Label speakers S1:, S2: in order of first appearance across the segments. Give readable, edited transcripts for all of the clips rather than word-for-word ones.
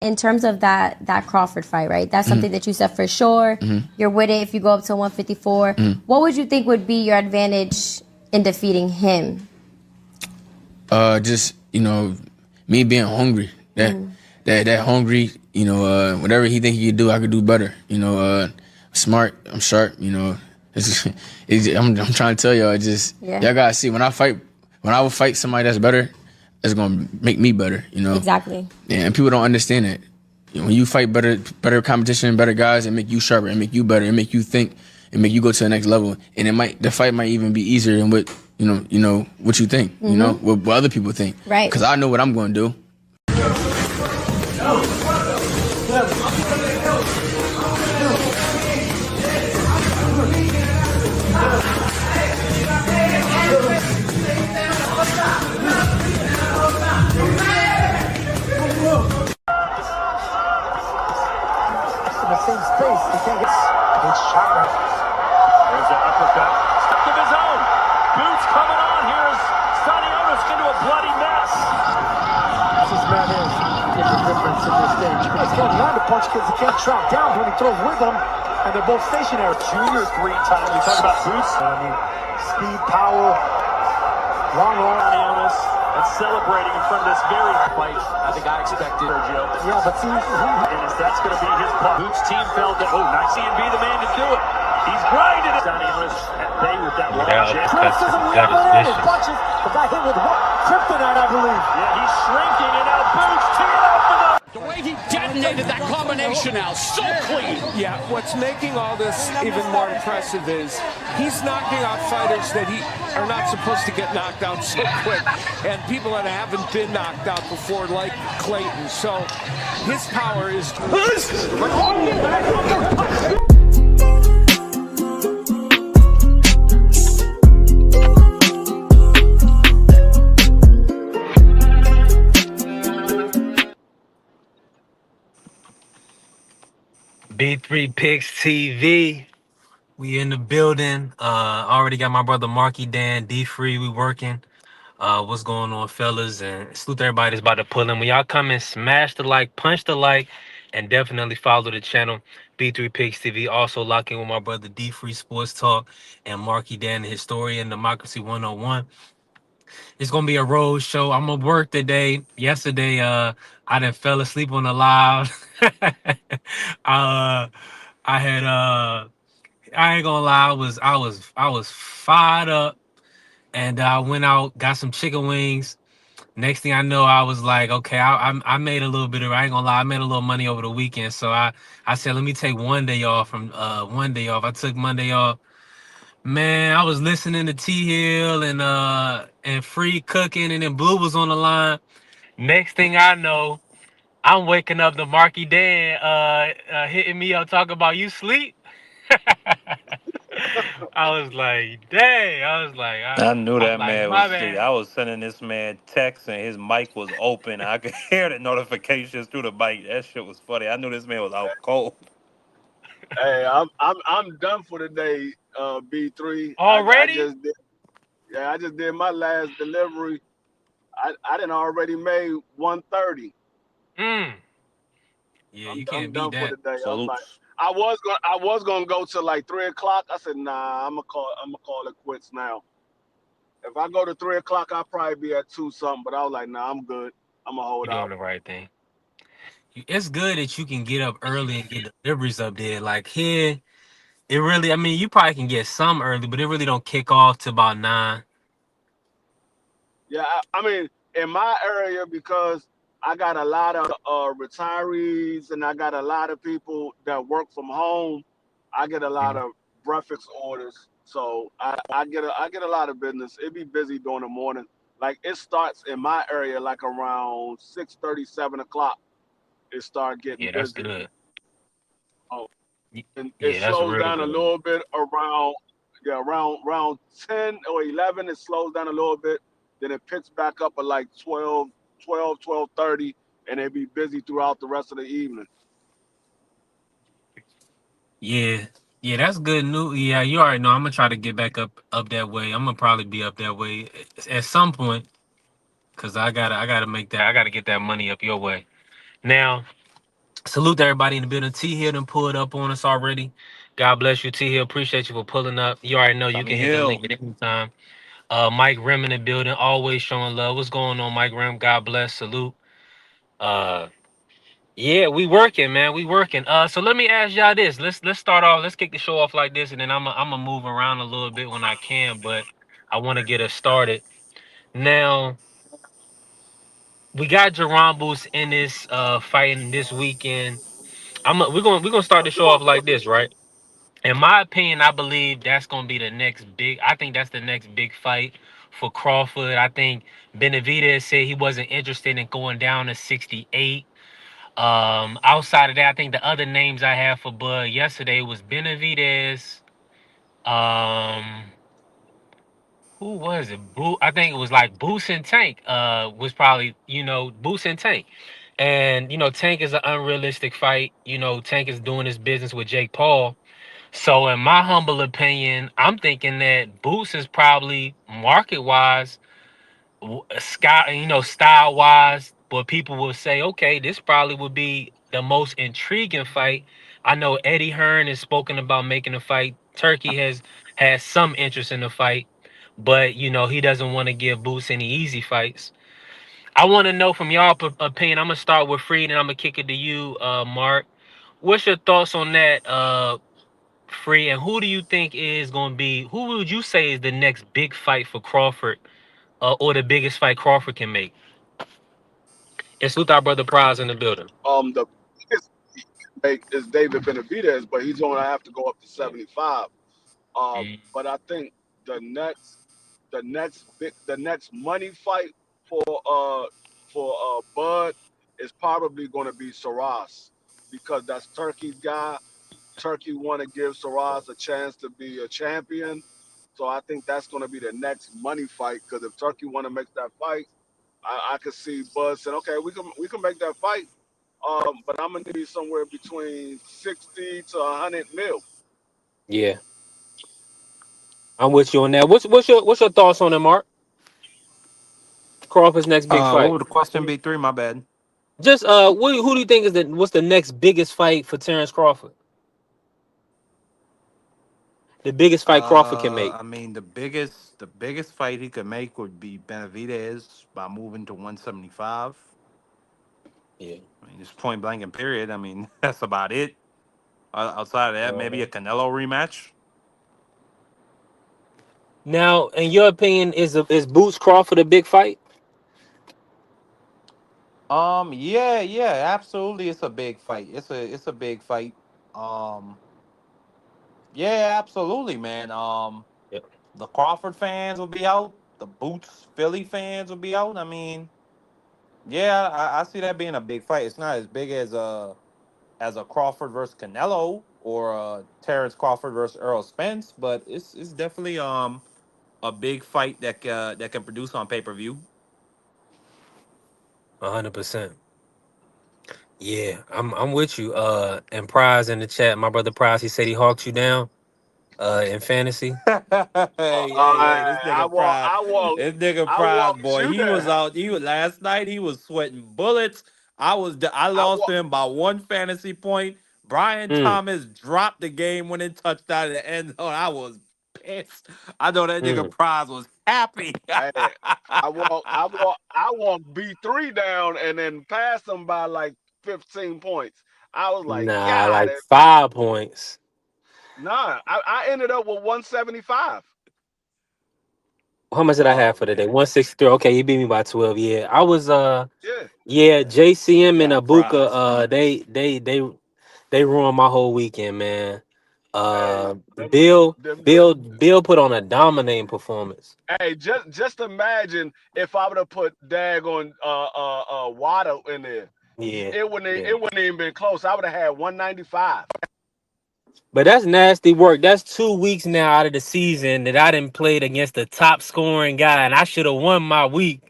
S1: in terms of that Crawford fight, right? That's something that you said for sure. You're with it if you go up to 154. What would you think would be your advantage in defeating him?
S2: Just, me being hungry. That hungry, whatever he think he could do, I could do better. Smart, I'm sharp, I'm trying to tell y'all, y'all gotta see when I would fight somebody that's better, it's gonna make me better,
S1: Exactly.
S2: Yeah, and people don't understand that. When you fight better competition, better guys, it make you sharper, it make you better, it make you think, it make you go to the next level, and the fight might even be easier than what what you think, what other people think,
S1: right?
S2: Because I know what I'm gonna do.
S3: Same space. He can't get it's shot right. There's an uppercut. Stuck of his own. Boots coming on. Here's Stanionis into a bloody mess. This man is the difference in this stage. He's got 9 to punch kids he can't track down when he throws with them, and they're both stationary. Junior 3-time. You talk about Boots. Speed, power, long arm. Stanionis. And celebrating in front of this very fight. I think I expected Sergio. Yeah, but see, that's going to be his part. Boots team felt that, nice seeing be the man to do it. He's grinding it. Stanionis at bay with that long jab. Criticism leveling in his punches. The guy hit with what? Kryptonite, I believe. Yeah, he's shrinking, and now Boots teeing up for the way he detonated that combination now. So clean.
S4: Yeah, what's making all this even more impressive is he's knocking out fighters that are not supposed to get knocked out so quick, and people that haven't been knocked out before, like Clayton. So his power is.
S5: B3 Picks TV. We in the building. Already got my brother Marky Dan, D-Free. We working. What's going on, fellas? And salute to everybody that's about to pull in. When y'all come and smash the like, punch the like, and definitely follow the channel, B3 Picks TV. Also lock in with my brother D-Free Sports Talk and Marky Dan, the Historian, Democracy 101. It's gonna be a road show. I'm gonna work today. Yesterday, I done fell asleep on the live. I had I ain't gonna lie, I was fired up, and I went out, got some chicken wings. Next thing I know, I was like, okay, I made a little bit of, I ain't gonna lie, I made a little money over the weekend. So I said, let me take one day off from one day off. I took Monday off. Man, I was listening to T Hill and Free Cooking, and then Blue was on the line. Next thing I know, I'm waking up to Marky Dan hitting me up talking about you sleep. I was like, dang.
S6: I knew that man was asleep. I was sending this man texts and his mic was open. I could hear the notifications through the mic. That shit was funny. I knew this man was out cold.
S7: Hey, I'm done for the day, B3.
S5: Already?
S7: I just did my last delivery. I done already made 130.
S5: Yeah, you can't beat that.
S7: For the day. I was gonna go to like 3 o'clock. I said, nah, I'm gonna call it quits now. If I go to 3 o'clock, I'll probably be at 2 something. But I was like, nah, I'm good. I'm gonna hold out.
S5: You're doing the right thing. It's good that you can get up early and get deliveries up there. Like here, it really, I mean, you probably can get some early, but it really don't kick off till about 9.
S7: Yeah, I mean, in my area, because I got a lot of retirees and I got a lot of people that work from home. I get a lot of breakfast orders, so I get a lot of business. It be busy during the morning. Like it starts in my area like around 6:30, 7 o'clock. It start getting busy.
S5: That's good.
S7: And it slows down a little bit around 10 or 11. It slows down a little bit. Then it picks back up at like 12:30, and they be busy throughout the rest of the evening.
S5: Yeah, that's good news. Yeah, you already know. I'm gonna try to get back up that way. I'm gonna probably be up that way at some point, cause I gotta make that. I gotta get that money up your way. Now, Salute to everybody in the building. T Hill done pulled up on us already. God bless you, T Hill. Appreciate you for pulling up. You already know you
S6: Tommy
S5: can hit the
S6: Hill.
S5: link at any time. Mike Rim in the building, always showing love. What's going on, Mike Rim? God bless. Salute. Uh, yeah, we working, man. We working. So let me ask y'all this. Let's start off. Let's kick the show off like this, and then I'm gonna move around a little bit when I can, but I want to get us started. Now we got Jerron Boots in this fighting this weekend. We're gonna start the show off like this, right? In my opinion, I believe that's gonna be the next big. I think that's the next big fight for Crawford. I think Benavidez said he wasn't interested in going down to 68. Outside of that, I think the other names I had for Bud yesterday was Benavidez. Um, who was it? I think it was like Boots and Tank. Was probably Boots and Tank, and Tank is an unrealistic fight. Tank is doing his business with Jake Paul. So, in my humble opinion, I'm thinking that Boots is probably market wise, sky, style wise, but people will say, okay, this probably would be the most intriguing fight. I know Eddie Hearn has spoken about making a fight. Turkey has some interest in the fight, but he doesn't want to give Boots any easy fights. I want to know from y'all opinion. I'm gonna start with Freed, and I'm gonna kick it to you, Mark. What's your thoughts on that? Free, and who do you think is going to be? Who would you say is the next big fight for Crawford, or the biggest fight Crawford can make? It's with our brother Prize in the building.
S7: The biggest make is David Benavidez, but he's going to have to go up to
S5: Yeah.
S7: 75.
S5: Mm.
S7: But I think the next money fight for Bud is probably going to be Saras because that's Turkey's guy. Turkey want to give Saras a chance to be a champion, so I think that's going to be the next money fight. Because if Turkey want to make that fight, I could see Bud saying, "Okay, we can make that fight, but I'm gonna need somewhere between 60 to 100 mil."
S5: Yeah, I'm with you on that. What's your thoughts on it, Mark? Crawford's next big
S6: What
S5: fight.
S6: would the question be? Three, my bad.
S5: Just who do you think is what's the next biggest fight for Terence Crawford? The biggest fight Crawford can make.
S6: I mean, the biggest fight he could make would be Benavidez by moving to 175.
S5: Yeah.
S6: I mean, just point blank and period. I mean, that's about it. Outside of that, maybe
S5: Uh-huh.
S6: a Canelo rematch.
S5: Now, in your opinion, is Boots Crawford a big fight?
S6: Yeah, yeah, absolutely. It's a big fight. It's a big fight. Um, yeah, absolutely, man.
S5: Yeah.
S6: The Crawford fans will be out. The Boots Philly fans will be out. I mean, yeah, I see that being a big fight. It's not as big as a Crawford versus Canelo or Terrence Crawford versus Earl Spence, but it's definitely a big fight that can produce on pay-per-view.
S5: 100%. Yeah, I'm with you. And Prize in the chat, my brother Prize, he said he hawked you down. In fantasy.
S6: Hey, this
S7: I
S6: nigga
S7: want,
S6: Prize,
S7: I want,
S6: this nigga
S7: I
S6: Prize,
S7: want
S6: boy,
S7: you
S6: he was
S7: there.
S6: out. He was last night. He was sweating bullets. I
S7: I
S6: lost
S7: want,
S6: to him by one fantasy point. Brian
S5: Mm,
S6: Thomas dropped the game winning touchdown in the end zone. I was pissed. I know that nigga
S5: mm.
S6: Prize was happy.
S7: hey, I want B3 down and then pass them by like 15 points. I was like,
S5: Nah,
S7: God,
S5: like 5 points.
S7: nah. I ended up with 175.
S5: How much did I have
S6: Oh
S5: for the day?
S6: man,
S5: 163. Okay, you beat me by 12. Yeah. I was
S7: Yeah,
S5: yeah,
S6: you
S5: JCM and
S6: got
S5: Abuka,
S6: Prize.
S5: they ruined my whole weekend, man.
S7: hey,
S5: Uh
S7: them,
S5: Bill
S7: them,
S5: Bill Bill put on a dominating performance.
S7: hey, just imagine if I would have put Dag on Waddle in there.
S5: Yeah. Yeah.
S7: It wouldn't even been close. I would have had 195.
S5: But that's nasty work. That's 2 weeks now out of the season that I didn't play against the top scoring guy, and I should have won my week.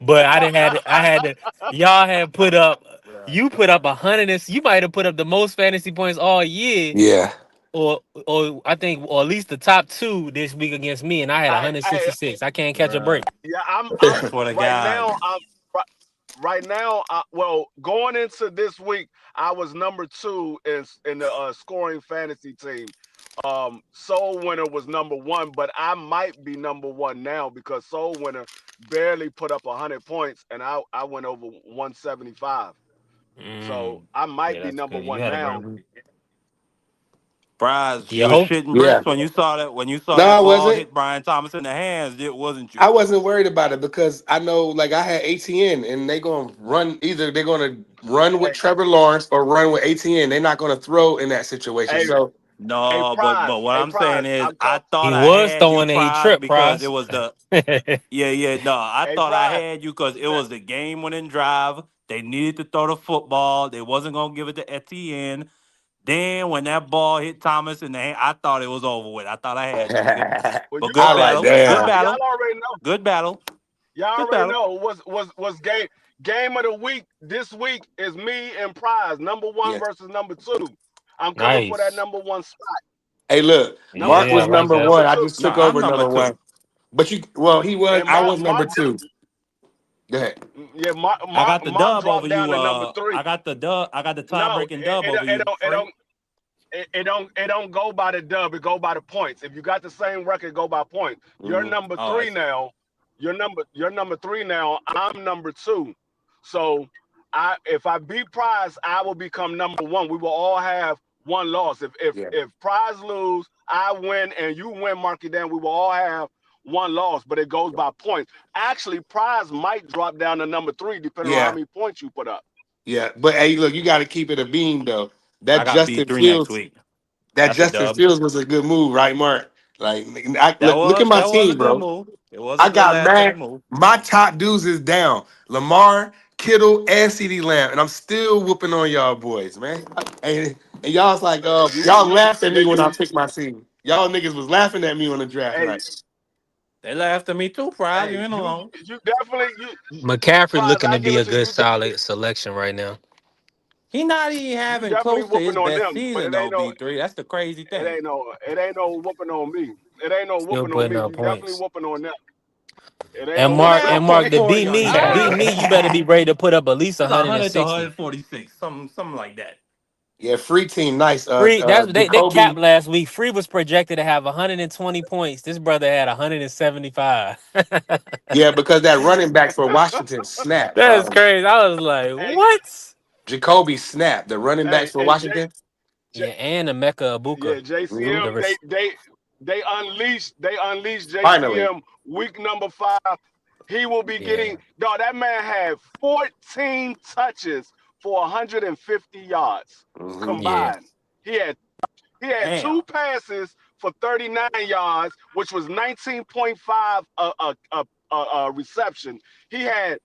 S5: But I didn't have. I had to. Y'all had put up.
S6: Yeah.
S5: You put up 100. You might have put up the most fantasy points all year,
S2: Yeah.
S5: or I think, or at least the top two this week against me, and I had
S7: I
S5: 166. I can't catch a
S6: Bruh.
S5: break.
S7: Yeah,
S6: I swear to
S7: right
S6: God.
S7: now. right now, going into this week, I was number 2 in the scoring fantasy team. Soul Winner was number 1, but I might be number 1 now because Soul Winner barely put up 100 points, and I went over 175. So I might
S6: Yeah,
S7: be
S6: that's
S7: number
S6: good. You
S7: 1
S6: had a great
S7: now.
S6: week. Bryce, you
S5: Yeah,
S6: were
S5: hope.
S6: shitting
S8: Yeah.
S6: bricks when you saw
S8: No, I
S6: that ball
S8: wasn't.
S6: hit Brian Thomas in the hands, it wasn't you.
S8: I wasn't worried about it because I know, like, I had ATN, and they gonna run. Either they're gonna run with
S7: Hey,
S8: Trevor Lawrence or run with ATN. They're not gonna throw in that situation.
S7: hey,
S8: So
S7: hey,
S6: No, but
S7: Prize,
S6: what
S7: hey,
S6: I'm
S7: Prize.
S6: saying is
S7: I'm
S6: I
S7: call,
S6: thought
S5: He
S6: I
S5: was
S6: had you
S5: throwing a
S6: prize
S5: trip,
S6: because it
S5: Price.
S6: was the no, I
S7: hey,
S6: thought I
S7: Prize.
S6: had you because it was the game winning drive. They needed to throw the football. They wasn't gonna give it to Etienne. Then when that ball hit Thomas in the hand, I thought it was over with. I thought I had you,
S7: Well,
S6: but
S7: you
S6: good
S8: I like,
S6: battle,
S7: well,
S6: good
S8: damn.
S7: y'all
S6: battle,
S7: already know.
S6: good battle,
S7: Y'all
S6: good
S7: already
S6: battle.
S7: know was game of the week this week is me and Prize, number 1
S8: Yeah.
S7: versus number 2. I'm coming for that
S5: Nice.
S7: number 1 spot.
S8: Hey, look,
S7: Number
S8: Mark
S5: Yeah, I
S8: was
S7: 2
S5: like
S8: number
S7: versus
S5: that.
S8: one.
S7: number
S8: I
S7: 2.
S8: just
S6: No,
S8: took
S6: I'm
S8: over
S6: number
S8: number
S6: two.
S8: one. But he was.
S7: And
S8: I was number
S7: Mark,
S8: 2. Go ahead.
S7: yeah,
S6: I got the
S7: Mark
S6: dub over
S7: dropped down
S6: you.
S7: to number 3.
S6: I got the dub. I got the tie
S7: No,
S6: breaking dub over
S7: it
S6: you,
S7: don't it
S6: Free.
S7: don't it don't go by the dub. It go by the points. If you got the same record, go by points. You're
S8: Mm-hmm.
S7: number
S6: Oh, I
S7: 3
S6: see.
S7: now. You're number 3 now. I'm number 2. So if I beat Prize, I will become number 1. We will all have 1 loss.
S8: Yeah.
S7: If Prize lose, I win, and you win, Marky Dan, we will all have 1 loss. But it goes by points. Actually, Prize might drop down to number 3 depending on how
S8: Yeah.
S7: many points you put up.
S8: Yeah. But hey, look, you got to keep it a beam though.
S6: I
S8: That
S6: got
S8: Justin
S6: B3 next
S8: Fields.
S6: week.
S8: That
S6: That's a
S8: Justin
S6: dub.
S8: Fields was a good move, right, Mark? Like,
S6: That
S8: look at
S6: was
S8: my
S6: that was a
S8: team,
S6: good
S8: bro.
S6: move. It was a
S8: I
S6: good
S8: got
S6: last second
S8: mad.
S6: move.
S8: My top dudes is down. Lamar, Kittle, and CD Lamb, and I'm still whooping on y'all boys, man. And y'all's like, y'all laugh at me when I pick my team. Y'all niggas was laughing at me on the draft
S7: Hey,
S8: night.
S6: They laughed at me too, Prize. You
S7: hey,
S6: ain't alone.
S7: you definitely
S5: McCaffrey
S7: Prize.
S5: looking
S7: I
S5: to
S7: give
S5: be
S7: it
S5: a
S7: to you.
S5: good,
S7: You definitely
S5: solid selection right now.
S6: He not even having
S7: definitely
S6: close to
S7: whooping
S6: his
S7: on
S6: best
S7: them, but
S6: season though, B3. That's the crazy thing.
S7: it ain't no whooping on me. It ain't no
S5: Still
S7: whooping on
S5: putting
S7: me.
S5: up
S7: You definitely
S5: points.
S7: whooping on them. It ain't
S5: And
S7: no
S6: Nigga
S7: whooping
S6: had
S5: And
S7: on me.
S5: Mark, to
S6: 140
S5: beat
S6: on
S5: me,
S6: you,
S7: I
S5: beat
S6: Prize.
S5: me, you better be ready to put up at least
S6: It was 100 to
S5: 160.
S6: 146, something like that.
S8: Yeah, free team, nice.
S5: Free, they capped
S8: Jacoby.
S5: last week. Free was projected to have 120 points. This brother had 175.
S8: Yeah, because that running back for Washington snap.
S5: That's crazy. I was like,
S7: hey,
S5: what?
S8: Jacoby snap. The running backs for
S7: hey,
S8: Washington.
S7: J,
S5: Yeah, and Emeka
S7: yeah,
S5: Abuka.
S8: Hmm.
S7: JCM.
S5: The res-
S7: They unleashed
S8: Finally.
S7: JCM week number 5. He will be
S5: yeah.
S7: getting. Dog, that man had 14 touches for 150 yards
S8: Hmm.
S5: Yeah.
S7: combined. He had He had
S6: Damn.
S7: 2 passes for 39 yards, which was 19.5 reception. He had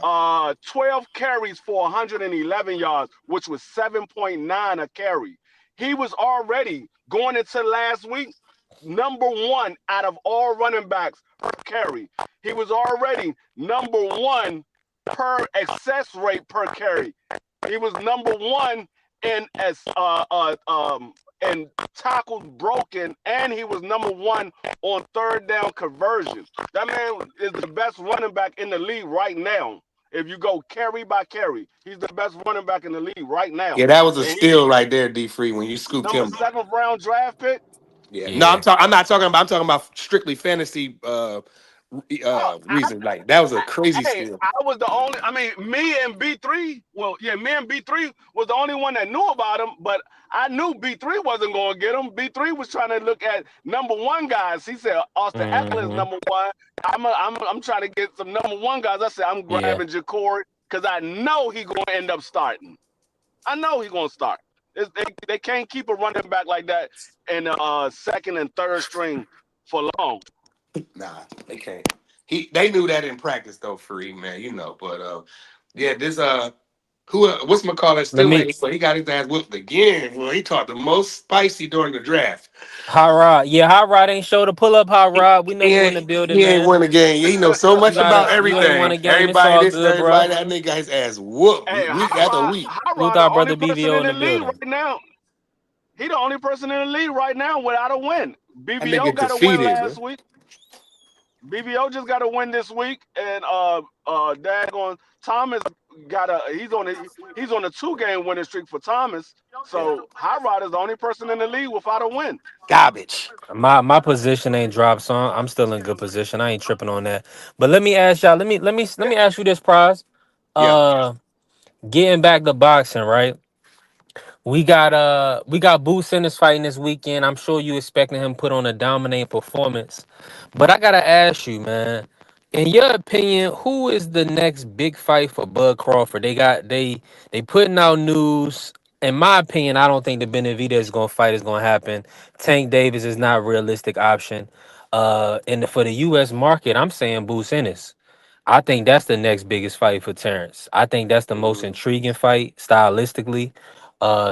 S7: 12 carries for 111 yards, which was 7.9 a carry. He was already going into last week number 1 out of all running backs per carry. He was already number 1 per access rate per carry. He was number 1 in in tackles broken, and he was number 1 on 3rd down conversion. That man is the best running back in the league right now. If you go carry by carry, he's the best running back in the league right now.
S8: Yeah, that was a
S7: And he
S8: steal right there, D Free, when you scooped
S7: number
S8: him.
S7: 7th round draft pick.
S8: Yeah. No,
S5: Yeah.
S8: I'm not talking about. I'm talking about strictly fantasy
S7: Oh,
S8: reason. Like that was a crazy
S7: hey,
S8: steal.
S7: I was the only. I mean, me and B3. Well, yeah, me and B3 was the only one that knew about him. But I knew B3 wasn't going to get him. B3 was trying to look at number 1 guys. He said Austin Eckler is
S5: Hmm.
S7: number 1. I'm trying to get some number 1 guys. I said I'm
S5: Yeah.
S7: grabbing Jacory because I know he going to end up starting. I know he's going to start. They can't keep a running back like that in 2nd and 3rd string for long.
S8: Nah, they can't. They knew that in practice though, Free man. But yeah, this what's McCall
S5: Let
S8: still
S5: me
S8: ain't, but he got his ass whooped again. Well, he talked the most spicy during the draft.
S5: Hot Rod. Yeah, Hot Rod ain't show to pull up, Hot Rod. We know you in the building,
S8: He ain't
S5: man.
S8: win a game. He knows so much about
S5: You ain't won
S8: everything.
S5: a game. It's
S8: Everybody
S5: all
S8: this and
S5: good, bro.
S8: everybody that nigga got his ass whooped
S7: Hey,
S8: week after week.
S7: Hot
S5: Salute
S7: Rod, the
S5: our
S7: only
S5: brother
S7: person
S5: BVO
S7: in
S5: in
S7: the
S5: the
S7: league
S5: building.
S7: right now. He the only person in the league right now without a win.
S8: That
S7: BVO
S8: nigga
S7: got a win
S8: defeated,
S7: last
S8: bro.
S7: week. BVO just got a win this week, and daggone Thomas he's on a 2 game winning streak for Thomas.
S8: Yeah.
S7: So Hot Rod is the only person in the league without a win.
S8: Garbage.
S5: My position ain't dropped, so I'm still in good position. I ain't tripping on that. But let me ask y'all. Let me ask you this, prize.
S8: Yeah.
S5: Uh, Getting back to boxing, right? We got Boots Ennis fighting this weekend. I'm sure you expecting him put on a dominating performance. But I gotta ask you, man, in your opinion, who is the next big fight for Bud Crawford? They putting out news. In my opinion, I don't think the Benavidez is gonna happen. Tank Davis is not a realistic option. And for the US market, I'm saying Boots Ennis. I think that's the next biggest fight for Terrence. I think that's the most
S7: Hmm.
S5: intriguing fight stylistically.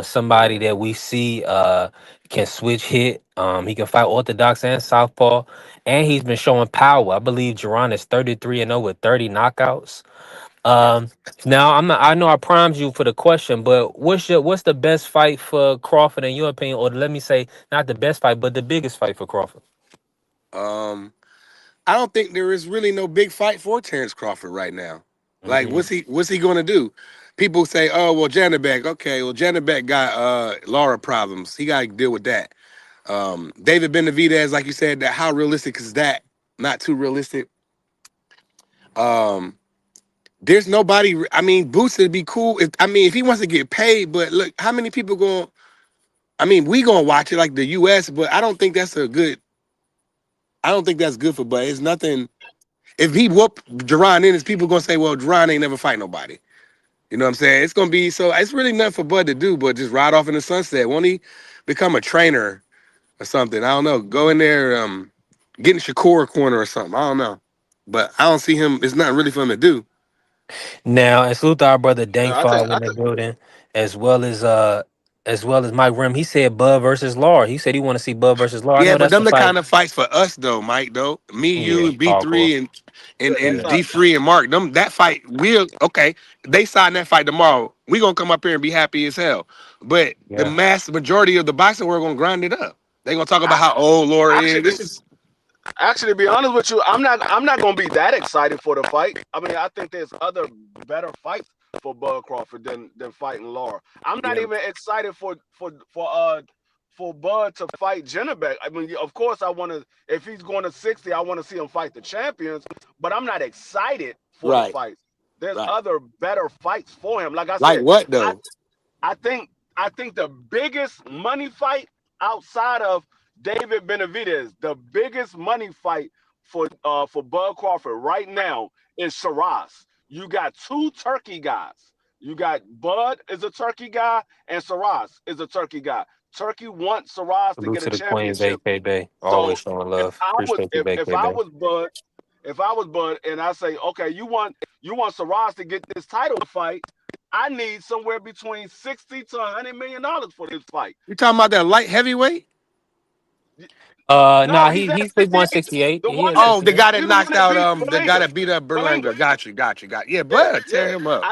S5: Somebody that we see can switch hit. He can fight orthodox and southpaw, and he's been showing power. I believe Jerron is 33-0 with 30 knockouts.
S8: Yeah.
S5: Um, Now I'm not. I know I primed you for the question, but what's the best fight for Crawford in your opinion, or let me say not the best fight, but the biggest fight for Crawford?
S8: Um, I don't think there is really no big fight for Terence Crawford right now. Like,
S5: Hmm.
S8: what's he gonna do? People say, oh well, Janabek. Okay, well Janabek got Laura problems. He got to deal with that. David Benavidez, like you said, that how realistic is that? Not too realistic. Um, there's nobody. I mean, Boots would be cool. If he wants to get paid, but look, how many people going? I mean, we gonna watch it like the U.S., but I don't think that's a good. I don't think that's good for. But it's nothing. If he whoop Jerron in, his people gonna say, well, Jerron ain't never fight nobody. You know what I'm saying? It's gonna be so. It's really nothing for Bud to do, but just ride off in the sunset. Won't he become a trainer or something? I don't know. Go in there, get in Shakur corner or something. I don't know, but I don't see him. It's nothing really for him to do.
S5: Now, and salute to our brother Dank
S7: I think
S5: Fog in the building, as well as Mike Rim. He said Bud versus Law. He said he want to see Bud versus Law. I
S8: Yeah,
S5: know
S8: but
S5: that's the
S8: them the
S5: fight.
S8: kind of fights for us though, Mike. Though me, you,
S5: Yeah,
S8: and
S5: hardcore.
S8: B3 and
S5: Yeah.
S8: D3 and Mark. Them that fight. We'll okay. They sign that fight tomorrow. We gonna come up here and be happy as hell. But the
S5: Yeah.
S8: mass majority of the boxing world gonna grind it up. They gonna talk about
S7: I,
S8: how old Laura is.
S7: actually
S8: This is
S7: Actually, to be honest with you, I'm not gonna be that excited for the fight. I mean, I think there's other better fights for Bud Crawford than fighting Laura. I'm not
S8: yeah.
S7: even excited for Bud to fight Jennebeck. I mean, of course, I want to. If he's going to 60, I want to see him fight the champions. But I'm not excited for the
S8: Right.
S7: fights. There's
S8: Right.
S7: other better fights for him. Like I
S8: Like
S7: said,
S8: what
S7: I
S8: though?
S7: I think I think the biggest money fight outside of David Benavidez, the biggest money fight for Bud Crawford right now is Shiraz. You got two Turkey guys. You got Bud is a Turkey guy and Shiraz is a Turkey guy. Turkey wants Shiraz to
S5: Salute
S7: get a
S5: to the Queens,
S7: championship.
S5: AK Bay.
S7: So
S5: Always showing love. Appreciate you,
S7: if
S5: AK
S7: I
S5: Bay.
S7: was Bud, if I was Bud and I say, okay, you want Shiraz to get this title fight, I need somewhere between 60 to $100 million for this fight.
S8: You talking about that light heavyweight?
S7: No,
S5: Nah,
S7: he's at
S5: he's like
S7: 68.
S5: 168.
S7: The
S5: He
S7: one
S5: at
S7: that
S8: Oh, the
S5: 68.
S8: guy that
S7: he's the one
S8: knocked
S7: that
S8: out
S7: beat
S8: the guy
S7: Berlanga.
S8: that beat up
S7: Berlanga.
S8: Berlanga. Got you. Yeah,
S7: Yeah,
S8: Bud, tear
S7: yeah.
S8: him up.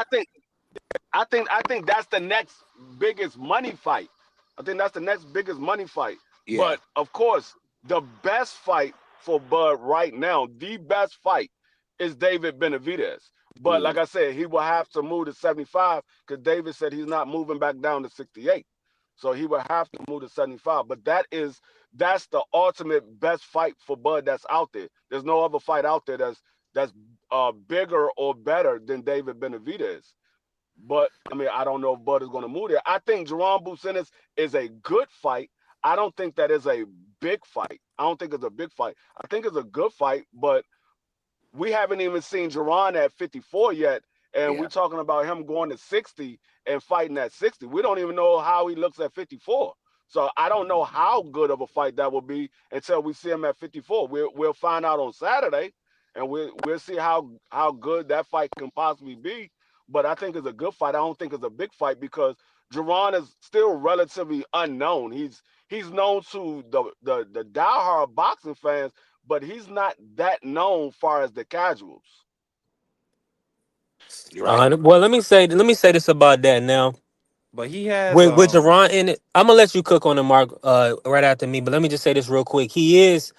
S7: I think that's the next biggest money fight. I think that's the next biggest money fight.
S8: Yeah.
S7: But of course, the best fight for Bud right now, the best fight is David Benavidez. But
S8: Mm.
S7: like I said, he will have to move to 75 because David said he's not moving back down to 68. So he will have to move to 75. But that's the ultimate best fight for Bud that's out there. There's no other fight out there that's bigger or better than David Benavidez. But I mean, I don't know if Bud is going to move there. I think Jerome Boots Ennis is a good fight. I don't think that is a big fight. I don't think it's a big fight. I think it's a good fight, but we haven't even seen Jerron at 54 yet, and we're
S8: Yeah.
S7: talking about him going to 60 and fighting at 60. We don't even know how he looks at 54. So I don't know how good of a fight that will be until we see him at 54. We'll find out on Saturday, and we'll see how good that fight can possibly be. But I think it's a good fight. I don't think it's a big fight because Jerron is still relatively unknown. He's known to the diehard boxing fans, but he's not that known far as the casuals.
S8: You're right.
S5: Well, let me say this about that now.
S6: But he has
S5: With Jerron in it, I'm gonna let you cook on the mark right after me. But let me just say this real quick. He is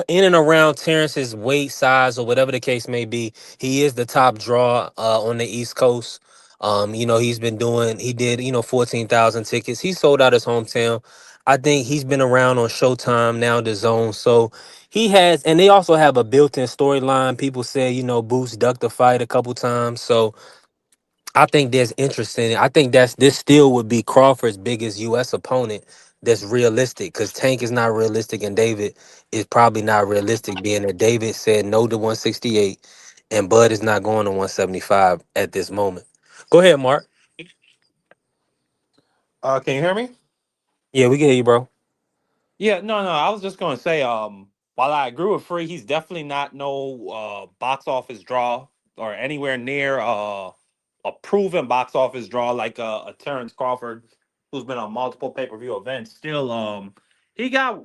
S5: in and around Terrence's weight size or whatever the case may be. He is the top draw on the East Coast. He's been doing. He did 14,000 tickets. He sold out his hometown. I think he's been around on Showtime now, the Zone. So he has, and they also have a built-in storyline. People say Boots ducked the fight a couple times, so I think there's interest in it. I think this still would be Crawford's biggest U.S. opponent that's realistic because Tank is not realistic and David is probably not realistic, being that David said no to 168 and Bud is not going to 175 at this moment. Go ahead, Mark.
S6: Can you hear me?
S5: Yeah, we can hear you, bro.
S6: Yeah, no. I was just gonna say, while I agree with Free, he's definitely not no box office draw or anywhere near a proven box office draw like a Terence Crawford, who's been on multiple pay per view events. Still,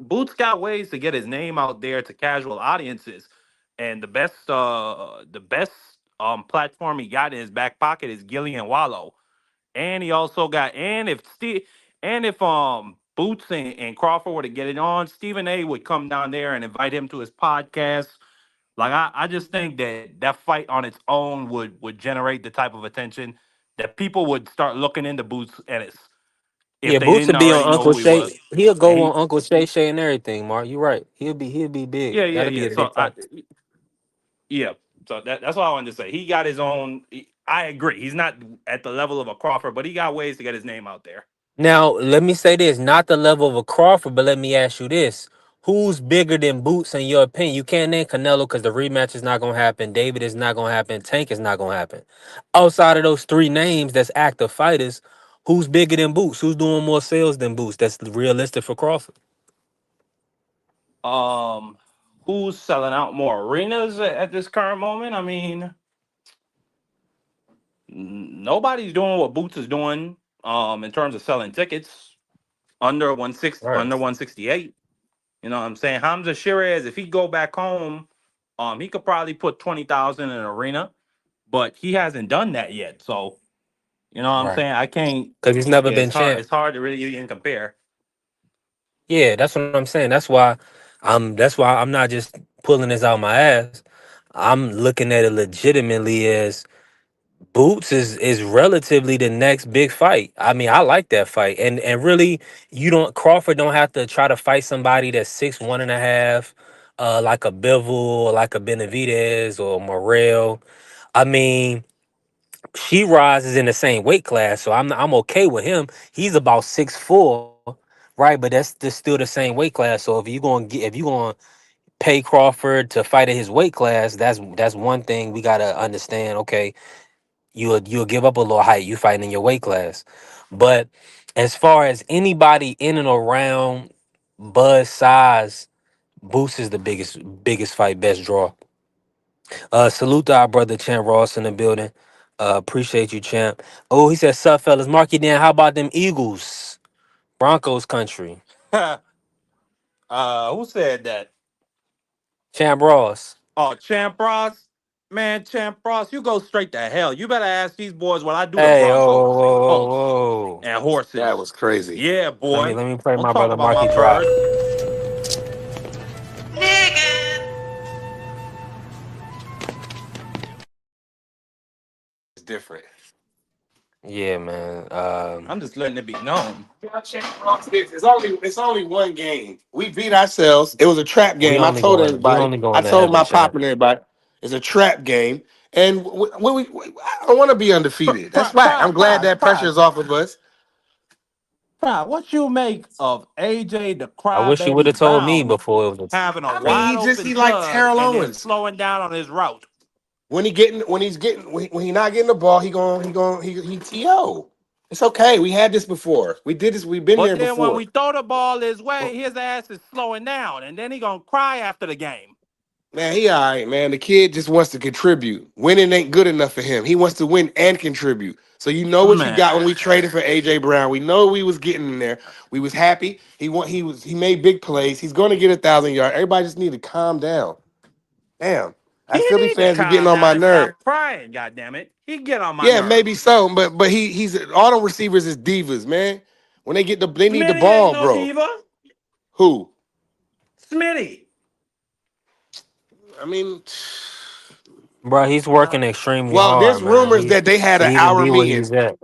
S6: Boots got ways to get his name out there to casual audiences, and the best platform he got in his back pocket is Gillian Wallow. And he also got and if Boots and Crawford were to get it on, Stephen A would come down there and invite him to his podcast. Like I just think that fight on its own would generate the type of attention that people would start looking into Boots Ennis if
S5: Yeah,
S6: they
S5: Boots
S6: didn't
S5: would be
S6: already
S5: on
S6: know
S5: Uncle
S6: who he
S5: Shay.
S6: was.
S5: He'll
S6: And
S5: go
S6: he
S5: on Uncle Shay and everything, Mark. You're right. He'll be big. That'll be
S6: yeah.
S5: a big fight.
S6: Yeah. So that's all I wanted to say. He got his own. I agree. He's not at the level of a Crawford, but he got ways to get his name out there.
S5: Now, let me say this, not the level of a Crawford, but let me ask you this. Who's bigger than Boots in your opinion? You can't name Canelo because the rematch is not going to happen. David is not going to happen. Tank is not going to happen. Outside of those three names that's active fighters, who's bigger than Boots? Who's doing more sales than Boots? That's realistic for Crawford.
S6: Um, who's selling out more arenas at this current moment? I mean, nobody's doing what Boots is doing. In terms of selling tickets
S5: Right.
S6: under 168. You know what I'm saying? Hamza Shiraz, if he go back home, he could probably put 20,000 in an arena, but he hasn't done that yet. So you know what I'm
S5: Right.
S6: saying? I can't.
S5: Because he's never
S6: Yeah,
S5: been
S6: it's hard.
S5: champ.
S6: It's hard to really even compare.
S5: Yeah, that's what I'm saying. That's why I'm not just pulling this out my ass. I'm looking at it legitimately as Boots is relatively the next big fight. I mean, I like that fight, and really, you don't Crawford don't have to try to fight somebody that's 6'1.5", like a Bivol or like a Benavidez or Morrell. I mean, She rises in the same weight class, so I'm okay with him. He's about 6'4", right? But that's still the same weight class. So if you gonna pay Crawford to fight at his weight class, that's one thing we gotta understand. Okay, you'll give up a little height. You fighting in your weight class. But as far as anybody in and around Buzz size, Boost is the biggest fight, best draw. Salute to our brother Champ Ross in the building. Appreciate you, Champ. Oh, he said, "Sup, fellas? Mark you down. How about them Eagles? Broncos country."
S6: Who said that?
S5: Champ Ross.
S6: Oh, Champ Ross. Man, Champ Ross, you go straight to hell. You better ask these boys what I do to
S5: Hey, oh, whoa,
S6: Broncos,
S5: whoa,
S6: colts,
S5: whoa, whoa.
S6: and
S8: That
S6: horses.
S8: was crazy.
S6: Yeah,
S5: Let me
S6: boy.
S5: let me pray
S6: Don't
S5: my
S6: talk
S5: brother
S6: about my
S5: Marky drop.
S6: bird.
S8: It's different.
S5: Yeah, man.
S6: I'm just letting it be known.
S8: It's only one game. We beat ourselves. It was a trap
S5: we
S8: game. I
S5: only
S8: told
S5: going we
S8: everybody.
S5: only
S8: I
S5: going to
S8: told
S5: heaven,
S8: my
S5: champ.
S8: pop and everybody. It's a trap game, and I don't want to be undefeated. That's right. I'm glad that pressure is off of us.
S6: What you make of AJ the
S5: I wish you would
S6: Crybaby
S5: have told me
S6: Brown
S5: before it was.
S6: having a
S8: I mean,
S6: wide open
S8: he like
S6: stud
S8: Terrell
S6: and then
S8: Owens.
S6: slowing down on his route?
S8: When he not getting the ball, he to. It's okay. We had this before. We did this. We've been
S6: But
S8: there
S6: then when
S8: before.
S6: we throw the ball his way, his ass is slowing down, and then he gonna cry after the game.
S8: Man, he all right, man. The kid just wants to contribute. Winning ain't good enough for him. He wants to win and contribute. So you know what you got when
S6: Man,
S8: we traded for AJ Brown. We know we was getting in there. We was happy. He made big plays. He's going to get 1,000 yards. Everybody just need to calm down. Damn,
S6: he
S8: our Philly
S6: need to
S8: fans are getting
S6: calm
S8: on
S6: down
S8: my
S6: and
S8: nerve.
S6: stop crying. God damn it, he get on my
S8: Yeah, maybe
S6: nerves.
S8: so, but he's all them receivers is divas, man. When they need the
S6: Smitty ain't
S8: ball,
S6: no
S8: bro.
S6: diva.
S8: Who?
S6: Smitty.
S8: I mean,
S5: Bro, he's working extremely
S8: Well, there's
S5: hard, man.
S8: rumors that they had
S5: To
S8: an
S5: even
S8: hour
S5: be where
S8: meeting.
S5: he's at.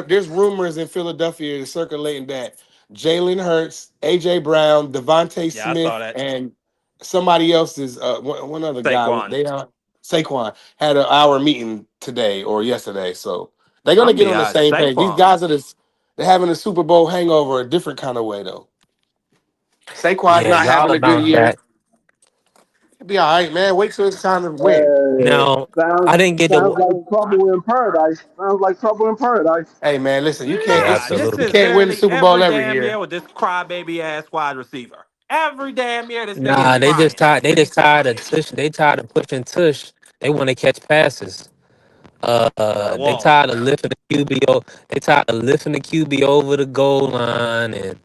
S8: There's rumors in Philadelphia circulating that Jalen Hurts, AJ Brown, Devontae
S6: Yeah, I saw
S8: Smith,
S6: that.
S8: and somebody else's one other guy.
S6: Saquon.
S8: Saquon had an hour meeting today or yesterday. So they're gonna
S6: I'm
S8: get
S6: be
S8: on the
S6: honest,
S8: same page. These
S6: Saquon.
S8: guys they're having a Super Bowl hangover a different kind of way though. Saquon's
S5: Yeah,
S8: not
S5: y'all
S8: having
S5: will
S8: a good
S5: bounce
S8: year.
S5: back.
S8: He'll be all right, man. Wait till it's time to win.
S5: Now, I didn't get
S7: Sounds
S5: to.
S7: like trouble in paradise. Sounds like trouble in paradise.
S8: Hey man, listen,
S5: Yeah,
S6: This
S8: you
S6: is
S5: absolutely.
S8: can't win the
S6: literally
S8: Super Bowl
S6: every
S8: every
S6: damn
S8: year.
S6: year with this crybaby ass wide receiver. Every damn year this nigga is
S5: Nah, they just
S6: crying.
S5: tired. They just tired of tush. They tired of pushing tush. They want to catch passes. They
S6: Whoa.
S5: tired of lifting the QB. They tired of lifting the QB over the goal line. And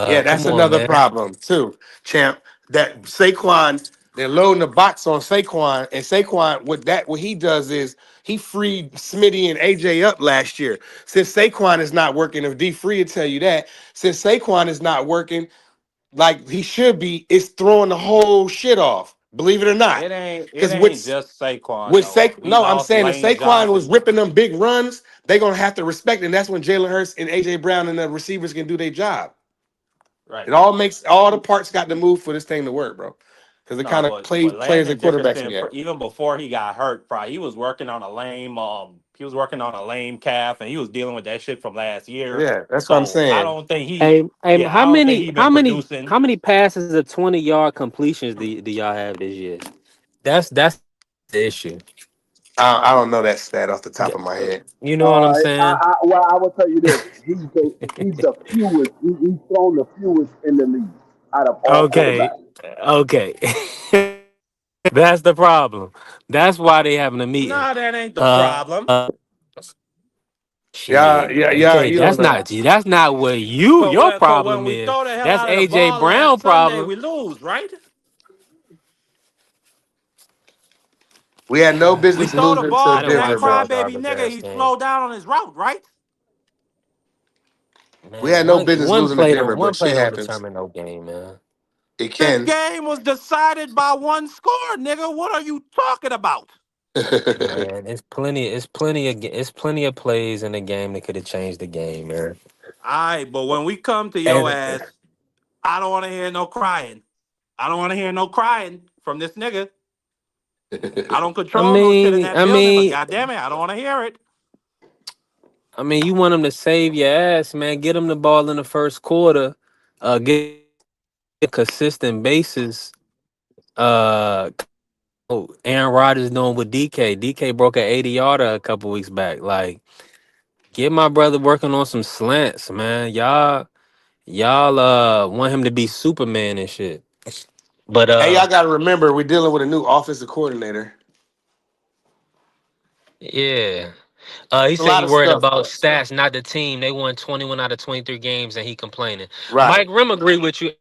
S8: Yeah,
S5: come
S8: that's
S5: on,
S8: another
S5: man.
S8: problem too, champ. That Saquon, they're loading the box on Saquon, and Saquon, what he does is he freed Smitty and AJ up last year. Since Saquon is not working, if D Free will tell you that, since Saquon is not working like he should be, it's throwing the whole shit off. Believe it or not,
S6: It
S8: because
S6: ain't just Saquon though. We
S8: no, I'm
S6: lost
S8: saying if
S6: Lane
S8: Saquon was
S6: Johnson.
S8: ripping them big runs, they're gonna have to respect it. And that's when Jalen Hurts and AJ Brown and the receivers can do their job.
S6: Right.
S8: It all makes all the parts got to move for this thing to work, bro. Because it
S6: No,
S8: kind of
S6: but
S8: players
S6: Landon
S8: and quarterbacks
S6: Dickerson,
S8: together.
S6: even before he got hurt, probably he was working on a lame calf, and he was dealing with that shit from last year.
S8: Yeah, that's what I'm
S6: So I
S8: saying.
S6: don't think he,
S5: Hey,
S6: yeah, I don't think he been
S5: how
S6: producing.
S5: many passes of 20-yard completions do y'all have this year? That's the issue.
S8: I don't know that stat off the top of my head.
S5: You know what I'm saying?
S7: Well, I will tell you this: he's the fewest. He's thrown the fewest in the league out of all
S5: Okay,
S7: quarterbacks.
S5: okay. That's the problem. That's why they having a meeting.
S6: Nah, that ain't the
S5: Uh,
S6: problem.
S5: uh
S8: Yeah,
S5: shit.
S8: yeah,
S5: You
S8: yeah.
S5: can't.
S8: You don't
S5: That's
S8: know.
S5: not. Gee, that's not what your
S6: Cause when
S5: problem
S6: we
S5: is.
S6: throw the hell
S5: That's
S6: out of the
S5: AJ
S6: ball last
S5: Brown
S6: Sunday,
S5: problem.
S6: we lose, right?
S8: We had no
S6: We
S8: business
S6: throw the
S8: losing to
S6: ball
S5: I
S6: to
S5: didn't
S6: that
S8: Denver,
S5: watch y'all
S8: bro.
S6: crybaby
S5: garbage
S6: nigga.
S5: ass
S6: He
S5: game.
S6: slowed down on his route, right?
S8: We
S5: Man,
S8: had no
S5: one
S8: business
S5: one
S8: losing to
S5: play don't
S8: Denver,
S5: one
S8: but
S5: play
S8: shit
S5: don't
S8: happens.
S5: determine no game, man.
S8: It
S6: This
S8: can.
S6: game was decided by one score, nigga. What are you talking about?
S5: Man, it's plenty of plays in the game that could have changed the game, man.
S6: All right, but when we come to your
S5: And
S6: ass, I don't want to hear no crying. I don't want to hear no crying from this nigga. I don't
S5: I
S6: control no shit in
S5: mean,
S6: that
S5: I
S6: building, but
S5: mean,
S6: goddamn it, I don't want to hear it.
S5: I mean, you want them to save your ass, man. Get them the ball in the first quarter. Get a consistent basis. Uh, Aaron Rodgers doing with DK. DK broke an 80-yarder a couple weeks back. Like, get my brother working on some slants, man. Y'all want him to be Superman and shit. But
S8: Hey, y'all got to remember, we're dealing with a new offensive coordinator.
S5: yeah. He
S8: It's a
S5: said
S8: lot
S5: he
S8: of
S5: worried
S8: stuff.
S5: about stats, not the team. They won 21 out of 23 games, and he complaining.
S8: Right.
S5: Mike Rim agree with you.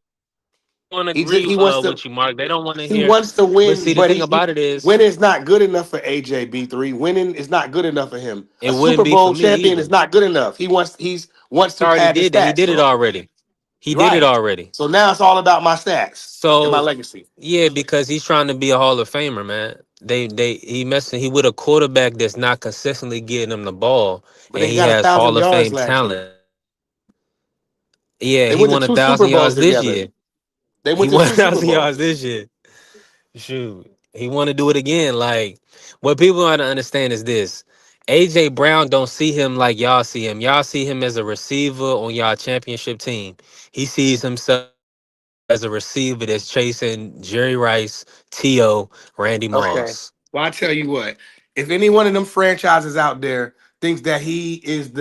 S5: Want to agree
S8: He wants to.
S5: with you, Mark. They don't want to
S8: He
S5: hear.
S8: wants to
S5: But
S8: win,
S5: see, the
S8: but
S5: thing about it is,
S8: winning is not good enough for AJ B3. Winning is not good enough for him.
S5: it
S8: A
S5: wouldn't
S8: Super
S5: be for
S8: Bowl
S5: me
S8: champion is
S5: either.
S8: not good enough. Wants
S5: He
S8: to
S5: already
S8: pad the
S5: did that. He
S8: stats,
S5: did it
S8: bro.
S5: already. He did it
S8: Right.
S5: already.
S8: So now it's all about my stats and my
S5: So
S8: legacy.
S5: yeah, because he's trying to be a Hall of Famer, man. He with a quarterback that's not consistently getting him the ball,
S8: But
S5: and
S8: they
S5: he
S8: got a
S5: has
S8: thousand
S5: Hall of
S8: yards
S5: Fame
S8: last year.
S5: talent. Yeah,
S8: They
S5: he
S8: went to
S5: won a
S8: two Super
S5: thousand
S8: Bowls
S5: yards this
S8: together.
S5: year.
S8: They
S5: He
S8: went to
S5: won a
S8: two Super
S5: thousand yards
S8: Bowls.
S5: this year. Shoot, he want to do it again. Like, what people want to understand is this: AJ Brown don't see him like y'all see him. Y'all see him as a receiver on y'all championship team. He sees himself as a receiver that's chasing Jerry Rice, T.O., Randy
S8: Okay.
S5: Moss.
S8: Well, I tell you what, if any one of them franchises out there thinks that he is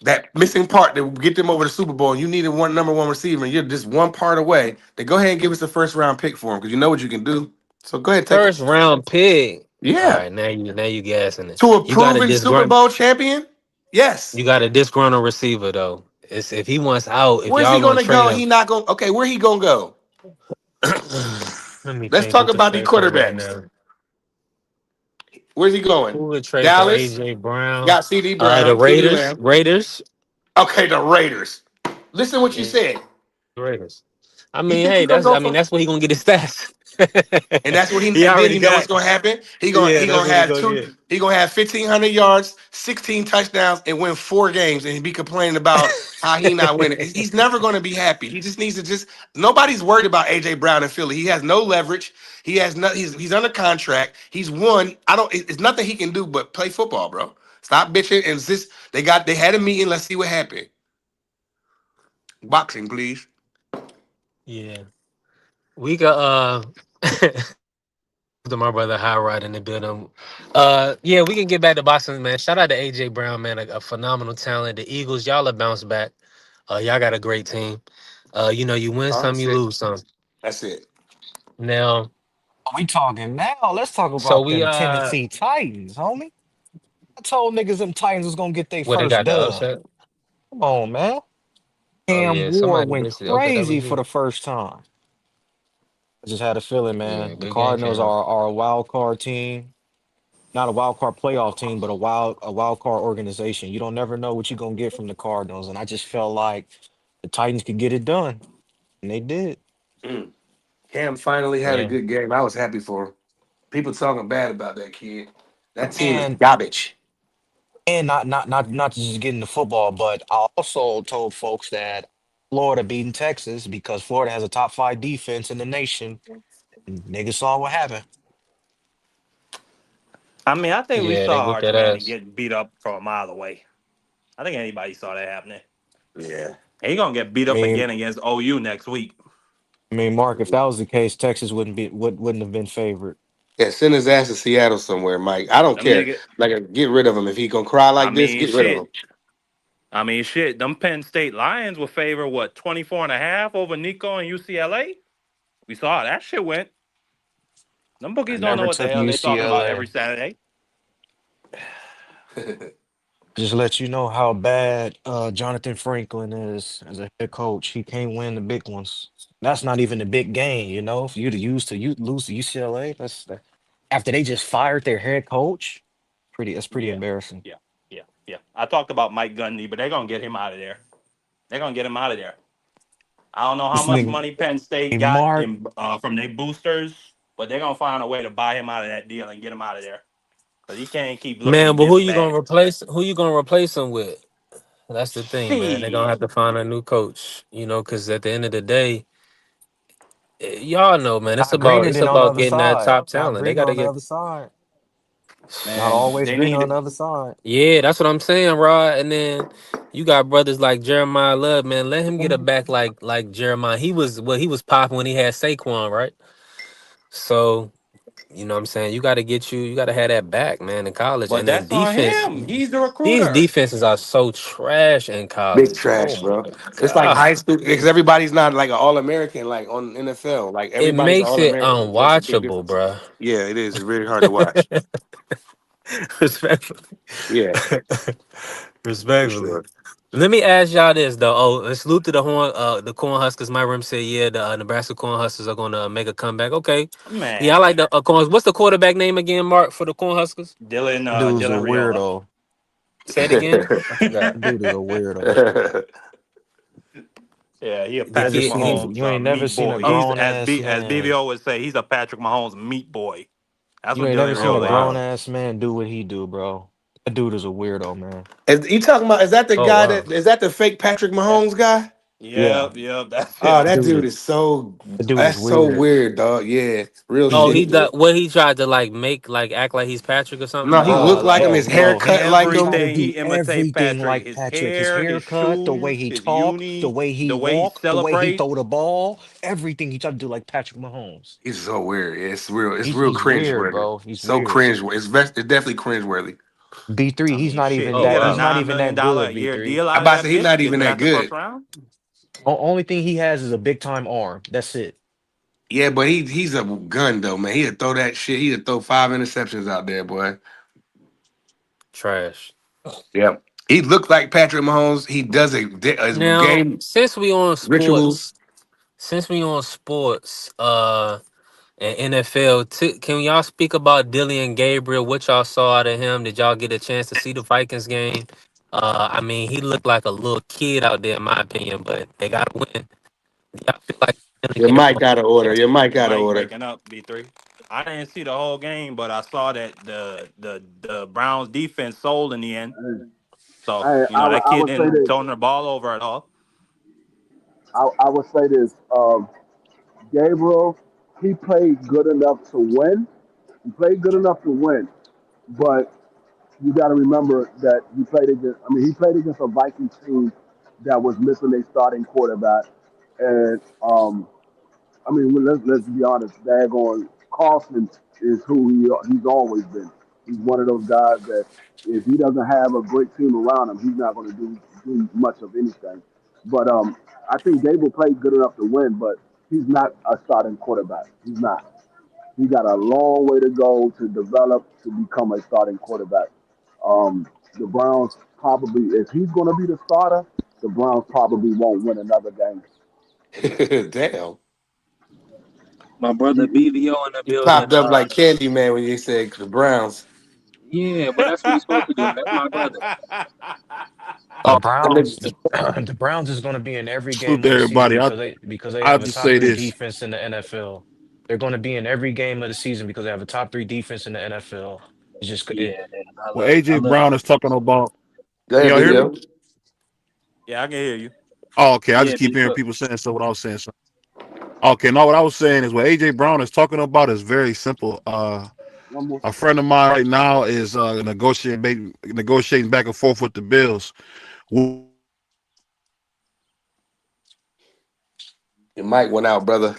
S8: that missing part to get them over the Super Bowl, and you needed one number one receiver, and you're just one part away, then go ahead and give us the first round pick for him because you know what you can do. So go ahead, take him.
S5: First round pick. All
S8: Yeah.
S5: right, now you gassing it.
S8: To a
S5: You got a
S8: proven Super
S5: disgruntled
S8: Bowl champion? Yes.
S5: you got a disgruntled receiver though. It's if he wants out, if
S8: Where's he
S5: y'all gonna
S8: gonna
S5: trade
S8: go?
S5: him.
S8: He not gonna okay, where he gonna go?
S5: Let me
S8: Let's
S5: think
S8: talk
S5: who could
S8: about the
S5: trade for him right
S8: quarterbacks.
S5: now.
S8: Where's he going?
S5: Who would trade for
S8: Dallas
S5: AJ Brown?
S8: got CD
S5: The
S8: Brown, CD
S5: Raiders.
S8: Lamb.
S5: Raiders.
S8: Okay, the Raiders. Listen what you
S5: Yeah,
S8: said.
S5: Raiders. I
S8: You
S5: mean,
S8: think
S5: hey,
S8: he gonna
S5: that's
S8: go
S5: I mean
S8: for
S5: that's where he gonna get his stats.
S8: And that's what he
S5: He
S8: and then
S5: already
S8: you know what's
S5: got.
S8: gonna happen?
S5: Yeah,
S8: He
S5: that's
S8: gonna
S5: what he
S8: have
S5: gonna
S8: two.
S5: get.
S8: He gonna have 1,500 yards, 16 touchdowns, and win 4 games, and he be complaining about how he not winning. He's never gonna be happy. He just needs to just. Nobody's worried about AJ Brown in Philly. He has no leverage. He has no. He's under contract. He's won. I don't. It's nothing he can do but play football, bro. Stop bitching and just. They had a meeting. Let's see what happened. Boxing, please.
S5: Yeah, we got to my brother High Rod in the building. Yeah, we can get back to boxing, man. Shout out to AJ Brown, man, a phenomenal talent. The Eagles, y'all have bounced back. Y'all got a great team. You win some,
S8: That's
S5: you
S8: it.
S5: lose some.
S8: That's it.
S5: Now,
S9: We talking now. Let's talk
S5: so
S9: about
S5: we
S9: them Tennessee Titans, homie. I told niggas them Titans was gonna get their
S5: what they
S9: first
S5: got the
S9: dub.
S5: upset?
S9: Come on, man.
S5: Oh
S9: Cam
S5: yeah,
S9: Ward
S5: somebody
S9: went
S5: missed it. Okay, that
S9: crazy
S5: was
S9: for
S5: you.
S9: the first time. I just had a feeling,
S5: Yeah,
S9: man. The
S5: good game,
S9: Cardinals
S5: Cam.
S9: are a wild card team, not a wild card playoff team, but a wild card organization. You don't never know what you're gonna get from the Cardinals, and I just felt like the Titans could get it done, and they did.
S8: Mm. Cam finally had a
S5: Yeah.
S8: good game. I was happy for him. People talking bad about that kid. That team is
S9: And
S8: garbage.
S9: not to just get into football, but I also told folks that Florida beating Texas because Florida has a top five defense in the nation. And niggas saw what happened.
S6: I mean, I think we
S5: Yeah, they
S6: saw
S5: whooped
S6: Arch
S5: that
S6: Manning
S5: ass.
S6: getting beat up from a mile away. I think anybody saw that happening.
S8: Yeah.
S6: And he gonna get beat
S9: I
S6: up
S9: mean,
S6: again against OU next week.
S9: Mark, if that was the case, Texas wouldn't have been favored.
S8: Yeah, send his ass to Seattle somewhere, Mike. I don't
S6: Them
S8: care.
S6: nigga,
S8: Like, get rid of him. If he gonna cry
S6: I
S8: like this,
S6: mean,
S8: get rid of him.
S6: shit. I mean, shit. Them Penn State Lions will favor what 24.5 over Nico and UCLA. We saw how that shit went. Them
S9: I
S6: bookies don't know
S9: never
S6: what the
S9: took
S6: hell they talking about every
S9: UCLA.
S6: Saturday.
S9: Just let you know how bad Jonathan Franklin is as a head coach. He can't win the big ones. That's not even a big game, you know. For you lose to UCLA, after they just fired their head coach. That's pretty
S6: Yeah,
S9: embarrassing.
S6: yeah, yeah. I talked about Mike Gundy, but they're gonna get him out of there. They're gonna get him out of there. I don't know how
S9: This
S6: much
S9: nigga
S6: money Penn State got
S9: Mark,
S6: in from their boosters, but they're gonna find a way to buy him out of that deal and get him out of there because he can't keep
S5: Man,
S6: looking
S5: but
S6: this bad.
S5: who you gonna replace him with? That's the thing, man. They're gonna have
S6: Shit,
S5: to find a new coach, because at the end of the day, y'all know, man,
S9: not Greener
S5: it's
S9: than on the
S5: about
S9: other
S5: getting that
S9: side.
S5: top
S9: Not
S5: talent. They
S9: Greener
S5: gotta
S9: on the
S5: get
S9: other side. Not
S6: man,
S9: always
S6: they
S9: Greener
S6: need
S9: on the
S6: it.
S9: other side.
S5: yeah, that's what I'm saying, Rod. And then you got brothers like Jeremiah Love, man. Let him get a back like Jeremiah. He was popping when he had Saquon, right? So, what I'm saying? You gotta have that back, man, in college.
S6: But
S5: And then
S6: that's on
S5: defense.
S6: him. He's the
S5: These
S6: recruiter.
S5: defenses are so trash in
S8: Big
S5: college. Oh
S8: trash,
S5: my
S8: bro. It's like
S5: god.
S8: high school because everybody's not like an all American like on NFL. Like
S5: It
S8: everybody's
S5: makes
S8: all
S5: it
S8: American. That's a big
S5: unwatchable,
S8: difference.
S5: bruh.
S8: Yeah, it is. It's really hard to watch.
S5: Respectfully.
S8: Yeah, for
S5: Respectfully.
S8: sure.
S5: Let me ask y'all this though. Oh, and salute to the Corn Huskers. My room said, yeah, the Nebraska Corn Huskers are gonna make a comeback. Okay. Yeah, I like
S6: Man,
S5: the Corn. What's the quarterback name again, Mark, for the Corn Huskers?
S9: Dude's a
S6: Dylan Riola.
S9: weirdo.
S5: Say it again. I forgot.
S9: Dude is a weirdo.
S6: Yeah, he a
S5: The
S9: Never
S6: Patrick
S5: kid,
S9: seen
S5: he
S6: Mahomes
S9: you ain't never
S6: meat
S9: seen a
S6: boy. He's
S9: grown ass
S6: as
S9: man.
S6: BBO would say, he's a Patrick Mahomes meat boy. That's
S9: You
S6: what
S9: ain't never
S6: Dylan
S9: seen
S5: oh
S9: a
S6: Riola
S9: grown
S5: wow.
S6: is.
S9: ass man do what he do, bro. That dude is a weirdo, man.
S8: You talking about? Is that the
S5: Oh
S8: guy
S5: wow.
S8: that is that the fake Patrick
S6: Yeah,
S8: Mahomes guy?
S9: Yeah,
S6: yep, that's
S8: Oh,
S9: that
S6: him.
S8: that
S9: dude
S8: dude
S9: is
S8: is so.
S9: that dude is
S8: That's so
S9: weird.
S8: weird, dog. Yeah, real
S9: He
S5: Oh,
S8: shit.
S5: he got what he tried to like make like act like he's Patrick or something.
S8: No, he
S9: No,
S8: looked like him.
S6: Like
S8: His
S9: no,
S8: hair
S9: no.
S8: cut
S9: He
S8: like
S9: tried
S8: him.
S9: to
S6: everything,
S9: do
S6: he imitate
S9: everything
S6: Patrick.
S9: like
S6: His
S9: Patrick. His
S6: hair, his
S9: haircut, the way
S6: shoes,
S9: he
S6: his
S9: talk, the
S6: uni,
S9: way he
S6: the way he
S9: walk, the way he
S6: celebrate.
S9: throw the ball, everything he tried to do like Patrick Mahomes.
S8: He's so weird. Yeah, it's real. It's real
S9: He's
S8: cringe
S9: weird,
S8: worthy.
S9: bro. He's
S8: So
S9: weird.
S8: cringe. It's definitely cringe worthy.
S9: B3,
S6: I
S9: he's
S6: mean,
S9: not
S6: shit,
S9: even
S5: Oh
S6: he
S9: that.
S6: get a
S9: He's
S5: wow.
S9: not
S6: $9
S9: even
S6: million
S9: that
S6: dollar a
S9: good.
S6: year
S9: B3.
S6: deal
S8: I
S6: out of
S8: about to
S6: that
S8: say he's
S6: bitch.
S8: not
S6: Gets
S8: even that
S6: drafted first
S8: good.
S6: round.
S9: Only thing he has is a big time arm. That's it.
S8: Yeah, but he's a gun though, man. He'd throw that shit. He'd throw 5 interceptions out there, boy.
S5: Trash.
S8: Yep. He looked like Patrick Mahomes. He does a
S5: Now,
S8: game rituals.
S5: since we on sports, and NFL, can y'all speak about Dillian Gabriel? What y'all saw out of him? Did y'all get a chance to see the Vikings game? I mean, he looked like a little kid out there, in my opinion, but they got to win. Y'all feel like Feeling
S8: Your mic
S5: careful.
S8: out of order. Your mic
S6: Your
S8: out of
S6: mic
S8: order.
S6: breaking up, B3. I didn't see the whole game, but I saw that the Browns defense sold in the end. So that
S7: I
S6: kid
S7: would say
S6: didn't
S7: this.
S6: turn the ball over at all.
S7: I would say this. Gabriel, he played good enough to win. He played good enough to win, but you got to remember that he played against. I mean, he played against a Vikings team that was missing a starting quarterback, and I mean, let's be honest. Daggone Carson is who he's always been. He's one of those guys that if he doesn't have a great team around him, he's not going to do much of anything. But I think Dable played good enough to win, but he's not a starting quarterback. He's not. He got a long way to go to develop to become a starting quarterback. The Browns probably, if he's going to be the starter, the Browns probably won't win another game.
S8: Damn.
S10: My brother BVO in the
S8: He
S10: building.
S8: popped up like Candyman when you said the Browns.
S10: Yeah, but that's what he's supposed to do. That's my brother.
S9: The
S2: Oh,
S9: Browns, the Browns is going to be in every game
S11: Salute
S9: of
S11: to
S9: the season
S11: everybody.
S9: because they
S11: I'll
S9: have a
S11: just
S9: top
S11: say
S9: three
S11: this.
S9: defense in the NFL. They're going to be in every game of the season because they have a top three defense in the NFL. It's just it.
S10: Yeah, and
S11: When AJ
S10: I love
S11: Brown is talking about,
S8: Go
S11: can
S8: ahead,
S11: y'all hear me?
S8: BBO.
S6: Yeah, I can hear you.
S11: Oh, okay. I
S10: yeah,
S11: just keep
S10: big
S11: hearing
S10: bro.
S11: people saying so. What I was saying. So. Okay, no, what I was saying is what AJ Brown is talking about is very simple.
S7: One more.
S11: A friend of mine right now is negotiating back and forth with the Bills.
S8: Your mic went out, brother.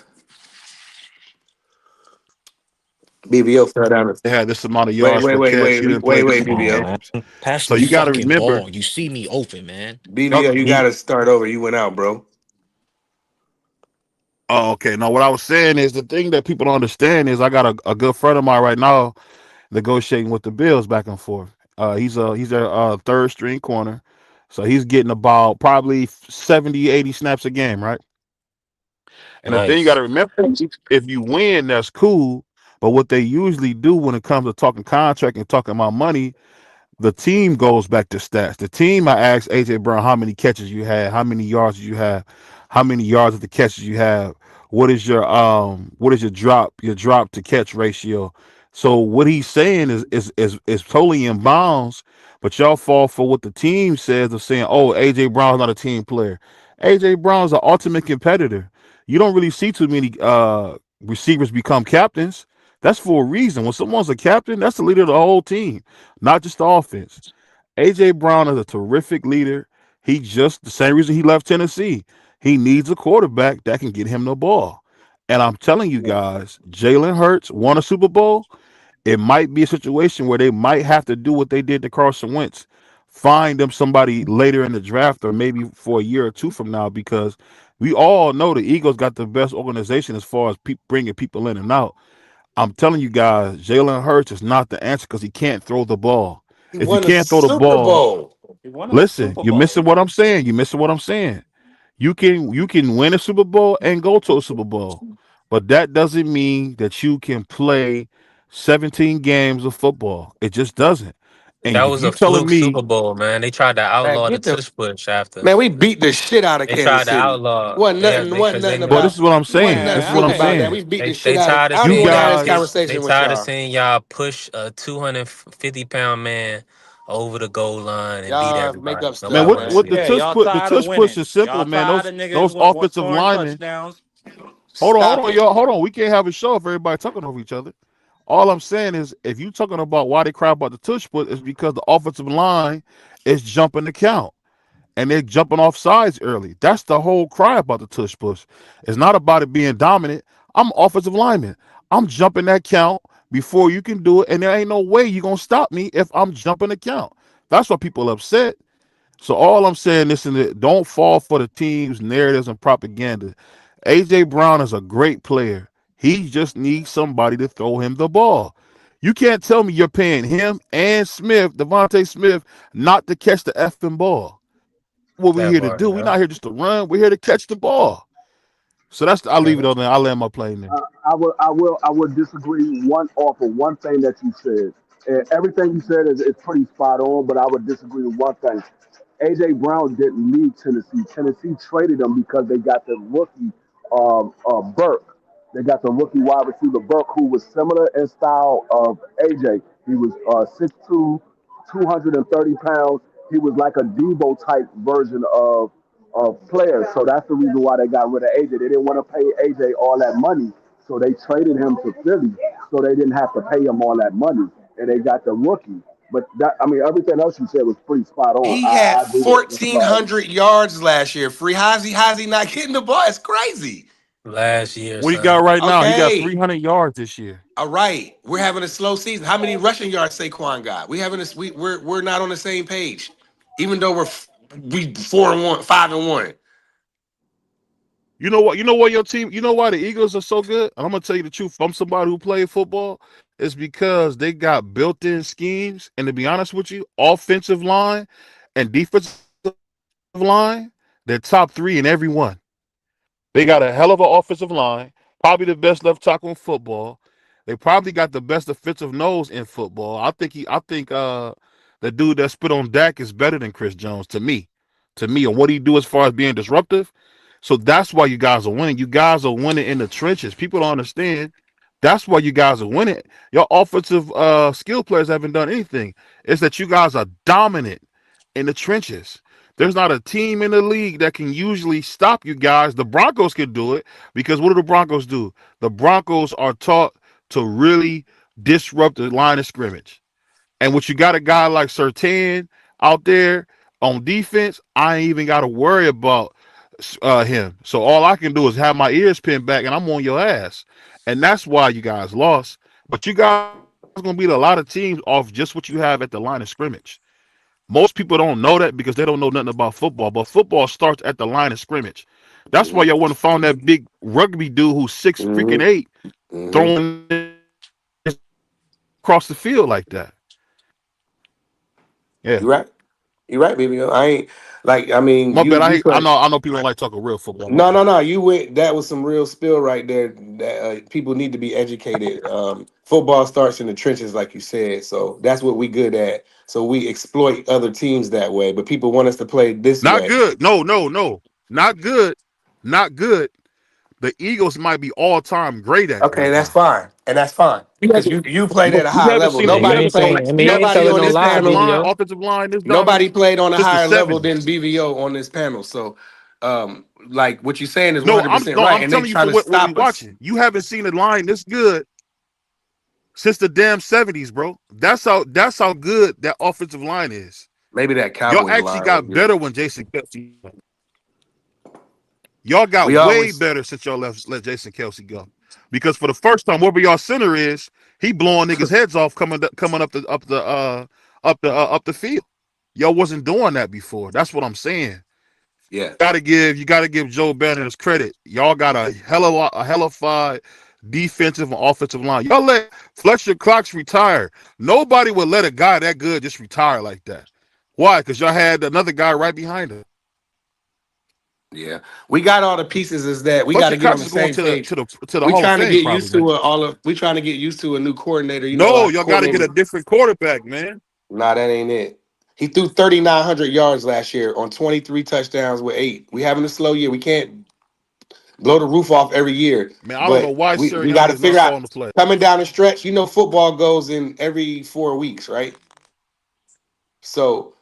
S8: BBO fell down.
S11: They had this amount of yards per catch. He didn't play this
S8: Wait,
S9: Come
S11: many
S9: on,
S8: BBO.
S9: man.
S11: games.
S9: Pass
S11: So
S9: the
S11: you got to
S9: fucking
S11: remember,
S9: ball. You see me open, man.
S8: BBO, you got
S11: he.
S8: to start over. You went out, bro.
S11: Oh, okay. No, what I was saying is the thing that people don't understand is I got a good friend of mine right now negotiating with the Bills back and forth. He's a third string corner. So he's getting about probably 70, 80 snaps a game, right? And the thing you got
S9: Nice.
S11: to remember, if you win, that's cool. But what they usually do when it comes to talking contract and talking about money, the team goes back to stats. The team, I asked AJ Brown how many catches you had, how many yards you have, how many yards of the catches you have. What is your drop to catch ratio? So what he's saying is totally in bounds, but y'all fall for what the team says of saying, oh, AJ Brown's not a team player. AJ Brown's an ultimate competitor. You don't really see too many receivers become captains. That's for a reason. When someone's a captain, that's the leader of the whole team, not just the offense. AJ Brown is a terrific leader. He just the same reason he left Tennessee. He needs a quarterback that can get him the ball. And I'm telling you guys, Jalen Hurts won a Super Bowl. It might be a situation where they might have to do what they did to Carson Wentz, find them somebody later in the draft or maybe for a year or two from now, because we all know the Eagles got the best organization as far as bringing people in and out. I'm telling you guys, Jalen Hurts is not the answer because he can't throw the ball.
S8: He
S11: If you
S8: won a
S11: can't throw the
S8: Super
S11: ball,
S8: Bowl.
S6: He won a
S11: listen,
S6: Super
S11: you're missing
S6: Bowl.
S11: what I'm saying. You're missing what I'm saying. You can win a Super Bowl and go to a Super Bowl, but that doesn't mean that you can play 17 games of football. It just doesn't. And
S5: That
S11: if
S5: was a
S11: you telling
S5: fluke
S11: me,
S5: Super Bowl, man. They tried to
S8: Man,
S5: outlaw the
S8: get the
S5: tush push after.
S8: man. We beat the shit out of
S5: They
S8: Kansas
S5: tried to
S8: City.
S5: outlaw.
S8: Wasn't
S5: They
S8: nothing. Wasn't
S5: because
S8: nothing
S11: but this
S8: about.
S11: is what I'm
S8: Wasn't
S11: saying.
S8: nothing
S11: This is
S6: Man,
S11: what
S8: fluke
S11: I'm
S8: about
S6: okay.
S8: that.
S11: saying.
S8: We beat the
S5: they
S8: shit out of.
S5: tired of
S8: I don't even
S11: You
S5: seeing
S8: want to have
S5: y'all
S8: this
S5: get.
S11: guys,
S5: They
S8: conversation with
S5: tired of
S8: y'all.
S5: seeing y'all push a 250-pound man over the goal line and beat
S8: Y'all make
S5: everybody.
S8: up
S11: man,
S5: Nobody
S8: stuff,
S11: what
S5: want to
S8: man.
S11: what
S5: see
S11: the
S6: Yeah,
S5: that.
S11: tush
S6: y'all
S11: put the
S6: tired of
S11: tush push
S6: winning.
S11: is simple,
S6: Y'all
S11: man.
S6: tired
S11: Those
S6: of niggas
S11: those offensive
S6: scoring
S11: linemen.
S6: touchdowns.
S11: Hold
S8: Stop
S11: on,
S8: it.
S11: y'all. Hold on. We can't have a show if everybody talking over each other. All I'm saying is, if you talking about why they cry about the tush put, is because the offensive line is jumping the count and they're jumping off sides early. That's the whole cry about the tush push. It's not about it being dominant. I'm offensive lineman. I'm jumping that count before you can do it, and there ain't no way you're gonna stop me if I'm jumping the count. That's why people are upset. So all I'm saying is, don't fall for the team's narratives and propaganda. AJ Brown is a great player. He just needs somebody to throw him the ball. You can't tell me you're paying him and Smith, Devontae Smith, not to catch the effing ball. What we
S5: That
S11: here to
S5: part,
S11: do? We're
S5: yeah.
S11: not here just to run. We're here to catch the ball. So I'll leave it on there. I'll land my plane there.
S7: I would disagree off of one thing that you said. And everything you said is pretty spot on, but I would disagree with one thing. AJ Brown didn't leave Tennessee. Tennessee traded him because they got the rookie Burke. They got the rookie wide receiver Burke, who was similar in style of AJ. He was 6'2", 230 pounds. He was like a Debo type version of players. So that's the reason why they got rid of AJ. They didn't want to pay AJ all that money, so they traded him to Philly, so they didn't have to pay him all that money, and they got the rookie. But that, I mean, everything else you said was pretty spot on.
S8: He had
S7: I agree with Flag.
S8: 1,400 yards last year. Free. How's he not getting the ball? It's crazy.
S5: Last year,
S11: What he got
S5: son.
S11: right now? He got
S8: Okay.
S11: 300 yards this year.
S8: All right. We're having a slow season. How many rushing yards Saquon got? We're not on the same page. Even though we 4-1, 5-1.
S11: You know what? You know what your team? You know why the Eagles are so good? And I'm gonna tell you the truth. From somebody who played football, it's because they got built-in schemes. And to be honest with you, offensive line and defensive line, they're top 3 in every one. They got a hell of an offensive line, probably the best left tackle in football. They probably got the best defensive nose in football. I think the dude that spit on Dak is better than Chris Jones to me. And what he do as far as being disruptive. So that's why you guys are winning. You guys are winning in the trenches. People don't understand. That's why you guys are winning. Your offensive skill players haven't done anything. It's that you guys are dominant in the trenches. There's not a team in the league that can usually stop you guys. The Broncos can do it because what do the Broncos do? The Broncos are taught to really disrupt the line of scrimmage. And what you got a guy like Surtain out there on defense, I ain't even got to worry about him. So all I can do is have my ears pinned back and I'm on your ass. And that's why you guys lost. But you guys are going to beat a lot of teams off just what you have at the line of scrimmage. Most people don't know that because they don't know nothing about football. But football starts at the line of scrimmage. That's why y'all want to find that big rugby dude who's 6'8", throwing across the field like that. Yeah.
S8: You right. You right, baby. I ain't like. I mean,
S11: My bad.
S8: you
S11: I
S8: put.
S11: know people don't like talking real football.
S8: No. You went. That was some real spill right there. That people need to be educated. Football starts in the trenches, like you said. So that's what we good at. So we exploit other teams that way. But people want us to play this
S11: Not
S8: way.
S11: good. No. Not good. Not good. The Eagles might be all time great at it
S8: Okay,
S11: right
S8: that's
S11: now.
S8: fine, and that's fine because you played at a
S11: You
S8: high
S11: haven't
S8: level.
S11: seen
S9: Yeah, you
S8: Nobody
S9: ain't
S8: played.
S9: saying. I mean, you ain't
S8: Nobody
S9: telling
S8: on
S9: no
S8: this
S9: lie,
S11: offensive
S8: panel.
S11: line,
S9: BBO.
S11: offensive line this
S8: Nobody
S11: dominant
S8: played on a
S11: since the
S8: higher level
S11: 70s.
S8: than BVO on this panel. So, like what you're saying is
S11: No,
S8: 100% right,
S11: I'm
S8: and they
S11: telling you for
S8: trying to
S11: what we
S8: stop us.
S11: watching. You haven't seen a line this good since the damn 70s, bro. That's how good that offensive line is.
S8: Maybe that
S11: Y'all
S8: Cowboys
S11: actually
S8: line was
S11: got
S8: good.
S11: better when Jason Kelsey. Y'all got
S8: We
S11: way
S8: always,
S11: better since y'all let Jason Kelsey go. Because for the first time, wherever y'all center is, he blowing niggas' heads off coming up the field. Y'all wasn't doing that before. That's what I'm saying.
S8: yeah,
S11: You gotta give Joe Banner his credit. Y'all got a hellified defensive and offensive line. Y'all let Fletcher Cox retire. Nobody would let a guy that good just retire like that. Why? Because y'all had another guy right behind him.
S8: yeah. We got all the pieces. Is that we got
S11: Fletcher
S8: to get on
S11: Cox
S8: the
S11: is going
S8: same
S11: to the
S8: page.
S11: to the to the
S8: We
S11: Hall of
S8: trying to
S11: Fame
S8: get
S11: probably
S8: used to
S11: next year.
S8: we trying to get used to a new coordinator. You know,
S11: No,
S8: our
S11: y'all got to get
S8: coordinator.
S11: a different quarterback, man.
S8: Nah, that ain't it. He threw 3,900 yards last year on 23 touchdowns with 8. We having a slow year. We can't blow the roof off every year,
S11: Man, I don't know
S8: but
S11: why
S8: we
S11: Sirianni
S8: got to
S11: is not
S8: figure out
S11: calling the play.
S8: coming down the stretch. You know, football goes in every 4 weeks, right? So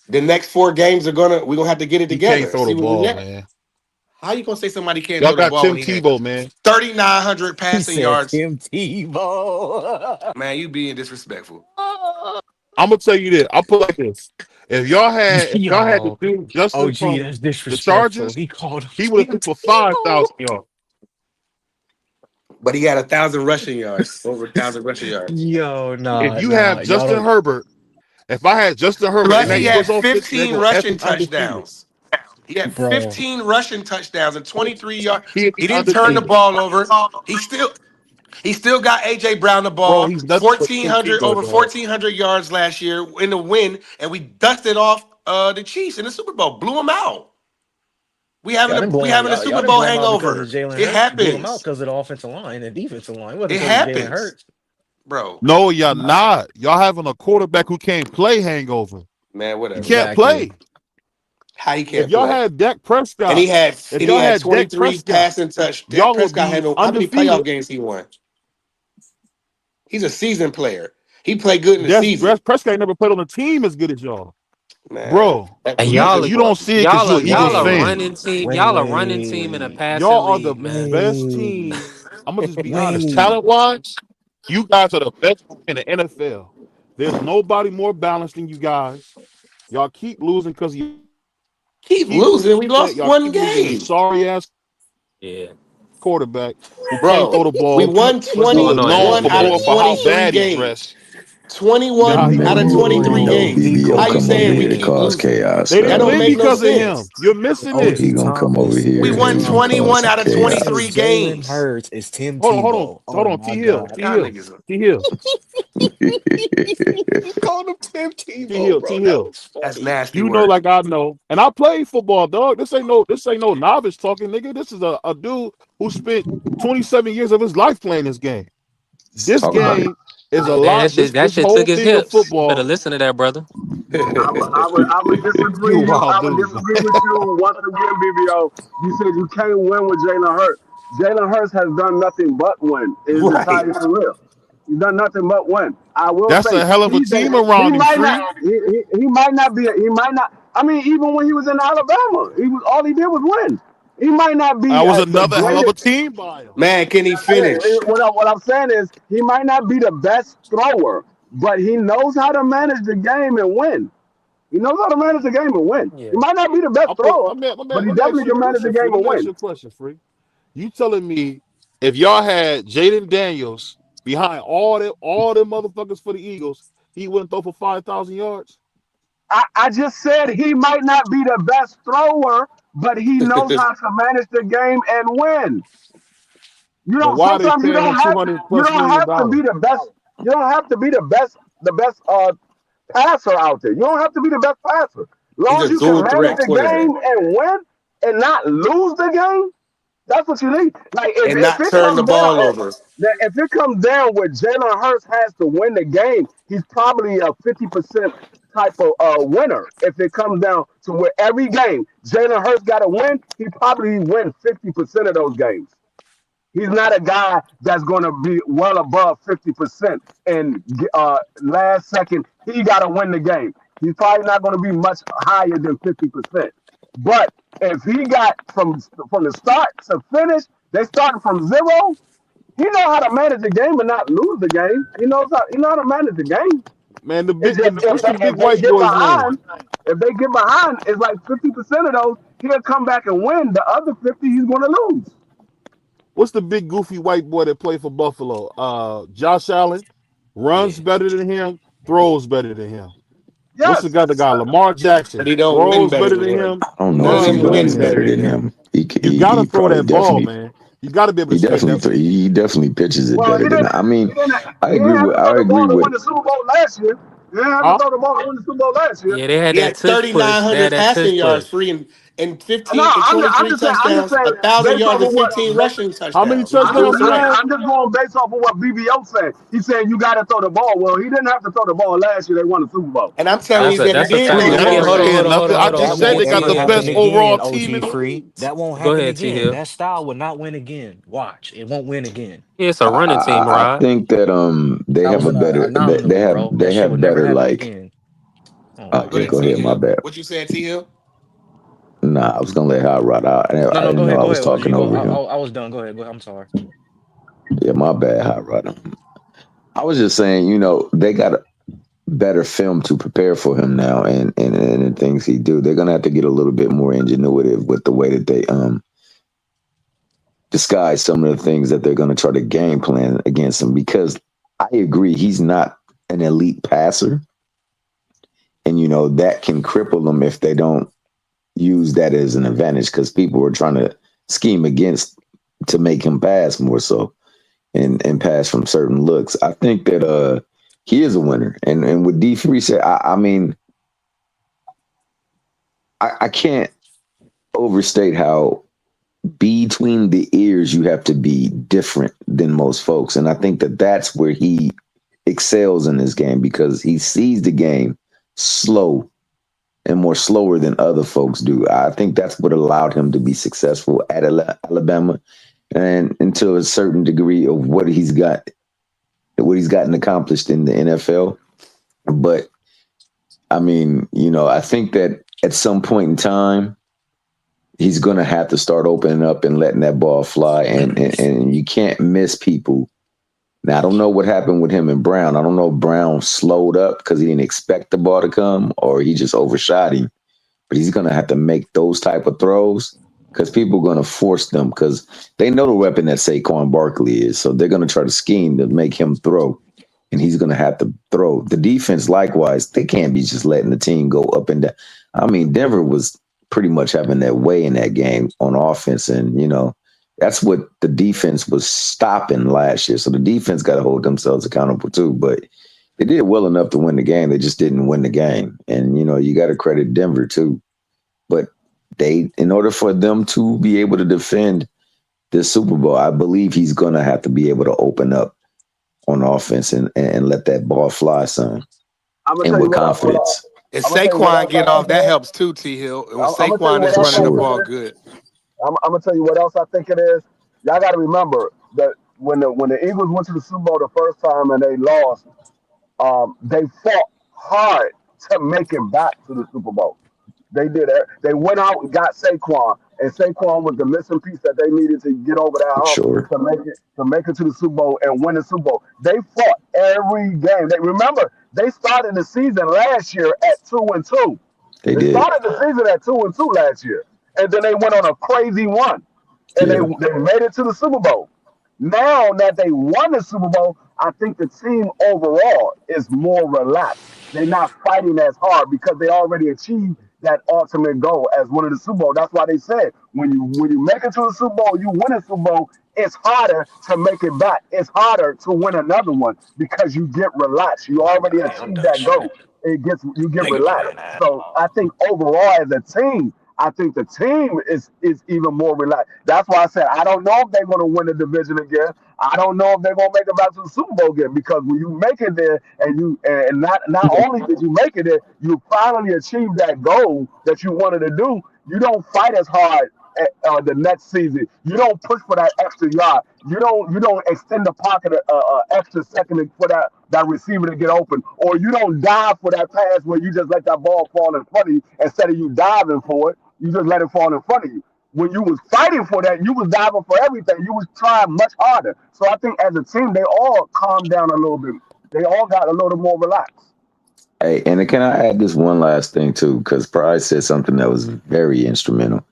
S8: the next 4 games we're gonna have to get it
S11: He can't
S8: together.
S11: throw
S8: See
S11: the
S8: where we
S11: ball,
S8: at.
S11: man.
S8: How you gonna say somebody can't
S11: Y'all
S8: throw the
S11: got
S8: ball
S11: Tim
S8: when he had
S11: Tebow, man.
S8: 3,900
S9: He
S8: passing
S9: said
S8: yards?
S9: Tim Tebow.
S8: Man, you being disrespectful.
S11: I'm gonna tell you this. I'll put it like this. If y'all had to
S9: Yo,
S11: do Justin
S9: OG,
S11: from
S9: that's
S11: the
S9: disrespectful.
S11: Chargers,
S9: He called him
S11: he would have
S9: Tim
S11: threw for 5,000
S9: Tebow.
S11: yards.
S8: But he had 1,000 rushing yards, over 1,000 rushing yards.
S9: Yo,
S11: If
S9: nah,
S11: you have
S9: nah. Y'all
S11: Justin
S9: don't.
S11: Herbert, if I had Justin Herbert in
S8: Plus,
S11: that
S8: he
S9: Hey,
S8: had
S11: Eagles offense, they're
S8: 15
S11: gonna
S8: rushing
S11: effing undefeated.
S8: touchdowns. He had
S9: bro.
S8: 15 rushing touchdowns and 23 yards.
S11: He'd
S8: He
S11: be
S8: didn't turn the
S11: undefeated.
S8: ball over. He still he still got AJ Brown the
S11: Bro,
S8: ball.
S11: he's nothing but Tim
S8: 1,400
S11: Tebow,
S8: over
S11: dog.
S8: 1,400 yards last year in the win, and we dusted off the Chiefs in the Super Bowl. Blew them out. We having a
S9: Y'all
S8: Super
S9: didn't
S8: Bowl
S9: blow him out because of
S8: hangover.
S9: Jalen
S8: It
S9: Hurts. You blew him out
S8: happens.
S9: because of the offensive line and defensive line. It wasn't
S8: It
S9: because of Jalen
S8: happens,
S9: Hurts.
S8: bro.
S11: No, y'all not. Y'all having a quarterback who can't play hangover.
S8: Man,
S11: He
S8: whatever.
S11: can't
S9: Exactly.
S11: play.
S8: How he
S11: If
S8: can't
S11: y'all
S8: play?
S11: had Dak
S8: And
S11: Prescott, if
S8: he
S11: y'all
S8: had
S11: had Dak
S8: 23
S11: Prescott,
S8: passing touch. Dak
S11: y'all would
S8: Prescott
S11: be
S8: had how many playoff
S11: undefeated.
S8: games he won? He's a seasoned player. He played good in the
S11: Dak
S8: season.
S11: Prescott ain't never played on a team as good as y'all.
S8: Man,
S11: Bro,
S8: that
S5: And
S8: dude got
S11: you
S8: that.
S11: don't see it because you're an Eagles
S5: y'all a
S11: fan.
S5: running team. Y'all a running team in a
S9: Wait,
S5: passing
S11: Y'all are the
S5: league, man.
S11: best team. I'm gonna just be honest.
S9: wait.
S11: Talent wise, you guys are the best in the NFL. There's nobody more balanced than you guys. Y'all keep losing because you
S8: Keep
S11: keep
S8: losing. We
S11: that.
S8: lost
S11: Y'all
S8: one
S11: keep losing to
S8: game,
S11: sorry ass
S5: Yeah.
S11: quarterback who can't throw
S8: bro.
S11: the
S8: We
S11: ball,
S8: won
S5: What's going
S11: who's
S5: on,
S8: 21
S11: known for
S8: out
S5: SJ?
S8: of
S11: more for how
S8: 23
S11: bad he
S8: games.
S11: dressed than how
S8: 21
S11: he
S8: out of
S11: plays.
S12: You
S8: 23
S12: know
S8: games.
S12: BBO
S8: How you
S12: come over
S8: saying we
S12: here to
S8: keep
S12: cause
S8: losing?
S12: chaos,
S11: They
S8: That
S11: didn't
S12: man.
S8: don't
S11: win
S8: make no
S11: because of him.
S8: sense.
S11: You're missing it.
S12: He
S9: OG
S12: gonna come over
S9: Thomas,
S8: We
S12: here
S8: won
S12: and cause
S8: 21
S12: some
S8: out of
S9: he
S12: chaos.
S9: says
S8: 23
S9: Jalen
S8: games.
S9: Hurts is Tim
S11: Hold on,
S9: Tebow.
S11: hold
S9: Oh
S11: on.
S9: my
S11: T Hill,
S9: God.
S11: T
S8: Y'all
S11: Hill,
S8: niggas.
S11: T Hill,
S9: You called him Tim
S11: T
S9: Tebow,
S11: Hill,
S9: bro.
S11: T
S9: That
S11: Hill.
S9: was
S8: That's
S9: funny.
S8: nasty
S11: You know,
S8: work.
S11: like I know, and I played football, dog. This ain't no novice talking, nigga. This is a dude who spent 27 years of his life playing this game. This
S12: Talk about it.
S11: game is a
S5: Man,
S11: lot.
S5: that
S11: This
S5: shit took
S11: whole
S5: his
S11: thing of
S5: hips. You better
S11: football.
S5: listen to that, brother.
S7: I would
S11: You
S7: disagree.
S11: a wild
S7: I would
S11: dude, man.
S7: disagree with you once again, BBO. You said you can't win with Jalen Hurts. Jalen Hurts has done nothing but win in his entire
S8: Right.
S7: career. He's done nothing but win. I will
S11: That's
S7: say
S11: a hell of a team
S7: he
S11: around him,
S7: might not
S11: Free.
S7: he might not be he might not. I mean, even when he was in Alabama, he was all he did was win. He might not be
S11: I was
S7: the
S11: another hell of
S7: greatest.
S11: a team by him.
S8: Man, can he finish?
S7: What I'm saying is he might not be the best thrower, but he knows how to manage the game and win. He knows how to manage the game and win. He
S5: Yeah.
S7: might not be the best
S11: I'll put.
S7: thrower, but he
S11: Let me ask
S7: definitely
S11: you a
S7: can manage the
S11: question, Free.
S7: game
S11: Let
S7: and
S11: me ask
S7: win.
S11: you a question, Free. You telling me if y'all had Jaden Daniels behind all them motherfuckers for the Eagles, he wouldn't throw for 5,000 yards?
S7: I just said he might not be the best thrower, but he knows how to manage the game and win. You
S11: Then
S7: don't.
S11: why are they
S7: Sometimes
S11: paying him 200
S7: you
S11: plus
S7: don't
S11: million
S7: have to
S11: dollars?
S7: be the best. You don't have to be the best passer out there. You don't have to be the best passer. As
S8: He's
S7: long as
S8: a
S7: you can
S8: dual
S7: manage
S8: threat
S7: the
S8: quarterback
S7: game and win and not lose the game, that's what you need. Like
S8: and
S7: if
S8: not
S7: it
S8: turn the
S7: comes down,
S8: ball over.
S7: if it comes down where Jalen Hurts has to win the game, he's probably a 50% type of winner. If it comes down to where every game Jalen Hurts got to win, he probably win 50% of those games. He's not a guy that's going to be well above 50%. And last second, he got to win the game. He's probably not going to be much higher than 50%. But if he got from the start to finish, they starting from zero. He know how to manage the game and not lose the game. He know how to manage the game.
S11: Man,
S7: It's just
S11: what's the
S7: if
S11: big
S7: they
S11: white
S7: get
S11: boy's name?
S7: behind, it's like 50% of those he'll come back and win. The other 50 he's going to lose.
S11: What's the big goofy white boy that played for Buffalo? Josh Allen runs
S5: Yeah.
S11: better than him, throws better than him. What's the
S7: Yes,
S11: guy? The guy Lamar
S8: But
S11: Jackson
S8: he don't win
S11: throws
S8: better
S11: better
S8: than
S11: than
S8: him.
S11: him,
S12: I don't know
S8: None
S12: if
S8: of
S12: he
S11: runs
S8: them
S11: better
S12: runs
S8: win
S11: than
S8: better
S12: better
S11: him.
S8: than
S12: than
S8: him.
S12: him.
S11: You got to
S12: He
S11: throw
S12: probably
S11: that ball,
S12: definitely
S11: man. You got to be able to stretch that.
S12: he definitely pitches it
S7: well,
S12: better than. I
S7: he
S12: mean,
S7: didn't, he didn't have to throw
S12: I
S7: the
S12: agree
S7: ball to
S12: with
S7: win the Super Bowl last year. He didn't have to
S11: Huh?
S7: throw the ball to win the Super Bowl last year.
S5: Yeah, they had
S8: He
S5: that
S8: had
S5: tush push. They had
S8: 3,900
S5: that tush
S8: passing yards
S5: push.
S8: free and
S7: No,
S8: 15 and
S7: I'm
S8: 23
S7: just saying. I'm just
S8: touchdowns,
S7: saying
S8: 1,000
S7: based off
S8: yards and
S7: of
S8: 15 rushing
S11: How many
S8: touchdowns. He was
S7: I'm
S8: dual
S11: touchdowns
S7: just
S11: he
S7: saying.
S8: threat.
S11: had?
S7: I'm just going based off of what BBO said. He's saying you got to throw the ball. Well, he didn't have to throw the ball last year. They won the Super Bowl.
S8: And I'm telling you that he
S5: That's a
S8: did
S5: fact.
S11: Free,
S8: throw the
S5: Let
S11: that
S5: me
S8: ball
S11: ain't
S5: hold on,
S8: last
S5: hold
S11: saying
S5: on,
S8: year.
S5: hold
S11: nothing.
S5: on,
S11: I
S5: hold on.
S11: just
S9: That
S5: Let me
S11: said
S5: get
S11: they
S9: won't
S5: T
S11: got
S9: ever
S11: the
S5: Hill
S9: happen
S11: best
S5: in.
S9: again,
S11: overall team
S9: OG
S11: in the
S9: Free.
S11: league.
S9: That won't
S5: Go
S9: happen
S5: ahead, T
S9: again.
S5: Hill.
S9: That style will not win again. Watch, it won't win again.
S5: Yeah, it's a running team,
S12: I
S5: Rod.
S12: think that they
S9: That
S12: have
S9: was
S12: a
S9: an
S12: better
S9: anomaly, bro.
S12: they
S9: That shit will
S12: have
S9: never
S12: better
S9: happen
S12: like
S9: again. Oh my
S8: Go
S12: okay,
S8: ahead,
S12: go
S8: T
S12: ahead,
S9: goodness.
S12: my
S8: Hill.
S12: bad.
S8: What you saying, T Hill?
S12: Nah, I was gonna let Hot Rod out.
S9: No,
S12: I
S9: no,
S12: didn't know I
S9: go
S12: was
S9: ahead, OG.
S12: talking
S9: Go.
S12: over him.
S9: I was done. Go ahead. Go ahead. I'm sorry.
S12: Yeah, my bad, Hot Rod. I was just saying, they got a better film to prepare for him now, and the things he do. They're gonna have to get a little bit more ingenuitive with the way that they disguise some of the things that they're gonna try to game plan against him. Because I agree, he's not an elite passer, and that can cripple them if they don't use that as an advantage. Because people are trying to scheme against to make him pass more so and pass from certain looks. I think that he is a winner. And what D3 said, I mean, I can't overstate how between the ears you have to be different than most folks. And I think that that's where he excels in this game because he sees the game slow and more slower than other folks do. I think that's what allowed him to be successful at Alabama, and to a certain degree of what he's gotten accomplished in the NFL. But I mean, I think that at some point in time, he's going to have to start opening up and letting that ball fly, and you can't miss people. Now, I don't know what happened with him and Brown. I don't know if Brown slowed up because he didn't expect the ball to come, or he just overshot him. But he's going to have to make those type of throws because people are going to force them because they know the weapon that Saquon Barkley is. So they're going to try to scheme to make him throw, and he's going to have to throw. The defense, likewise, they can't be just letting the team go up and down. I mean, Denver was pretty much having their way in that game on offense, and that's what the defense was stopping last year. So the defense got to hold themselves accountable too. But they did well enough to win the game. They just didn't win the game. And, you got to credit Denver too. But in order for them to be able to defend this Super Bowl, I believe he's going to have to be able to open up on offense and let that ball fly, son. And with confidence.
S8: If Saquon get off, that helps too, T. Hill. When Saquon is running the ball good.
S7: I'm gonna tell you what else I think it is. Y'all got to remember that when the Eagles went to the Super Bowl the first time and they lost, they fought hard to make it back to the Super Bowl. They did it. They went out and got Saquon, and Saquon was the missing piece that they needed to get over that hump to make it to the Super Bowl and win the Super Bowl. They fought every game. They started the season last year at 2-2. They started the season at 2-2 last year. And then they went on a crazy run. And they made it to the Super Bowl. Now that they won the Super Bowl, I think the team overall is more relaxed. They're not fighting as hard because they already achieved that ultimate goal as winning the Super Bowl. That's why they said when you make it to the Super Bowl, you win a Super Bowl, it's harder to make it back. It's harder to win another one because you get relaxed. You already achieved that goal. You get relaxed. So I think overall as a team, I think the team is even more relaxed. That's why I said I don't know if they're going to win the division again. I don't know if they're going to make it back to the Super Bowl again because when you make it there and not only did you make it there, you finally achieved that goal that you wanted to do. You don't fight as hard the next season. You don't push for that extra yard. You don't extend the pocket extra second for that receiver to get open, or you don't dive for that pass where you just let that ball fall in front of you instead of you diving for it. You just let it fall in front of you. When you was fighting for that, you was diving for everything. You was trying much harder. So I think as a team, they all calmed down a little bit. They all got a little more relaxed.
S12: Hey, and can I add this one last thing too? Because Price said something that was very instrumental.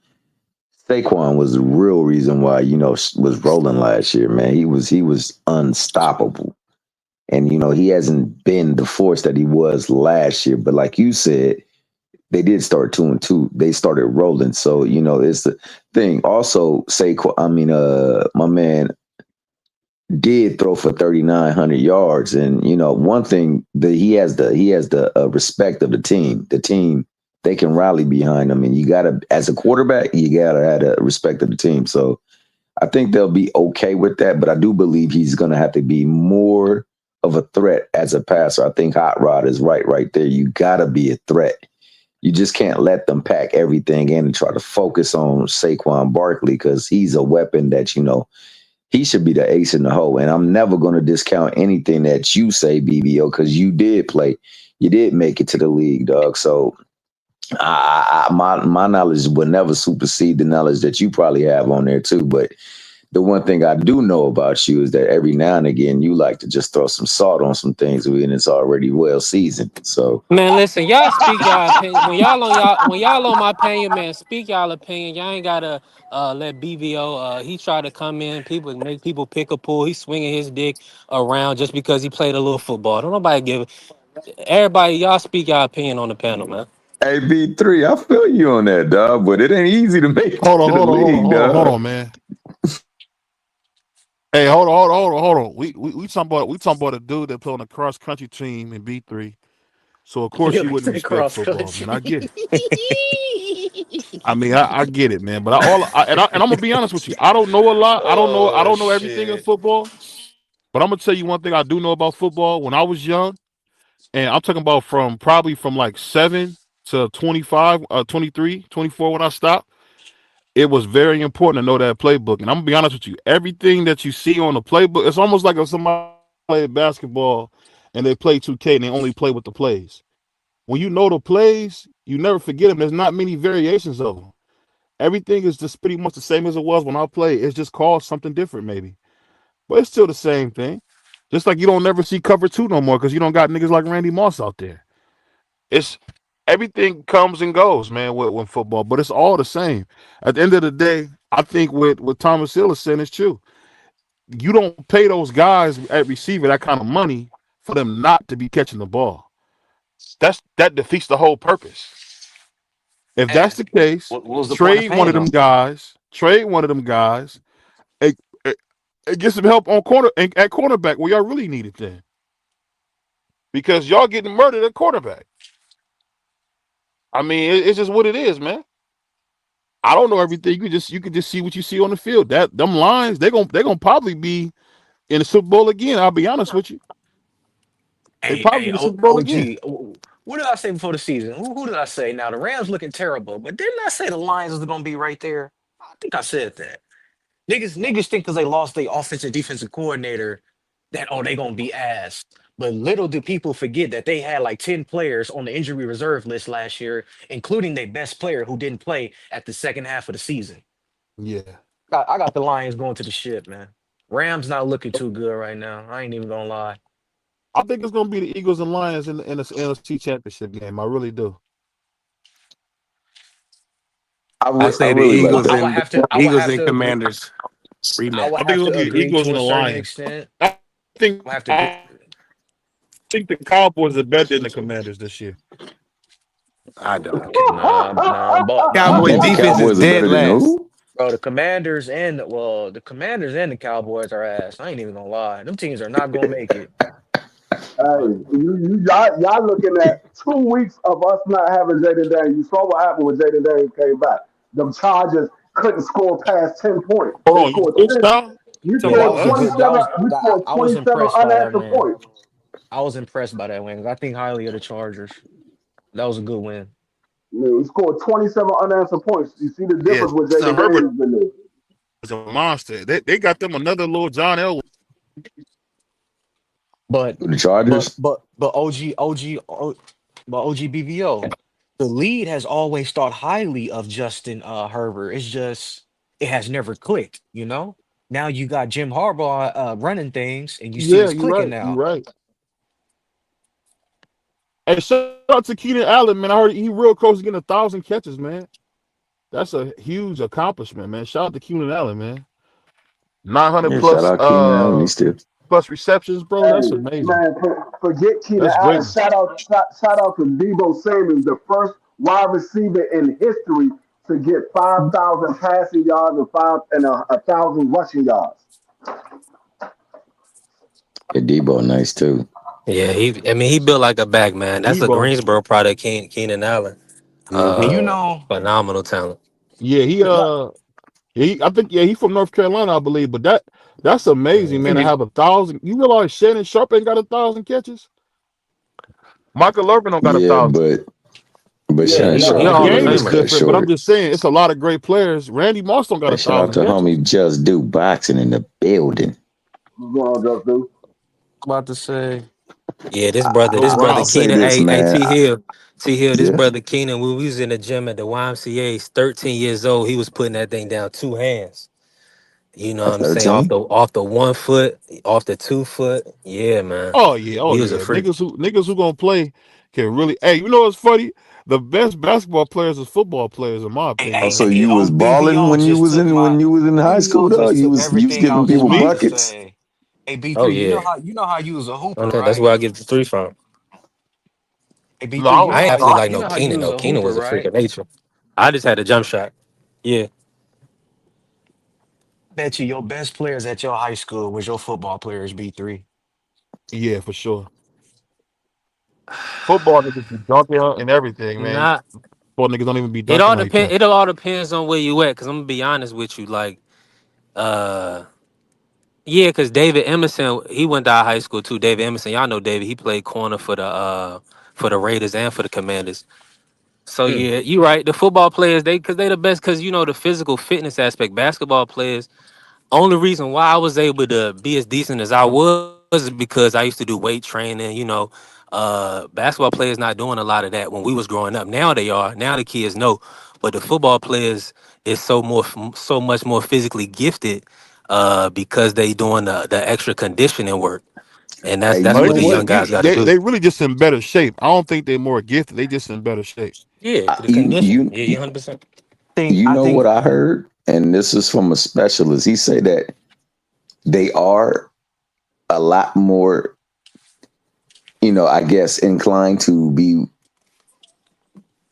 S12: Saquon was the real reason why was rolling last year, man. He was unstoppable, and he hasn't been the force that he was last year. But like you said, they did start 2-2. They started rolling, so it's the thing. Also, Saquon, my man did throw for 3,900 yards, and one thing that he has the respect of the team. The team, they can rally behind him, and you gotta, as a quarterback, you gotta have the respect of the team. So I think they'll be okay with that, but I do believe he's gonna have to be more of a threat as a passer. I think Hot Rod is right there. You gotta be a threat. You just can't let them pack everything in and try to focus on Saquon Barkley because he's a weapon that he should be the ace in the hole. And I'm never going to discount anything that you say, BBO, because you did make it to the league, dog. So my knowledge will never supersede the knowledge that you probably have on there too. But the one thing I do know about you is that every now and again you like to just throw some salt on some things when it's already well seasoned. So
S5: Man, listen, y'all speak y'all opinion. When y'all on my opinion, man, speak y'all opinion. Y'all ain't gotta let BVO. He tried to come in, make people pick a pool. He's swinging his dick around just because he played a little football. Don't nobody give. Everybody, y'all speak y'all opinion on the panel, man.
S12: hey, B3, I feel you on that, dog, but it ain't easy to make it
S11: Hold
S12: to the league, dog.
S11: on, man. Hey, hold on. We talking about a dude that played on a cross country team in B3. So of course you wouldn't respect football, man. I get it. I mean, I get it, man. But I'm gonna be honest with you. I don't know a lot. I don't know everything in football. But I'm gonna tell you one thing I do know about football. When I was young, and I'm talking about from like 7 to 25, 23, 24 when I stopped. It was very important to know that playbook. And I'm gonna be honest with you, everything that you see on the playbook, it's almost like if somebody played basketball and they play 2K and they only play with the plays. When you know the plays, you never forget them. There's not many variations of them. Everything is just pretty much the same as it was when I played. It's just called something different, maybe, but it's still the same thing. Just like you don't never see cover two no more because you don't got niggas like Randy Moss out there. It's everything comes and goes, man, with football, but it's all the same. At the end of the day, I think what Thomas Hill is saying is true. You don't pay those guys at receiver that kind of money for them not to be catching the ball. That defeats the whole purpose. If that's
S9: And
S11: the case,
S9: what was the point of
S11: trade one
S9: paying
S11: of them
S9: them?
S11: guys. Trade one of them guys. And, and get some help on at cornerback where y'all really need it then, because y'all getting murdered at quarterback. I mean, it's just what it is, man. I don't know everything. You can just see what you see on the field. That them lines, they're gonna probably be in the Super Bowl again. I'll be honest with you. They probably in the Super Bowl again.
S9: OG. What did I say before the season? Who did I say? Now the Rams looking terrible, but didn't I say the Lions are gonna be right there? I think I said that. Niggas think because they lost their offensive defensive coordinator that they gonna be ass. But little do people forget that they had like 10 players on the injury reserve list last year, including their best player who didn't play at the second half of the season.
S11: Yeah,
S9: I got the Lions going to the ship, man. Rams not looking too good right now. I ain't even gonna lie.
S11: I think it's gonna be the Eagles and Lions in the NFC Championship game. I really do.
S2: I
S12: I
S2: say the
S12: really like
S2: Eagles
S9: I
S12: that.
S9: would
S2: and
S9: have to. I would
S2: Eagles
S9: have
S2: and
S9: to agree.
S2: Commanders
S9: I
S2: rematch.
S9: would
S11: I think
S9: have
S11: it's
S9: to
S11: gonna be the
S9: agree
S11: Eagles
S9: to
S11: and
S9: a
S11: the
S9: certain
S11: Lions.
S9: extent.
S11: I think
S9: I have to agree.
S11: I think the Cowboys are better than the Commanders this year.
S2: I don't.
S9: Nah,
S12: You
S2: Cowboys
S12: think the
S2: defense is
S12: Cowboys are
S2: dead
S12: better than
S2: last.
S12: who?
S9: bro. The Commanders and the Cowboys are ass. I ain't even gonna lie. Them teams are not gonna make it.
S7: Hey, y'all looking at 2 weeks of us not having Jaden Daniels. You saw what happened when Jaden Daniels came back. The Chargers couldn't score past 10 points.
S11: Hold
S7: They
S11: on, you
S7: scored
S11: switched
S7: 10.
S11: now? You
S7: We
S11: talking
S9: Yeah, that
S7: scored
S11: about
S9: was a
S11: us?
S9: good.
S7: 27. We scored
S9: I was
S7: 27
S9: impressed by that
S7: unanswered
S9: win.
S7: points.
S9: I was impressed by that win 'cause I think highly of the Chargers. That was a good win.
S7: Yeah, we scored 27 unanswered points. You see the
S11: Yeah,
S7: difference with
S11: Justin
S7: Jaden
S11: Herbert
S7: Daniels in there.
S11: is a monster. They got them another little John Elway.
S9: But
S12: The Chargers?
S9: but but OGBVO, the lead has always thought highly of Justin Herbert. It's just it has never clicked, you know? Now you got Jim Harbaugh running things and you see
S11: Yeah,
S9: it's
S11: you're
S9: clicking
S11: right. You're
S9: now.
S11: right. Hey, shout out to Keenan Allen, man. I heard he real close to getting 1,000 catches, man. That's a huge accomplishment, man. Shout out to Keenan Allen, man. 900
S12: Yeah, shout out Keenan Allen. He's still.
S11: plus receptions, bro.
S7: Hey,
S11: That's amazing.
S7: man, forget Keenan
S11: That's
S7: Allen.
S11: greatness.
S7: Shout out to Debo Samuel, the first wide receiver in history to get 5,000 passing yards and 1,000 rushing yards.
S12: Yeah, Debo nice too.
S5: Yeah, he built like a bag, man. That's a
S11: Debo.
S5: Greensboro product, Keenan Allen.
S9: And
S12: Mm-hmm.
S9: you know,
S5: Phenomenal talent.
S11: Yeah, I think he from North Carolina, I believe. But that's amazing, man. To
S5: Mhm.
S11: have 1,000. You realize Shannon Sharp ain't got 1,000 catches? Michael Irvin don't got
S12: Yeah,
S11: 1,000.
S12: but
S9: yeah,
S12: Shannon
S9: he
S5: He
S12: Sharp
S5: a
S9: got
S5: Hall of
S12: game
S11: Game
S12: was
S11: is
S5: Famer.
S12: cut
S11: different, but I'm
S12: short.
S11: just saying it's a lot of great players. Randy Moss don't got
S12: Hey,
S11: a
S12: shout out
S11: thousand
S12: to
S11: catches.
S12: homie Just Do Boxing in the building.
S7: What's going on, Justin?
S9: about to say,
S5: Yeah, this
S12: I,
S5: brother,
S11: No
S5: this brother
S12: I'll
S11: problem.
S12: say
S5: Keenan.
S12: this,
S5: Hey,
S12: man.
S5: T Hill. This
S12: Yeah,
S5: brother Keenan. When we was in the gym at the YMCA, he's 13 years old. He was putting that thing down 2 hands. You know what
S12: at
S5: I'm saying? Off
S12: 13.
S5: the 1 foot, off the 2 foot. Yeah, man.
S11: Oh
S5: He was a
S11: yeah.
S5: freak.
S11: Niggas who gonna play can really. Hey, you know what's funny? The best basketball players is football players, in my opinion,
S12: Also,
S11: man.
S12: you was
S9: old
S12: balling
S9: BVO
S12: when you
S9: just
S12: was
S9: took
S12: in
S9: my
S12: high school,
S9: BVO
S12: though.
S9: just took
S12: You was
S9: everything I
S12: giving
S9: was
S12: people
S9: about
S11: Me?
S9: to
S12: buckets.
S9: say. Hey
S5: Oh
S9: B3,
S5: yeah.
S9: you know how you was a hooper,
S5: Okay, that's
S9: right?
S5: where I get the three from.
S9: Hey
S11: No,
S9: B3,
S11: I was.
S5: I ain't actually like
S9: you
S5: no
S9: know how you
S5: Keenan
S9: was
S5: though.
S9: a
S5: Keenan
S9: hooper,
S5: was a freak
S9: right?
S5: of nature. I just had a jump shot. Yeah.
S9: Bet you your best players at your high school was your football players, B3.
S11: Yeah, for sure. Football niggas be dunking and everything, man.
S5: Not.
S11: Football niggas don't even be
S5: It
S11: dunking
S5: all
S11: on each
S5: depend.
S11: other.
S5: It all depends on where you at. Cause I'm gonna be honest with you. Like, uh, yeah. Cause David Emerson, he went to our high school too. David Emerson, y'all know David. He played corner for the Raiders and for the Commanders. So yeah, you right. The football players, because they the best, because the physical fitness aspect. Basketball players, only reason why I was able to be as decent as I was is because I used to do weight training. Basketball players not doing a lot of that when we was growing up. Now they are. Now the kids know, but the football players is so much more physically gifted, because they doing the extra conditioning work, and that's
S12: Hey, you
S5: that's
S11: Well,
S5: what
S12: know
S5: the
S12: what?
S5: young guys got to
S11: they
S5: do.
S11: really just in better shape. I don't think they're more gifted. They just in better shape.
S5: Yeah, the
S12: You
S5: conditioning.
S12: you
S5: Yeah, yeah, 100%.
S12: you
S9: I
S12: know
S9: think
S12: what I heard, and this is from a specialist. He said that they are a lot more, I guess, inclined to be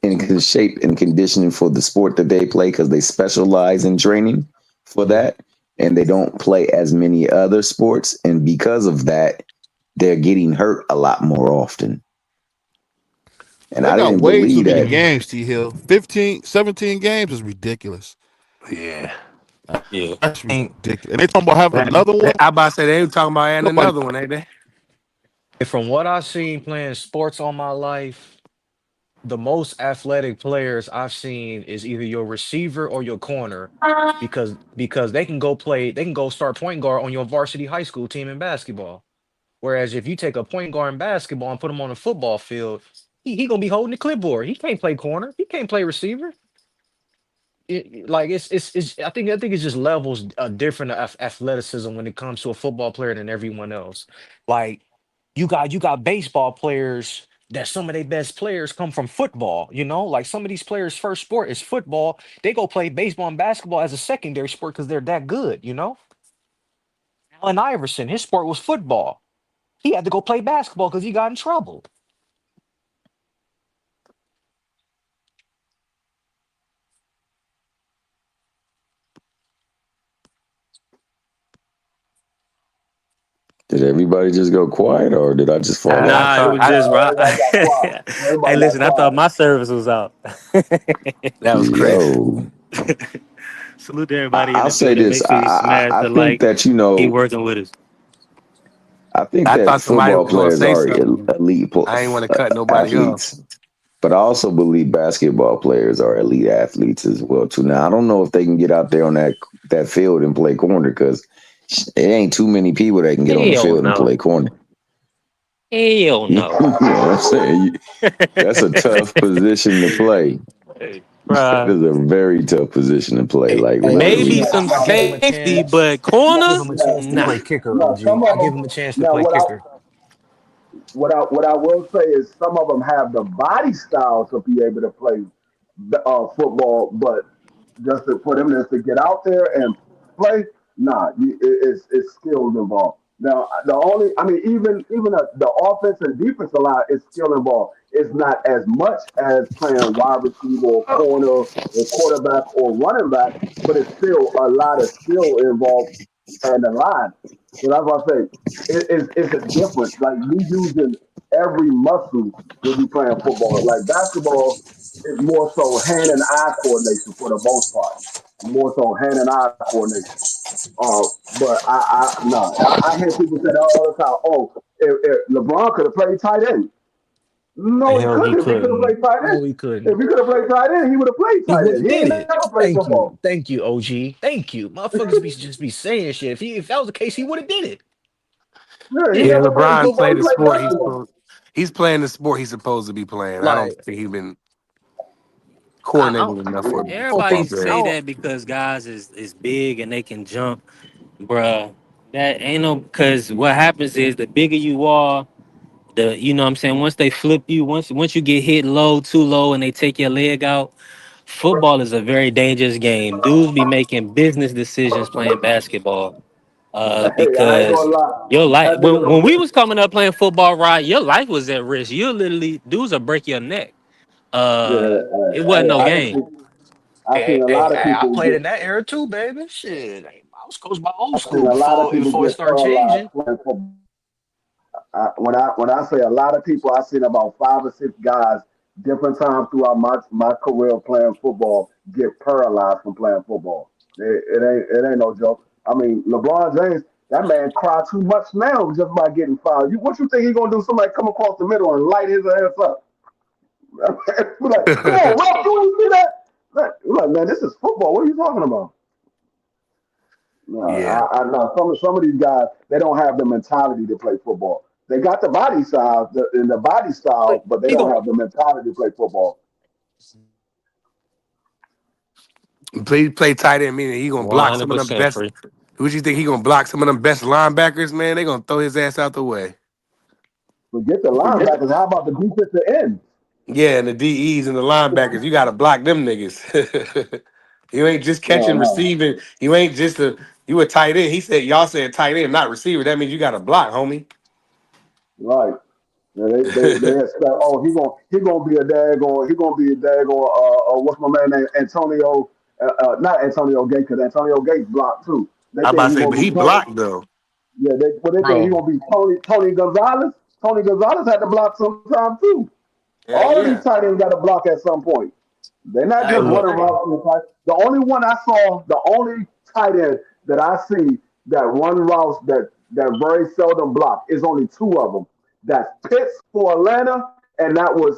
S12: in good shape and conditioning for the sport that they play because they specialize in training for that, and they don't play as many other sports, and because of that, they're getting hurt a lot more often. And
S11: They
S12: I
S11: got
S12: didn't
S11: way too
S12: believe
S11: many
S12: that.
S11: games, T Hill. 15, 17 games is ridiculous.
S5: Yeah, yeah.
S11: That's
S9: think
S11: ridiculous. And they talking about having another one.
S2: I about to say they ain't talking about adding
S11: Nobody.
S2: another one, ain't they?
S9: from what I've seen playing sports all my life, the most athletic players I've seen is either your receiver or your corner, because they can go start point guard on your varsity high school team in basketball. Whereas if you take a point guard in basketball and put him on a football field, he gonna be holding the clipboard. He can't play corner. He can't play receiver. Like it's I think it's just levels different of athleticism when it comes to a football player than everyone else. Like you got baseball players that some of their best players come from football. Like some of these players' first sport is football. They go play baseball and basketball as a secondary sport because they're that good. Allen Iverson, his sport was football. He had to go play basketball because he got in trouble.
S12: Did everybody just go quiet, or did I just fall
S5: I
S13: Nah,
S12: off?
S13: it
S5: thought
S13: was just right.
S7: Everybody got quiet.
S13: Hey,
S7: Everybody got
S13: listen, I thought
S7: quiet.
S13: my service was out.
S5: that was crazy.
S12: Yo,
S13: Salute to everybody in
S12: I'll
S13: the
S12: say
S13: building.
S12: this:
S13: Make sure you smash
S12: I
S13: the
S12: think
S13: like.
S12: that
S13: Keep working with us.
S12: I think
S2: I
S12: that
S2: thought somebody
S12: football
S2: was gonna
S12: players
S2: say
S12: are
S2: something.
S12: elite
S2: I ain't want to cut nobody off.
S12: athletes, but I also believe basketball players are elite athletes as well too. Now I don't know if they can get out there on that field and play corner because it ain't too many people that can get on the
S13: Hell
S12: field and play
S13: no.
S12: corner.
S13: Hell
S12: You
S13: no.
S12: know what I'm saying? That's a tough position to play.
S13: Hey,
S12: That
S13: bruh.
S12: is a very tough position to play.
S9: Hey,
S12: Like
S9: hey,
S7: Yeah,
S13: Maybe
S12: literally,
S9: OG,
S13: some
S9: I give him a
S13: safety,
S9: chance.
S13: but
S9: I
S13: corner?
S9: give him a
S7: yeah,
S9: chance to
S13: Nah.
S9: play kicker,
S7: yeah.
S9: OG.
S7: Some
S9: I
S7: of
S9: give
S7: them.
S9: him a chance to
S7: Now,
S9: play kicker.
S7: what I will say is some of them have the body style to be able to play football, but for them just to get out there and play, nah, it's skills involved. Now, the only, I mean, even the offense and defense a lot is skill involved. It's not as much as playing wide receiver or corner or quarterback or running back, but it's still a lot of skill involved and the line. So that's why I say it's a difference. Like you using every muscle when you playing football. Like basketball is more so hand and eye coordination for the most part. More so hand and eye coordination. But no, I hear people say that all the time. Oh, if LeBron could have played tight end.
S9: The
S7: No, he
S9: hell he
S7: couldn't. If he could have
S9: couldn't.
S7: played tight end,
S9: No, he
S7: if
S9: couldn't.
S7: he could have played tight end, he would have played
S9: He
S7: tight
S9: would
S7: end.
S9: have
S7: He
S9: did
S7: ain't
S9: it.
S7: never played
S9: Thank
S7: football.
S9: you. Thank you, OG. Thank you. Motherfuckers be just be saying shit. If that was the case, he would have did it.
S7: Yeah, he
S2: Yeah,
S7: never played
S2: LeBron
S7: football.
S2: played
S7: He
S2: the
S7: played
S2: sport
S7: basketball.
S2: he's playing the sport he's supposed to be playing. I don't
S9: Like
S2: think he's been
S9: I
S2: coordinated enough for a
S9: don't
S2: football
S13: Everybody
S9: think I
S2: player.
S13: say
S9: don't.
S13: that because guys is big and they can jump. Bruh. That ain't no, because what happens is the bigger you are, you know what I'm saying, once they flip you, once you get hit low, too low, and they take your leg out, football is a very dangerous game. Dudes be making business decisions playing basketball.
S7: Hey, I ain't
S13: Because
S7: gonna lie.
S13: your life,
S7: That nigga
S13: when we
S7: LeBron.
S13: was coming up playing football, right, your life was at risk. You literally, dudes will break your neck.
S7: Yeah,
S13: It wasn't
S7: hey,
S13: no game.
S7: I seen a lot of
S9: I
S7: people
S9: played
S7: get.
S9: in that era too, baby. Shit, I was coached by old
S7: I seen
S9: school
S7: a lot of people
S9: before it
S7: get
S9: started
S7: paralyzed
S9: changing.
S7: playing football. When I say a lot of people, I seen about 5 or 6 guys different times throughout my career playing football get paralyzed from playing football. It ain't no joke. I mean, LeBron James, that man cried too much now just by getting fouled. What you think he gonna do? Somebody come across the middle and light his ass up?
S14: We're like, come on, Rob, you ain't see that? We're like, man, this is football. What are you talking about? No,
S8: Yeah.
S14: I know some of these guys they don't have the mentality to play football. They got the body style and the body style, but they
S9: He
S14: don't
S9: gonna
S14: have the mentality to play football.
S8: Play tight end, meaning he gonna block some of them
S13: 100%
S8: best.
S13: free.
S8: Who you think he gonna block some of them best linebackers? Man, they gonna throw his ass out the way.
S14: Forget the linebackers. How about the defensive ends?
S8: Yeah, and the DEs and the linebackers, you gotta block them niggas. You ain't just
S14: No,
S8: catching,
S14: no,
S8: receiving. You ain't just you a tight end. He said y'all said tight end, not receiver. That means you got to block, homie.
S14: right. Yeah, they expect. Oh, he gonna be a daggone. He gonna be a daggone. What's my man name? Antonio. Not Antonio Gates, because Antonio Gates blocked too. They
S8: I
S14: think
S8: about to
S14: he
S8: say,
S14: gonna
S8: but
S14: be
S8: he
S14: Tony.
S8: blocked though.
S14: Yeah, they think he
S9: bro.
S14: gonna be Tony Gonzalez. Tony Gonzalez had to block sometime too.
S8: Yeah,
S14: All of these
S8: yeah.
S14: tight ends got to block at some point. They're not
S8: I
S14: just
S8: ain't
S9: Look,
S14: running
S8: gonna.
S14: routes. The only one I saw, the only tight end that I see that run routes that very seldom block is only two of them. That's Pitts for Atlanta, and that was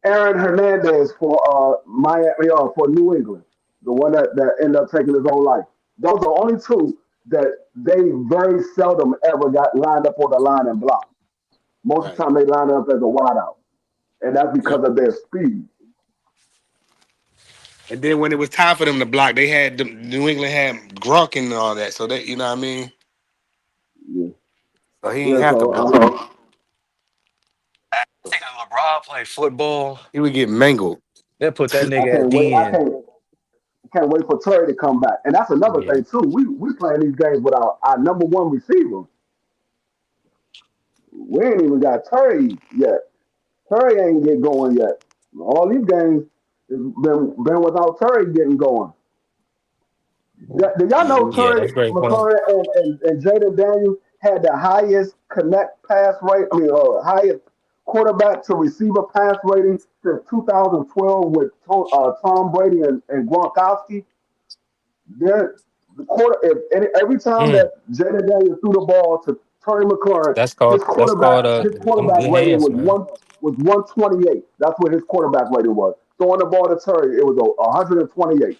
S14: Aaron Hernandez for Miami for New England, the one that ended up taking his own life. Those are the only two that they very seldom ever got lined up on the line and blocked. Most of
S8: Right.
S14: the time they line up as a wideout, and that's
S8: Yep.
S14: because of their speed.
S8: And then when it was time for them to block, they had New England had Gronk and all that, so they, you know what I mean.
S14: Yeah,
S8: So he ain't
S14: yeah.
S8: have to
S14: So
S8: block.
S9: nigga LeBron play football.
S8: He would get mangled.
S9: They put that
S14: I
S9: nigga at
S14: can't wait.
S9: the end.
S14: I can't wait for Terry to come back. And that's another
S9: Yeah.
S14: thing too. We playing these games without our number one receiver. We ain't even got Terry yet. Terry ain't get going yet. All these games has been without Terry getting going. Do y'all know
S8: Mhm.
S13: Yeah,
S14: Terry
S13: that's a great point.
S14: McLaurin and Jaden Daniels had the highest connect pass rate? I mean, highest quarterback to receiver pass rating since 2012 with Tom Brady and Gronkowski. They're, the quarter every time
S13: Mm,
S14: that Jaden Daniels threw the ball to Terry McLaurin,
S13: that's called
S14: his
S13: them
S14: quarterback
S13: good
S14: rating
S13: hands,
S14: was
S13: man.
S14: 128. That's what his quarterback rating was. Throwing the ball to Terry, it was 128.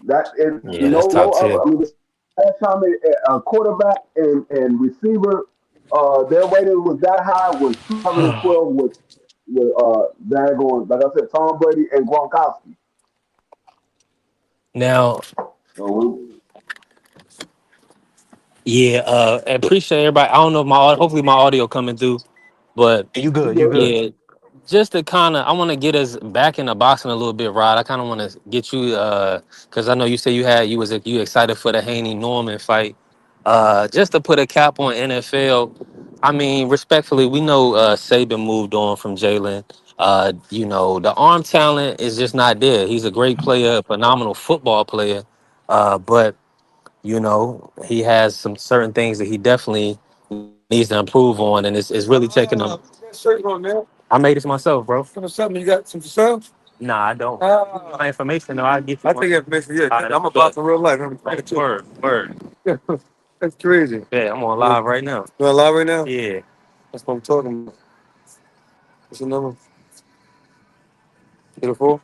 S14: That is
S13: Yeah, that's
S14: no
S13: top
S14: other.
S13: tier.
S14: I mean, the last time a quarterback and receiver, their rating was that high was 2012 with daggone, like I said, Tom Brady and Gronkowski.
S13: Now,
S14: So
S13: yeah, I appreciate everybody. I don't know if hopefully my audio coming through, but
S9: You
S14: we
S9: good, you
S14: good.
S9: good.
S13: yeah, just to kind of, I want to get us back in the boxing a little bit, Rod. I kind of want to get you, because I know you said you excited for the Haney Norman fight. Just to put a cap on NFL. I mean, respectfully, we know Saban moved on from Jalen. The arm talent is just not there. He's a great player, a phenomenal football player, but he has some certain things that he definitely needs to improve on, and it's really taking him.
S8: Shirt on there.
S13: I made it myself, bro.
S8: Something you got some for sale?
S13: Nah, I don't.
S8: Uh,
S13: My information, though, I'll get you
S8: I
S13: one.
S8: take information. Yeah,
S13: All right,
S8: I'm
S13: that's
S8: about
S13: good.
S8: to real life. I'm excited too.
S13: Word.
S8: That's crazy.
S13: Yeah, I'm on
S8: You
S13: live right now.
S8: alive right now?
S13: Yeah,
S8: That's what I'm talking about. What's the number? Beautiful.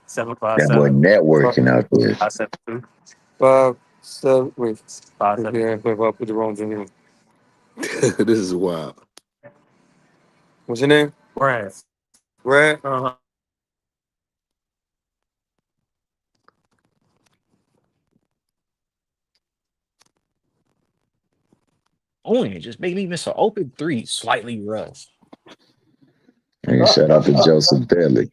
S12: That boy
S13: 757
S12: networking out there.
S13: 572
S8: Five, seven. Wait. Yeah,
S13: 572.
S8: I put the wrong thing in. This is wild. What's your name?
S13: Brad.
S8: Brad.
S13: Uh-huh.
S9: Oh, and it just made me miss an open three, slightly rough.
S12: And shout out to Joseph Bailey.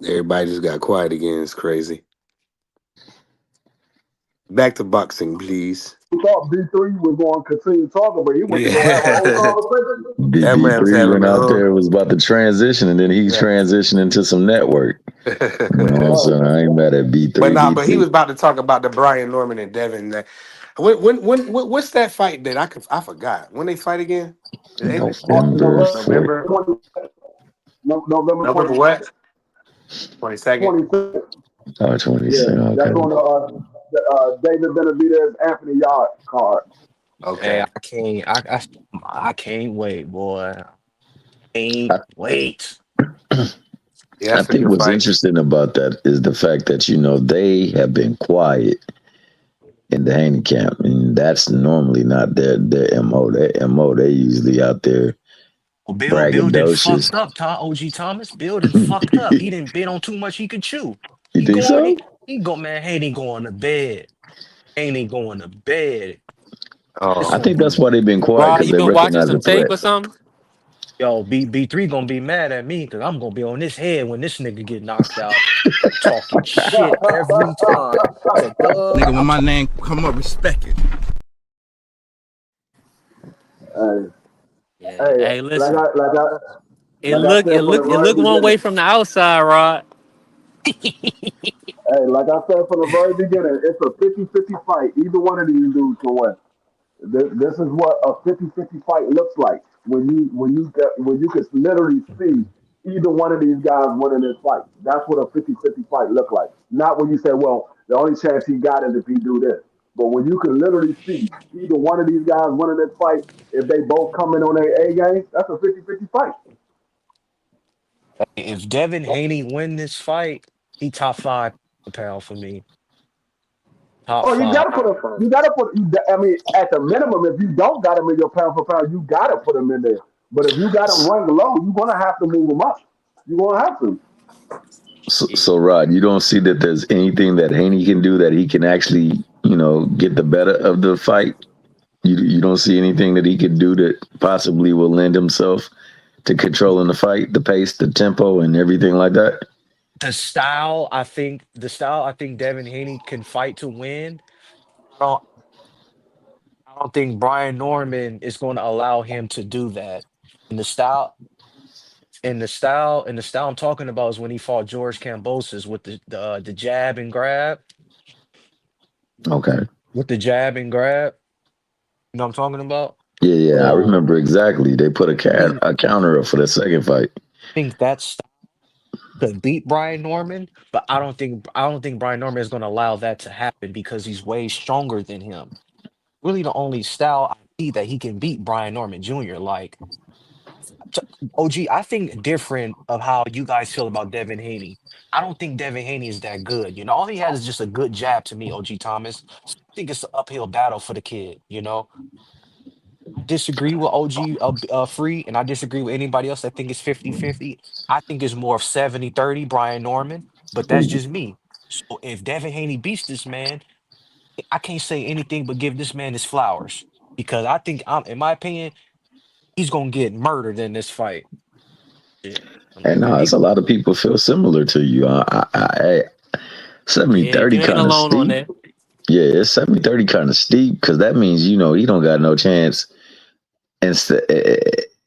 S8: Everybody just got quiet again. It's crazy. Back to boxing, please.
S14: we thought B3 was going to continue talking, but he went to go have a whole
S8: Yeah.
S14: conversation.
S8: That man was
S12: BB3
S8: having
S12: went
S8: a
S12: out
S8: whole.
S12: there, was about to transition, and then he
S8: Yeah.
S12: transitioned into some network. You know what I'm
S14: Right.
S12: saying? I ain't mad at
S8: But
S12: B3.
S8: nah, but he
S12: B3.
S8: was about to talk about the Brian Norman and Devin. What's that fight that I forgot when they fight again?
S12: November
S14: November
S12: 4th.
S8: November.
S14: 20, November
S8: November
S14: 20.
S8: what? 22nd.
S14: 26th.
S12: Oh, 26.
S14: Yeah, that's
S12: Okay.
S14: on the David Benavidez Anthony Yard card.
S9: Hey,
S8: Okay.
S9: I can't wait, boy. Can't
S12: I,
S9: wait.
S8: Yeah,
S12: I
S8: that's a
S12: think
S8: good
S12: what's
S8: fight.
S12: interesting about that is the fact that, they have been quiet in the Haney camp. And that's normally not their MO. Their MO, they usually out there
S9: Well, Bill didn't
S12: braggadocious.
S9: fucked up, OG Thomas. Bill didn't fucked up. He didn't bid on too much he could chew.
S12: You
S9: He
S12: think
S9: going,
S12: so?
S9: he go, man, Haney going to bed. Haney going to bed. It's
S12: I
S8: Oh,
S9: gonna
S12: think that's
S9: be
S12: why they've been quiet,
S13: Rod,
S12: because
S13: you
S12: they
S13: been watching
S12: recognize
S13: some
S12: the
S13: tape
S12: threat.
S13: or something?
S9: Yo, B3 gonna be mad at me because I'm gonna be on his head when this nigga get knocked out. Talking shit every time. So
S15: Nigga, when
S9: I'm
S15: my
S9: talking.
S15: name come up, respect it.
S14: Hey,
S13: Yeah.
S14: hey,
S13: Hey,
S14: like
S13: listen.
S14: I like I
S13: It
S14: like I
S13: look
S14: said
S13: it
S14: from the
S13: look it
S14: very
S13: look one way
S14: beginning.
S13: from the outside, Rod.
S14: Hey, like I said from the very beginning, it's a 50-50 fight. Either one of these dudes can win. This is what a 50-50 fight looks like when you can literally see either one of these guys winning this fight. That's what a 50-50 fight look like. Not when you say, well, the only chance he got is if he do this. But when you can literally see either one of these guys winning this fight, if they both come in on their A game, that's a 50-50 fight.
S9: If Devin Haney win this fight, he top 5 pound for me. Top
S14: Oh, you
S9: 5.
S14: gotta put him. You gotta put. I mean, at the minimum, if you don't got him in your pound for pound, you gotta put him in there. But if you got him ranked low, you're gonna have to move him up. You're gonna have to.
S12: So, Rod, you don't see that there's anything that Haney can do that he can actually, get the better of the fight? You don't see anything that he could do that possibly will lend himself to controlling the fight, the pace, the tempo, and everything like that?
S9: The style I think Devin Haney can fight to win. I don't I don't think Brian Norman is going to allow him to do that. And the style I'm talking about is when he fought George Kambosos with the jab and grab,
S12: Okay.
S9: with the jab and grab. You know what I'm talking about?
S12: Yeah, yeah, I
S9: So
S12: remember exactly. They put
S9: I think
S12: a counter up for the second fight.
S9: that style could beat Brian Norman, but I don't think Brian Norman is going to allow that to happen because he's way stronger than him. Really, the only style I see that he can beat Brian Norman Jr. Like t- OG, I think different of how you guys feel about Devin Haney. I don't think Devin Haney is that good. All he has is just a good jab to me, OG Thomas. So I think it's an uphill battle for the kid. I disagree with OG Free, and I disagree with anybody else that think it's 50-50. I think it's more of 70-30 Brian Norman, but that's just me. So if Devin Haney beats this man, I can't say anything but give this man his flowers because I think, in my opinion, he's gonna get murdered in this fight. Yeah.
S12: And no, it's a lot of people feel similar to you. 70
S13: Yeah,
S12: 30
S13: you ain't
S12: kind of
S13: alone on
S12: steep.
S13: that.
S12: Yeah, it's 70-30 kind of steep because that means, he don't got no chance instead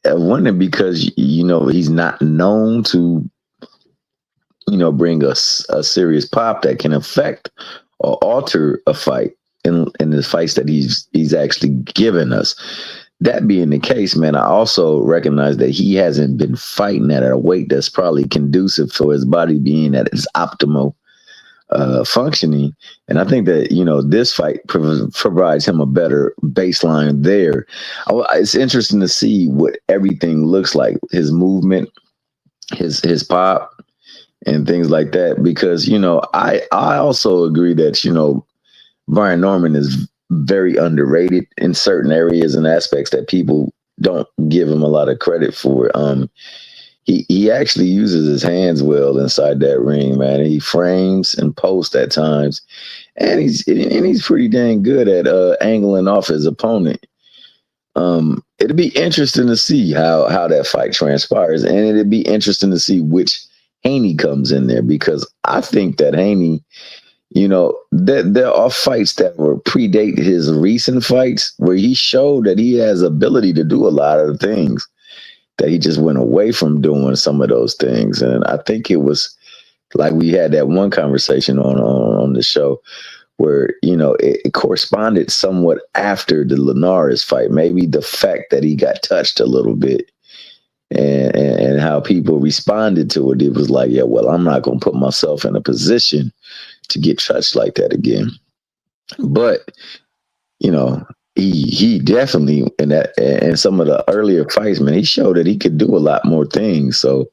S12: winning because, he's not known to, bring us a serious pop that can affect or alter a fight in the fights that he's actually given us. That being the case, man, I also recognize that he hasn't been fighting at a weight that's probably conducive for his body being at its optimal functioning. And I think that, this fight provides him a better baseline there. It's interesting to see what everything looks like, his movement, his pop, and things like that. Because, I also agree that, Brian Norman is very underrated in certain areas and aspects that people don't give him a lot of credit for. He actually uses his hands well inside that ring, man. He frames and posts at times, and he's pretty dang good at angling off his opponent. It'd be interesting to see how that fight transpires, and it'd be interesting to see which Haney comes in there because I think that Haney, there are fights that were predate his recent fights where he showed that he has ability to do a lot of things that he just went away from doing some of those things. And I think it was like we had that one conversation on the show where, it corresponded somewhat after the Linares fight. Maybe the fact that he got touched a little bit and how people responded to it. It was like, yeah, well, I'm not going to put myself in a position to get touched like that again. But he definitely in some of the earlier fights, man, he showed that he could do a lot more things. So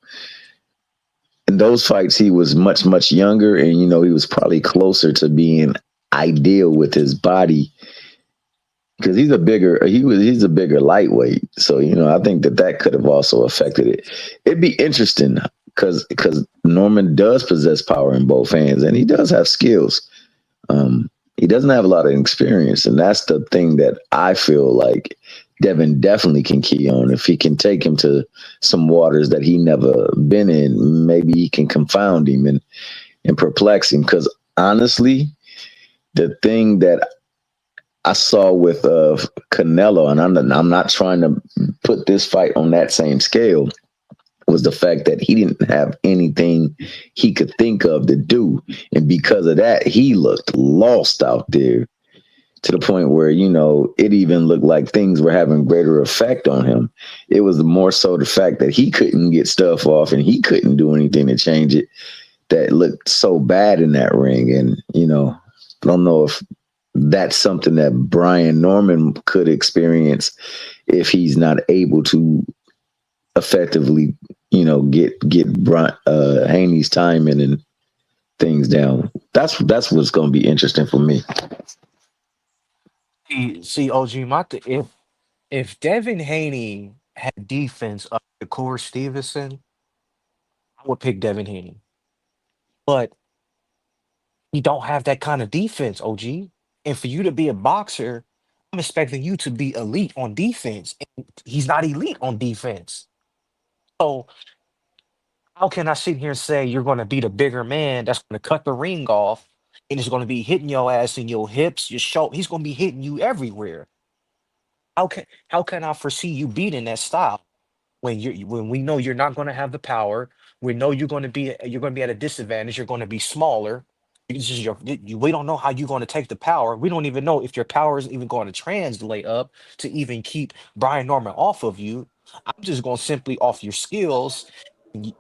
S12: in those fights, he was much younger, and he was probably closer to being ideal with his body because he's a bigger lightweight. So I think that could have also affected it. It'd be interesting because Norman does possess power in both hands, and he does have skills. He doesn't have a lot of experience, and that's the thing that I feel like Devin definitely can key on. If he can take him to some waters that he never been in, maybe he can confound him and perplex him. Because honestly, the thing that I saw with Canelo, and I'm not trying to put this fight on that same scale, was the fact that he didn't have anything he could think of to do. And because of that, he looked lost out there to the point where, it even looked like things were having greater effect on him. It was more so the fact that he couldn't get stuff off and he couldn't do anything to change it that looked so bad in that ring. And, I don't know if that's something that Brian Norman could experience if he's not able to effectively, get Haney's timing and things down. That's what's going to be interesting for me.
S9: See, OG, if Devin Haney had defense of Shakur Stevenson, I would pick Devin Haney. But he don't have that kind of defense, OG. And for you to be a boxer, I'm expecting you to be elite on defense. And he's not elite on defense. So how can I sit here and say you're going to beat a bigger man that's going to cut the ring off and is going to be hitting your ass in your hips, your shoulder? He's going to be hitting you everywhere. How can I foresee you beating that style when we know you're not going to have the power? We know you're going to be at a disadvantage. You're going to be smaller. We don't know how you're going to take the power. We don't even know if your power is even going to translate up to even keep Brian Norman off of you. I'm just going to simply off your skills.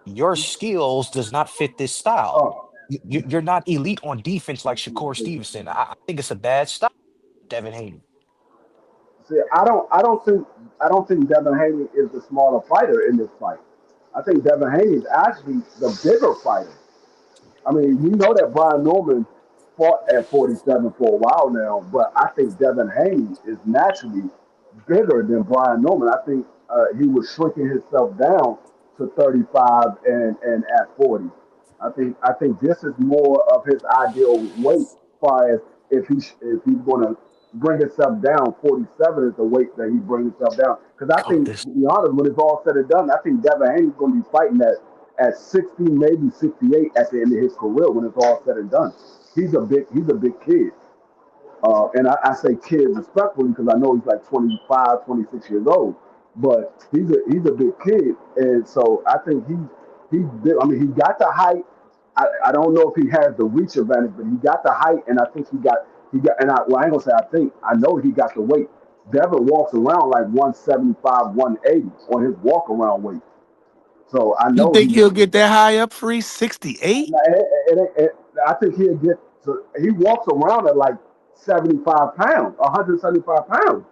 S9: Your skills does not fit this style.
S14: Oh,
S9: You're not elite on defense like Shakur Stevenson. I think it's a bad style, Devin Haney.
S14: see, I don't think Devin Haney is the smaller fighter in this fight. I think Devin Haney is actually the bigger fighter. I mean, you know that Brian Norman fought at 47 for a while now, but I think Devin Haney is naturally bigger than Brian Norman. I think he was shrinking himself down to 35 and at 40. I think this is more of his ideal weight as far as if he's going to bring himself down. 47 is the weight that he brings himself down. Because I
S9: Oh,
S14: think,
S9: this
S14: to be honest, when it's all said and done, I think Devin Haney's going to be fighting at 60, maybe 68 at the end of his career when it's all said and done. He's a big kid. And I say kid respectfully because I know he's like 25, 26 years old, but he's a big kid, and so I think he's big. I mean, he got the height. I don't know if he has the reach advantage, but he got the height, and I think he got. And I ain't gonna say I think I know he got the weight. Devin walks around like 175, 180 on his walk around weight. So I
S8: You
S14: know
S8: think he'll get that high up, Free? 68?
S14: I think he'll get to. He walks around at like 75 pounds, 175 pounds.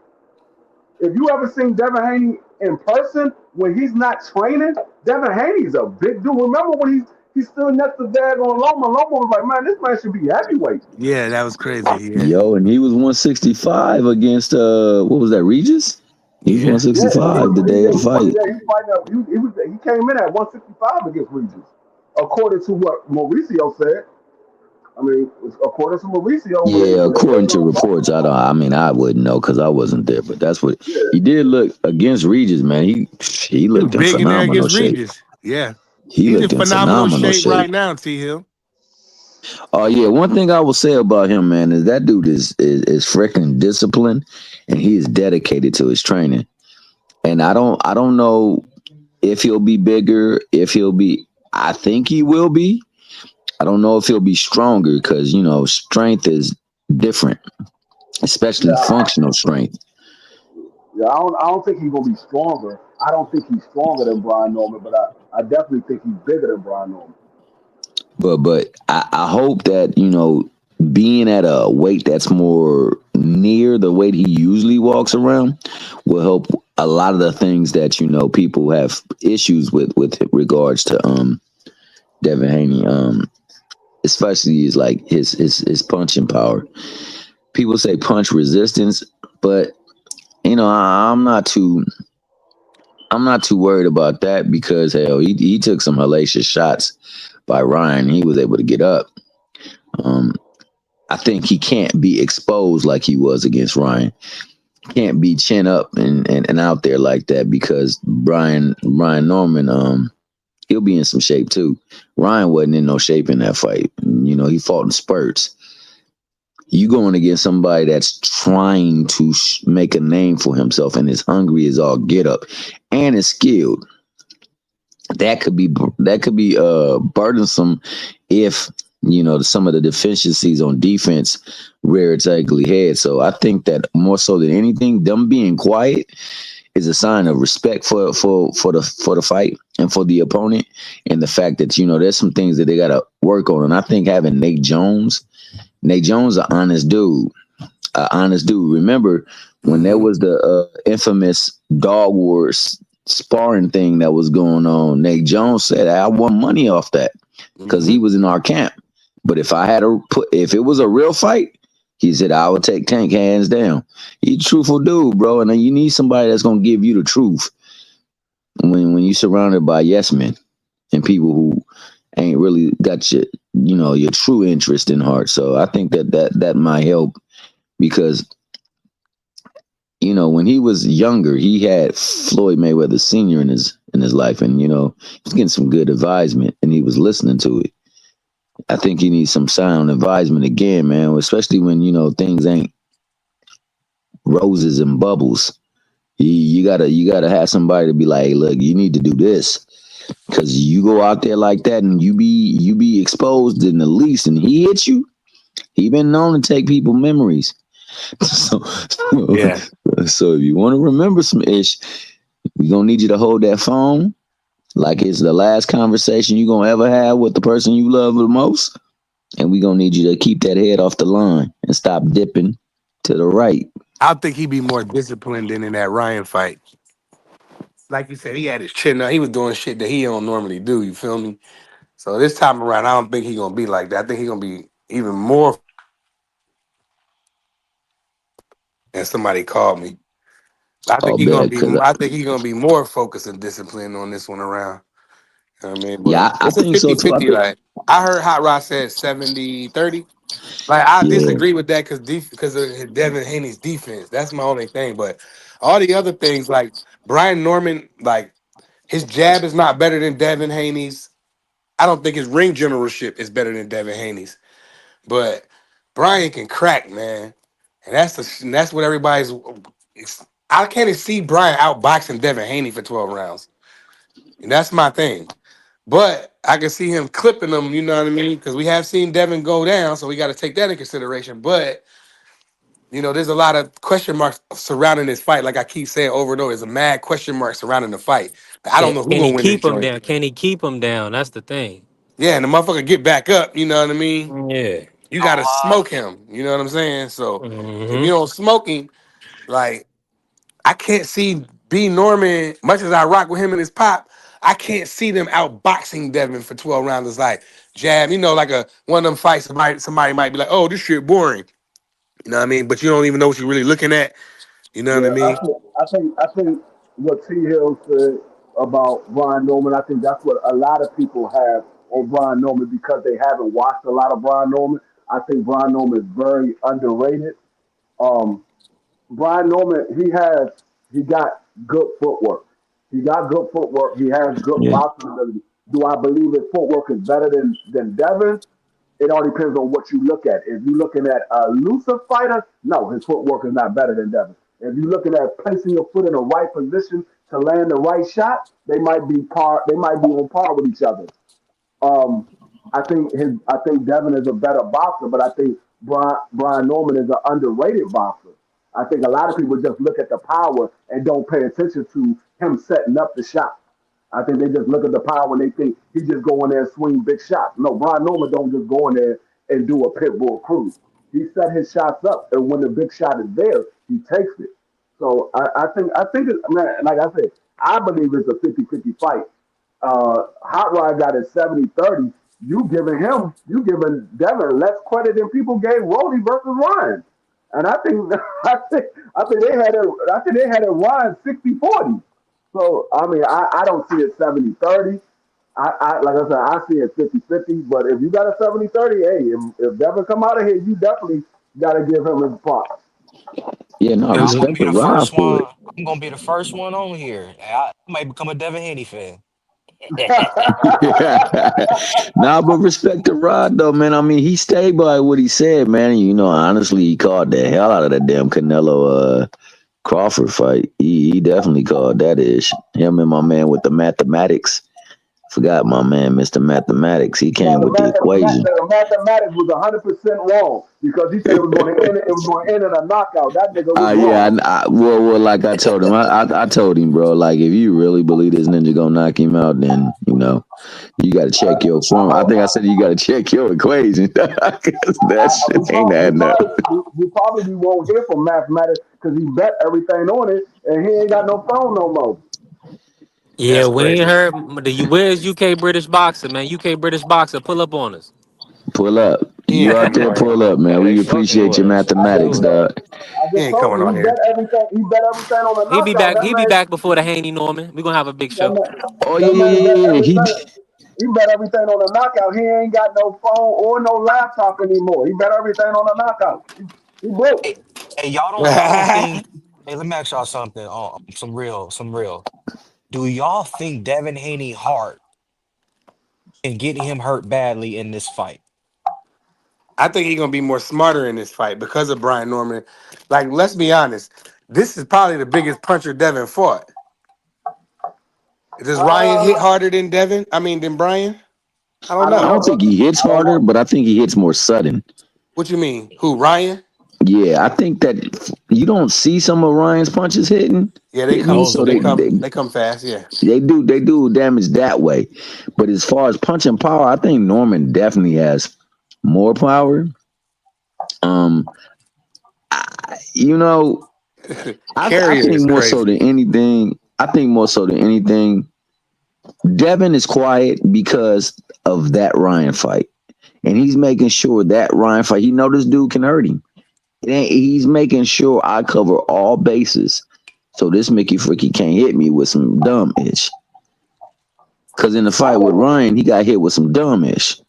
S14: If you ever seen Devin Haney in person when he's not training, Devin Haney's a big dude. Remember when he stood next to Dag on Loma? Loma was like, man, this man should be heavyweight.
S8: Yeah, that was crazy. Yeah.
S12: Yo, and he was 165 against what was that, Regis? He was
S8: Yeah.
S14: Yeah,
S12: 165 the day of the fight.
S14: he came in at 165 against Regis, according to what Mauricio said. I mean, according to Mauricio,
S12: Yeah,
S14: when they
S12: according
S14: said
S12: to
S14: on the fight,
S12: reports, I wouldn't know because I wasn't there, but that's what
S14: yeah,
S12: he did look against Regis, man. He
S8: He was
S12: looked in
S8: big in there
S12: phenomenal
S8: against
S12: shape.
S8: Regis. Yeah.
S12: He
S8: He's in
S12: looked in
S8: phenomenal
S12: phenomenal
S8: shape
S12: shape.
S8: right now, T Hill.
S12: Oh yeah, one thing I will say about him, man, is that dude is freaking disciplined and he is dedicated to his training. And I don't know if he'll be bigger, if he'll be I think he will be. I don't know if he'll be stronger because strength is different, especially
S14: yeah.
S12: functional strength.
S14: Yeah, I don't think he's gonna be stronger. I don't think he's stronger than Brian Norman, but I definitely think he's bigger than Brian Norman.
S12: But I hope that being at a weight that's more near the weight he usually walks around will help a lot of the things that people have issues with regards to Devin Haney, especially is like his punching power. People say punch resistance, but I'm not too worried about that because hell, he took some hellacious shots by Ryan. He was able to get up. Um, I think he can't be exposed like he was against Ryan. Can't be chin up and out there like that because Ryan Norman, he'll be in some shape too. Ryan wasn't in no shape in that fight. He fought in spurts. You going against somebody that's trying to make a name for himself and is hungry as all get up and is skilled. That could be burdensome if some of the deficiencies on defense rear its ugly head. So I think that more so than anything, them being quiet is a sign of respect for the fight and for the opponent, and the fact that there's some things that they got to work on. And I think having Nate Jones, an honest dude, Remember when there was the infamous Dog Wars sparring thing that was going on? Nate Jones said, "I won money off that because he was in our camp. But if it was a real fight, he said I would take Tank hands down." He's a truthful dude, bro, and you need somebody that's gonna give you the truth when you're surrounded by yes men and people who ain't really got your true interest in heart. So I think that might help because when he was younger, he had Floyd Mayweather Sr. in his life, and he was getting some good advisement, and he was listening to it. I think he needs some sound advisement again, man, especially when things ain't roses and bubbles. You gotta have somebody to be like, hey, look, you need to do this because you go out there like that and you be exposed in the least, and he hits you. He been known to take people memories. so,
S8: Yeah.
S12: so if you want to remember some ish, we gonna need you to hold that phone like it's the last conversation you gonna ever have with the person you love the most, and we gonna need you to keep that head off the line and stop dipping to the right.
S8: I think he'd be more disciplined than in that Ryan fight. Like you said, he had his chin up. He was doing shit that he don't normally do. You feel me? So this time around, I don't think he's gonna be like that. I think he's gonna be even more. And somebody called me. I think
S12: I'll
S8: he's gonna
S12: bet
S8: be.
S12: because
S8: I think he's gonna be more focused and disciplined on this one around. You know what I mean? But
S12: yeah, I
S8: it's a
S12: think so too. I
S8: 50-50.
S12: think
S8: Like I heard Hot Rod said 70-30. Like I
S12: yeah,
S8: disagree with that because of Devin Haney's defense. That's my only thing. But all the other things, like Brian Norman, like his jab is not better than Devin Haney's. I don't think his ring generalship is better than Devin Haney's. But Brian can crack, man, and that's what everybody's. I can't see Brian outboxing Devin Haney for 12 rounds, and that's my thing. But I can see him clipping them. You know what I mean? Because we have seen Devin go down, so we got to take that in consideration. But there's a lot of question marks surrounding this fight. Like I keep saying over and over, there's a mad question mark surrounding the fight. I don't know who's
S13: Can he
S8: gonna win this
S13: keep him
S8: joint.
S13: down? Can he keep him down? That's the thing.
S8: Yeah, and the motherfucker get back up. You know what I mean?
S13: Yeah.
S8: You got to smoke him. You know what I'm saying? So if
S13: Hmm.
S8: you don't smoke him, like I can't see B Norman, much as I rock with him and his pop, I can't see them outboxing Devin for 12 rounds. It's like jab, like a one of them fights. Somebody might be like, "Oh, this shit boring." You know what I mean? But you don't even know what you're really looking at. You know what I
S14: Yeah,
S8: mean?
S14: I think what T Hill said about Brian Norman, I think that's what a lot of people have on Brian Norman because they haven't watched a lot of Brian Norman. I think Brian Norman is very underrated. Um, Brian Norman, he got good footwork. He got good footwork. He has good
S12: yeah.
S14: boxing ability. Do I believe his footwork is better than Devin? It all depends on what you look at. If you're looking at a looser fighter, no, his footwork is not better than Devin. If you're looking at placing your foot in the right position to land the right shot, they might be par. They might be on par with each other. Um, I think Devin is a better boxer, but I think Brian Norman is an underrated boxer. I think a lot of people just look at the power and don't pay attention to him setting up the shot. I think they just look at the power and they think he just go in there and swing big shots. No, Brian Norman don't just go in there and do a pit bull cruise. He set his shots up, and when the big shot is there, he takes it. So I think it, man, like I said, I believe it's a 50-50 fight. Hot Rod got it 70-30. You giving Devin less credit than people gave Rody versus Ryan. And I think I think they had it Ryan 60-40. So I mean I don't see it 70-30. I like I said, I see it 50-50. But if you got a 70-30, hey, if Devin come out of here, you definitely gotta give him his props.
S12: Yeah, no,
S9: Yeah, I'm gonna
S12: respect
S9: be
S12: the
S9: the
S12: Rod
S9: first
S12: for
S9: one.
S12: it.
S9: I'm gonna be the first one on here. I might become a Devin Haney fan.
S12: Nah, but respect the Rod though, man. I mean, he stayed by what he said, man. You know, honestly, he called the hell out of that damn Canelo Crawford fight. He definitely called that ish. Him and my man with the mathematics. Forgot my man, Mr. Mathematics. He
S14: Now
S12: came with the equation.
S14: the mathematics was 100% wrong because he said it was going to end. It was going to end in a knockout. That nigga was
S12: Yeah,
S14: wrong.
S12: well, like I told him, I told him, bro, like if you really believe this ninja gonna knock him out, then you got to check your form. I think I said you got to check your equation. 'Cause that shit ain't adding up.
S14: We probably won't hear from mathematics because he bet everything on it and he ain't got no phone no more.
S13: Yeah,
S2: That's
S13: we ain't
S2: crazy.
S13: heard. Where's UK British boxer, man? UK British boxer, pull up on us.
S12: Pull up,
S8: He
S12: you
S8: ain't
S12: out
S8: coming
S12: there,
S8: on here.
S12: pull up, man.
S9: Yeah, they
S12: We
S9: fucking
S12: appreciate
S9: with
S12: your
S9: us.
S14: I just
S12: mathematics,
S9: Absolutely.
S14: told,
S12: dog.
S14: I
S8: He
S14: just
S8: ain't
S14: told
S8: coming
S14: you
S8: on here.
S14: he bet everything on the knockout.
S13: He be back before the Haney Norman. We gonna have a big
S14: That
S13: show.
S14: man,
S12: Oh
S14: that
S12: yeah, yeah,
S14: man
S12: yeah,
S14: bet
S12: yeah, yeah.
S14: everything. He bet everything on the knockout. He ain't got no phone or no laptop anymore. He bet everything on the knockout. He broke.
S9: Hey, hey, y'all don't think? Hey, let me ask y'all something. Some real. Do y'all think Devin Haney heart can get him hurt badly in this fight?
S8: I think he's gonna be more smarter in this fight because of Brian Norman. Like, let's be honest, this is probably the biggest puncher Devin fought. Does Ryan hit
S14: Uh,
S8: harder than Devin? I mean, than Brian? I don't
S14: I
S12: I
S14: don't
S8: know.
S12: don't think
S14: know.
S12: he hits
S14: I don't
S12: harder,
S14: know.
S12: but I think he hits more sudden.
S8: What you mean? Who, Ryan?
S12: Yeah, I think that you don't see some of Ryan's punches
S8: Yeah,
S12: hitting,
S9: Those
S12: so
S9: are
S8: they
S12: they
S9: more.
S8: come
S12: they
S8: they come fast. Yeah.
S12: they do damage that way. But as far as punching power, I think Norman definitely has more power. Um, you know, I
S8: Carrier
S12: think
S8: is
S12: more so
S8: crazy.
S12: than anything, Devin is quiet because of that Ryan fight, and he's making sure that Ryan fight. He know this dude can hurt him. He's making sure I cover all bases, so this Mickey Freaky can't hit me with some dumb ish. Because in the
S14: I
S12: fight with
S14: think.
S12: Ryan, he got hit with some dumb ish.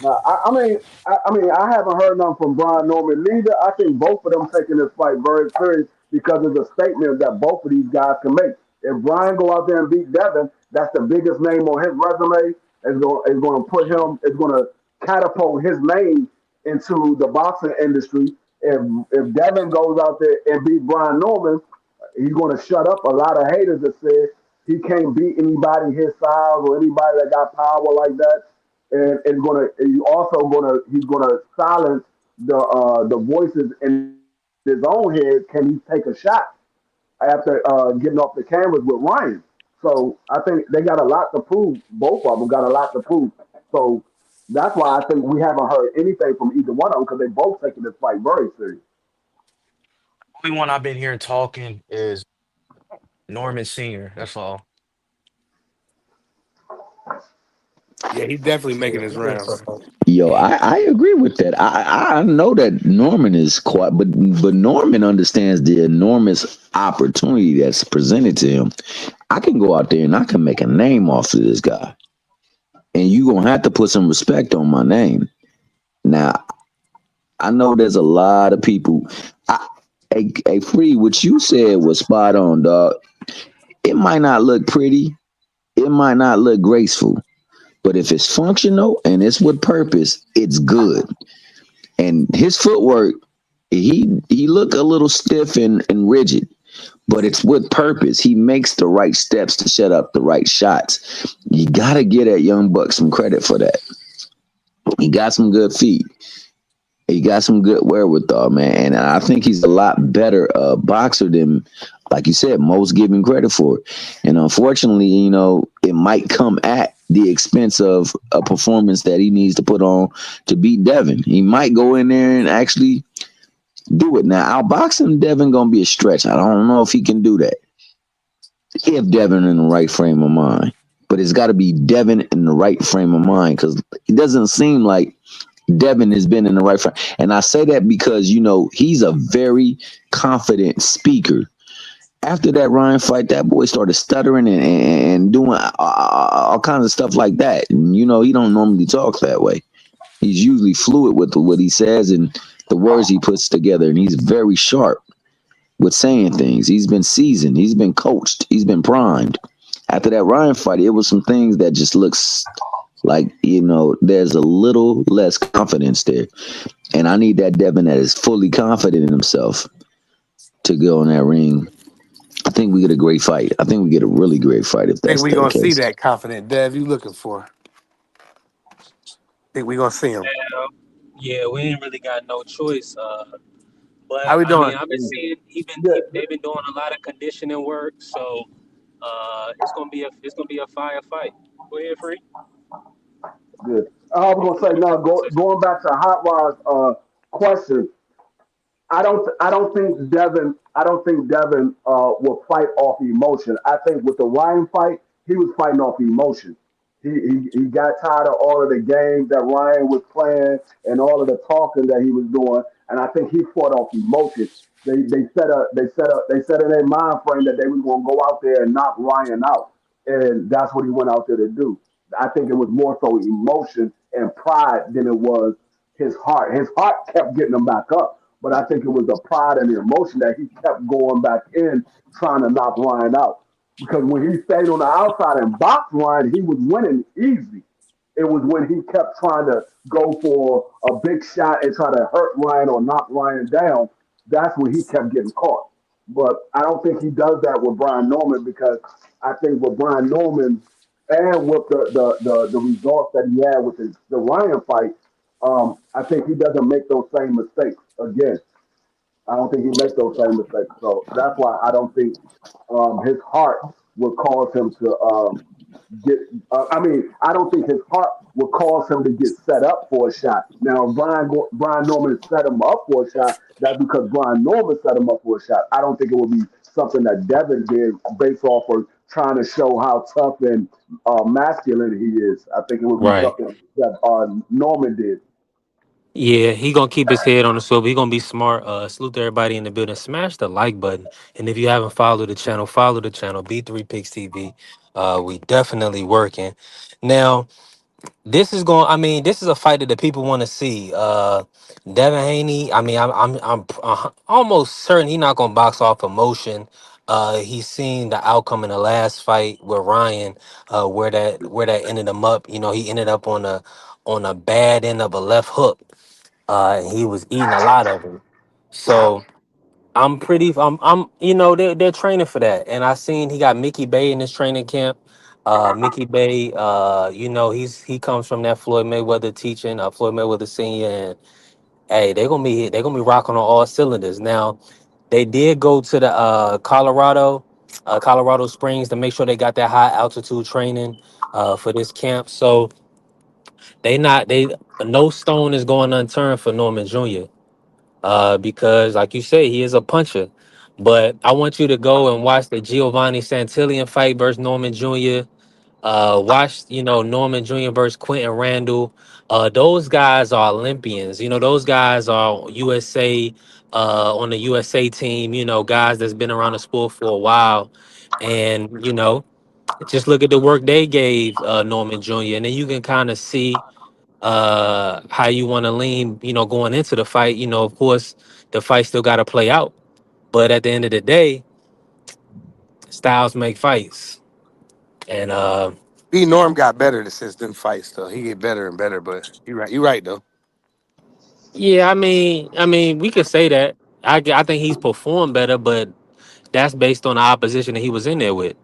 S14: Now, I haven't heard nothing from Brian Norman neither. I think both of them taking this fight very serious because it's a statement that both of these guys can make. If Brian go out there and beat Devin, that's the biggest name on his resume. It's going to put him. It's going to catapult his name into the boxing industry. If Devin goes out there and beat Brian Norman, he's going to shut up a lot of haters that said he can't beat anybody his size or anybody that got power like that. And it's gonna. You also gonna. He's gonna silence the voices in his own head. Can he take a shot after getting off the cameras with Ryan? So I think they got a lot to prove. Both of them got a lot to prove. So that's why I think we haven't heard anything from either one of them because they both taking this fight very serious.
S9: Only one I've been hearing talking is Norman Senior. That's all.
S8: Yeah, he's definitely making his rounds.
S12: Yo,
S9: Yeah.
S12: I agree with that. I know that Norman is quiet, but Norman understands the enormous opportunity that's presented to him. I can go out there and I can make a name off of this guy, and you gonna have to put some respect on my name. Now, I know there's a lot of people. A free, what you said was spot on, dog. It might not look pretty, it might not look graceful, but if it's functional and it's with purpose, it's good. And his footwork, he look a little stiff and rigid, but it's with purpose. He makes the right steps to set up the right shots. You gotta get that young buck some credit for that. He got some good feet. He got some good wherewithal, man. And I think he's a lot better boxer than like you said, most give him credit for it. And unfortunately, it might come at the expense of a performance that he needs to put on to beat Devin. He might go in there and actually do it. Now, outboxing Devin gonna be a stretch. I don't know if he can do that. If Devin in the right frame of mind. But it's got to be Devin in the right frame of mind because it doesn't seem like Devin has been in the right frame. And I say that because, he's a very confident speaker. After that Ryan fight, that boy started stuttering and doing all kinds of stuff like that. And, he don't normally talk that way. He's usually fluid with what he says and the words he puts together. And he's very sharp with saying things. He's been seasoned. He's been coached. He's been primed. After that Ryan fight, it was some things that just looks like, there's a little less confidence there. And I need that Devin that is fully confident in himself to go in that ring. I think we get a great fight. I think we get a really great fight if
S8: I think
S12: that's
S8: we
S12: the
S8: gonna see
S12: case.
S8: that confident Dev you looking for. I think we gonna see him.
S13: Yeah, we ain't really got no choice. But
S8: How we
S13: I mean,
S8: doing?
S13: I've been seeing
S14: Yeah,
S13: they've been doing a lot of conditioning work, so it's gonna be a fire fight. Go ahead, free.
S14: good. I was gonna say now, going back to Hot Rod's question. I don't think Devin will fight off emotion. I think with the Ryan fight, he was fighting off emotion. He got tired of all of the games that Ryan was playing and all of the talking that he was doing, and I think he fought off emotion. They set in their mind frame that they was gonna go out there and knock Ryan out, and that's what he went out there to do. I think it was more so emotion and pride than it was his heart. His heart kept getting him back up, but I think it was the pride and the emotion that he kept going back in trying to knock Ryan out. Because when he stayed on the outside and boxed Ryan, he was winning easy. It was when he kept trying to go for a big shot and try to hurt Ryan or knock Ryan down. That's when he kept getting caught. But I don't think he does that with Brian Norman because I think with Brian Norman and with the results that he had with the Ryan fight, I think he doesn't make those same mistakes again. I don't think he makes those same mistakes. So that's why I don't think his heart would cause him to get. I don't think his heart would cause him to get set up for a shot. Now, if Brian Norman set him up for a shot, that's because Brian Norman set him up for a shot. I don't think it would be something that Devin did based off of trying to show how tough and masculine he is. I think it would be
S13: Right.
S14: something that Norman did.
S13: Yeah, he gonna keep his head on the swivel. He gonna be smart. Salute to everybody in the building. Smash the like button, and if you haven't followed the channel, follow the channel. B3 Picks TV. We definitely working now. This is a fight that the people want to see. Devin Haney. I mean, I'm almost certain he's not gonna box off emotion. He's seen the outcome in the last fight with Ryan, where that ended him up. He ended up on a bad end of a left hook. He was eating a lot of them. So they're training for that. And I seen he got Mickey Bay in his training camp. Mickey Bay, he comes from that Floyd Mayweather teaching, Floyd Mayweather senior, and hey, they're gonna be rocking on all cylinders. Now, they did go to the Colorado Springs to make sure they got that high altitude training for this camp. So they no stone is going unturned for Norman Jr. Because, like you say, he is a puncher. But I want you to go and watch the Giovanni Santillan fight versus Norman Jr. Watch, Norman Jr. versus Quentin Randall. Those guys are Olympians. Those guys are USA on the USA team. Guys that's been around the sport for a while, and just look at the work they gave Norman Jr. And then you can kind of see how you want to lean, going into the fight. Of course, the fight still got to play out, but at the end of the day, styles make fights. And
S8: B Norm got better since them fights though. He get better and better, but you right. You right though.
S13: yeah, I mean, we could say that. I think he's performed better, but that's based on the opposition that he was in there with.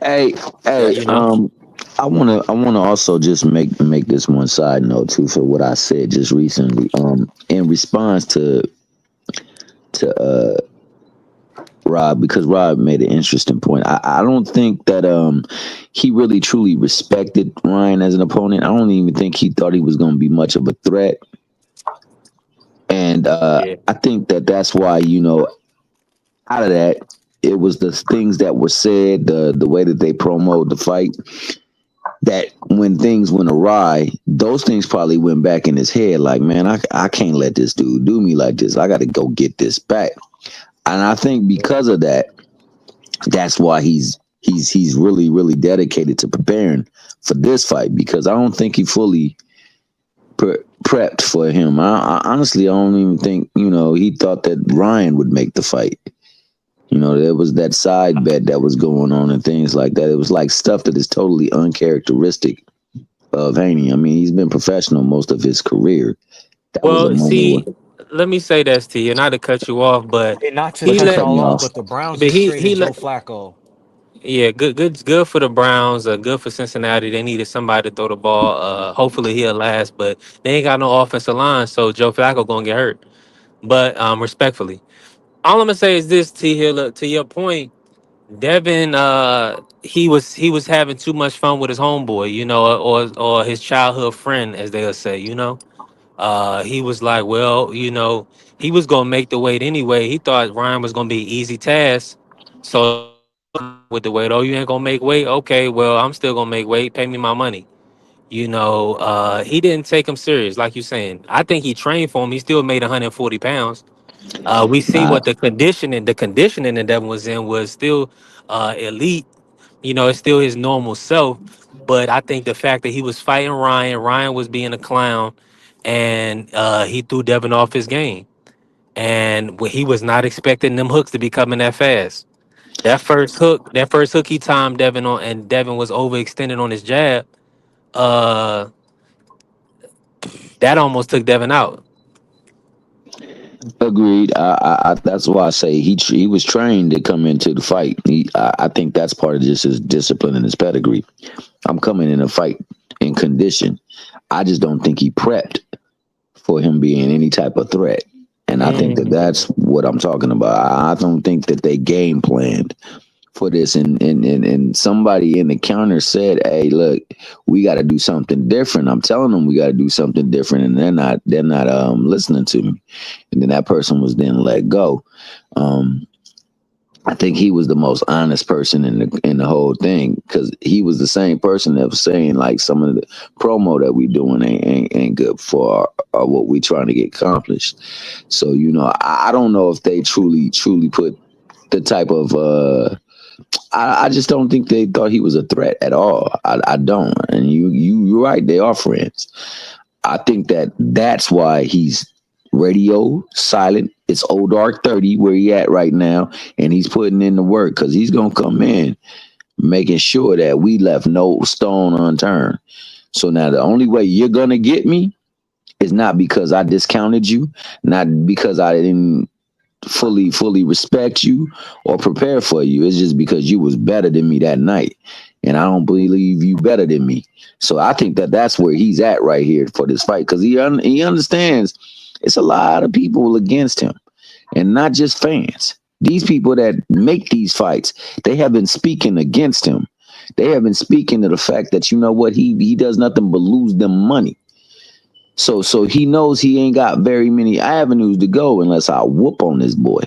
S12: Hey,
S13: Yeah,
S12: hey, I wanna also just make this one side note too for what I said just recently. In response to Rob, because Rob made an interesting point. I don't think that he really truly respected Ryan as an opponent. I don't even think he thought he was going to be much of a threat. And
S13: Yeah.
S12: I think that that's why, out of that, it was the things that were said, the way that they promoted the fight, that when things went awry, those things probably went back in his head like, man, I can't let this dude do me like this. I got to go get this back. And I think because of that, that's why he's really, really dedicated to preparing for this fight, because I don't think he fully prepped for him. I honestly, I don't even think, he thought that Ryan would make the fight. There was that side bet that was going on and things like that. It was like stuff that is totally uncharacteristic of Haney. I mean, he's been professional most of his career. That was a
S13: Well,
S12: moment where
S13: see, let me say this to you, not to cut you off, but
S9: And not to
S12: but
S13: he
S12: you
S9: cut
S12: cut
S13: let,
S12: me
S9: y'all off,
S12: off.
S9: but the Browns
S13: but
S9: just
S13: he
S9: traded Joe
S13: let,
S9: Flacco.
S13: yeah, good for the Browns, good for Cincinnati. They needed somebody to throw the ball. Hopefully he'll last, but they ain't got no offensive line, so Joe Flacco gonna get hurt. But respectfully, all I'm gonna say is this, T Hill, to your point. Devin, he was having too much fun with his homeboy, or his childhood friend, as they'll say. He was like, well, he was gonna make the weight anyway. He thought Ryan was gonna be an easy task, so with the weight, oh, you ain't gonna make weight? Okay, well, I'm still gonna make weight. Pay me my money. He didn't take him serious, like you saying. I think he trained for him. He still made 140 pounds. We see
S12: I
S13: what the conditioning that Devin was in was still elite. It's still his normal self. But I think the fact that he was fighting Ryan was being a clown, and he threw Devin off his game. And he was not expecting them hooks to be coming that fast. That first hook he timed Devin on, and Devin was overextended on his jab. Uh, that almost took Devin out.
S12: agreed. That's why I say he was trained to come into the fight. I think that's part of just his discipline and his pedigree. I'm coming in a fight in condition. I just don't think he prepped for him being any type of threat. And I think that
S13: Mm.
S12: that's what I'm talking about. I don't think that they game planned for this. And somebody in the counter said, "Hey, look, we got to do something different." I'm telling them we got to do something different, and they're not listening to me. And then that person was then let go. Um, I think he was the most honest person in the whole thing, because he was the same person that was saying like some of the promo that we doing ain't good for what we trying to get accomplished. So I don't know if they truly put the type of I just don't think they thought he was a threat at all. I don't. And you're right, they are friends. I think that that's why he's radio silent. It's old dark 30 where he at right now, and he's putting in the work, because he's gonna come in making sure that we left no stone unturned. So now the only way you're gonna get me is not because I discounted you, not because I didn't fully respect you or prepare for you. It's just because you was better than me that night, and I don't believe you better than me. So I think that that's where he's at right here for this fight, because he understands it's a lot of people against him, and not just fans. These people that make these fights, they have been speaking against him. They have been speaking to the fact that, you know what, he does nothing but lose them money. So he knows he ain't got very many avenues to go unless I whoop on this boy.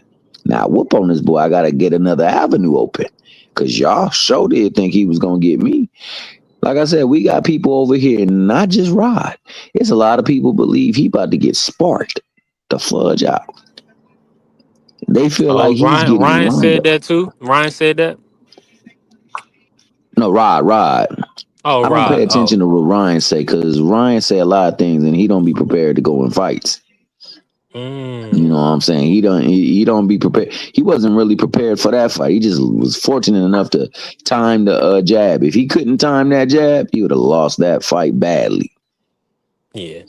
S12: Now whoop on this boy, I gotta get another avenue open, because y'all sure did think he was gonna get me. Like I said, we got people over here, not just Rod. It's a lot of people believe he about to get sparked the fudge out. They feel
S13: Oh,
S12: like he's
S13: Ryan.
S12: getting
S13: Ryan
S12: lined
S13: said
S12: up.
S13: that too. Ryan said that.
S12: No, Rod.
S13: Oh,
S12: I don't pay
S13: Rod. Oh.
S12: attention to what Ryan say, because Ryan say a lot of things and he don't be prepared to go in fights. You know what
S13: Mm.
S12: I'm saying? He don't be prepared. He wasn't really prepared for that fight. He just was fortunate enough to time the jab. If he couldn't time that jab, he would have lost that fight badly.
S13: Yeah.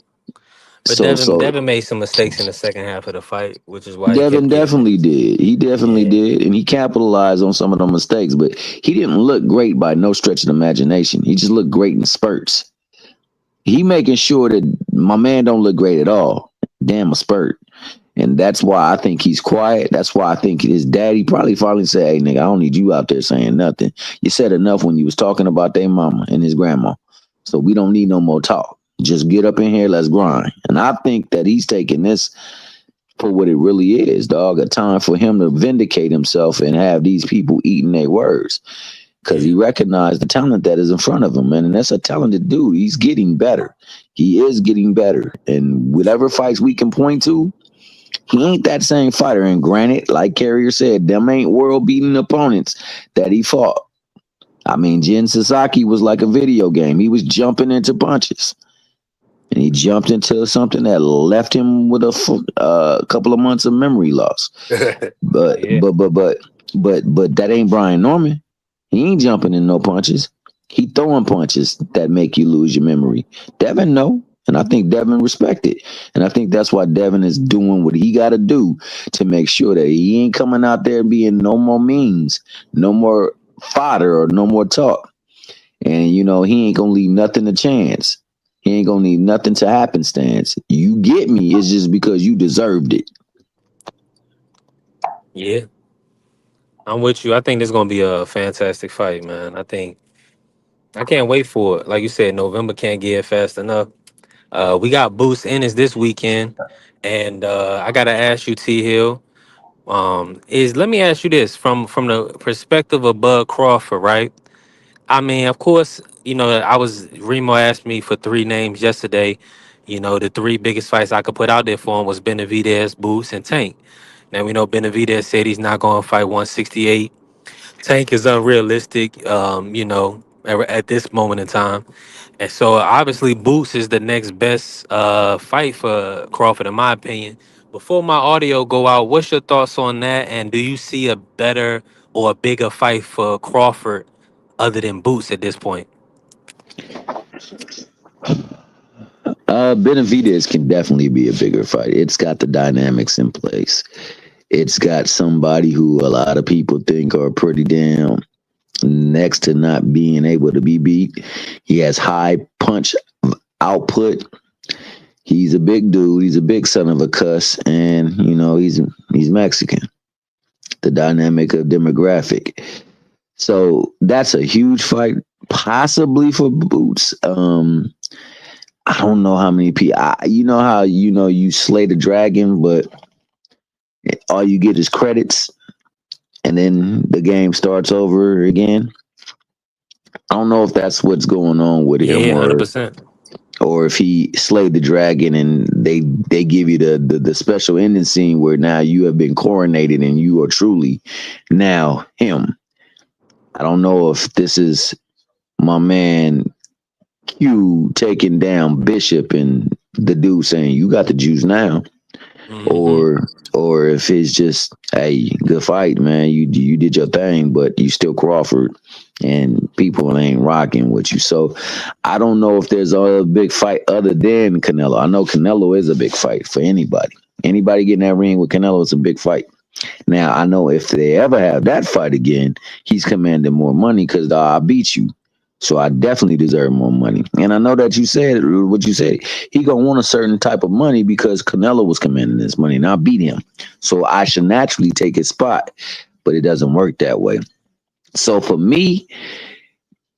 S13: But
S12: So
S13: Devin
S12: so
S13: Devin made some mistakes in the second half of the fight, which is why he kept
S12: Devin
S13: getting
S12: definitely
S13: it.
S12: did. He definitely
S13: Yeah.
S12: did, and he capitalized on some of the mistakes. But he didn't look great by no stretch of the imagination. He just looked great in spurts. He making sure that my man don't look great at all. Damn a spurt. And that's why I think he's quiet. That's why I think his daddy probably finally said, "Hey, nigga, I don't need you out there saying nothing. You said enough when you was talking about their mama and his grandma. So we don't need no more talk. Just get up in here, let's grind." And I think that he's taking this for what it really is, dog. A time for him to vindicate himself and have these people eating their words. Because he recognized the talent that is in front of him, man. And that's a talented dude. He's getting better. He is getting better. And whatever fights we can point to, he ain't that same fighter. And granted, like Carrier said, them ain't world beating opponents that he fought. I mean, Jin Sasaki was like a video game. He was jumping into punches. And he jumped into something that left him with a couple of months of memory loss. But that ain't Brian Norman. He ain't jumping in no punches. He throwing punches that make you lose your memory. Devin know, and I think Devin respect it. And I think that's why Devin is doing what he got to do to make sure that he ain't coming out there being no more memes, no more fodder, or no more talk. And, he ain't going to leave nothing to chance. He ain't going to leave nothing to happenstance. You get me, it's just because you deserved it.
S13: Yeah, I'm with you. I think this is gonna be a fantastic fight, man. I can't wait for it. Like you said, November can't get fast enough. We got Boots Ennis this weekend, and I gotta ask you, T Hill. Let me ask you this from the perspective of Bud Crawford, right? I mean, of course, Remo asked me for three names yesterday. The three biggest fights I could put out there for him was Benavidez, Boots, and Tank. Now we know Benavidez said he's not going to fight 168. Tank is unrealistic, at this moment in time. And so obviously Boots is the next best fight for Crawford, in my opinion. Before my audio go out, what's your thoughts on that? And do you see a better or a bigger fight for Crawford other than Boots at this point?
S12: Benavidez can definitely be a bigger fight. It's got the dynamics in place. It's got somebody who a lot of people think are pretty damn next to not being able to be beat. He has high punch output. He's a big dude. He's a big son of a cuss, and he's Mexican. The dynamic of demographic. So that's a huge fight, possibly for Boots. I don't know how many people. You know how you slay the dragon, but all you get is credits, and then the game starts over again. I don't know if that's what's going on with him,
S13: Yeah, 100%.
S12: or if he slayed the dragon and they give you the special ending scene where now you have been coronated and you are truly now him. I don't know if this is my man Q taking down Bishop and the dude saying you got the juice now, or if it's just, hey, good fight, man. You did your thing, but you still Crawford, and people ain't rocking with you. So I don't know if there's a big fight other than Canelo. I know Canelo is a big fight for anybody. Anybody getting that ring with Canelo is a big fight. Now I know if they ever have that fight again, he's commanding more money because I beat you. So I definitely deserve more money. And I know that you said what you said. He gonna want a certain type of money because Canelo was commanding this money and I beat him. So I should naturally take his spot, but it doesn't work that way. So for me,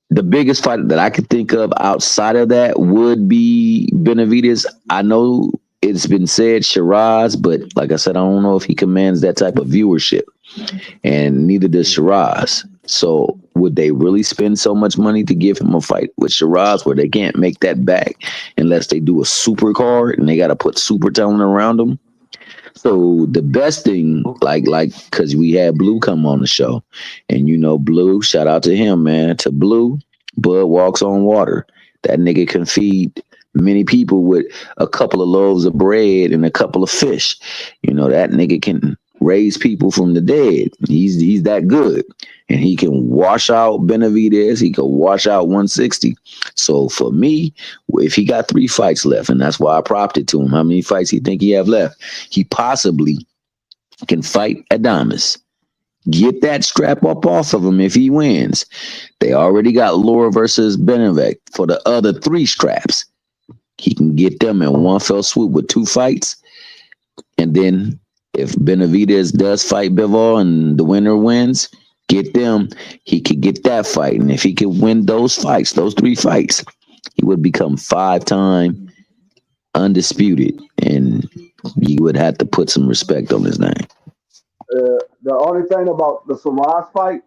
S12: the biggest fight that I could think of outside of that would be Benavidez. I know it's been said Shiraz, but like I said, I don't know if he commands that type of viewership, and neither does Shiraz. So would they really spend so much money to give him a fight with Shiraz where they can't make that back unless they do a super card and they got to put super talent around them? So the best thing, like, because we had Blue come on the show, and Blue, shout out to him, man. To Blue, Bud walks on water. That nigga can feed many people with a couple of loaves of bread and a couple of fish. That nigga can raise people from the dead. He's that good. And he can wash out Benavidez. He can wash out 160. So for me, if he got 3 fights left, and that's why I propped it to him, how many fights he think he have left? He possibly can fight Adames. Get that strap up off of him if he wins. They already got Laura versus Benevec for the other 3 straps. He can get them in one fell swoop with 2 fights. And then if Benavidez does fight Bivol and the winner wins, get them, he could get that fight. And if he could win those fights, those 3 fights, he would become 5-time undisputed. And you would have to put some respect on his name.
S14: The only thing about the Siraj fight,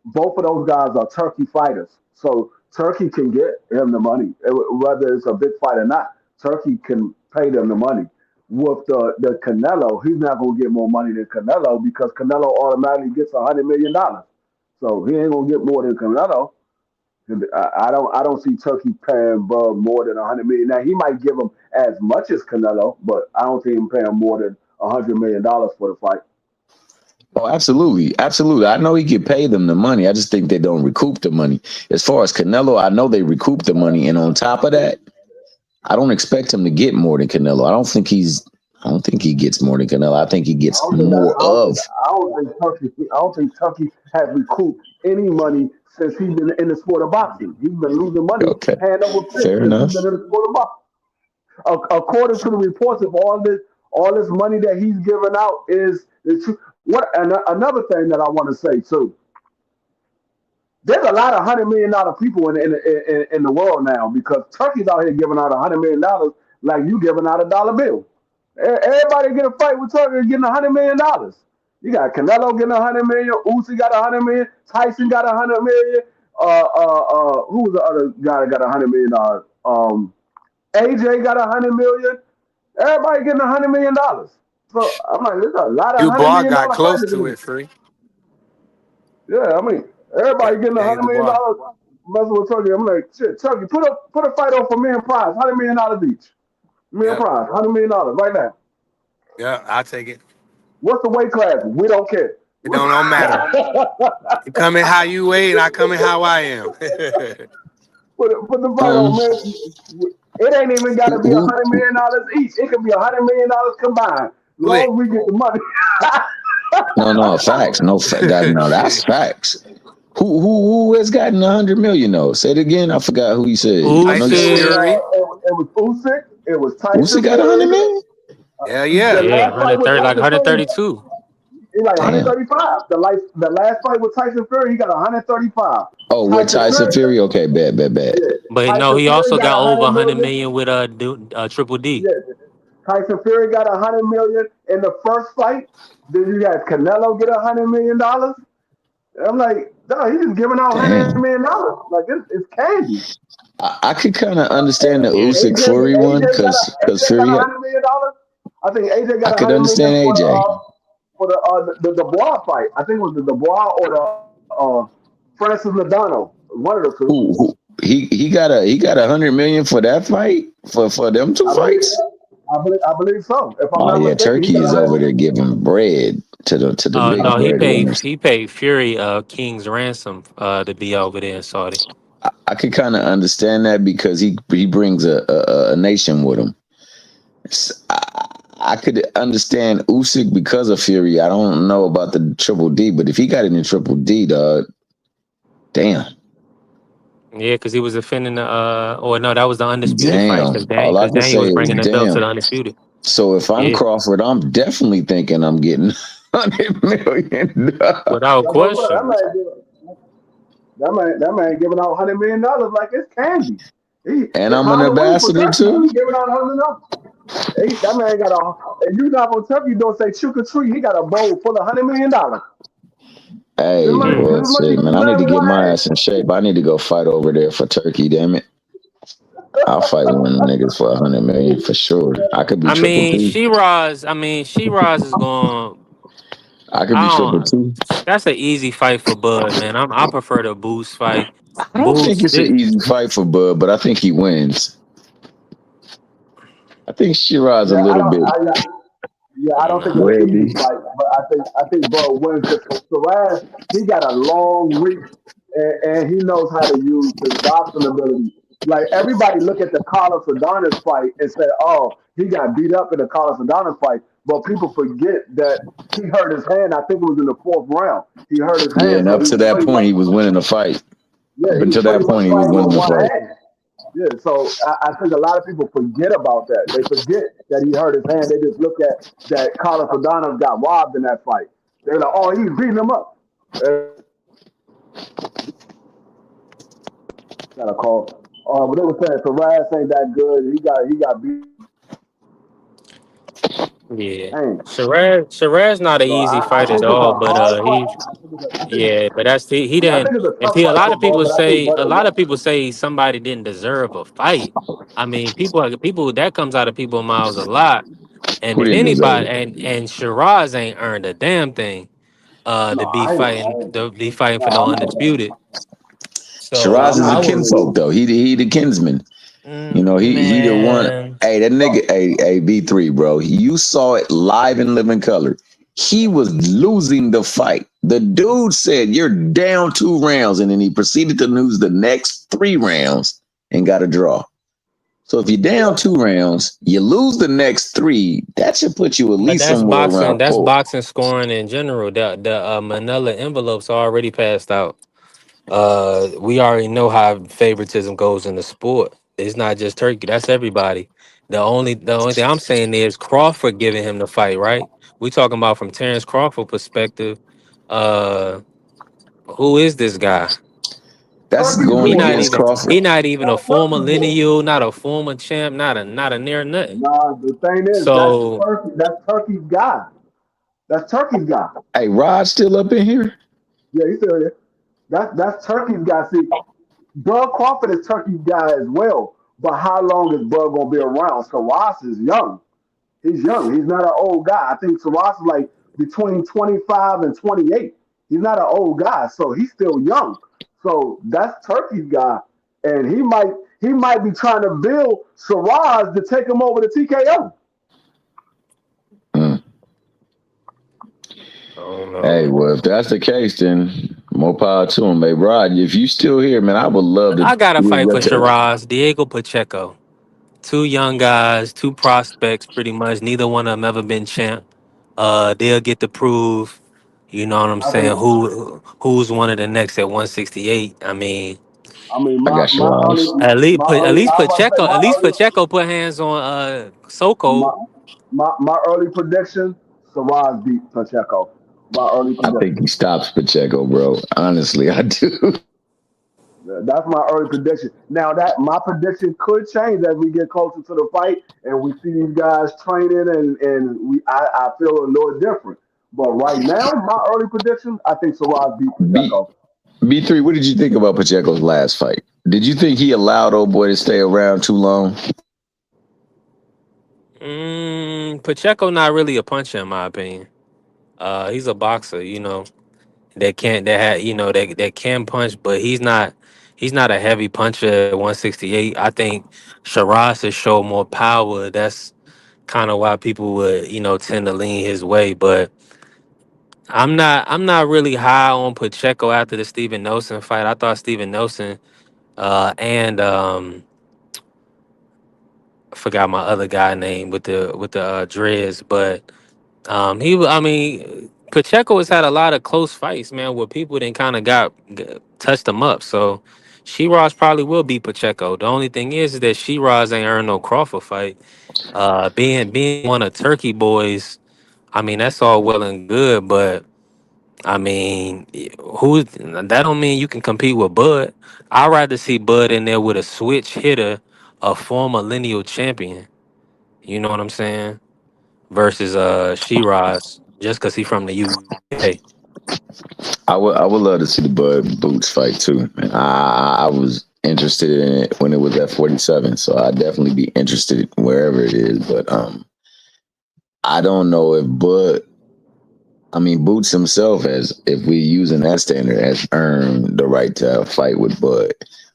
S14: both of those guys are Turkey fighters. So Turkey can get him the money, whether it's a big fight or not. Turkey can pay them the money. With the Canelo, he's not going to get more money than Canelo because Canelo automatically gets $100 million. So he ain't going to get more than Canelo. I don't see Turkey paying Bud more than $100 million. Now he might give him as much as Canelo, but I don't see him paying more than $100 million for the fight.
S12: Oh, absolutely. Absolutely. I know he could pay them the money. I just think they don't recoup the money. As far as Canelo, I know they recoup the money. And on top of that, I don't expect him to get more than Canelo. I don't think he gets more than Canelo. I think he gets more of.
S14: I don't think Turkey has recouped any money since he's been in the sport of boxing. He's been losing money hand over fist since he's been in the sport of boxing. According to the reports of all this money that he's giving out is what. And another thing that I want to say too. There's a lot of $100 million people in the world now because Turkey's out here giving out $100 million like you giving out a dollar bill. Everybody get a fight with Turkey getting $100 million. You got Canelo getting $100 million, Usyk got $100 million, Tyson got $100 million. Who was the other guy that got $100 million? AJ got $100 million. Everybody getting $100 million. So I'm like, there's a lot of $100 million
S8: got close
S14: fighters
S8: to it, Free.
S14: Yeah, I mean, everybody getting $100 million messing with Turkey. I'm like, shit, Turkey, put a fight on for million prize, $100 million each. Million prize, $100 million right now.
S8: Yeah, I'll take it.
S14: What's the weight class? We don't care.
S8: It don't matter. You come in how you weigh, and I come in how I am.
S14: Put the fight on, man. It ain't even got to be $100 million each. It could be $100 million combined. As long as we get the money.
S12: No, facts. No, that's facts. Who has gotten 100 million though? Say it again. I forgot who he said.
S8: Tyson Fury.
S14: It was Usyk. It was Tyson.
S12: Usyk got 100 million.
S13: Yeah, 130, like 132.
S14: He's like 135. The last fight with Tyson Fury, he got 135.
S12: Oh, with Tyson Fury? Okay, bad.
S14: Yeah.
S13: But
S14: Tyson
S13: no, he
S14: Fury
S13: also got over 100
S14: million
S13: million with Triple D.
S14: Yeah. Tyson Fury got 100 million in the first fight. Then you got Canelo get $100 million. I'm like, no, he's just giving out $100 million. Like it's candy.
S12: I could kind of understand the Usyk Fury one because Fury got
S14: $100 million. I think AJ got.
S12: I could understand AJ
S14: for the Dubois fight. I think it was the Dubois or the Francis Ngannou. One of the two.
S12: He got $100 million for that fight for them two fights.
S14: I believe so. If I'm not mistaken,
S12: Turkey is over there giving bread to the big
S13: no,
S12: bread
S13: he paid Fury King's ransom to be over there in Saudi.
S12: I could kind of understand that because he brings a nation with him. I could understand Usyk because of Fury. I don't know about the Triple D, but if he got it in Triple D, dog, damn.
S13: Yeah, because he was defending the that was the undisputed fight. Because Daniel was bringing the belt to the undisputed.
S12: So if I'm Crawford, I'm definitely thinking I'm getting $100 million.
S13: Without question.
S14: That man giving out $100 million like it's candy.
S12: And I'm an ambassador too.
S14: He giving out $100 million. That man got if you not on Turkey, you don't say trick or treat. He got a bowl full of $100 million.
S12: Hey, man, I need to get my ass in shape. I need to go fight over there for Turkey. Damn it, I'll fight one of the niggas for $100 million for sure. I could be.
S13: Shiraz is going.
S12: I could be Triple T.
S13: That's an easy fight for Bud, man. I prefer the Boots fight.
S12: I don't think it's an easy fight for Bud, but I think he wins. I think Shiraz a little bit.
S14: I don't think it's an easy fight, but I think Bud wins because Shiraz, he got a long reach and he knows how to use his boxing ability. Like everybody look at the Carlos Adonis fight and say, "Oh, he got beat up in the Carlos Adonis fight," but people forget that he hurt his hand. I think it was in the 4th round. He hurt his hand.
S12: Yeah, and up to that point, he was winning the fight. Yeah, up until that point, he was winning the fight.
S14: Yeah, so I think a lot of people forget about that. They forget that he hurt his hand. They just look at that Carlos Rodon got robbed in that fight. They're like, oh, he's beating him up. Got a call. But they were saying Faraz ain't that good. He got beat.
S13: Yeah,
S14: Dang.
S13: Shiraz not an
S14: So
S13: easy
S14: I
S13: fight at
S14: think it's a
S13: all, but
S14: hard fight.
S13: he yeah, but that's he
S14: I
S13: didn't.
S14: think it's a
S13: And
S14: tough
S13: a
S14: fight
S13: lot
S14: for
S13: of people
S14: Bud, but I think
S13: say
S14: Bud will win.
S13: somebody didn't deserve a fight. I mean, people that comes out of people's mouths a lot. And
S12: Who
S13: if
S12: didn't deserve
S13: anybody
S12: it?
S13: and Shiraz ain't earned a damn thing
S14: No, I ain't.
S13: to be fighting
S14: No,
S13: for no
S14: I'm not.
S13: undisputed.
S14: Yeah,
S13: So
S12: Shiraz
S14: I'm
S12: is a
S14: not
S13: I would
S14: giving it
S12: kinfolk
S14: up.
S12: though. He the kinsman. You know, he the one.
S13: man.
S12: Hey, that nigga, a B3, bro. You saw it live in living color. He was losing the fight. The dude said, "You're down 2 rounds," and then he proceeded to lose the next 3 rounds and got a draw. So if you're down 2 rounds, you lose the next three. That should put you at
S13: But
S12: least somewhere around
S13: that's
S12: 4.
S13: boxing scoring in general. The Manila envelopes are already passed out. We already know how favoritism goes in the sport. It's not just Turkey. That's everybody. The only thing I'm saying is Crawford giving him the fight, right? We talking about from Terence Crawford perspective. Uh, who is this guy?
S12: That's
S14: Turkey's
S12: going
S13: He
S14: more
S13: not
S12: against
S14: important.
S13: even
S12: Crawford.
S13: he not even a
S14: That's
S13: former
S14: Turkey's more.
S13: lineal, not a former champ, not a near nothing.
S14: Nah, the thing is,
S13: So
S14: That's Turkey's guy. That's Turkey's guy.
S12: Hey, Rod still up in here?
S14: Yeah, he's still here. That's Turkey's guy. See, Bud Crawford is Turkey's guy as well. But how long is Bud gonna be around? So Ross is young. He's young. He's not an old guy. I think Ross is like between 25 and 28. He's not an old guy, so he's still young. So that's Turkey's guy, and he might be trying to build Shiraz to take him over to TKO.
S12: Mm.
S13: I don't
S12: Hey,
S13: know.
S12: well, if that's the case, then more power to him. Hey, Rod, if you still here, man, I would love to
S13: I got a
S12: hear
S13: fight
S12: your
S13: for
S12: take.
S13: Shiraz, Diego Pacheco. Two young guys, two prospects, pretty much. Neither one of them ever been champ. They'll get to prove, you know what I'm
S14: I think.
S13: saying, who's one of the next at 168. I mean,
S14: I mean,
S12: I got Shiraz.
S13: at least
S14: I was about to say
S13: Pacheco put hands on
S14: my
S13: Soko.
S14: my early prediction: Shiraz beat Pacheco. My early
S12: I
S14: prediction.
S12: think he stops Pacheco, bro. Honestly, I do.
S14: That's my early prediction. Now that my prediction could change as we get closer to the fight and we see these guys training and I feel a little different. But right now, my early prediction, I think Shiraz beat
S12: B
S14: Pacheco.
S12: B3, what did you think about Pacheco's last fight? Did you think he allowed old boy to stay around too long?
S13: Pacheco not really a puncher in my opinion. He's a boxer, you know, that can punch, but he's not a heavy puncher at 168. I think Shiraz has showed more power. That's kind of why people would, tend to lean his way. But I'm not really high on Pacheco after the Steven Nelson fight. I thought Steven Nelson and I forgot my other guy name with the dreads, but I mean, Pacheco has had a lot of close fights, man, where people then kind of touched him up. So Shiraz probably will beat Pacheco. The only thing is that Shiraz ain't earned no Crawford fight. Being one of Turkey boys, I mean, that's all well and good, but I mean, that don't mean you can compete with Bud. I'd rather see Bud in there with a switch hitter, a former lineal champion. You know what I'm saying? Versus Shiraz, just because he from the UK.
S12: I would love to see the Bud Boots fight too. Man. I was interested in it when it was at 47, so I'd definitely be interested wherever it is. But I don't know if Bud. I mean, Boots himself has, if we using that standard, has earned the right to fight with Bud.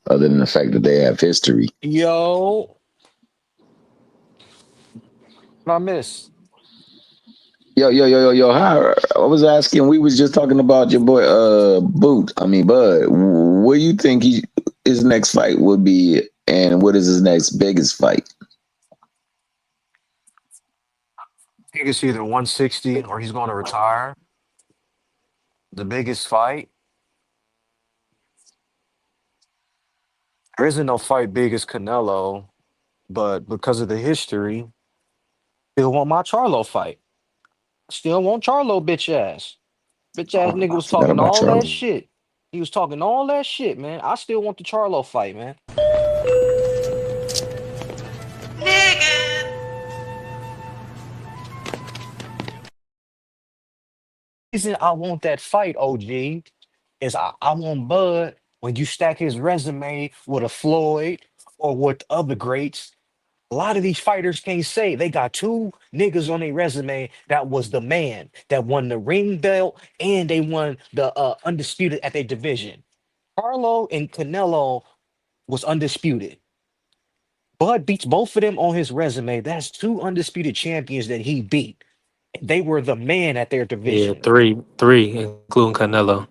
S12: Other than the fact that they have history.
S9: Yo, what I miss?
S12: Yo. How, I was asking. We was just talking about your boy, Boot. I mean, Bud. What do you think his next fight would be, and what is his next biggest fight?
S9: I think it's either 160 or he's going to retire. The biggest fight, There isn't no fight big as Canelo, but because of the history, still want my Charlo fight. Still want Charlo bitch ass. Bitch ass nigga
S12: I
S9: was
S12: forgot
S9: talking
S12: about
S9: all that
S12: Charlie.
S9: shit. He was talking all that shit, man. I still want the Charlo fight, man. Reason I want that fight, OG, is I want Bud when you stack his resume with a Floyd or with other greats. A lot of these fighters can't say they got two niggas on their resume that was the man that won the ring belt and they won the undisputed at their division. Carlo and Canelo was undisputed. Bud beats both of them on his resume. That's two undisputed champions that he beat. They were the man at their
S13: Yeah,
S9: division.
S13: three, including Canelo.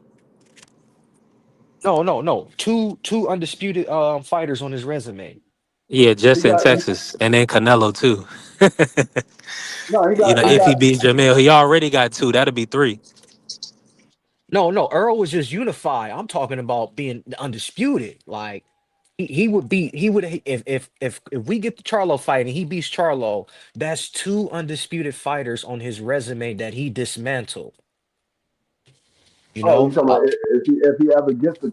S9: No. Two undisputed fighters on his resume.
S13: Yeah,
S14: He
S13: just in
S14: got
S13: Texas, and then Canelo too.
S14: no. He
S13: You know,
S14: got he
S13: if
S12: I
S13: he
S14: got.
S13: beats Jamil, he already got two. That'll be three.
S9: No. Earl was just unified. I'm talking about being undisputed. Like he would be he would if we get the Charlo fight and he beats Charlo, that's two undisputed fighters on his resume that he dismantled. You
S14: Oh, you
S9: know,
S14: talking about if he ever gets the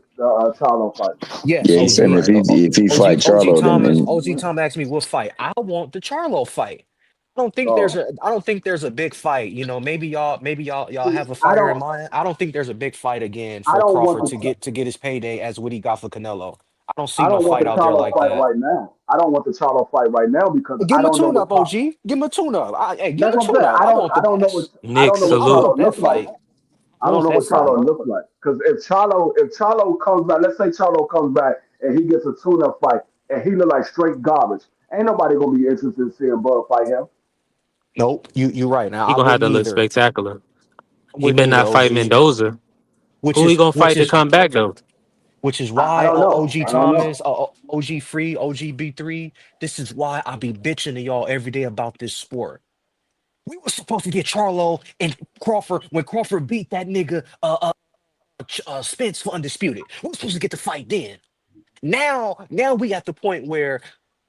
S14: Charlo fight?
S9: yes,
S12: yeah, he's saying
S9: OG.
S12: if he fight
S9: OG
S12: Charlo, then
S9: Thomas.
S12: and
S9: OG Tom asked me what fight. I want the Charlo fight.
S14: Oh,
S9: I don't think there's a big fight. You know, maybe y'all
S14: see,
S9: have a fire in mind. I don't think there's a big fight again
S14: I
S9: for
S14: don't want
S9: Crawford
S14: the
S9: to get his payday as what he got for Canelo. I don't see
S14: I
S9: no
S14: don't want
S9: fight
S14: the
S9: out there
S14: Charlo
S9: like
S14: fight
S9: that.
S14: right now. I don't want the Charlo fight right now because
S9: Give
S14: I
S9: him a
S14: don't know
S9: tune
S14: what.
S9: up, OG. Give him a tune up. Hey, give him
S14: That's
S9: a
S14: what I'm
S9: tune
S14: saying.
S9: up. I
S14: I don't know what
S13: Nick,
S9: I
S13: salute.
S14: Charlo
S9: want that
S14: look like.
S9: fight. I
S14: I don't
S9: want
S14: know
S9: that
S14: what
S9: fight.
S14: Charlo look like because if Charlo comes back, let's say Charlo comes back and he gets a tune-up fight and he look like straight garbage, ain't nobody gonna be interested in seeing Bud fight him.
S9: Nope, you right now.
S13: He
S9: I
S13: gonna have
S9: wouldn't
S13: to look
S9: either.
S13: spectacular.
S9: I
S13: He
S9: wouldn't
S13: better
S9: either,
S13: not fight
S9: OG.
S13: Mendoza. Who he gonna
S9: Which
S13: fight to
S9: is
S13: come back though?
S9: which is
S14: I
S9: why
S14: don't know.
S9: OG
S14: I don't know.
S9: Thomas, OG Free, OG B3. This is why I be bitching to y'all every day about this sport. We were supposed to get Charlo and Crawford when Crawford beat that nigga Spence for undisputed. We were supposed to get the fight then. Now we at the point where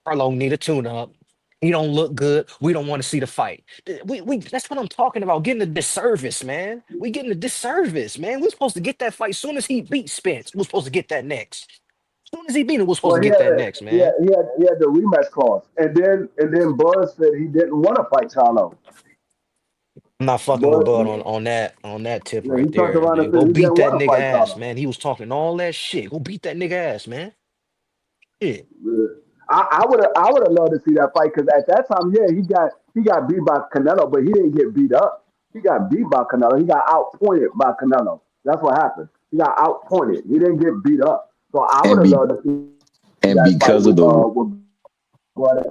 S9: Charlo need a tune up. He don't look good. We don't want to see the fight. We that's what I'm talking about. Getting a disservice, man. We getting a disservice, man. We're supposed to get that fight soon as he beats Spence. We're supposed to get that next. Soon as he beat him, we're supposed
S14: Well,
S9: to get that next, man.
S14: he had the rematch clause, and then Bud said he didn't want to fight Charlo.
S9: I'm not fucking with
S14: Bud,
S9: Bud on that tip
S14: yeah,
S9: right
S14: he turned
S9: there,
S14: around and
S9: man.
S14: said
S9: Go
S14: he
S9: beat
S14: didn't
S9: that
S14: want to
S9: nigga
S14: fight
S9: ass,
S14: Charlo.
S9: man. He was talking all that shit. Go beat that nigga ass, man. Yeah.
S14: Yeah. I would have loved to see that fight because at that time, yeah, he got beat by Canelo, but he didn't get beat up. He got beat by Canelo. He got outpointed by Canelo. That's what happened. He got outpointed. He didn't get beat up. So I would
S12: and
S14: have
S12: be
S14: loved to see
S12: and
S14: that fight
S12: because of the
S14: with Bud.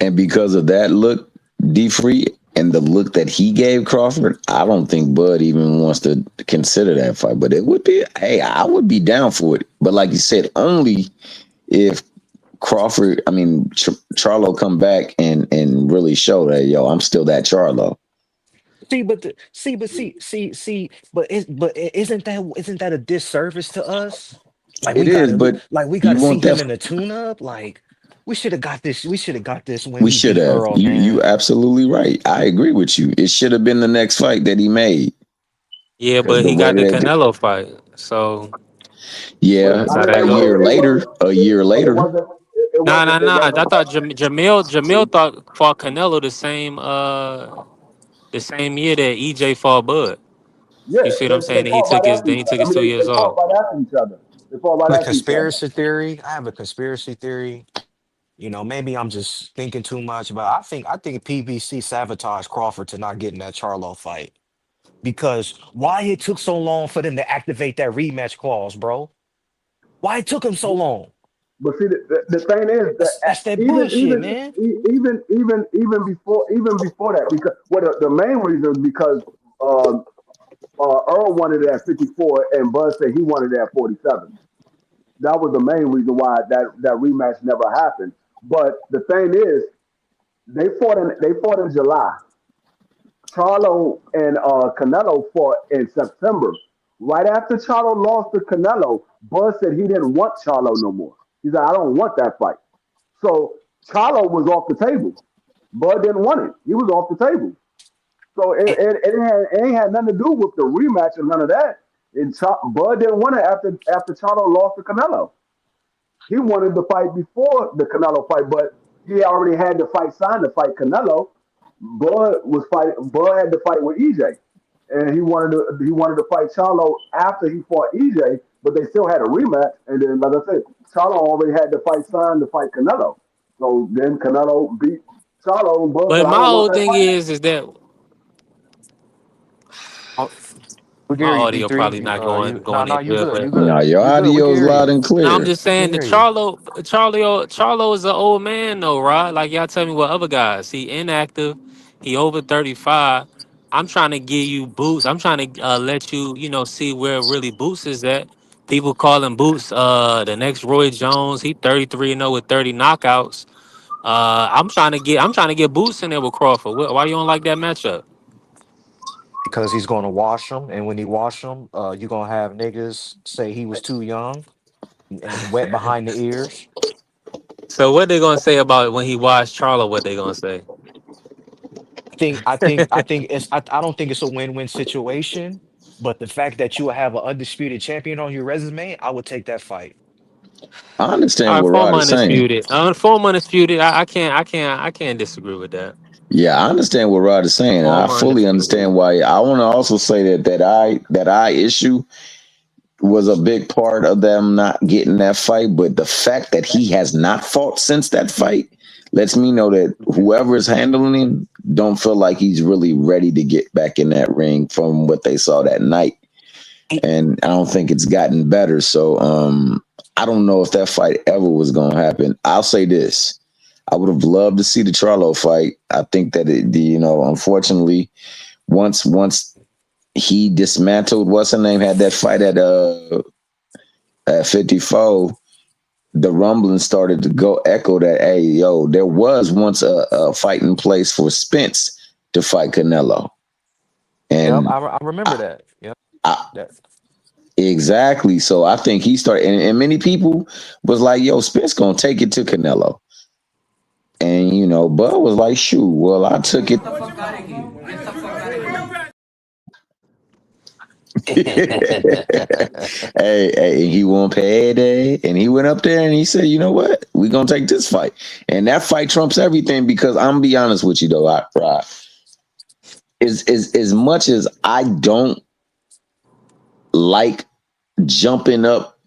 S12: and because of that look, D Free, and the look that he gave Crawford, I don't think Bud even wants to consider that fight. But it would be, hey, I would be down for it. But like you said, only if Crawford, I mean, Charlo come back and really show that, yo, I'm still that Charlo.
S9: Isn't that a disservice to us?
S12: It is, but
S9: Like we
S12: you
S9: gotta see
S12: want
S9: him
S12: that.
S9: in the tune up. Like we should have got this when
S12: We
S9: he
S12: should
S9: beat
S12: have.
S9: Earl,
S12: You
S9: man.
S12: absolutely right. I agree with you. It should have been the next fight that he made
S13: Yeah,
S12: because
S13: but
S12: the
S13: he
S12: way
S13: got the
S12: that,
S13: Canelo fight. So
S14: But
S12: yeah,
S13: that's
S14: I
S13: how
S14: mean,
S13: that go.
S12: a year
S14: but it
S12: later,
S14: wasn't,
S13: Nah.
S14: it
S13: I
S14: wasn't.
S13: thought Jamil thought fought Canelo the same year that EJ fought Bud.
S14: Yeah,
S13: You see what I'm saying?
S14: they fought right after
S13: Then
S14: each
S13: he
S14: other.
S13: took
S14: I
S13: his
S14: mean,
S13: 2 years
S14: they fought
S13: off.
S14: right after each other. They fought right
S9: The
S14: after each other.
S9: conspiracy theory. I have a conspiracy theory. You know, maybe I'm just thinking too much, but I think PBC sabotaged Crawford to not getting that Charlo fight. Because why it took so long for them to activate that rematch clause, bro? Why it took them so long?
S14: But see, the thing is that
S9: That's that bullshit, man.
S14: even before that, because well, the main reason is because um, Earl wanted it at 54 and Bud said he wanted it at 47. That was the main reason why that rematch never happened. But the thing is, they fought in July. Charlo and Canelo fought in September. Right after Charlo lost to Canelo, Bud said he didn't want Charlo no more. He said, I don't want that fight. So Charlo was off the table. Bud didn't want it. He was off the table. So it ain't had nothing to do with the rematch or none of that. Bud didn't want it after Charlo lost to Canelo. He wanted the fight before the Canelo fight, but he already had the fight signed to fight Canelo. Bud had to fight with EJ, and he wanted to fight Charlo after he fought EJ, but they still had a rematch. And then, like I said, Charlo already had the fight signed to fight Canelo. So then Canelo beat Charlo, and Bud said,
S13: But
S14: "I
S13: my
S14: don't want
S13: whole
S14: that
S13: thing
S14: fight."
S13: is that
S9: Oh, we can
S13: my
S9: hear you,
S13: audio
S9: D3.
S13: probably not
S9: You
S13: going
S9: no,
S13: in
S9: you
S13: good,
S9: good.
S13: but
S9: You
S12: No,
S9: good.
S12: your
S9: You good. We can
S12: audio is
S9: hear
S12: loud
S9: you.
S12: and
S13: no, I'm
S12: clear.
S13: just
S9: We
S13: saying
S9: can
S13: the
S9: hear you.
S13: Charlo is an old man though, right? Like y'all tell me what other guys. He inactive. He over 35. I'm trying to give you Boots. I'm trying to let you, see where really Boots is at. People call him Boots, the next Roy Jones. He 33-0 with 30 knockouts. I'm trying to get Boots in there with Crawford. Why you don't like that matchup?
S9: Because he's gonna wash them, and when he wash them, you're gonna have niggas say he was too young and wet behind the ears.
S13: So what they gonna say about when he watched Charlo? What they gonna say?
S9: I think I don't think it's a win-win situation, but the fact that you will have an undisputed champion on your resume, I would take that fight.
S12: I
S13: All
S12: understand
S13: right,
S12: what
S13: former
S12: Rod is saying.
S13: undisputed. Former undisputed. I can't disagree with that.
S12: Yeah, I understand what Rod is saying, and I
S13: Former
S12: fully
S13: undisputed.
S12: understand why. I want to also say that eye issue was a big part of them not getting that fight. But the fact that he has not fought since that fight lets me know that whoever is handling him don't feel like he's really ready to get back in that ring from what they saw that night. And I don't think it's gotten better. So I don't know if that fight ever was going to happen. I'll say this. I would have loved to see the Charlo fight. I think that unfortunately, once he dismantled what's her name, had that fight at 54, the rumbling started to go echo that, hey, yo, there was once a fighting place for Spence to fight Canelo.
S9: Yep,
S12: And
S9: I remember that. Yep,
S12: I,
S9: that
S12: exactly. So I think he started, and many people was like, yo, Spence gonna take it to Canelo. And Bud was like, shoot, well, I took it. Hey, he won payday, and he went up there and he said, you know what, we gonna take this fight, and that fight trumps everything. Because I'm gonna be honest with you though, Rod, is as much as I don't like jumping up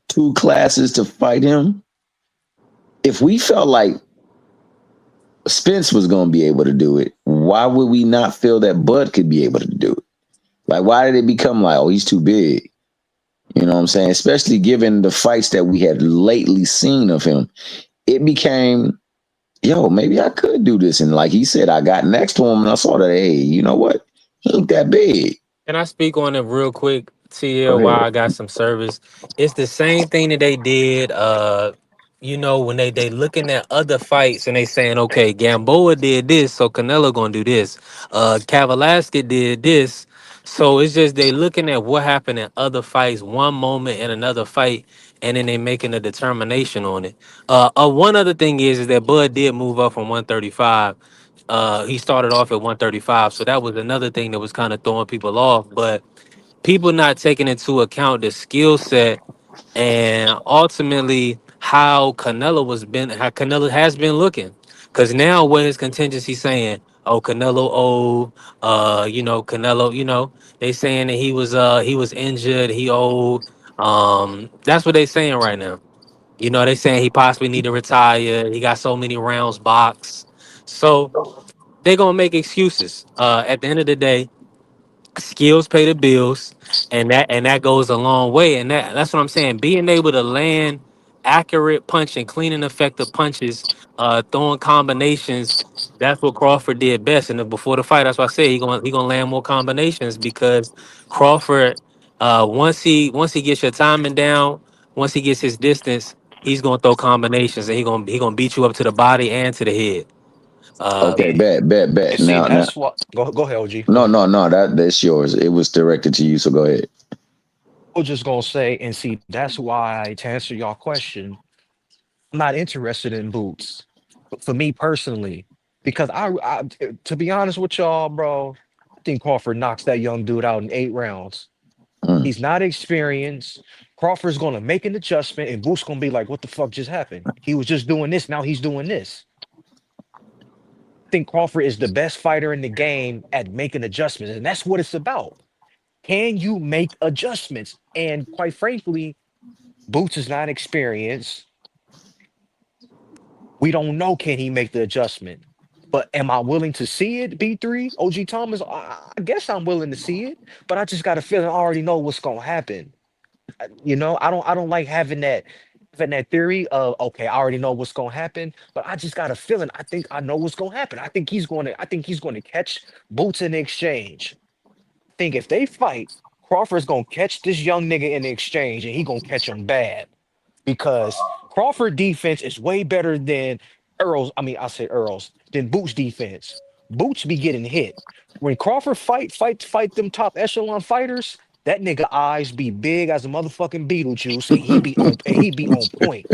S12: two classes to fight him, if we felt like Spence was gonna be able to do it, why would we not feel that Bud could be able to do it? Like, why did it become like, oh, he's too big? You know what I'm saying? Especially given the fights that we had lately seen of him, it became, yo, maybe I could do this. And like he said, I got next to him and I saw that, hey, you know what? He ain't that big.
S13: Can I speak on it real quick,
S12: Go
S13: TL, while
S12: ahead.
S13: I got some service? It's the same thing that they did, when they looking at other fights and they saying, okay, Gamboa did this, so Canelo gonna do this. Kavalaski did this. So it's just they looking at what happened in other fights, one moment in another fight, and then they making a determination on it. One other thing is that Bud did move up from 135. He started off at 135, so that was another thing that was kind of throwing people off. But people not taking into account the skill set and ultimately how Canelo has been looking. Because now what is contingency saying? Oh, Canelo old. Canelo. They saying that he was injured. He old. That's what they saying right now. They saying he possibly need to retire. He got so many rounds boxed. So they're gonna make excuses. At the end of the day, skills pay the bills, and that goes a long way. And that's what I'm saying. Being able to land accurate punch and clean and effective punches, throwing combinations. That's what Crawford did best. And then before the fight, that's why I said he gonna land more combinations because Crawford, once he gets your timing down, once he gets his distance, he's gonna throw combinations and he gonna beat you up to the body and to the head. Uh,
S12: Okay,
S9: yeah.
S12: bet.
S9: And see,
S12: Now,
S9: that's what. Go ahead, OG. Go
S12: no,
S9: ahead.
S12: no, no, that's yours. It was directed to you, so go ahead.
S9: was just gonna say, and see, that's why to answer y'all question, I'm not interested in Boots. For me personally, because to be honest with y'all, bro, I think Crawford knocks that young dude out in 8 rounds.
S12: Mm.
S9: He's not experienced. Crawford's gonna make an adjustment, and Boots gonna be like, "What the fuck just happened? He was just doing this, now he's doing this." I think Crawford is the best fighter in the game at making adjustments, and that's what it's about. Can you make adjustments? And quite frankly, Boots is not experienced. We don't know, can he make the adjustment? But am I willing to see it? B3, OG Thomas, I guess I'm willing to see it, but I just got a feeling I already know what's gonna happen. I don't like having that theory of, okay, I already know what's gonna happen, but I just got a feeling. I think I know what's gonna happen. I think he's gonna catch Boots in the exchange. I think if they fight, Crawford's gonna catch this young nigga in the exchange, and he gonna catch him bad because Crawford defense is way better than Earl's. I mean, I say Earl's than Boots defense. Boots be getting hit. When Crawford fight them top echelon fighters, that nigga eyes be big as a motherfucking Beetlejuice, and he be on point.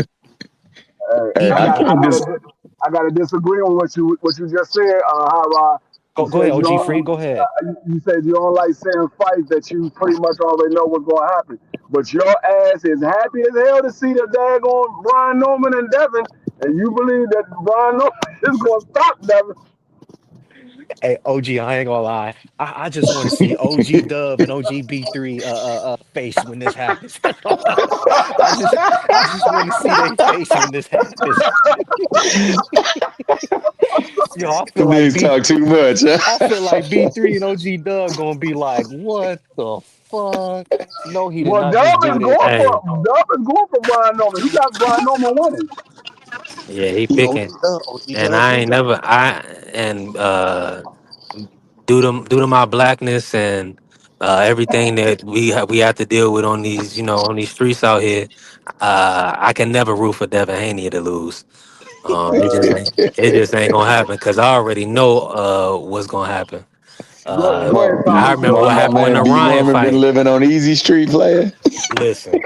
S9: He
S12: Hey,
S14: I
S9: be
S12: I
S14: got
S9: on
S14: I
S12: think
S14: got
S12: this.
S9: point.
S14: to I got to disagree on what you just said, High Rod. You
S9: Go ahead,
S14: said you
S9: OG Free.
S14: don't
S9: Go ahead.
S14: you said you don't like saying fights that you pretty much already know what's gonna happen. But your ass is happy as hell to see the daggone Brian Norman and Devin, and you believe that Brian Norman is gonna stop Devin.
S9: Hey, OG, I ain't gonna lie. I just want to see OG Dub and OG B3 face when this happens. I just I just want to see their face when this happens. Yo, I feel like
S12: Niggas talk too much.
S9: I feel like B3 and OG Dub gonna be like, what the fuck? No, he did
S14: Well,
S9: not just do this.
S13: Hey,
S14: Dub is going for Brian Norman. He got Brian Norman winning.
S13: yeah, he
S9: He OG
S13: picking,
S9: Dub, OG
S13: and
S9: Dub
S13: I
S9: do
S13: ain't
S9: got.
S13: never I and due to my blackness and everything that we have to deal with on these on these streets out here, I can never root for Devin Haney to lose. It just ain't gonna happen because I already know what's gonna happen.
S14: Go ahead,
S13: I
S14: Thomas.
S13: remember what
S12: My
S13: happened in
S12: man
S13: the
S12: B
S13: Ryan
S12: Norman been
S13: fight.
S12: living on Easy Street, player.
S13: Listen,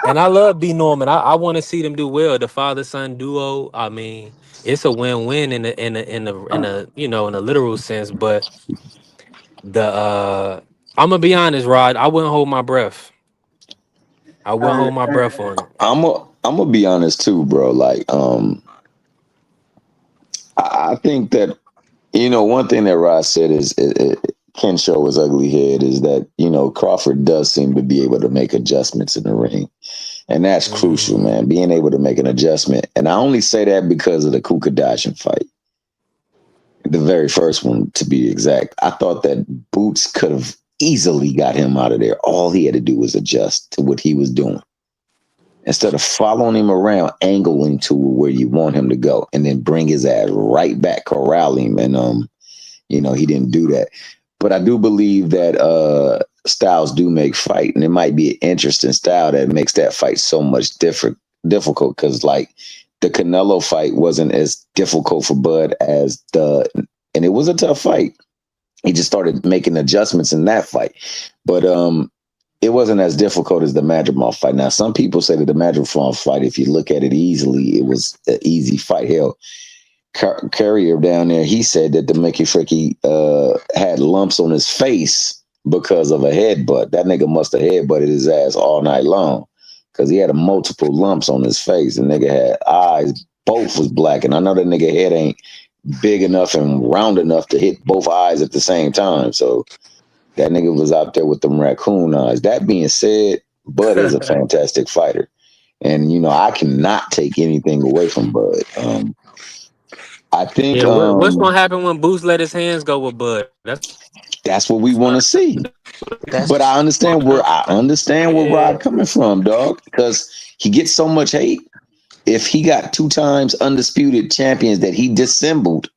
S13: and I love B Norman. I want to see them do well. The father son duo. I mean, it's a win-win in a literal sense. But the I'm gonna be honest, Rod. I wouldn't hold my breath. I wouldn't hold my
S14: And
S13: breath on it.
S12: I'm gonna be honest too, bro. Like, I think that one thing that Ross said is Ken show his ugly head is that Crawford does seem to be able to make adjustments in the ring, and that's crucial,
S13: Mhm.
S12: man. Being able to make an adjustment, and I only say that because of the Kukadashian fight, the very first one to be exact. I thought that Boots could have easily got him out of there. All he had to do was adjust to what he was doing instead of following him around, angling to where you want him to go, and then bring his ass right back, corral him, and he didn't do that. But I do believe that styles do make fight, and it might be an interesting style that makes that fight so much difficult. Because like the Canelo fight wasn't as difficult for Bud and it was a tough fight. He just started making adjustments in that fight, but it wasn't as difficult as the Madrigal fight. Now, some people say that the Madrigal fight, if you look at it easily, it was an easy fight. Hell, Carrier down there, he said that the Mickey Fricky had lumps on his face because of a headbutt. That nigga must have headbutted his ass all night long because he had multiple lumps on his face. The nigga had eyes, both was black. And I know that nigga head ain't big enough and round enough to hit both eyes at the same time. So that nigga was out there with them raccoon eyes. That being said, Bud is a fantastic fighter. And, I cannot take anything away from Bud. I think
S13: Yeah, what's gonna happen when Boots let his hands go with Bud? That's
S12: that's what we want to see. But
S9: That's
S12: I understand where
S13: yeah.
S12: Rod coming from, dog, because he gets so much hate. If he got 2 times undisputed champions that he disassembled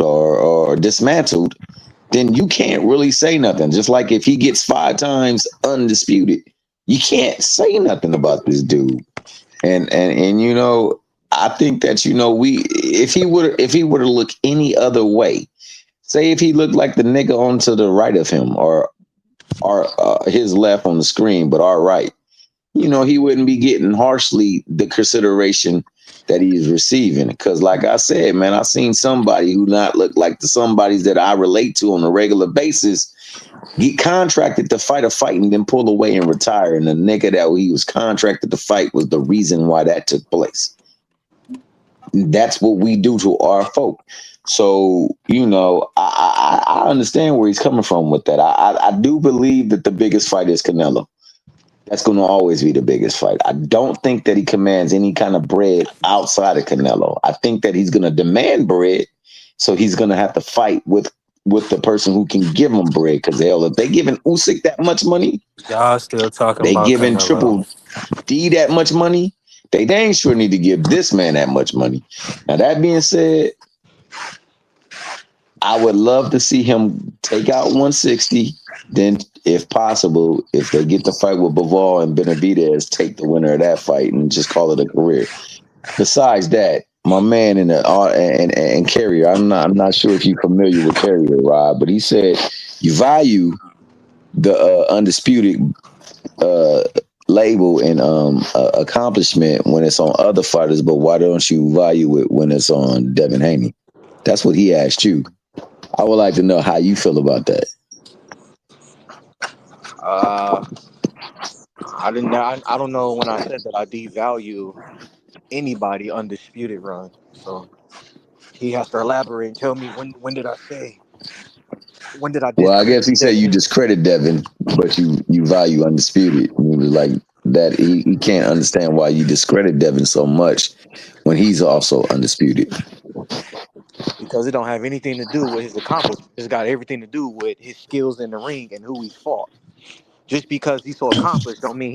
S12: or dismantled, then you can't really say nothing. Just like if he gets 5 times undisputed, you can't say nothing about this dude. And I think that if he were to look any other way, say if he looked like the nigga on to the right of him or our his left on the screen, but our right, he wouldn't be getting harshly the consideration that he is receiving. Because, like I said, man, I seen somebody who not look like the somebodies that I relate to on a regular basis get contracted to fight a fight and then pull away and retire. And the nigga that he was contracted to fight was the reason why that took place. That's what we do to our folk. So, I understand where he's coming from with that. I do believe that the biggest fight is Canelo. That's going to always be the biggest fight. I don't think that he commands any kind of bread outside of Canelo. I think that he's going to demand bread, so he's going to have to fight with the person who can give him bread. Because hell, if they giving Usyk that much money,
S13: Y'all still talking
S12: they
S13: about
S12: giving
S13: Canelo.
S12: Triple D that much money. They dang sure need to give this man that much money. Now that being said, I would love to see him take out 160. Then, if possible, if they get the fight with Bivol and Benavidez, take the winner of that fight and just call it a career. Besides that, my man in the and Carrier, I'm not sure if you're familiar with Carrier, Rob, but he said you value the undisputed uh, label and accomplishment when it's on other fighters, but why don't you value it when it's on Devin Haney? That's what he asked you. I would like to know how you feel about that.
S9: Uh, I don't know when I said that I devalue anybody undisputed run. So he has to elaborate and tell me when did I say, when did I
S12: Well, I guess
S9: discredit
S12: he said
S9: Devin
S12: you
S9: Haney?
S12: discredit Devin, but you value undisputed. And he was like that. He can't understand why you discredit Devin so much when he's also undisputed.
S9: Because it don't have anything to do with his accomplishments. It's got everything to do with his skills in the ring and who he's fought. Just because he's so accomplished don't mean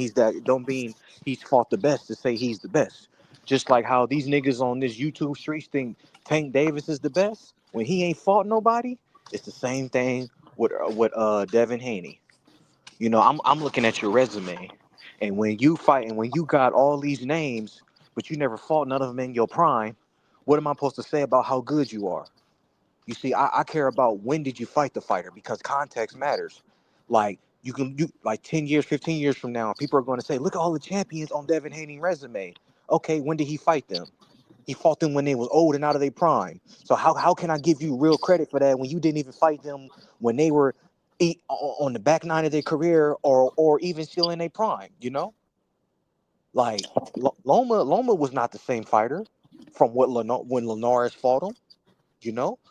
S9: he's fought the best to say he's the best. Just like how these niggas on this YouTube streets think Tank Davis is the best when he ain't fought nobody. It's the same thing with Devin Haney. I'm looking at your resume, and when you fight and when you got all these names, but you never fought none of them in your prime, what am I supposed to say about how good you are? You see, I care about when did you fight the fighter because context matters. Like you like 10 years, 15 years from now, people are going to say, look at all the champions on Devin Haney's resume. Okay, when did he fight them? He fought them when they was old and out of their prime. So how can I give you real credit for that when you didn't even fight them when they were on the back nine of their career or even still in their prime? Like Loma was not the same fighter from when Linares fought him.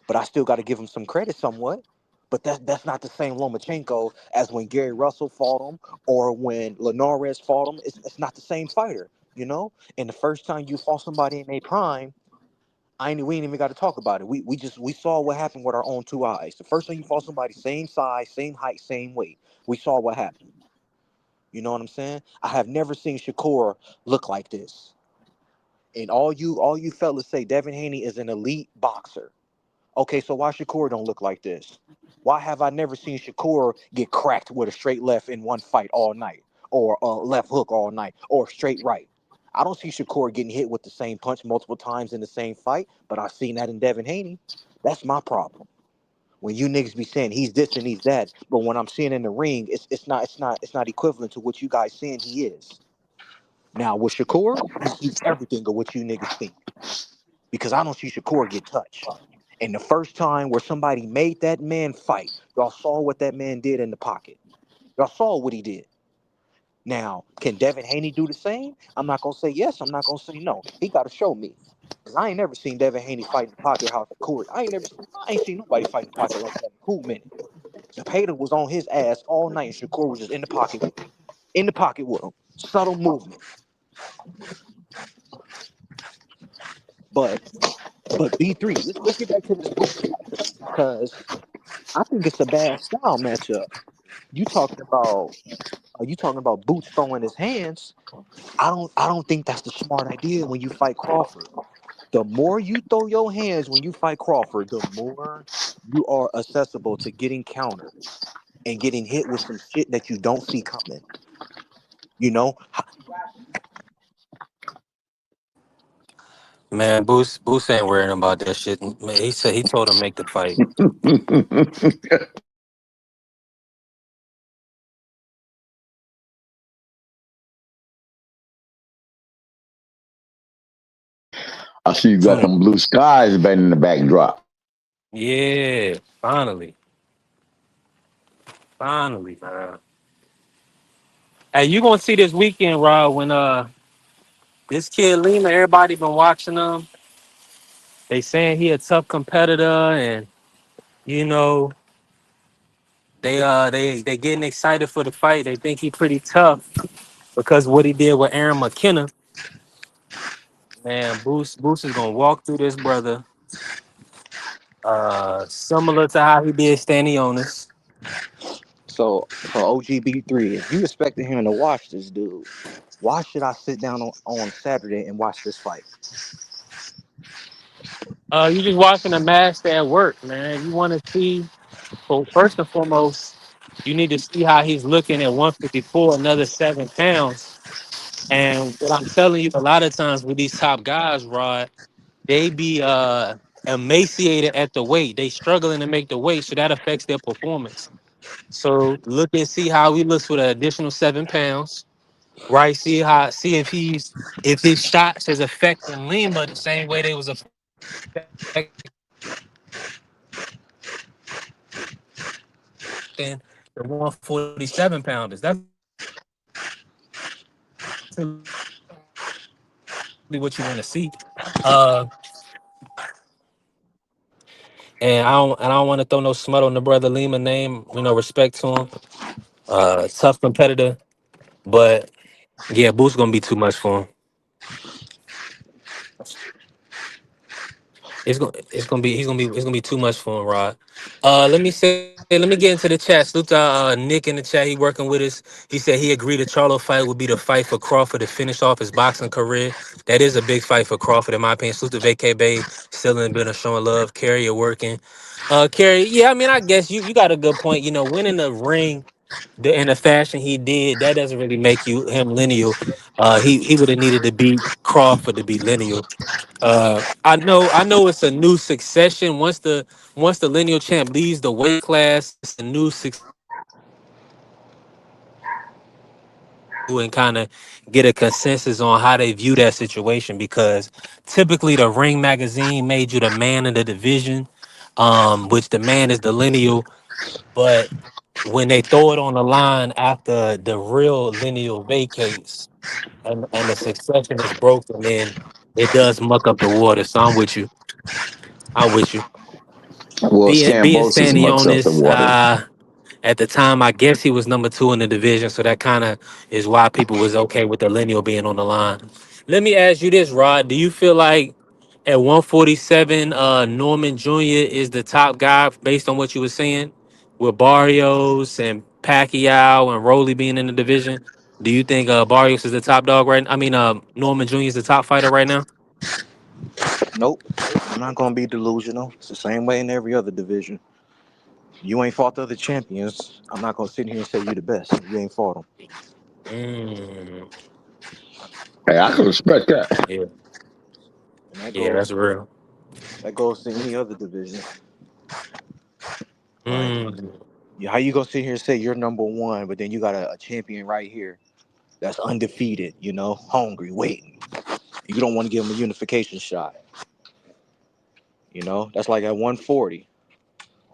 S9: But I still got to give him some credit somewhat. But that's not the same Lomachenko as when Gary Russell fought him or when Linares fought him. It's not the same fighter. And the first time you fought somebody in their prime, we ain't even got to talk about it. We saw what happened with our own two eyes. The first time you fought somebody same size, same height, same weight, we saw what happened. You know what I'm saying? I have never seen Shakur look like this. And all you fellas say Devin Haney is an elite boxer. Okay, so why Shakur don't look like this? Why have I never seen Shakur get cracked with a straight left in one fight all night, or a left hook all night, or straight right? I don't see Shakur getting hit with the same punch multiple times in the same fight, but I've seen that in Devin Haney. That's my problem. When you niggas be saying he's this and he's that, but when I'm seeing in the ring, it's not equivalent to what you guys saying he is. Now with Shakur, he's everything of what you niggas think because I don't see Shakur get touched. And the first time where somebody made that man fight, y'all saw what that man did in the pocket. Y'all saw what he did. Now, can Devin Haney do the same? I'm not gonna say yes. I'm not gonna say no. He got to show me, cause I ain't never seen Devin Haney fight in the pocket how Shakur. I ain't seen nobody fight in the pocket like that in a cool minute. Zapata was on his ass all night, and Shakur was just in the pocket with him. In the pocket with him. Subtle movement. But B3, let's get back to this Boots fight, cause I think it's a bad style matchup. You talking about Boots throwing his hands? I don't think that's the smart idea when you fight Crawford. The more you throw your hands when you fight Crawford, the more you are accessible to getting countered and getting hit with some shit that you don't see coming. You know,
S13: Man, Boost ain't worrying about that shit. Man, he said he told him make the fight.
S12: I see you got
S13: Tune.
S12: them blue skies been in the backdrop.
S13: Yeah, finally, finally, man. Hey, you gonna see this weekend, Rob, when this kid Lima, everybody been watching him. They saying he a tough competitor, and you know they getting excited for the fight. They think he pretty tough because what he did with Aaron McKenna. Man, Boost is gonna walk through this brother, similar to how he did Stanionis.
S9: So OGB3, if you expecting him to watch this dude, why should I sit down on Saturday and watch this fight?
S13: You just watching a match at work, man. You want to see. So first and foremost, you need to see how he's looking at 154, another 7 pounds. And what I'm telling you, a lot of times with these top guys, Rod, they be emaciated at the weight. They struggling to make the weight, so that affects their performance. So look and see how he looks with an additional 7 pounds, right? See if his shots is affecting Lima the same way they was affecting the 147 pounders. That's really what you want to see. Uh, and I don't want to throw no smut on the brother Lima name. Respect to him. Tough competitor, but yeah, Boost gonna be too much for him. It's gonna be too much for him, Rod. Let me get into the chat. Salute to Nick in the chat. He working with us. He said he agreed the Charlo fight would be the fight for Crawford to finish off his boxing career. That is a big fight for Crawford, in my opinion. Salute to Vacay Bay, still in been showing love. Carrie, you're working. Carrie, yeah, I mean, I guess you got a good point. Winning the ring in the fashion he did, that doesn't really make you him lineal. He would have needed to beat Crawford to be lineal. I know it's a new succession. Once the lineal champ leaves the weight class, it's a new succession and kind of get a consensus on how they view that situation because typically the Ring magazine made you the man of the division, which the man is the lineal, but when they throw it on the line after the real lineal vacates and the succession is broken, then it does muck up the water. So I'm with you. I'm with you.
S12: Well,
S13: Being
S12: Scambosis
S13: standing
S12: mucks
S13: on
S12: up the
S13: this,
S12: water.
S13: at the time, I guess he was number two in the division, so that kind of is why people was okay with the lineal being on the line. Let me ask you this, Rod: do you feel like at 147, Norman Jr. is the top guy based on what you were saying with Barrios and Pacquiao and Rolly being in the division? Do you think Barrios is the top dog right? I mean, Norman Jr. is the top fighter right now.
S9: Nope. I'm not gonna be delusional. It's the same way in every other division. You ain't fought the other champions. I'm not gonna sit here and say you the best. You ain't fought them.
S13: Mm,
S12: Hey, I can respect that.
S13: yeah,
S9: And that
S13: yeah,
S9: goes
S13: that's real.
S9: to any other division. Like,
S13: Mm,
S9: how you gonna sit here and say you're number one, but then you got a champion right here that's undefeated, hungry, waiting. You don't want to give him a unification shot. That's like at 140.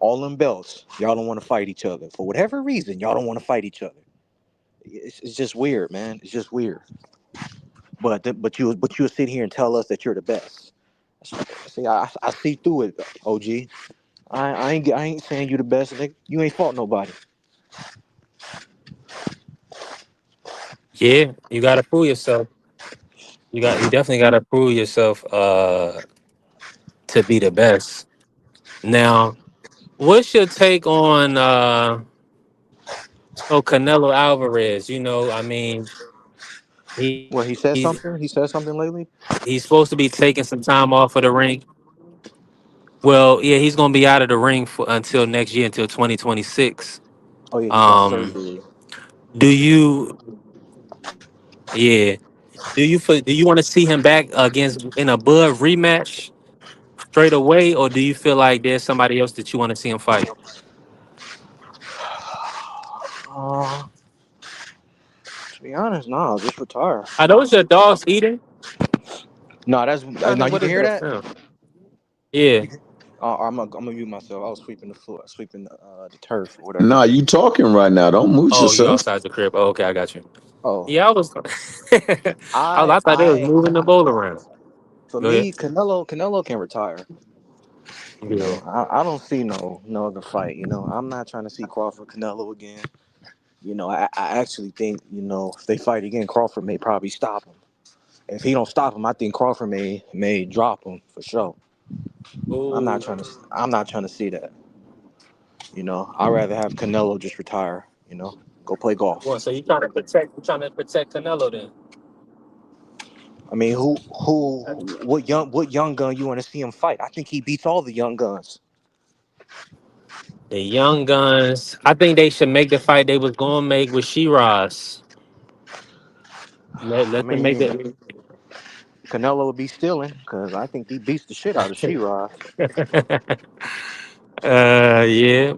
S9: All them belts, y'all don't want to fight each other. For whatever reason, y'all don't want to fight each other. It's just weird, man. It's just weird. But you'll sit here and tell us that you're the best. See, I see through it, OG. I ain't saying you the best. Nigga. You ain't fought nobody.
S13: yeah, you gotta prove yourself. You definitely gotta prove yourself to be the best. Now, what's your take on Canelo Alvarez? I mean,
S9: Well, he said something. He said something lately.
S13: he's supposed to be taking some time off of the ring. Well, yeah, he's gonna be out of the ring until next year, until 2026.
S9: Oh yeah, he got
S13: Um,
S9: surgery.
S13: do you, yeah, do you want to see him back against in a Bud rematch straight away, or do you feel like there's somebody else that you want to see him fight?
S9: Uh, to be honest, no, just retire.
S13: Are those your dogs eating?
S9: No, that's now you
S13: What
S9: can
S13: is
S9: hear
S13: that
S9: that.
S13: sound? Yeah.
S9: You can, I'm gonna mute myself. I was sweeping the floor, sweeping the turf or whatever.
S12: Nah, you talking right now. Don't mute
S13: Oh, you
S12: yourself.
S13: outside the crib. Oh, okay, I got you.
S9: Oh,
S13: Yeah, I was.
S9: I
S13: I thought they was
S9: I
S13: moving the ball around.
S9: for
S13: Go ahead.
S9: me, Canelo can retire. You
S13: Yeah.
S9: know, I don't see no other fight. You know, I'm not trying to see Crawford Canelo again. You know, I actually think, if they fight again, Crawford may probably stop him. If he don't stop him, I think Crawford may drop him for sure.
S13: Ooh.
S9: I'm not trying to see that. You know, I'd rather have Canelo just retire. You know, go play golf.
S13: Well, so you trying to protect Canelo then?
S9: I mean, what young gun you want to see him fight? I think he beats all the young guns.
S13: The young guns. I think they should make the fight they was gonna make with Shiraz.
S9: I
S13: Let them make
S9: mean,
S13: it.
S9: Canelo would be stealing because I think he beats the shit out of Shiraz.
S13: Yeah.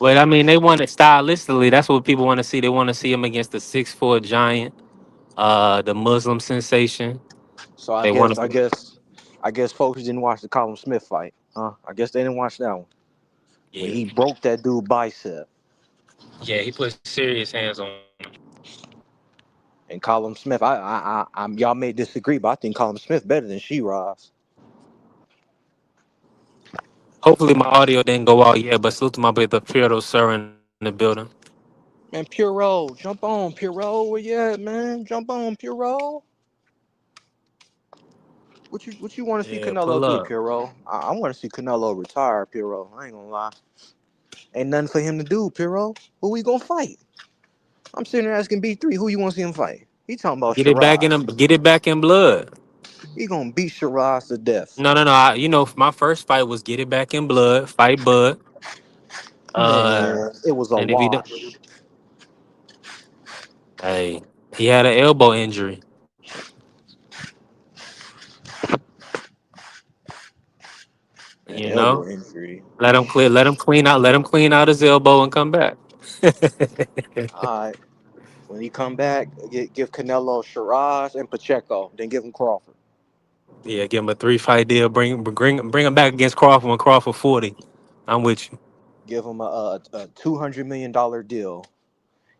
S13: But I mean, they want it stylistically. That's what people want to see. They want to see him against the 6'4" giant, the Muslim sensation.
S9: So I
S13: They want
S9: guess I
S13: to.
S9: guess I guess folks didn't watch the Colin Smith fight, huh? I guess they didn't watch that one when
S13: Yeah.
S9: he broke that dude bicep.
S13: Yeah, he put serious hands on.
S9: And Colin Smith, I'm y'all may disagree, but I think Colin Smith better than Shiraz.
S13: Hopefully, my audio didn't go out yet. But salute to my brother Pierdo Sir in the building.
S9: Man, Puro, jump on, Puro, where you at, man? Jump on, Puro. What you want to see
S13: Yeah,
S9: Canelo
S13: pull
S9: do,
S13: up.
S9: Puro? I want to see Canelo retire, Puro. I ain't gonna lie. Ain't nothing for him to do, Puro. Who we gonna fight? I'm sitting there asking B3, who you want to see him fight? He talking about
S13: Get it back in
S9: Shiraz.
S13: him. Get it back in blood.
S9: He gonna beat Shiraz to death.
S13: No, no, no. My first fight was get it back in blood. Fight Bud. Uh,
S9: Man, it was a
S13: and if he don't,
S9: wash.
S13: hey, he had an elbow injury.
S9: An
S13: You
S9: elbow
S13: know,
S9: injury.
S13: let him clear. Let him clean out. Let him clean out his elbow and come back.
S9: All right. When he come back, give Canelo Shiraz and Pacheco. Then give him Crawford.
S13: Yeah, give him a 3-fight deal. Bring him back against Crawford when Crawford 40. I'm with you.
S9: Give him a $200 million deal.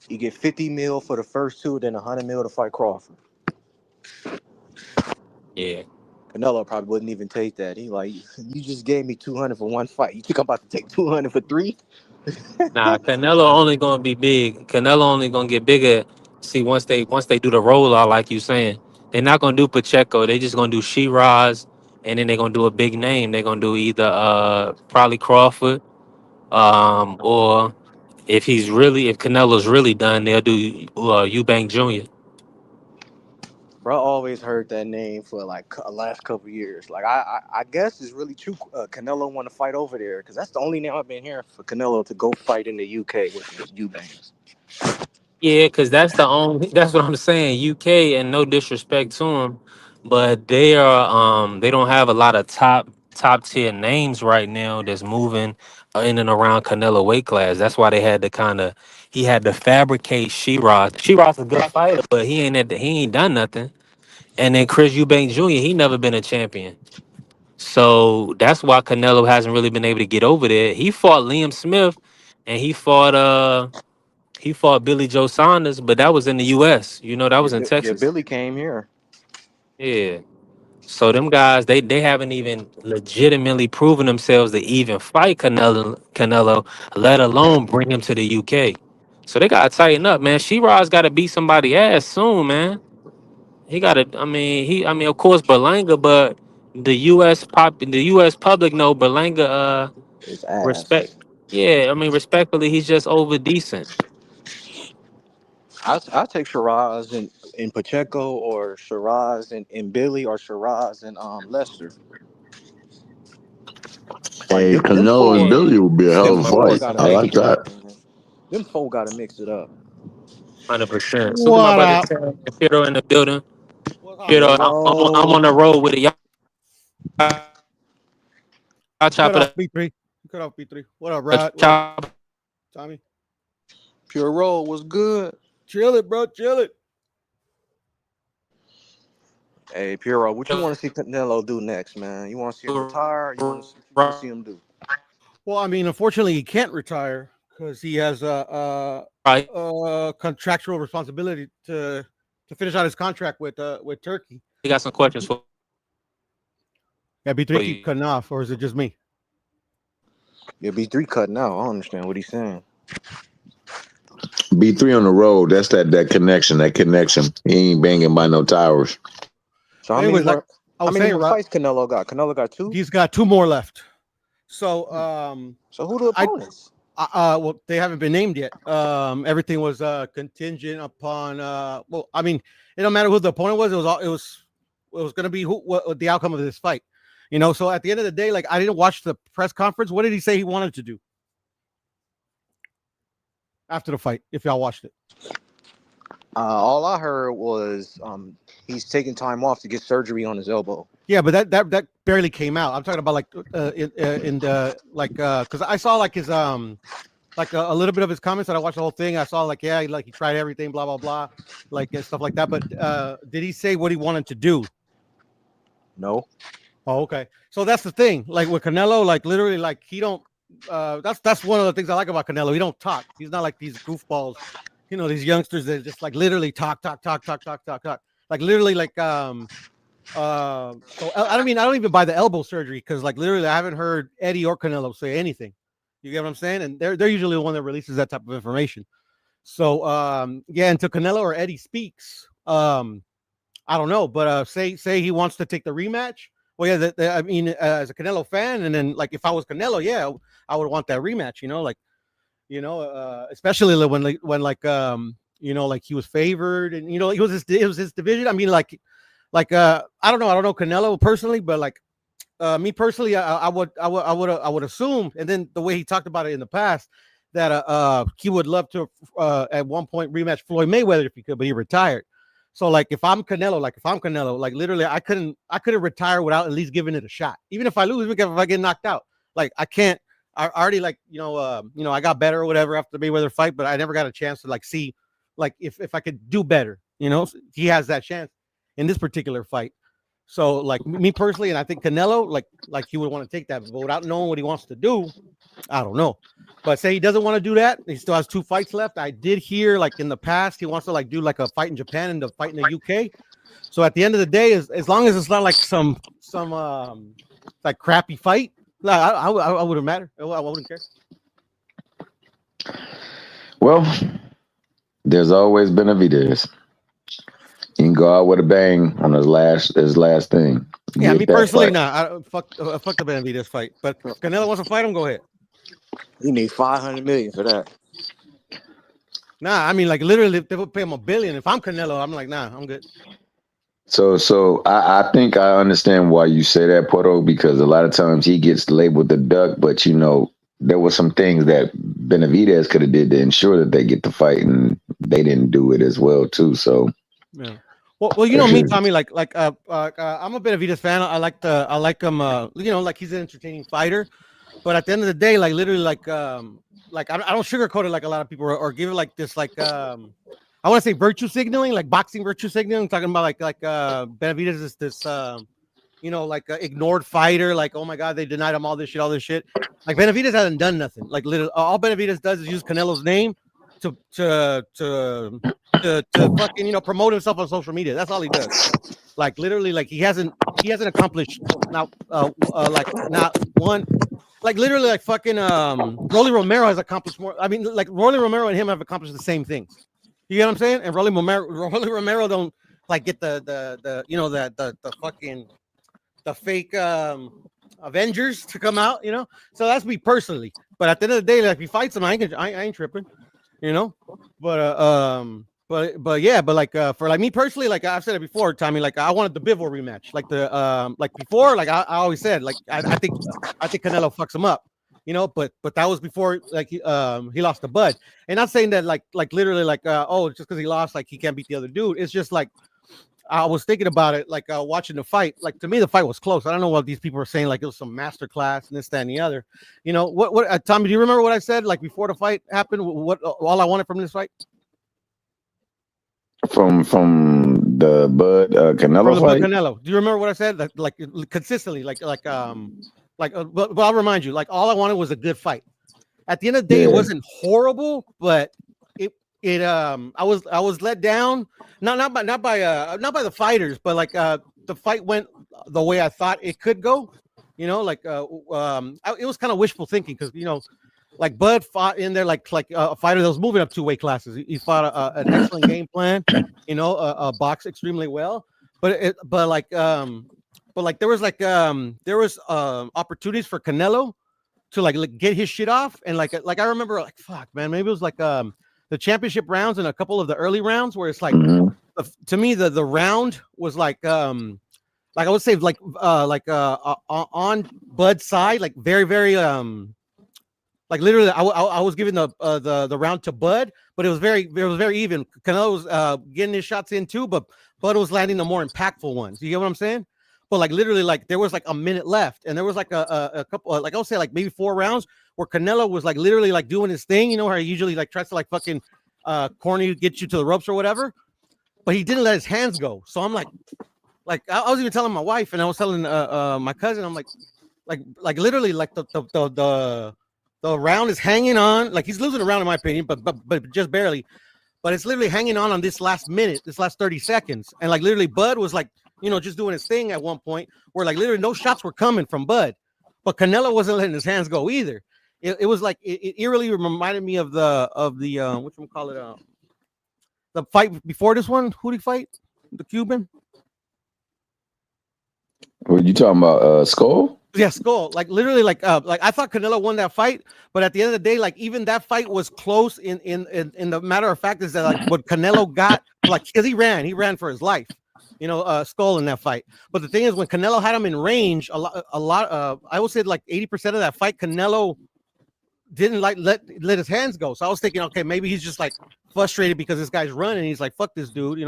S9: You get 50 mil for the first two, then 100 mil to fight Crawford.
S13: Yeah.
S9: Canelo probably wouldn't even take that. He like, you just gave me 200 for one fight. You think I'm about to take 200 for three?
S13: Nah, Canelo only gonna be big. Canelo only gonna get bigger. See, once they do the rollout, like you saying, they're not gonna do Pacheco. They just gonna do Shiraz, and then they're gonna do a big name. They're gonna do either probably Crawford, or if Canelo's really done, they'll do Eubank Jr.
S9: Bro, I always heard that name for like the last couple years. Like I guess it's really true. Canelo want to fight over there because that's the only name I've been hearing for Canelo to go fight in the UK with Eubanks.
S13: Yeah, because that's what I'm saying. UK, and no disrespect to them, but they don't have a lot of top tier names right now that's moving in and around Canelo weight class. That's why he had to fabricate Shiraz. Shiraz is a good fighter, but he ain't done nothing. And then Chris Eubank Jr., he never been a champion. So that's why Canelo hasn't really been able to get over there. He fought Liam Smith, and he fought Billy Joe Saunders, but that was in the U.S. That was in
S9: Yeah,
S13: Texas.
S9: Billy came here.
S13: Yeah. So them guys, they haven't even legitimately proven themselves to even fight Canelo, let alone bring him to the UK. So they gotta tighten up, man. Shiraz gotta beat somebody ass soon, man. He gotta. Of course Berlanga, but the U.S. public know Berlanga.
S9: His
S13: Respect.
S9: ass.
S13: Yeah, respectfully, he's just over decent.
S9: I take Shiraz and Pacheco or Shiraz and Billy or Shiraz and Lester. Like
S12: Hey,
S9: them
S12: Canelo and
S9: four,
S12: Billy will be a hell
S9: them
S12: of a
S9: four
S12: fight.
S9: got to
S12: I
S9: mix
S12: like
S9: it up,
S12: that.
S9: man. Them four got to mix it up.
S13: 100%. So to my
S11: What
S13: brother
S11: up?
S13: Terrence and Peter in the building.
S11: What's happening?
S13: Peter, I'm on
S9: Yo,
S13: the road with it. Y'all
S11: You cut
S13: chop it
S11: off
S13: up.
S11: B3. You cut off B3. What up, Rod? What up,
S13: Chop.
S11: Tommy?
S9: Pure Roll was good.
S11: Chill it, bro. Chill it.
S9: Hey, Piero, what you want to see Canelo do next, man? You want to see him retire? You want to see him do?
S15: Well, I mean, unfortunately, he can't retire because he has
S13: Right.
S15: a contractual responsibility to finish out his contract with Turkey.
S13: We got some questions for
S15: Yeah, B3 keep
S13: you.
S15: cutting off, or is it just me?
S9: Yeah, B3 cutting out. I don't understand what he's saying.
S12: B3 on the road. That's that connection. That connection. He ain't banging by no towers.
S9: So how
S15: Anyways,
S9: many
S15: like
S9: more?
S15: I
S9: How
S15: was
S9: many
S15: saying,
S9: more
S15: Rob,
S9: fights Canelo got? Canelo got 2.
S15: he's got 2 more left. So,
S9: So who the opponents?
S15: well, they haven't been named yet. Everything was contingent upon. Well, I mean, it don't matter who the opponent was. It was going to be what the outcome of this fight. You know, so at the end of the day, like I didn't watch the press conference. What did he say he wanted to do after the fight? If y'all watched it.
S9: All I heard was he's taking time off to get surgery on his elbow.
S15: Yeah, but that barely came out. I'm talking about like in the like because I saw like his like a little bit of his comments, and I watched the whole thing. I saw like he tried everything, blah blah blah, like and stuff like that. But did he say what he wanted to do?
S9: No.
S15: Oh, okay. So that's the thing. Like with Canelo, like literally, like he don't. That's one of the things I like about Canelo. He don't talk. He's not like these goofballs, you know, these youngsters that just like literally talk. Like literally, like so I don't even buy the elbow surgery because like literally I haven't heard Eddie or Canelo say anything. You get what I'm saying? And they're usually the one that releases that type of information. So yeah, until Canelo or Eddie speaks, I don't know, but say he wants to take the rematch. Well, yeah, I mean, as a Canelo fan, and then like if I was Canelo, yeah, I would want that rematch. You know, like, you know, especially when like you know, like he was favored, and you know, it was his division. I mean, like I don't know Canelo personally, but like me personally, I would assume, and then the way he talked about it in the past, that he would love to at one point rematch Floyd Mayweather if he could, but he retired. So like if I'm Canelo, like literally I couldn't retire without at least giving it a shot. Even if I lose, if I get knocked out, like I can't. I already like you know I got better or whatever after the Mayweather fight, but I never got a chance to like see like if I could do better. You know, he has that chance in this particular fight. So like me personally, and I think Canelo like he would want to take that, but without knowing what he wants to do, I don't know. But say he doesn't want to do that. He still has 2 fights left. I did hear like in the past he wants to like do like a fight in Japan and the fight in the UK. So at the end of the day, as long as it's not like some like crappy fight, I wouldn't matter. I wouldn't care.
S12: Well, there's always been a Benavidez. He can go out with a bang on his last thing.
S15: Yeah,
S12: Get
S15: me
S12: that
S15: personally,
S12: fight.
S15: fuck the Benavidez fight. But if Canelo wants to fight him, go ahead.
S9: You need $500 million for that.
S15: Nah, I mean like literally, if they would pay him $1 billion. If I'm Canelo, I'm like, nah, I'm good.
S12: So I think I understand why you say that, Poto, because a lot of times he gets labeled the duck, but you know there were some things that Benavidez could have did to ensure that they get the fight, and they didn't do it as well too. So
S15: yeah. Well, you know me, Tommy. Like I'm a Benavidez fan. I like him. You know, like he's an entertaining fighter. But at the end of the day, like literally, like I don't sugarcoat it like a lot of people, or give it like this, like I want to say virtue signaling, like boxing virtue signaling. Talking about like Benavidez is this you know, like ignored fighter. Like, oh my God, they denied him all this shit. Like Benavidez hasn't done nothing. Like literally, all Benavidez does is use Canelo's name to fucking, you know, promote himself on social media. That's all he does. Like literally, like he hasn't accomplished not one. Like literally, like fucking Rolly Romero has accomplished more. I mean, like Rolly Romero and him have accomplished the same things. You get what I'm saying? And Rolly Romero don't like get the you know the fucking the fake Avengers to come out. You know, so that's me personally. But at the end of the day, like if he fights him, I ain't tripping. You know, but yeah, but like for like me personally, like I've said it before, Tommy, like I wanted the Bivol rematch, like the like before, like I always said, like I think Canelo fucks him up, you know, but that was before like he lost to Bud, and not saying that like literally like oh just because he lost like he can't beat the other dude. It's just like I was thinking about it, like watching the fight. Like to me, the fight was close. I don't know what these people are saying, like it was some masterclass and this, that, and the other. You know what? Tommy, do you remember what I said? Like before the fight happened, what all I wanted from this fight?
S12: From the Bud
S15: from
S12: Canelo
S15: the Bud
S12: fight.
S15: Canelo. Do you remember what I said? Like consistently, but I'll remind you. Like all I wanted was a good fight. At the end of the day, it
S12: Yeah.
S15: wasn't horrible, but I was let down. Not by the fighters, but like the fight went the way I thought it could go. You know, like it was kind of wishful thinking because like Bud fought in there like a fighter that was moving up 2 weight classes. He fought an excellent game plan. Boxed extremely well. But there was opportunities for Canelo to like get his shit off, and like I remember like fuck man, maybe it was like the championship rounds and a couple of the early rounds where it's like to me the round was like I would say on Bud's side, like very very like literally I was giving the round to Bud, but it was very even. Canelo was getting his shots in too, but Bud was landing the more impactful ones. You get what I'm saying? But like literally, like there was like a minute left, and there was like a couple, like I would say, like maybe 4 rounds where Canelo was like literally like doing his thing. You know how he usually like tries to like fucking corny get you to the ropes or whatever, but he didn't let his hands go. So I'm like I was even telling my wife, and I was telling my cousin, I'm like literally like the round is hanging on, like he's losing a round in my opinion, but just barely. But it's literally hanging on this last minute, this last 30 seconds, and like literally Bud was like, just doing his thing at one point where like literally no shots were coming from Bud, but Canelo wasn't letting his hands go either. It was like it eerily reminded me of the whatchamacallit, the fight before this one. Who did he fight? The Cuban?
S12: What you talking about? Skull?
S15: Yeah, Skull. Like literally, like I thought Canelo won that fight, but at the end of the day, like even that fight was close. In the matter of fact is that like what Canelo got, like because he ran for his life. Skull in that fight. But the thing is, when Canelo had him in range, a lot. I would say like 80% of that fight, Canelo didn't like let his hands go. So I was thinking, okay, maybe he's just like frustrated because this guy's running. He's like, fuck this dude,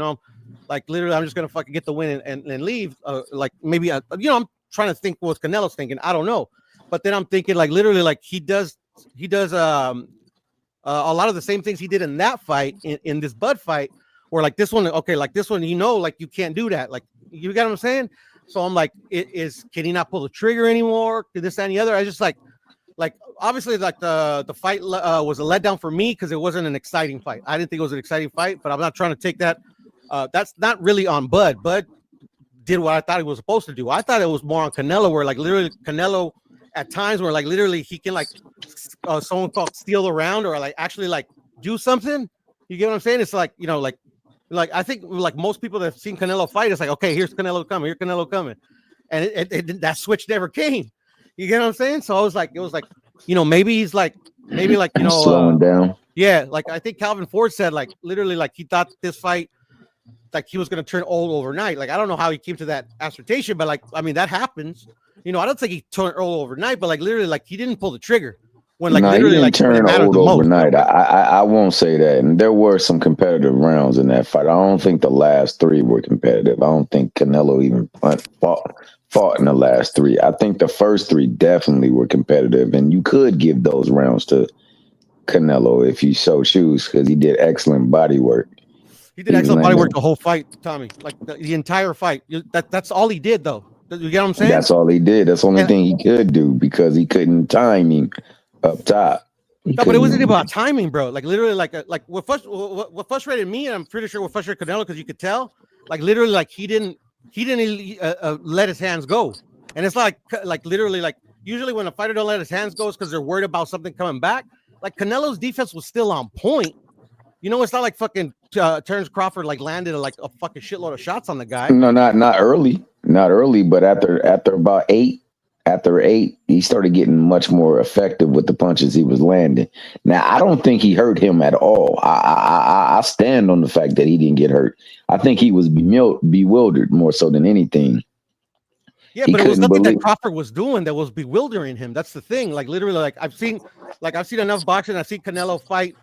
S15: like literally, I'm just gonna fucking get the win and leave. Like maybe I'm trying to think what Canelo's thinking. I don't know, but then I'm thinking like literally, like he does a lot of the same things he did in that fight in this Bud fight. Or like this one, okay, like this one, like you can't do that. Like you get what I'm saying? So I'm like, can he not pull the trigger anymore? This, that, and the other. I just like obviously like the fight was a letdown for me because it wasn't an exciting fight. I didn't think it was an exciting fight, but I'm not trying to take that. That's not really on Bud. Bud did what I thought he was supposed to do. I thought it was more on Canelo, where like literally Canelo at times where like literally he can like someone called steal the round or like actually like do something. You get what I'm saying? It's like, like I think like most people that have seen Canelo fight, it's like, okay, here's Canelo coming, and that switch never came. You get what I'm saying? So it was like, maybe he's like,
S12: slowing down.
S15: Yeah, like I think Calvin Ford said, like literally, like he thought this fight, like he was gonna turn old overnight. Like I don't know how he came to that assertion, but like I mean that happens. I don't think he turned old overnight, but like literally, like he didn't pull the trigger. When like literally
S12: he didn't
S15: like
S12: turn old overnight. I won't say that. And there were some competitive rounds in that fight. I don't think the last 3 were competitive. I don't think Canelo even fought in the last 3. I think the first 3 definitely were competitive, and you could give those rounds to Canelo if you so choose because he did excellent body work.
S15: He did excellent body work the whole fight, Tommy. Like the entire fight. That's all he did, though. You get what I'm saying? That's
S12: all he did. That's the only thing he could do because he couldn't time him up top.
S15: No, but it wasn't about timing, bro. Like literally, like what frustrated me, and I'm pretty sure what frustrated Canelo, because you could tell, like literally, like he didn't let his hands go, and it's like literally, like usually when a fighter don't let his hands go, it's because they're worried about something coming back. Like Canelo's defense was still on point. It's not like fucking Terence Crawford like landed like a fucking shitload of shots on the guy.
S12: No, not early, but after about 8. After 8, he started getting much more effective with the punches he was landing. Now, I don't think he hurt him at all. I stand on the fact that he didn't get hurt. I think he was bewildered more so than anything.
S15: Yeah, but it was nothing that Crawford was doing that was bewildering him. That's the thing. Like literally, like I've seen enough boxing. I've seen Canelo fight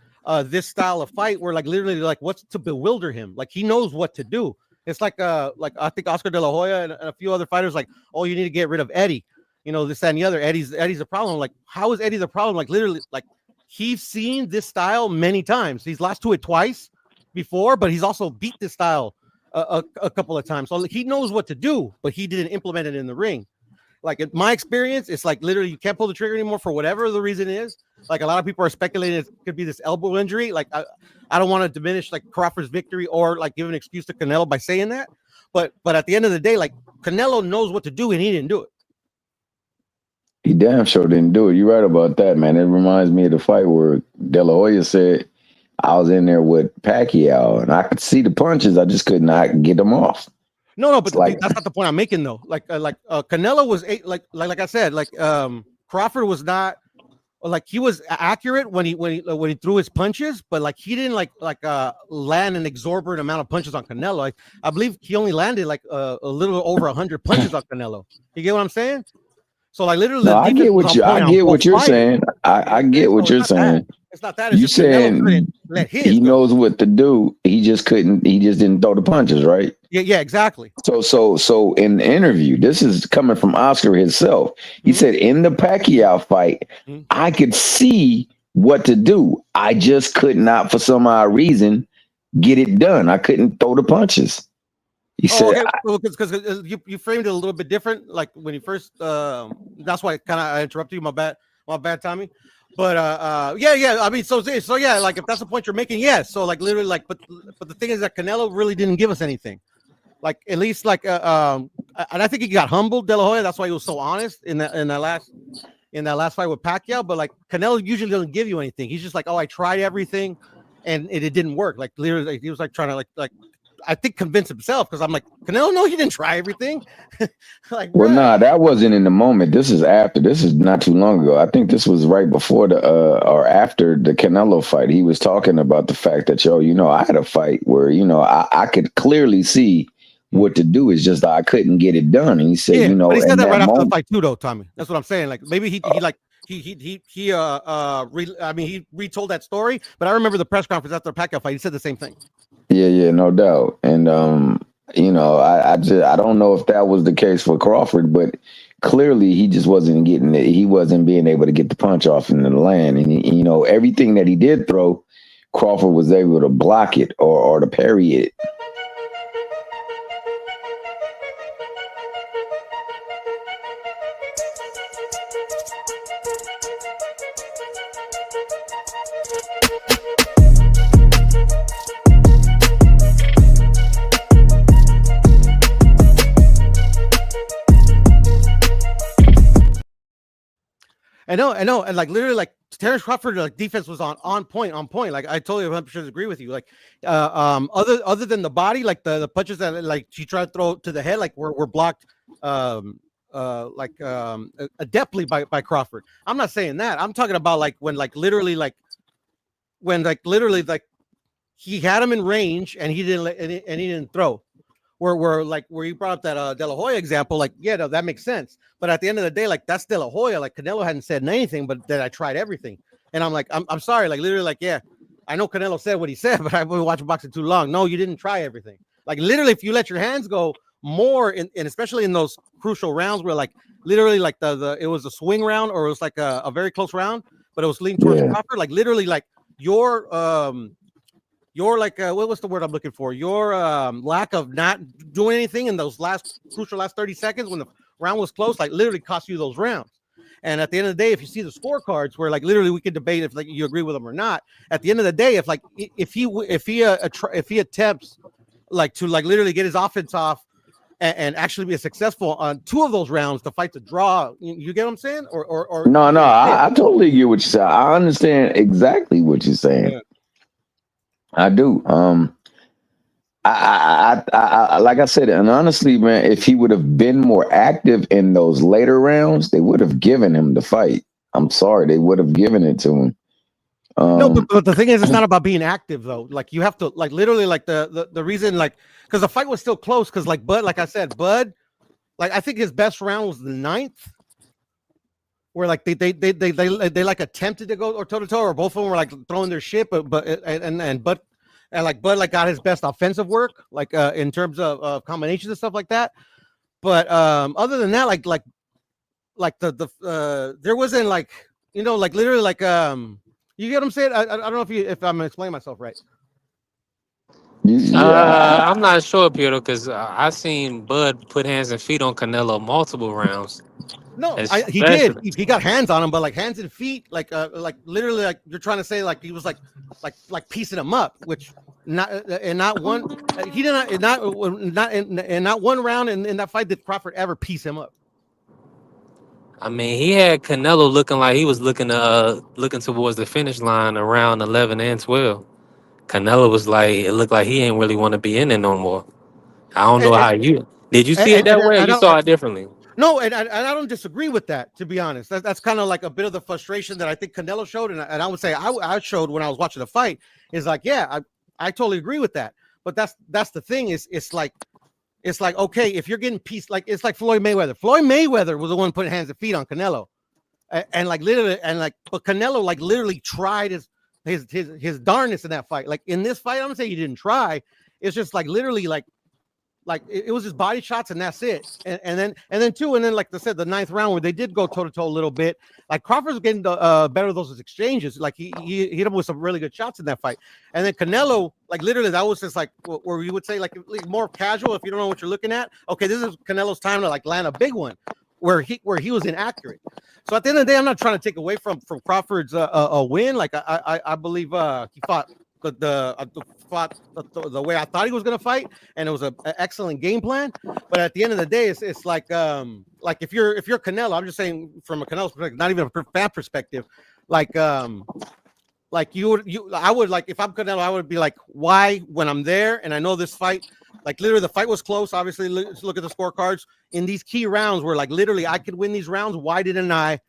S15: this style of fight where like literally like what's to bewilder him? Like he knows what to do. It's like I think Oscar De La Hoya and a few other fighters like, oh, you need to get rid of Eddie. This, that, and the other. Eddie's a problem. Like, how is Eddie the problem? Like, literally, like he's seen this style many times. He's lost to it twice before, but he's also beat this style a couple of times. So he knows what to do, but he didn't implement it in the ring. Like in my experience, it's like literally you can't pull the trigger anymore for whatever the reason is. Like a lot of people are speculating it could be this elbow injury. Like I don't want to diminish like Crawford's victory or like give an excuse to Canelo by saying that. But at the end of the day, like Canelo knows what to do and he didn't do it.
S12: He damn sure didn't do it. You're right about that, man. It reminds me of the fight where De La Hoya said, I was in there with Pacquiao and I could see the punches. I just could not get them off.
S15: No, but that's not the point I'm making though. Like Canelo was like I said, like Crawford was not like he was accurate when he threw his punches, but like he didn't like land an exorbitant amount of punches on Canelo. Like I believe he only landed like a little over 100 punches on Canelo. You get what I'm saying? So like literally,
S12: no, I get what you're saying. I get what you're saying.
S15: It's not that.
S12: You saying he knows what to do. He just couldn't. He just didn't throw the punches, right?
S15: Yeah, exactly.
S12: So in the interview, this is coming from Oscar himself. He said in the Pacquiao fight, I could see what to do. I just could not, for some odd reason, get it done. I couldn't throw the punches. He said,
S15: because you framed it a little bit different. Like when you first, that's why I interrupted you. My bad, Tommy. But yeah. I mean, so yeah, like if that's the point you're making, yes. So like literally, like, but the thing is that Canelo really didn't give us anything. Like at least like and I think he got humbled, De La Hoya. That's why he was so honest in that last fight with Pacquiao. But like Canelo usually doesn't give you anything. He's just like, oh, I tried everything, and it didn't work. Like literally, like, he was like trying to like. I think convince himself because I'm like, Canelo, no, he didn't try everything. Like,
S12: well, nah, that wasn't in the moment. This is after. This is not too long ago. I think this was right before or after the Canelo fight. He was talking about the fact that, I had a fight where, I could clearly see what to do. It's just I couldn't get it done. And he said,
S15: but he said that right after the fight too, though, Tommy. That's what I'm saying. Like maybe he retold that story, but I remember the press conference after the Pacquiao fight. He said the same thing.
S12: Yeah, no doubt. And I don't know if that was the case for Crawford, but clearly he just wasn't getting it. He wasn't being able to get the punch off in the land. And everything that he did throw, Crawford was able to block it or to parry it.
S15: I know, and like literally, like Terence Crawford, like defense was on point. Like I totally 100% agree with you. Like, other than the body, like the punches that like she tried to throw to the head, like were blocked, adeptly by Crawford. I'm not saying that. I'm talking about like when literally he had him in range and he didn't throw. Where you brought up that De La Hoya example, like, yeah, no, that makes sense. But at the end of the day, like that's De La Hoya. Like Canelo hadn't said anything, but that I tried everything. And I'm like, I'm sorry, like literally, like, yeah, I know Canelo said what he said, but I've been watching boxing too long. No, you didn't try everything. Like literally, if you let your hands go more, and especially in those crucial rounds where like literally like it was a swing round or it was like a very close round, but it was leaning towards Crawford, like literally like your like what was the word I'm looking for? Your lack of not doing anything in those crucial last 30 seconds when the round was close, like literally cost you those rounds. And at the end of the day, if you see the scorecards where like literally we could debate if like you agree with them or not, at the end of the day, if he attempts like to like literally get his offense off and actually be successful on two of those rounds, the fight's a draw. You get what I'm saying? Or
S12: no, I totally get what you said. I understand exactly what you're saying. Yeah. I do. I like I said, and honestly, man, if he would have been more active in those later rounds, they would have given him the fight. I'm sorry, they would have given it to him.
S15: No, but the thing is, it's not about being active though. Like you have to, like literally, like the reason, like because the fight was still close, because like Bud, like I said, Bud, like I think his best round was the 9th. Where like they like attempted to go or toe to toe, or both of them were like throwing their shit, but Bud like got his best offensive work, like in terms of combinations and stuff like that. But other than that, like there wasn't like like literally like you get what I'm saying? I don't know if I'm explaining myself right.
S12: Yeah.
S13: I'm not sure, Piero, because I seen Bud put hands and feet on Canelo multiple rounds.
S15: No, he did.
S13: Especially,
S15: He got hands on him, but like hands and feet, like literally, like you're trying to say, like he was like piecing him up, which not and not one. He did not one round in that fight did Crawford ever piece him up.
S13: I mean, he had Canelo looking like he was looking towards the finish line around 11 and 12. Canelo was like, it looked like he ain't really want to be in it no more. I don't know
S15: And,
S13: how you did. You see it
S15: and,
S13: that way, or
S15: I
S13: you
S15: don't.
S13: saw it differently?
S15: No, and I don't disagree with that. To be honest, that's kind of like a bit of the frustration that I think Canelo showed, and I would say I showed when I was watching the fight. Is like, yeah, I totally agree with that. But that's the thing is it's like okay, if you're getting pieced, like it's like Floyd Mayweather. Floyd Mayweather was the one putting hands and feet on Canelo, and like literally, and like, but Canelo like literally tried his darnest in that fight. Like in this fight, I'm gonna say he didn't try. It's just like literally like it was just body shots and that's it. And then like I said, the ninth round where they did go toe to toe a little bit. Like Crawford was getting the better of those exchanges. Like he hit him with some really good shots in that fight. And then Canelo, like literally, that was just like where you would say like more casual if you don't know what you're looking at. Okay, this is Canelo's time to like land a big one, where he was inaccurate. So at the end of the day, I'm not trying to take away from Crawford's a win. Like I believe he fought the way I thought he was going to fight, and it was an excellent game plan. But at the end of the day, it's like if you're Canelo, I'm just saying from a Canelo perspective, not even a fan perspective, like I would like if I'm Canelo, I would be like, why when I'm there and I know this fight, like literally the fight was close. Obviously, let's look at the scorecards in these key rounds where like literally I could win these rounds. Why didn't I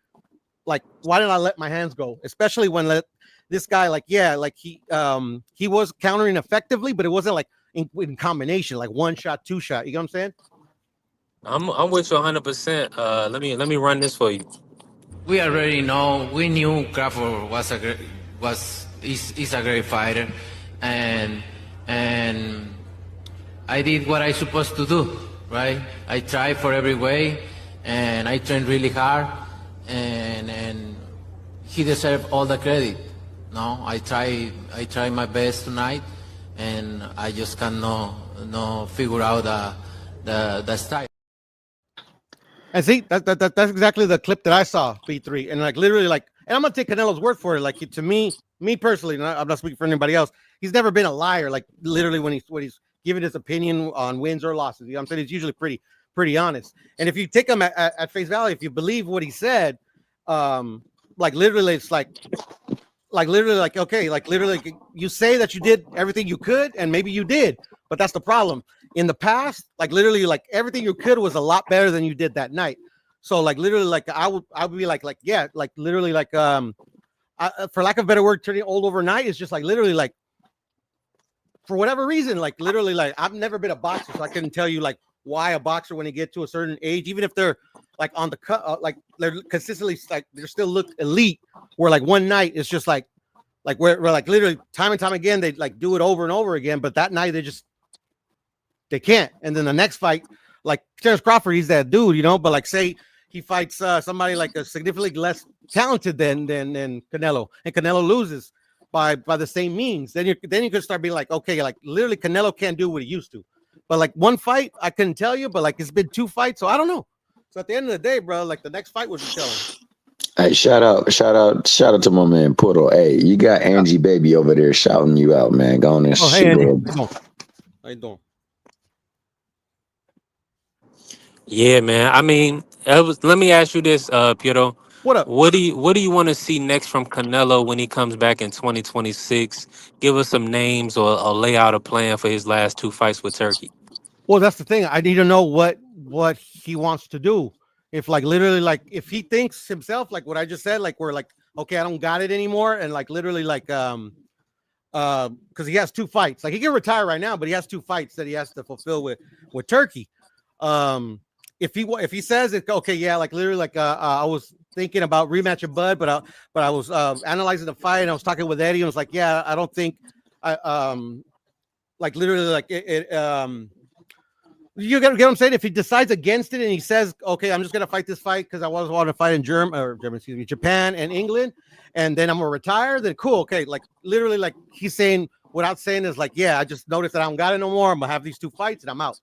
S15: let my hands go? Especially when this guy, like, yeah, like he was countering effectively, but it wasn't like in combination, like one shot, two shot. You know what I'm saying?
S13: I'm with you 100%. Let me run this for you.
S16: We already know. We knew Crawford is a great fighter, and I did what I supposed to do, right? I tried for every way, and I trained really hard, and he deserved all the credit. No, I try my best tonight, and I just cannot figure out the style.
S15: And see, that's exactly the clip that I saw, B3, and like literally, like, and I'm gonna take Canelo's word for it. Like to me personally, and I'm not speaking for anybody else. He's never been a liar. Like literally, when he's giving his opinion on wins or losses, you know what I'm saying? He's usually pretty honest. And if you take him at face value, if you believe what he said, like literally, it's like literally, like, okay, like literally, you say that you did everything you could, and maybe you did, but that's the problem. In the past, like literally, like everything you could was a lot better than you did that night. So like literally, like I would be like yeah, like literally, like for lack of a better word, turning old overnight is just like literally, like for whatever reason, like literally, like I've never been a boxer, so I couldn't tell you like why a boxer when they get to a certain age, even if they're like on the cut, like they're consistently like they still look elite. Where like one night it's just like where like literally time and time again they like do it over and over again, but that night they can't. And then the next fight, like Terence Crawford, he's that dude, you know. But like say he fights somebody like a significantly less talented than Canelo, and Canelo loses by the same means, then you could start being like, okay, like literally Canelo can't do what he used to. But like one fight, I couldn't tell you, but like it's been two fights, so I don't know. So at the end of the day, bro, like the next fight would be telling.
S12: Hey, shout out to my man Puddle. Hey, you got Angie Baby over there shouting you out, man. Go on and
S15: hey, Angie. How you doing?
S13: Yeah, man. I mean, let me ask you this, Piero.
S15: What up?
S13: What do you want to see next from Canelo when he comes back in 2026? Give us some names or lay out a plan for his last two fights with Turkey.
S15: Well, that's the thing. I need to know what he wants to do. If like literally, like if he thinks himself, like what I just said, like we're like, okay, I don't got it anymore, and like literally, like because he has two fights. Like he can retire right now, but he has two fights that he has to fulfill with Turkey. If he says it, okay, yeah, like literally, like I was thinking about rematching Bud, but I was analyzing the fight, and I was talking with Eddie, and I was like, yeah, I don't think like literally, like you get what I'm saying? If he decides against it and he says, okay, I'm just gonna fight this fight because I was wanting to fight in Japan and England, and then I'm gonna retire, then cool, okay, like literally, like he's saying, without saying is like, yeah, I just noticed that I don't got it no more. I'm gonna have these 2 fights and I'm out.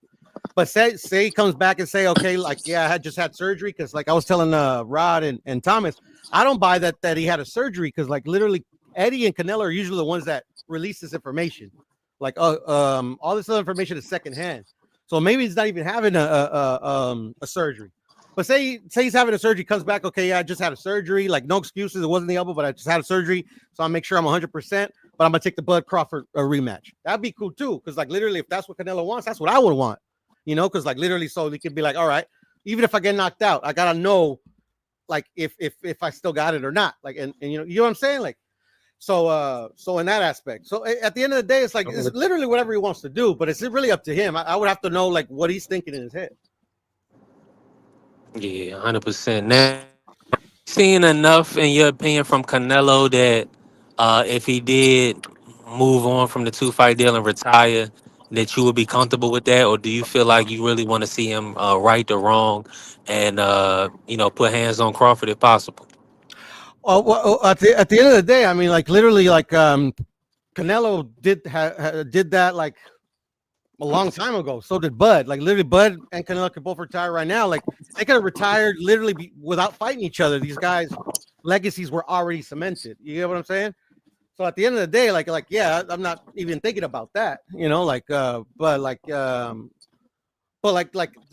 S15: But say he comes back and say, okay, like, yeah, I had just had surgery, because like I was telling Rod and Thomas, I don't buy that he had a surgery, because like literally Eddie and Canelo are usually the ones that release this information. Like all this other information is secondhand. So maybe he's not even having a surgery. But say he's having a surgery, comes back, okay, yeah, I just had a surgery, like no excuses, it wasn't the elbow, but I just had a surgery, so I'll make sure I'm 100%, but I'm gonna take the Bud Crawford rematch. That'd be cool too, because like literally, if that's what Canelo wants, that's what I would want. Because like literally, so they could be like, all right, even if I get knocked out, I gotta know, like if I still got it or not. Like, and you know what I'm saying? Like, so in that aspect. So at the end of the day, it's like it's literally whatever he wants to do, but it's really up to him. I would have to know like what he's thinking in his head.
S13: Yeah, 100%. Now, seeing enough, in your opinion, from Canelo that if he did move on from the 2 fight deal and retire, that you would be comfortable with that, or do you feel like you really want to see him right the wrong and put hands on Crawford if possible?
S15: Well, at the end of the day, I mean, like literally, like Canelo did that like a long time ago. So did Bud. Like literally, Bud and Canelo could both retire right now. Like they could have retired literally without fighting each other. These guys' legacies were already cemented. You get what I'm saying? So at the end of the day, like yeah, I'm not even thinking about that. But like the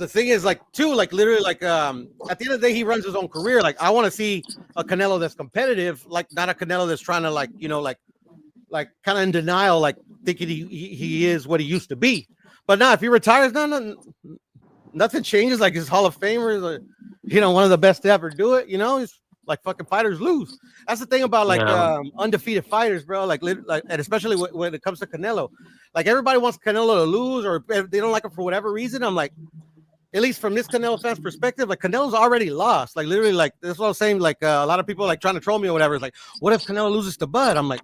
S15: thing is like too, like literally like at the end of the day, he runs his own career. Like I want to see a Canelo that's competitive, like not a Canelo that's trying to like kind of in denial, like thinking he is what he used to be. But now if he retires, nothing changes. Like his Hall of Famer is one of the best to ever do it. He's like fucking fighters lose. That's the thing about like undefeated fighters, bro. Like and especially when it comes to Canelo, like everybody wants Canelo to lose, or if they don't like him for whatever reason. I'm like, at least from this Canelo fan's perspective, like Canelo's already lost. Like literally, like that's what I was saying. Like a lot of people like trying to troll me or whatever. It's like, what if Canelo loses to Bud? I'm like,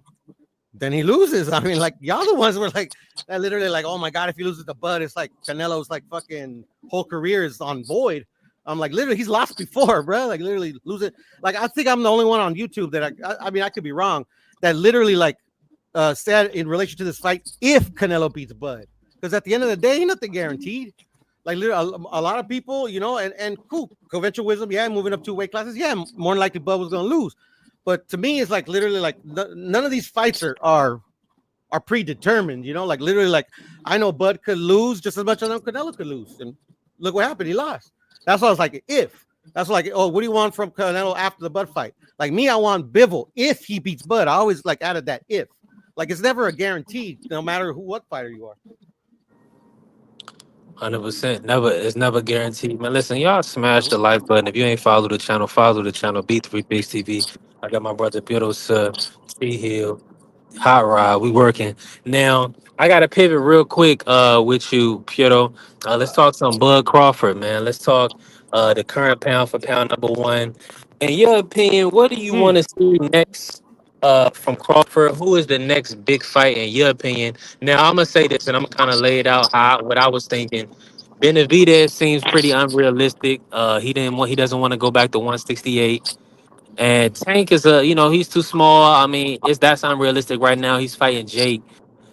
S15: then he loses. I mean, like y'all the ones were like that literally like, oh my god, if he loses to Bud, it's like Canelo's like fucking whole career is on void. I'm like, literally, he's lost before, bro. Like literally losing. Like I think I'm the only one on YouTube that I mean, I could be wrong, that literally like said in relation to this fight, if Canelo beats Bud, because at the end of the day, nothing guaranteed. Like literally, a lot of people, and cool, conventional wisdom, yeah, moving up 2 weight classes, yeah, more than likely Bud was gonna lose. But to me, it's like literally like none of these fights are predetermined. Like literally, like I know Bud could lose just as much as I know Canelo could lose, and look what happened, he lost. That's why I was like, if. That's like, oh, what do you want from Canelo after the Bud fight? Like me, I want Bivol if he beats Bud. I always like added that if. Like it's never a guarantee, no matter what fighter you are.
S13: 100%. It's never guaranteed. Man, listen, y'all smash the like button. If you ain't follow the channel, follow the channel. B3 Big TV. I got my brother Biddle Sub, T Hill, Hot Rod. We working. Now, I got to pivot real quick with you, Piero. Let's talk some Bud Crawford, man. Let's talk the current pound for pound #1. In your opinion, what do you want to see next from Crawford? Who is the next big fight in your opinion? Now, I'm going to say this, and I'm kind of lay it out what I was thinking. Benavidez seems pretty unrealistic. He doesn't want to go back to 168. And Tank is he's too small. I mean, that's unrealistic right now. He's fighting Jake.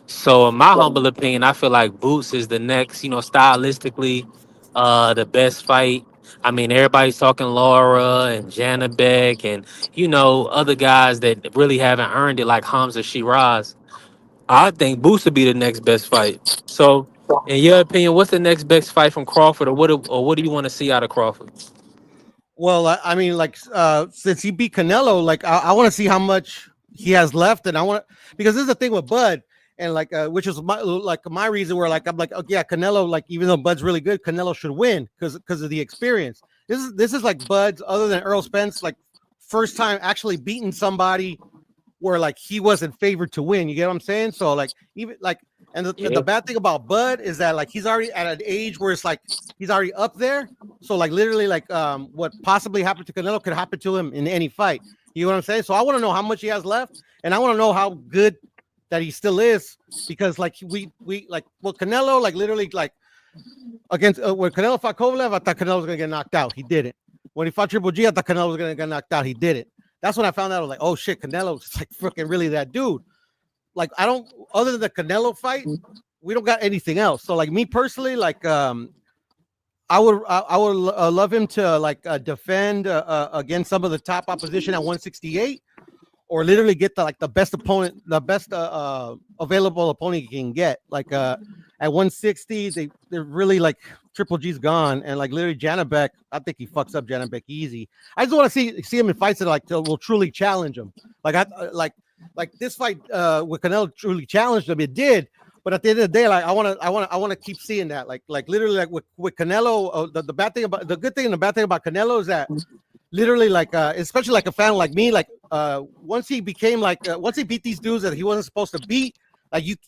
S13: So in my humble opinion, I feel like Boots is the next, stylistically, the best fight. I mean, everybody's talking Laura and Janabek and, other guys that really haven't earned it like Hamza Shiraz. I think Boots would be the next best fight. So in your opinion, what's the next best fight from Crawford, or what do you want to see out of Crawford?
S15: Well, I mean, like since he beat Canelo, like I want to see how much he has left, and because this is the thing with Bud, and like which is my reason where like I'm like, oh yeah, Canelo, like even though Bud's really good, Canelo should win because of the experience. This is like Bud's, other than Earl Spence, like first time actually beating somebody where like he wasn't favored to win. You get what I'm saying? So like even like, and the bad thing about Bud is that like he's already at an age where it's like he's already up there. So like literally like what possibly happened to Canelo could happen to him in any fight. You know what I'm saying? So I want to know how much he has left, and I want to know how good that he still is, because like we like, well, Canelo, like literally like against when Canelo fought Kovalev, I thought Canelo was gonna get knocked out. He didn't. When he fought Triple G, I thought Canelo was gonna get knocked out. He didn't. That's when I found out. I was like, oh shit, Canelo's like freaking really that dude. like I don't other than the Canelo fight, we don't got anything else. So like me personally, like I would love him to like defend against some of the top opposition at 168, or literally get the best opponent, the best available opponent he can get. Like at 160, they're really like Triple G's gone, and like literally Janabek, I think he fucks up Janabek easy. I just want to see him in fights that like will truly challenge him. Like like this fight with Canelo truly challenged him. It did. But at the end of the day, like I want to keep seeing that, like literally, like with Canelo, the bad thing about the good thing and the bad thing about Canelo is that literally, like especially like a fan like me, like once he became like once he beat these dudes that he wasn't supposed to beat,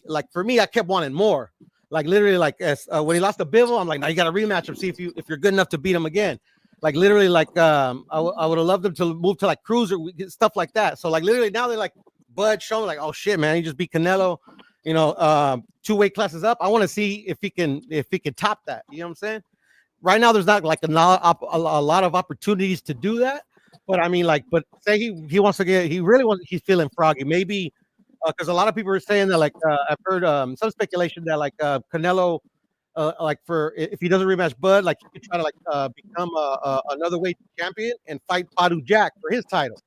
S15: like for me, I kept wanting more. Like literally, like when he lost to Bivol, I'm like, now you got to rematch him, see if you're good enough to beat him again. Like literally, like I would have loved him to move to like cruiser stuff like that. So like literally now they're like Bud showing like, oh shit, man, he just beat Canelo. 2 weight classes up. I want to see if he can top that. You know what I'm saying? Right now, there's not like a lot of opportunities to do that. But I mean, like, but say he wants to he's feeling froggy. Maybe because a lot of people are saying that, like, I've heard some speculation that like Canelo, like for if he doesn't rematch Bud, like he could try to like become another weight champion and fight Badu Jack for his title.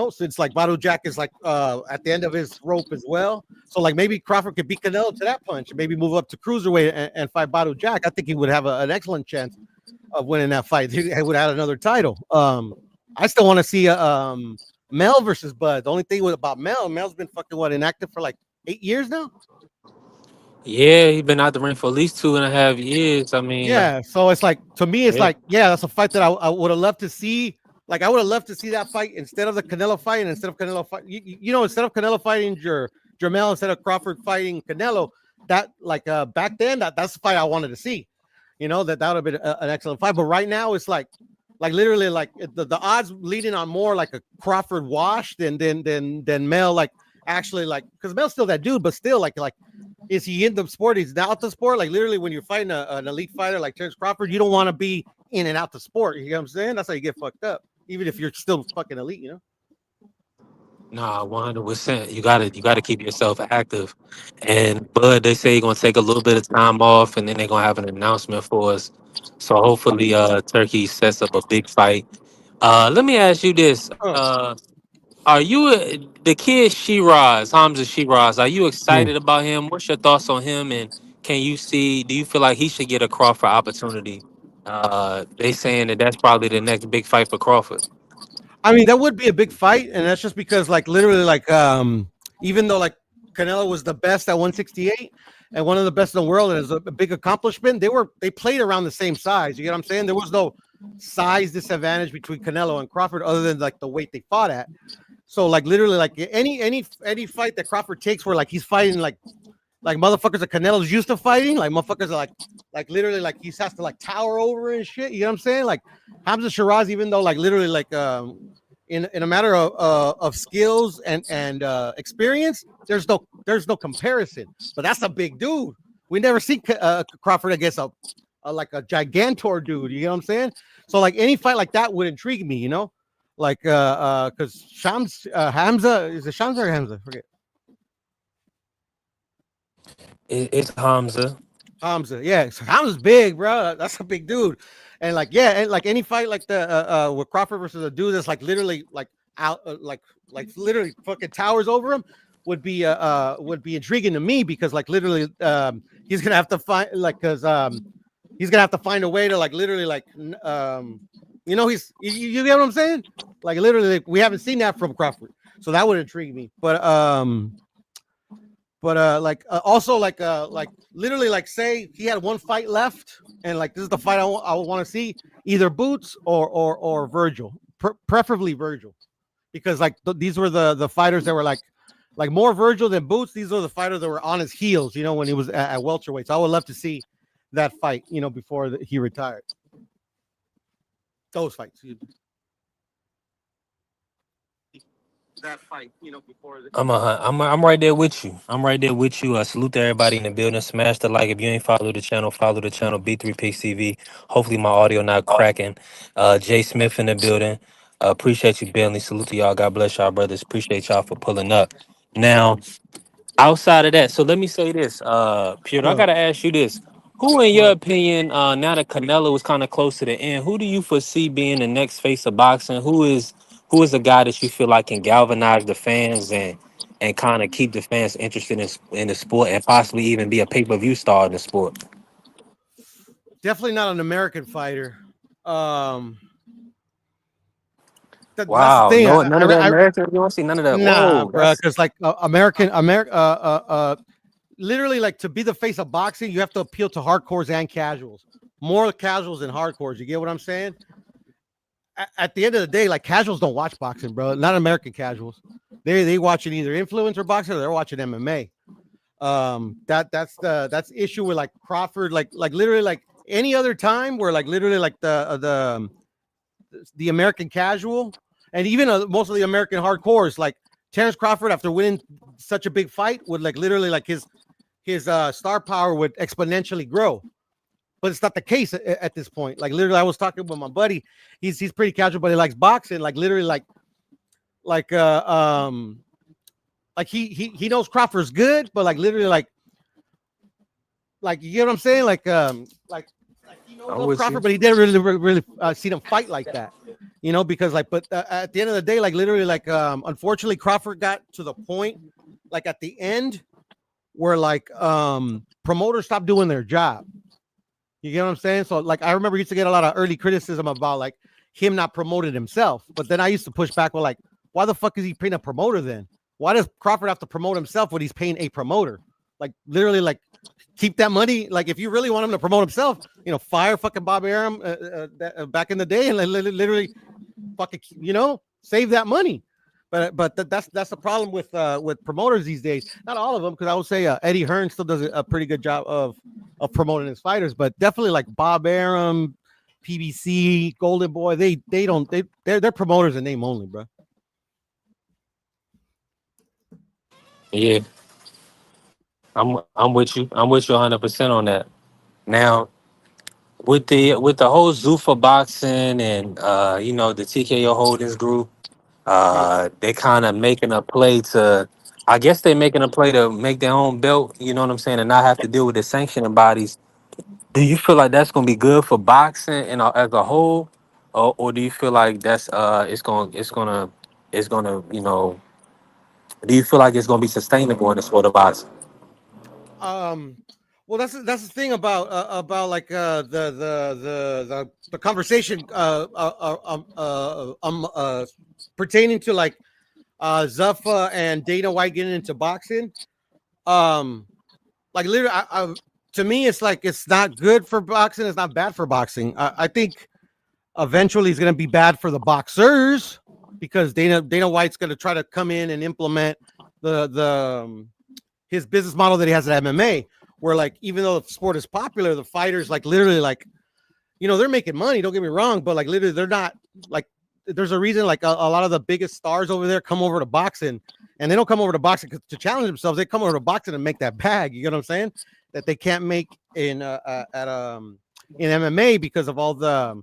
S15: Since like Badu Jack is like at the end of his rope as well. So like maybe Crawford could beat Canelo to that punch, maybe move up to cruiserweight and fight Badu Jack. I think he would have an excellent chance of winning that fight. He would add another title. I still want to see Mel versus Bud. The only thing about Mel's been fucking inactive for like 8 years now.
S13: Yeah, he been out the ring for at least 2.5 years. I mean,
S15: Yeah, so it's like to me, it's
S13: yeah.
S15: like that's a fight that I would have loved to see. Like I would have loved to see that fight instead of the Canelo fight, and instead of Canelo fight, instead of Canelo fighting Jermell, instead of Crawford fighting Canelo, that like back then that's the fight I wanted to see. That would have been an excellent fight. But right now it's like literally like the odds leading on more like a Crawford wash than Mel, like actually, like because Mel's still that dude, but still like is he in the sport? He's out the sport. Like literally when you're fighting an elite fighter like Terence Crawford, you don't want to be in and out the sport. You know what I'm saying? That's how you get fucked up. Even if you're still fucking elite,
S13: Nah, 100%. You gotta keep yourself active. And Bud, they say he's gonna take a little bit of time off, and then they're gonna have an announcement for us. So hopefully, Turkey sets up a big fight. Let me ask you this: Are you the kid Shiraz, Hamza Shiraz? Are you excited about him? What's your thoughts on him? And do you feel like he should get a Crawford opportunity? They saying that's probably the next big fight for Crawford.
S15: I mean, that would be a big fight, and that's just because, like, literally, like, even though like Canelo was the best at 168 and one of the best in the world, and it's a big accomplishment, they played around the same size. You get what I'm saying? There was no size disadvantage between Canelo and Crawford other than like the weight they fought at. So, like, literally, like any fight that Crawford takes where like he's fighting like motherfuckers that Canelo's used to fighting, like motherfuckers are like literally like he has to like tower over and shit. You know what I'm saying? Like Hamza Shiraz, even though like literally like in a matter of skills and experience, there's no comparison. But that's a big dude. We never see Crawford against a gigantor dude. You know what I'm saying? So like any fight like that would intrigue me. Like because Hamza is it Shamsa or Hamza? Forget.
S13: It's Hamza.
S15: Yeah. So Hamza's big, bro. That's a big dude. And like, yeah, and like any fight like the with Crawford versus a dude that's like literally like out like literally fucking towers over him would be intriguing to me because like literally he's gonna have to find like because he's gonna have to find a way to like literally like he's you get what I'm saying? Like literally like, we haven't seen that from Crawford. So that would intrigue me. But also like literally like say he had one fight left and like this is the fight I would want to see, either Boots or Virgil, preferably Virgil, because like these were the fighters that were like more Virgil than Boots. These are the fighters that were on his heels, when he was at welterweight. So I would love to see that fight, before he retired. Those fights. That fight, before
S13: I'm right there with you. I'm right there with you. Salute to everybody in the building. Smash the like if you ain't follow the channel. Follow the channel B3 Pix TV. Hopefully my audio not cracking. Jay Smith in the building. Appreciate you, Bentley. Salute to y'all. God bless y'all, brothers. Appreciate y'all for pulling up. Now, Outside of that, so let me say this, Peter, I
S15: Huh.
S13: gotta ask you this. Who, in your
S15: What?
S13: opinion, now that Canelo is kind of close to the end, who do you foresee being the next face of boxing? Who is a guy that you feel like can galvanize the fans and kind of keep the fans interested in the sport and possibly even be a pay-per-view star in the sport?
S15: Definitely not an American fighter. Um, that's the
S13: Wow,
S15: thing.
S13: no, none of that
S15: I
S13: American. You don't see none of that.
S15: nah,
S13: Whoa,
S15: bro,
S13: that's
S15: because like literally like to be the face of boxing, you have to appeal to hardcores and casuals. More casuals than hardcores. You get what I'm saying? At the end of the day, like casuals don't watch boxing, bro. Not American casuals. They watching either influencer boxing or they're watching MMA. That's the issue with like Crawford, like literally like any other time where like literally like the American casual and even most of the American hardcores, like Terence Crawford after winning such a big fight would like literally like his star power would exponentially grow. But it's not the case at this point. Like literally, I was talking with my buddy. He's pretty casual, but he likes boxing. Like literally, like uh um like he knows Crawford's good, but like literally like you get what I'm saying? Like he knows
S13: I'm
S15: of
S13: with you.
S15: Crawford, but he didn't really see them fight like that. You know, because like, but at the end of the day, like literally, like unfortunately, Crawford got to the point, like at the end, where like promoters stopped doing their job. You get what I'm saying? So like I remember used to get a lot of early criticism about like him not promoting himself. But then I used to push back with like, why the fuck is he paying a promoter then? Why does Crawford have to promote himself when he's paying a promoter? Like literally like keep that money. Like if you really want him to promote himself, you know, fire fucking Bob Arum back in the day and literally fucking, you know, save that money. But that's the problem with promoters these days. Not all of them, because I would say Eddie Hearn still does a pretty good job of promoting his fighters, but definitely like Bob Arum, PBC, Golden Boy, they're promoters in name only, bro.
S13: Yeah, I'm with you. I'm with you 100% on that. Now, with the whole Zuffa boxing and the TKO Holdings group,
S15: Right.
S13: they kind of making a play to, I guess they making a play to make their own belt. You know what I'm saying, and not have to deal with the sanctioning bodies. Do you feel like that's gonna be good for boxing and as a whole, or do you feel like that's it's gonna do you feel like it's gonna be sustainable in the sport of boxing?
S15: Um, well, that's the thing about like the conversation pertaining to like Zuffa and Dana White getting into boxing. Um, like literally, to me, it's like it's not good for boxing. It's not bad for boxing. I think eventually it's going to be bad for the boxers because Dana White's going to try to come in and implement the his business model that he has at MMA, where like even though the sport is popular, the fighters like literally like, you know, they're making money. Don't get me wrong, but like literally they're not like. There's a reason like a lot of the biggest stars over there come over to boxing, and they don't come over to boxing to challenge themselves. They come over to boxing and make that bag. You get what I'm saying? That they can't make in MMA because of the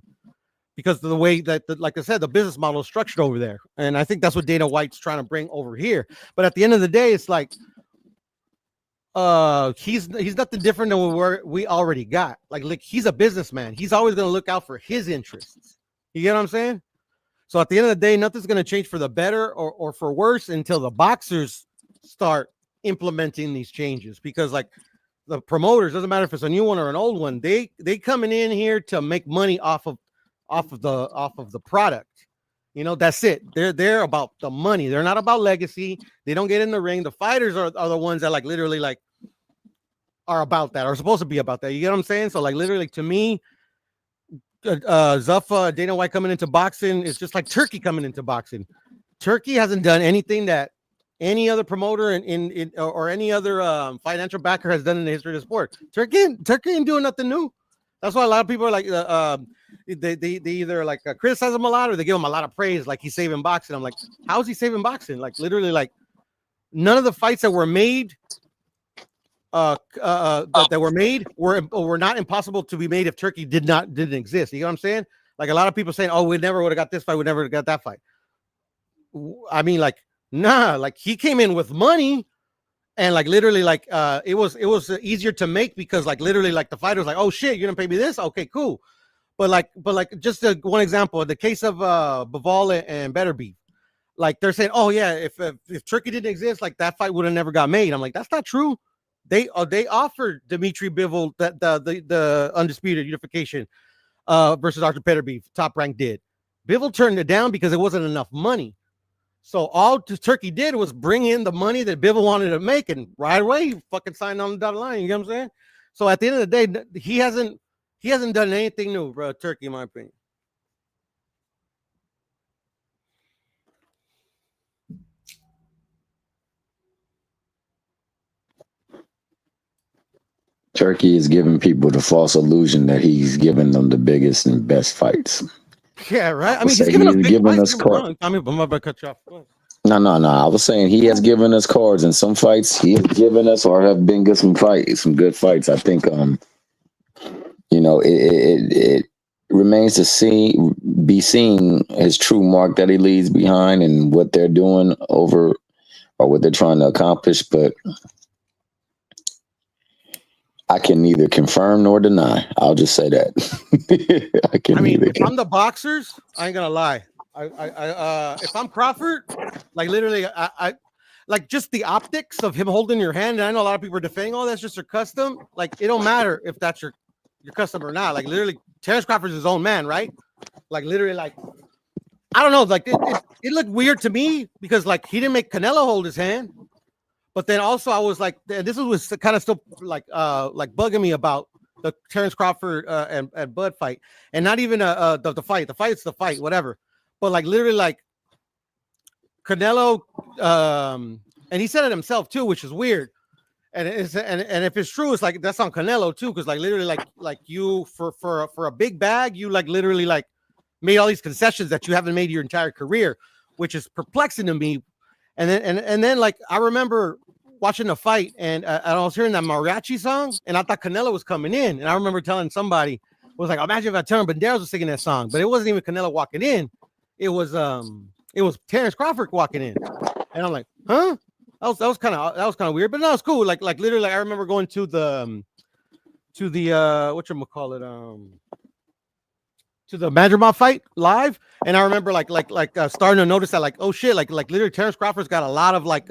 S15: way that like I said, the business model is structured over there. And I think that's what Dana White's trying to bring over here. But at the end of the day, it's like he's nothing different than what we already got. Like he's a businessman. He's always going to look out for his interests. You get what I'm saying? So at the end of the day, nothing's going to change for the better or for worse until the boxers start implementing these changes, because like the promoters, doesn't matter if it's a new one or an old one, they coming in here to make money off of the product. You know, that's it. They're about the money. They're not about legacy. They don't get in the ring. The fighters are the ones that like literally like are about that, are supposed to be about that. You get what I'm saying? So like literally to me, Zuffa, Dana White coming into boxing is just like Turkey coming into boxing. Turkey hasn't done anything that any other promoter in or any other financial backer has done in the history of the sport. Turkey ain't doing nothing new. That's why a lot of people are like they either like criticize him a lot or they give him a lot of praise, like he's saving boxing. I'm like, how is he saving boxing? Like literally, like none of the fights that were made that were made were not impossible to be made if Turkey didn't exist. You know what I'm saying? Like a lot of people saying, "Oh, we never would have got this fight. We never got that fight." I mean, like, nah. Like he came in with money, And like literally, like it was easier to make because like literally, like the fighter was like, "Oh shit, you're gonna pay me this? Okay, cool." But like just one example, the case of Bivol and Better Beef, like they're saying, "Oh yeah, if Turkey didn't exist, like that fight would have never got made." I'm like, that's not true. They offered Dimitri Bivol that the undisputed unification versus Arthur Better Beef. Top Rank did. Bivol turned it down because it wasn't enough money. So all Turkey did was bring in the money that Bivol wanted to make, and right away he fucking signed on the dotted line. You know what I'm saying? So at the end of the day, he hasn't done anything new, bro. Turkey, in my opinion.
S12: Turkey is giving people the false illusion that he's giving them the biggest and best fights.
S15: Yeah, right. I mean, he's giving us cards. I mean, I'm about to cut you off.
S12: No. I was saying he has given us cards in some fights. He has given us or have been good some good fights. I think it remains to be seen his true mark that he leaves behind and what they're doing over or what they're trying to accomplish, but I can neither confirm nor deny. I'll just say that.
S15: If I'm the boxers, I ain't gonna lie. If I'm Crawford, like literally, I like just the optics of him holding your hand. And I know a lot of people are defending, oh, that's just your custom. Like it don't matter if that's your custom or not. Like literally, Terence Crawford's his own man, right? Like literally, like I don't know. Like it looked weird to me because like he didn't make Canelo hold his hand. But then also I was like, this was kind of still like bugging me about the Terence Crawford and Bud fight, and not even the fight. The fight's the fight, whatever. But like literally, like Canelo, and he said it himself too, which is weird. And if it's true, it's like that's on Canelo too, because like literally, like you for a big bag, you like literally like made all these concessions that you haven't made your entire career, which is perplexing to me. And then like I remember watching the fight and I was hearing that mariachi song and I thought Canelo was coming in. And I remember telling somebody, was like, imagine if Antonio Banderas was singing that song, but it wasn't even Canelo walking in. It was Terence Crawford walking in. And I'm like, huh? That was kind of weird, but no, it's cool. Like literally, I remember going to the whatchamacallit, to the Madrimov fight live, and I remember starting to notice that like, oh shit, like literally Terence Crawford's got a lot of like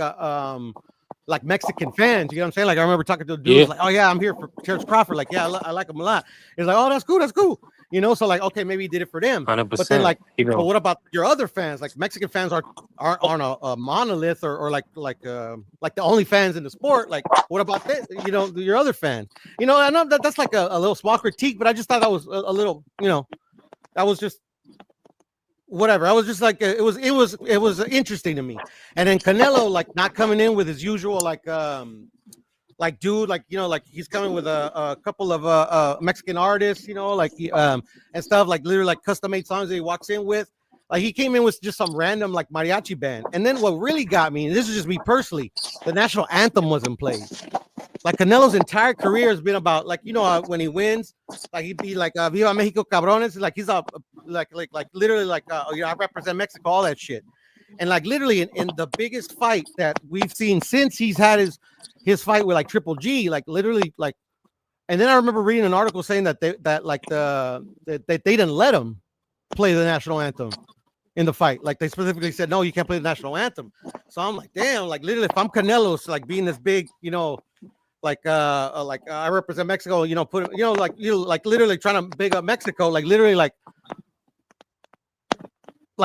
S15: Mexican fans. You know what I'm saying? Like I remember talking to a dude, like, oh yeah, I'm here for Terence Crawford. Like, yeah, I like him a lot. He's like, oh, that's cool. You know, so like, okay, maybe he did it for them.
S13: 100%.
S15: But then like, but what about your other fans? Like Mexican fans aren't a monolith or like the only fans in the sport. Like, what about this? You know, your other fans. You know, I know that's like a little small critique, but I just thought that was a little, you know. That was just whatever. I was just like it was interesting to me. And then Canelo like not coming in with his usual like dude, like, you know, like he's coming with a couple of Mexican artists, you know, like and stuff, like literally like custom made songs that he walks in with. Like he came in with just some random like mariachi band. And then what really got me, and this is just me personally, the national anthem wasn't played. Like Canelo's entire career has been about like, you know, when he wins, like he'd be like Viva Mexico cabrones, like he's up like literally like you know, I represent Mexico, all that shit. And like literally in the biggest fight that we've seen since he's had his fight with like Triple G, like literally like, and then I remember reading an article saying that they didn't let him play the national anthem in the fight. Like they specifically said, no, you can't play the national anthem. So I'm like, damn, like literally if I'm Canelo, so like being this big, you know, like I represent Mexico, you know, like literally trying to big up Mexico, like literally like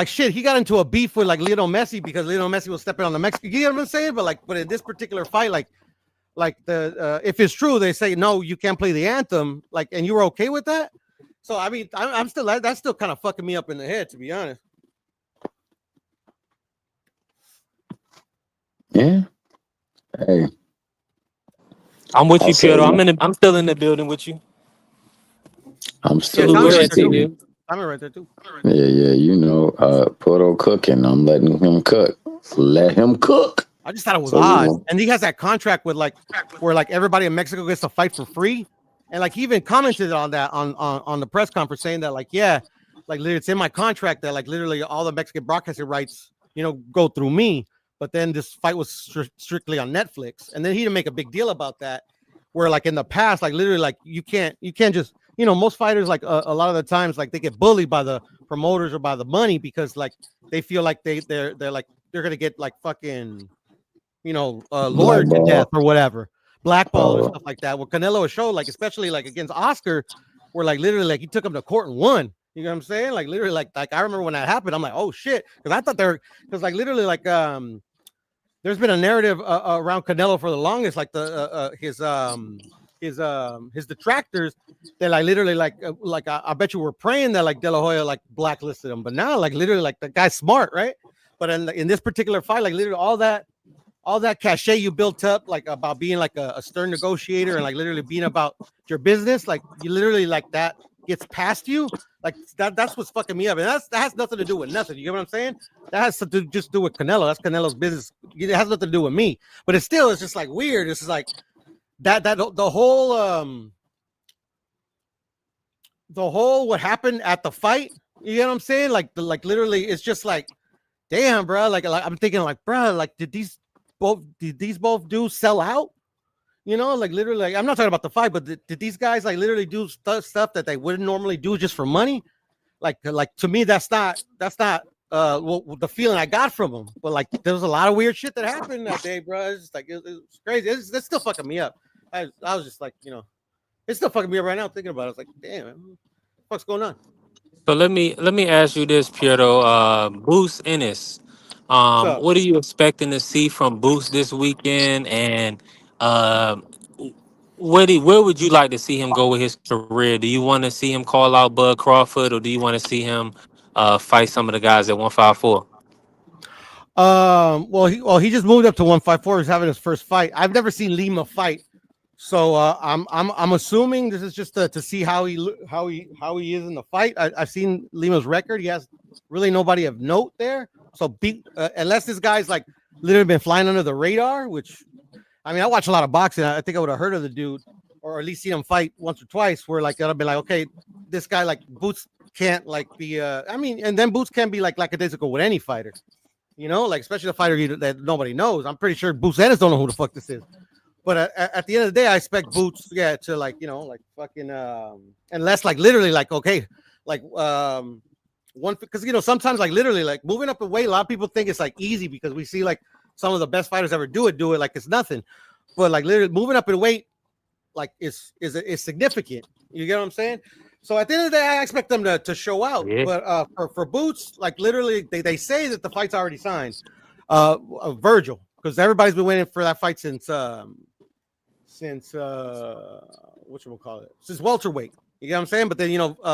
S15: shit, he got into a beef with like Lionel Messi because Lionel Messi was stepping on the Mexican, you know what I'm saying? But in this particular fight, like the if it's true, they say no, you can't play the anthem, like, and you were okay with that. So I mean, I'm still, that's still kind of fucking me up in the head, to be honest.
S12: Yeah. Hey.
S13: I'm with you, Piero. I'm still in the building with you.
S12: I'm still
S15: right there too.
S12: Yeah. You know, Porto cooking. I'm letting him cook. Let him cook.
S15: I just thought it was odd. And he has that contract with like where like everybody in Mexico gets to fight for free. And like he even commented on that on the press conference saying that like, yeah, like literally it's in my contract that like literally all the Mexican broadcasting rights, you know, go through me. but then this fight was strictly on Netflix, and then he didn't make a big deal about that. Where like in the past, like literally, like you can't just, most fighters like a lot of the times like they get bullied by the promoters or by the money because like they feel like they're gonna get like fucking lawyer to death or whatever, blackball or stuff like that. Well, Canelo has showed, like especially like against Oscar, where like literally like he took him to court and won. You know what I'm saying? Like literally, like I remember when that happened, I'm like, oh shit, because I thought because like literally like there's been a narrative around Canelo for the longest, like his detractors that like literally like I bet you were praying that like De La Hoya like blacklisted him, but now like literally like the guy's smart, right? But in this particular fight, like literally all that cachet you built up, like about being like a stern negotiator and like literally being about your business, like you literally like that gets past you, like that's what's fucking me up, and that has nothing to do with nothing. You get what I'm saying? That has to do with Canelo. That's Canelo's business. It has nothing to do with me. But it's just like weird. It's just like that the whole what happened at the fight. You know what I'm saying? Like literally, it's just like, damn, bro. Like I'm thinking, like, bro, like did these both dudes sell out? Like literally, like I'm not talking about the fight, but did these guys like literally do stuff that they wouldn't normally do just for money? Like to me, that's not the feeling I got from them. But like there was a lot of weird shit that happened that day, bro. It's just like it's crazy. It's still fucking me up. I was just like, it's still fucking me up right now thinking about it. I was like, damn, what's going on?
S13: So let me ask you this, Piero. Boots Ennis. What are you expecting to see from Boots this weekend? And where would you like to see him go with his career? Do you want to see him call out Bud Crawford, or do you want to see him fight some of the guys at 154?
S15: Well, he just moved up to 154. He's having his first fight. I've never seen Lima fight, so I'm assuming this is just to see how he is in the fight. I've seen Lima's record. He has really nobody of note there. So unless this guy's like literally been flying under the radar, which I mean, I watch a lot of boxing. I think I would have heard of the dude, or at least seen him fight once or twice. Where like that'll be like, okay, this guy like Boots can't like be. I mean, and then Boots can be like lackadaisical with any fighter. Like especially the fighter that nobody knows. I'm pretty sure Boots Ennis don't know who the fuck this is. But at the end of the day, I expect Boots, to like, like fucking, unless like literally like, okay, like one, because sometimes like literally like moving up a weight, a lot of people think it's like easy because we see like some of the best fighters ever do it like it's nothing. But like literally moving up in weight, like is significant. You get what I'm saying? So at the end of the day, I expect them to show out. Yeah. But for Boots, like literally, they say that the fight's already signed. Virgil, because everybody's been waiting for that fight since since welterweight. You get what I'm saying? But then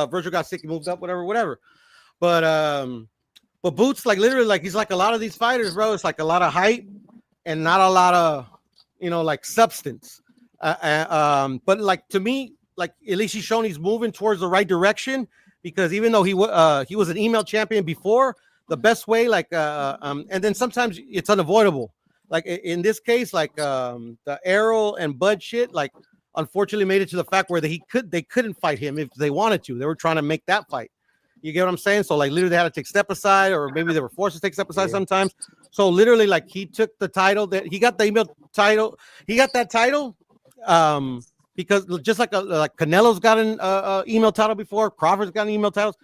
S15: Virgil got sick, he moved up, whatever. But Boots, like literally, like he's like a lot of these fighters, bro. It's like a lot of hype and not a lot of like substance. But like to me, like at least he's shown he's moving towards the right direction, because even though he was an email champion before, the best way, like and then sometimes it's unavoidable. Like in this case, like the Errol and Bud shit, like unfortunately made it to the fact where they couldn't fight him if they wanted to. They were trying to make that fight. You get what I'm saying? So like literally they had to take step aside, or maybe they were forced to take step aside sometimes. So literally, like he took the title that he got, the email title. He got that title because just like Canelo's got an email title before, Crawford's got an email titles.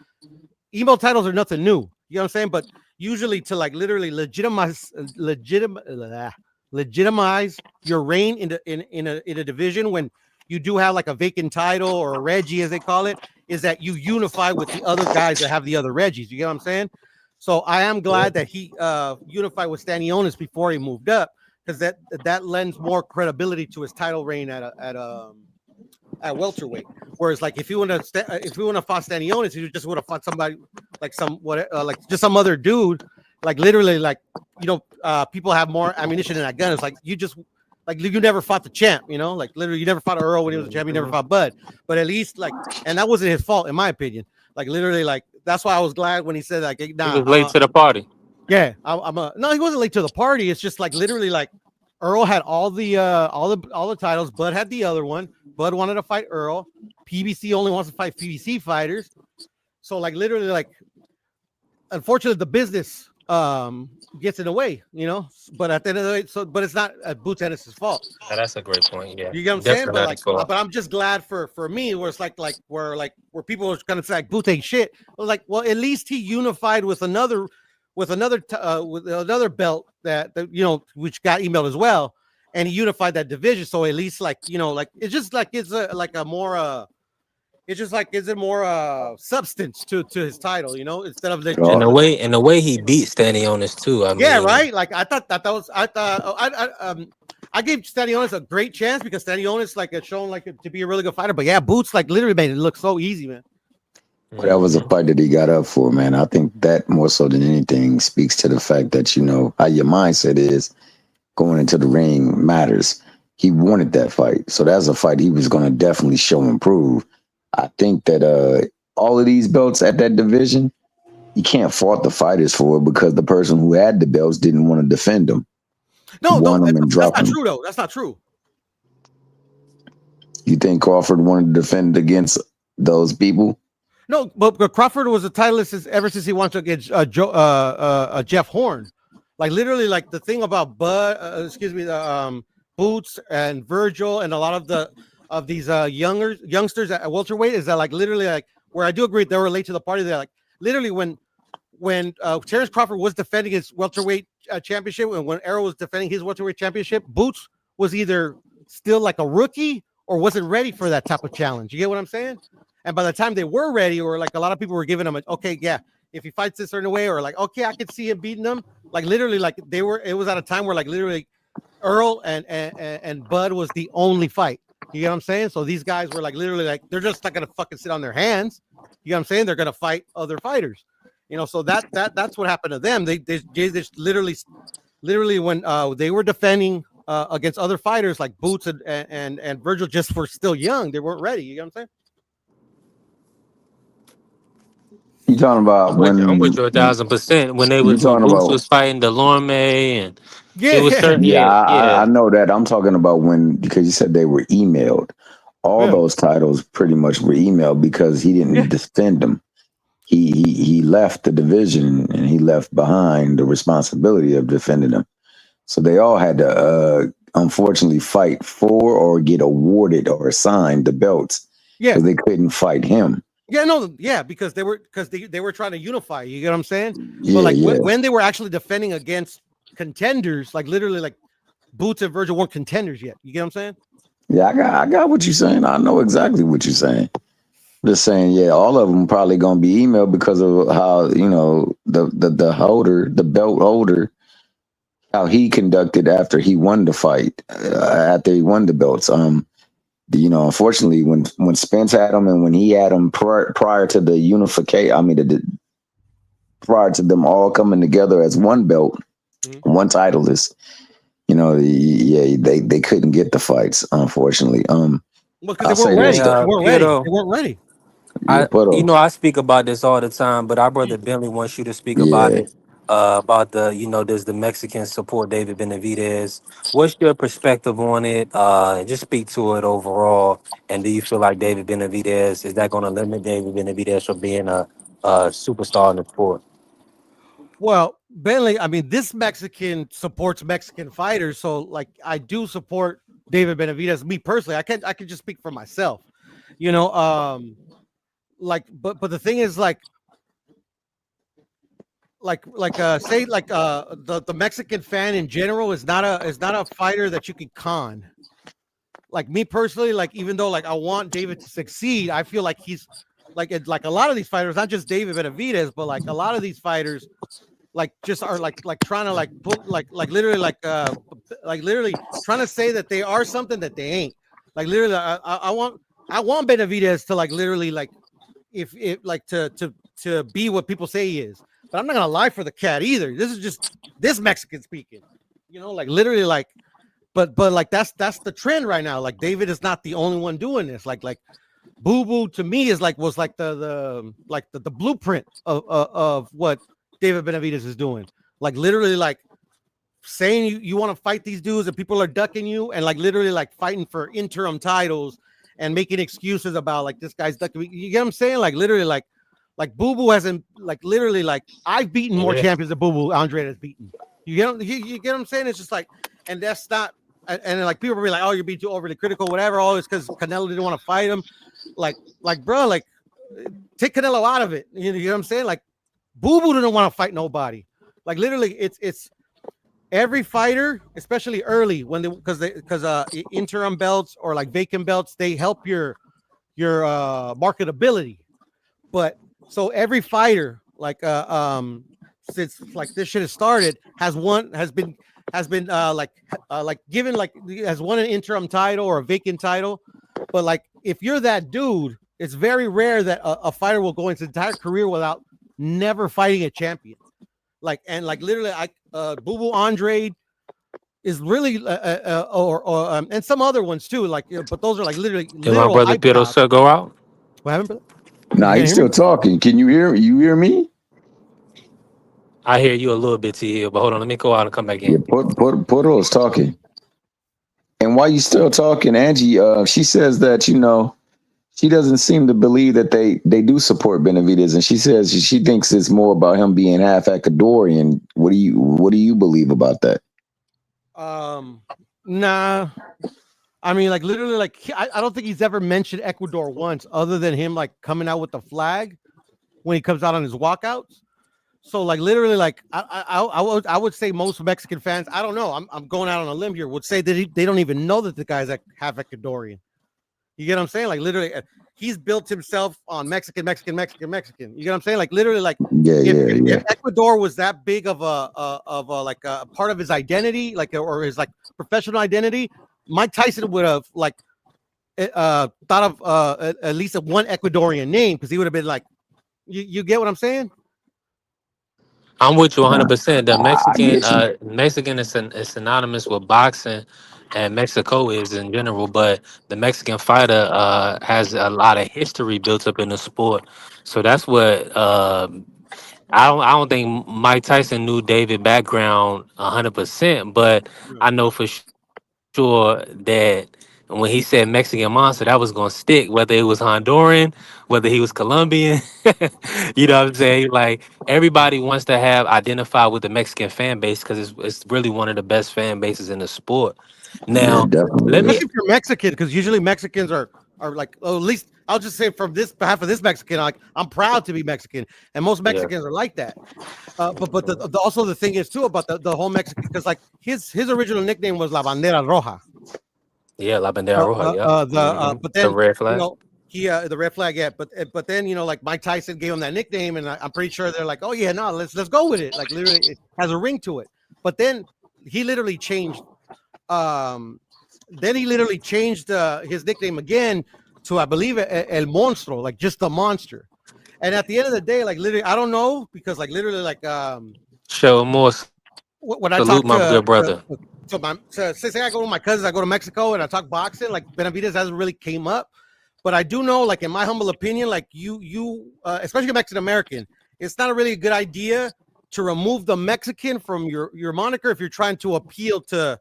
S15: Email titles are nothing new. You know what I'm saying? But usually to like literally legitimize your reign in a division when you do have like a vacant title, or a Reggie as they call it, is that you unify with the other guys that have the other Reggies. You get what I'm saying? So I am glad that he unified with Stanionis before he moved up, because that lends more credibility to his title reign at welterweight. Whereas like if you want to fight Stanionis, you just want to fight somebody like just some other dude. Like literally, like people have more ammunition in that gun. It's like you never fought the champ, like literally you never fought Earl when he was a champ. You never fought Bud, but at least like, and that wasn't his fault in my opinion. Like literally, like that's why I was glad when he said like, nah,
S13: he was late to the party.
S15: Yeah, no, he wasn't late to the party. It's just like literally like Earl had all the titles. Bud had the other one. Bud wanted to fight Earl. PBC only wants to fight PBC fighters. So like literally like, unfortunately the business gets in the way, you know. But at the end of the day, but it's not Boots Ennis' fault.
S13: Yeah, that's a great point. Yeah,
S15: You get what I'm saying?
S13: definitely
S15: But
S13: not
S15: like,
S13: his fault.
S15: but I'm just glad for me where it's where people are gonna say like Boots ain't shit. I was like, well, at least he unified with another belt that you know, which got emailed as well, and he unified that division. So at least like, you know, like it's just like it's a more it's just like is it more substance to his title, you know, instead of just
S13: And
S12: Oh,
S13: the way he beat Stanionis too. I
S15: yeah,
S13: mean,
S15: right. Like I thought I gave Stanionis a great chance because Stanionis like had shown like to be a really good fighter. But yeah, Boots like literally made it look so easy, man.
S12: well, that was a fight that he got up for, man. I think that more so than anything speaks to the fact that you know how your mindset is going into the ring matters. He wanted that fight, so that's a fight he was going to definitely show and prove. I think that all of these belts at that division, you can't fault the fighters for it because the person who had the belts didn't want to defend them.
S15: No,
S12: Won them and
S15: that's
S12: dropped
S15: not
S12: them.
S15: true though. That's not true.
S12: You think Crawford wanted to defend against those people?
S15: No, but Crawford was a titleist ever since he won against Jeff Horn. Like literally, like the thing about Boots and Virgil and a lot of these youngsters at welterweight is that like literally like where I do agree they were late to the party. They're like literally when Terence Crawford was defending his welterweight championship and when Errol was defending his welterweight championship, Boots was either still like a rookie or wasn't ready for that type of challenge. You get what I'm saying? And by the time they were ready, or like a lot of people were giving him okay, yeah, if he fights this certain way, or like, okay, I could see him beating them. Like literally, like it was at a time where like literally Earl and Bud was the only fight. You get what I'm saying? So these guys were like literally like they're just not gonna fucking sit on their hands. You know what I'm saying? They're gonna fight other fighters. You know, so that's what happened to them. They just literally when they were defending against other fighters like Boots and Virgil just were still young. They weren't ready. You know what I'm saying?
S12: You talking about
S13: I'm with
S12: when
S13: you 1,000%.
S12: you
S13: When
S12: talking
S13: Boots
S12: about?
S13: was fighting Delorme and it was
S15: Yeah.
S13: certain.
S12: Yeah,
S13: Yeah, yeah.
S12: I know that. I'm talking about when because you said they were emailed. All
S15: Yeah.
S12: those titles pretty much were emailed because he didn't
S15: Yeah.
S12: defend them. He left the division and he left behind the responsibility of defending them. So they all had to unfortunately fight for or get awarded or assigned the belts
S15: Yeah.
S12: because they couldn't fight him.
S15: Yeah, no, yeah, because they were trying to unify. You get what I'm saying? But
S12: Yeah,
S15: like
S12: yeah,
S15: when they were actually defending against contenders, like literally like Boots and Virgil weren't contenders yet. You get what I'm saying?
S12: yeah. I got what you're saying. I know exactly what you're saying. Just saying, yeah, all of them probably gonna be emailed because of how you know the holder, the belt holder, how he conducted after he won the fight, after he won the belts. You know, unfortunately, when Spence had him and when he had him prior to the unification, I mean, prior to them all coming together as one belt, one titleist, you know, yeah, they couldn't get the fights, unfortunately.
S15: Well, because
S12: I'll
S15: they
S12: say
S15: weren't
S12: this
S15: ready.
S12: though,
S15: They weren't ready.
S13: Peter,
S15: They weren't ready.
S12: yeah, Poto,
S13: I speak about this all the time, but our brother Bentley wants you to speak about
S12: yeah.
S13: it. About does the Mexicans support David Benavidez? What's your perspective on it? Just speak to it overall. And do you feel like David Benavidez is that going to limit David Benavidez from being a superstar in the sport?
S15: Well, Bentley, I mean, this Mexican supports Mexican fighters, so like I do support David Benavidez. Me personally, I can just speak for myself. You know, but the thing is like say like the Mexican fan in general is not a fighter that you can con. Like me personally, like even though like I want David to succeed, I feel like he's like a lot of these fighters, not just David Benavidez, but like a lot of these fighters like just are like trying to like put like literally like literally trying to say that they are something that they ain't. Like literally, I want Benavidez to like literally like if like to be what people say he is. But I'm not gonna lie for the cat either. This is just this Mexican speaking, you know, like literally like, but like that's the trend right now. Like David is not the only one doing this. Like Boo Boo to me is like was like the blueprint of what David Benavidez is doing. Like literally like saying you want to fight these dudes and people are ducking you and like literally like fighting for interim titles and making excuses about like this guy's ducking. You get what I'm saying? Like literally Like Boo Boo hasn't like literally like I've beaten more
S13: Yeah.
S15: champions than Boo Boo Andre has beaten. You get what I'm saying? It's just like, and that's not, and then like people will be like, oh, you're being too overly critical, whatever. Oh, it's because Canelo didn't want to fight him. Like bro, like take Canelo out of it. You know what I'm saying? Like Boo Boo didn't want to fight nobody. Like literally, it's every fighter, especially early when they because interim belts or like vacant belts, they help your marketability. But so every fighter, like since like this shit has started, has been given like has won an interim title or a vacant title. But like if you're that dude, it's very rare that a fighter will go into his entire career without never fighting a champion. Like and like literally, Boo Boo Andre is really and some other ones too. Like, but those are like literally
S13: Did my
S15: literal
S13: brother
S15: hype
S13: Piero
S15: jobs.
S13: still go out?
S15: What happened, brother?
S12: Nah,
S15: You
S12: he's
S15: can't hear
S12: still
S15: me?
S12: talking. Can you hear? You hear me?
S13: I hear you a little bit, T here, but hold on, let me go out and come back
S12: Yeah,
S13: in.
S12: Porto's talking. And while you still talking, Angie, she says that she doesn't seem to believe that they do support Benavidez, and she says she thinks it's more about him being half Ecuadorian. What do you believe about that?
S15: Nah. I mean, like literally, like I don't think he's ever mentioned Ecuador once, other than him like coming out with the flag when he comes out on his walkouts. So like literally, like I would say most Mexican fans, I don't know, I'm going out on a limb here, would say that they don't even know that the guy's like half Ecuadorian. You get what I'm saying? Like literally, he's built himself on Mexican. You get what I'm saying? Like literally, like if Ecuador was that big of a like a part of his identity, like or his like professional identity, Mike Tyson would have like thought of at least one Ecuadorian name because he would have been like, you get what I'm saying?
S13: I'm with you 100%. The
S12: I
S13: Mexican,
S12: get you.
S13: Mexican is synonymous with boxing, and Mexico is in general. But the Mexican fighter has a lot of history built up in the sport, so that's what I don't think Mike Tyson knew David background 100%, but I know for sure that when he said Mexican monster, that was gonna stick, whether it was Honduran, whether he was Colombian. You know what I'm saying? Like everybody wants to have identify with the Mexican fan base because it's really one of the best fan bases in the sport.
S12: Yeah,
S13: Now, let
S12: definitely
S13: me
S12: is.
S15: Especially if you're Mexican, because usually Mexicans are like, oh, at least I'll just say from this behalf of this Mexican, like I'm proud to be Mexican, and most
S13: yeah,
S15: Mexicans are like that. But also the thing is too about the whole Mexican, because like his original nickname was La Bandera Roja.
S13: yeah, La Bandera Roja, yeah.
S15: But
S13: The
S15: then
S13: red flag.
S15: he the red flag, yeah. But then like Mike Tyson gave him that nickname, and I'm pretty sure they're like, oh yeah, no, let's go with it. Like literally, it has a ring to it. But then he literally changed. Then he literally changed his nickname again to I believe El Monstro, like just the monster. And at the end of the day, like literally, I don't know because like literally, like
S13: Show more
S15: when I
S13: salute,
S15: talk
S13: my good brother.
S15: say I go to my cousins, I go to Mexico and I talk boxing, like Benavidez hasn't really came up, but I do know, like in my humble opinion, like you especially Mexican American, it's not a really good idea to remove the Mexican from your moniker if you're trying to appeal to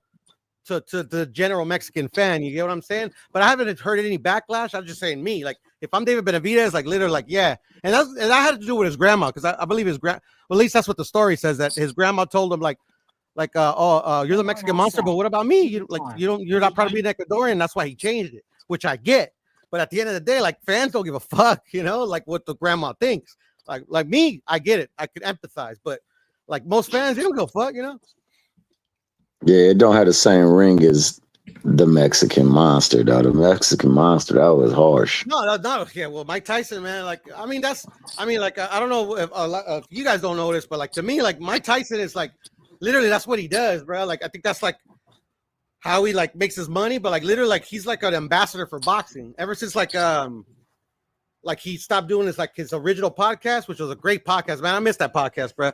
S15: the general Mexican fan. You get what I'm saying? But I haven't heard any backlash. I'm just saying me. Like if I'm David Benavidez, like literally, like yeah, and that had to do with his grandma because I believe his well, at least that's what the story says, that his grandma told him like you're the Mexican monster, but what about me? You're not proud of being Ecuadorian. That's why he changed it, which I get. But at the end of the day, like fans don't give a fuck, like what the grandma thinks. Like me, I get it. I could empathize, but like most fans, they don't go fuck,
S12: Yeah, it don't have the same ring as the Mexican monster, though. The Mexican monster, that was harsh.
S15: No. Yeah, well, Mike Tyson, man. Like, I mean, I don't know if you guys don't know this, but like to me, like Mike Tyson is like literally that's what he does, bro. Like, I think that's like how he like makes his money, but like literally, like he's like an ambassador for boxing ever since like he stopped doing his original podcast, which was a great podcast, man. I missed that podcast, bro.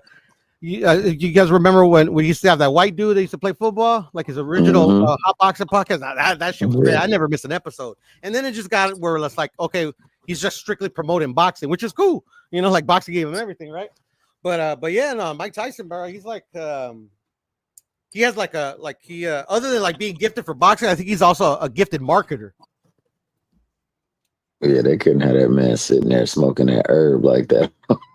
S15: You guys remember when we used to have that white dude that used to play football, like his original hot boxing podcast? That shit was great. I never missed an episode. And then it just got where it's like, okay, he's just strictly promoting boxing, which is cool. Like boxing gave him everything, right? But yeah, no, Mike Tyson, bro, he's like he has like other than like being gifted for boxing, I think he's also a gifted marketer.
S12: Yeah, they couldn't have that man sitting there smoking that herb like that.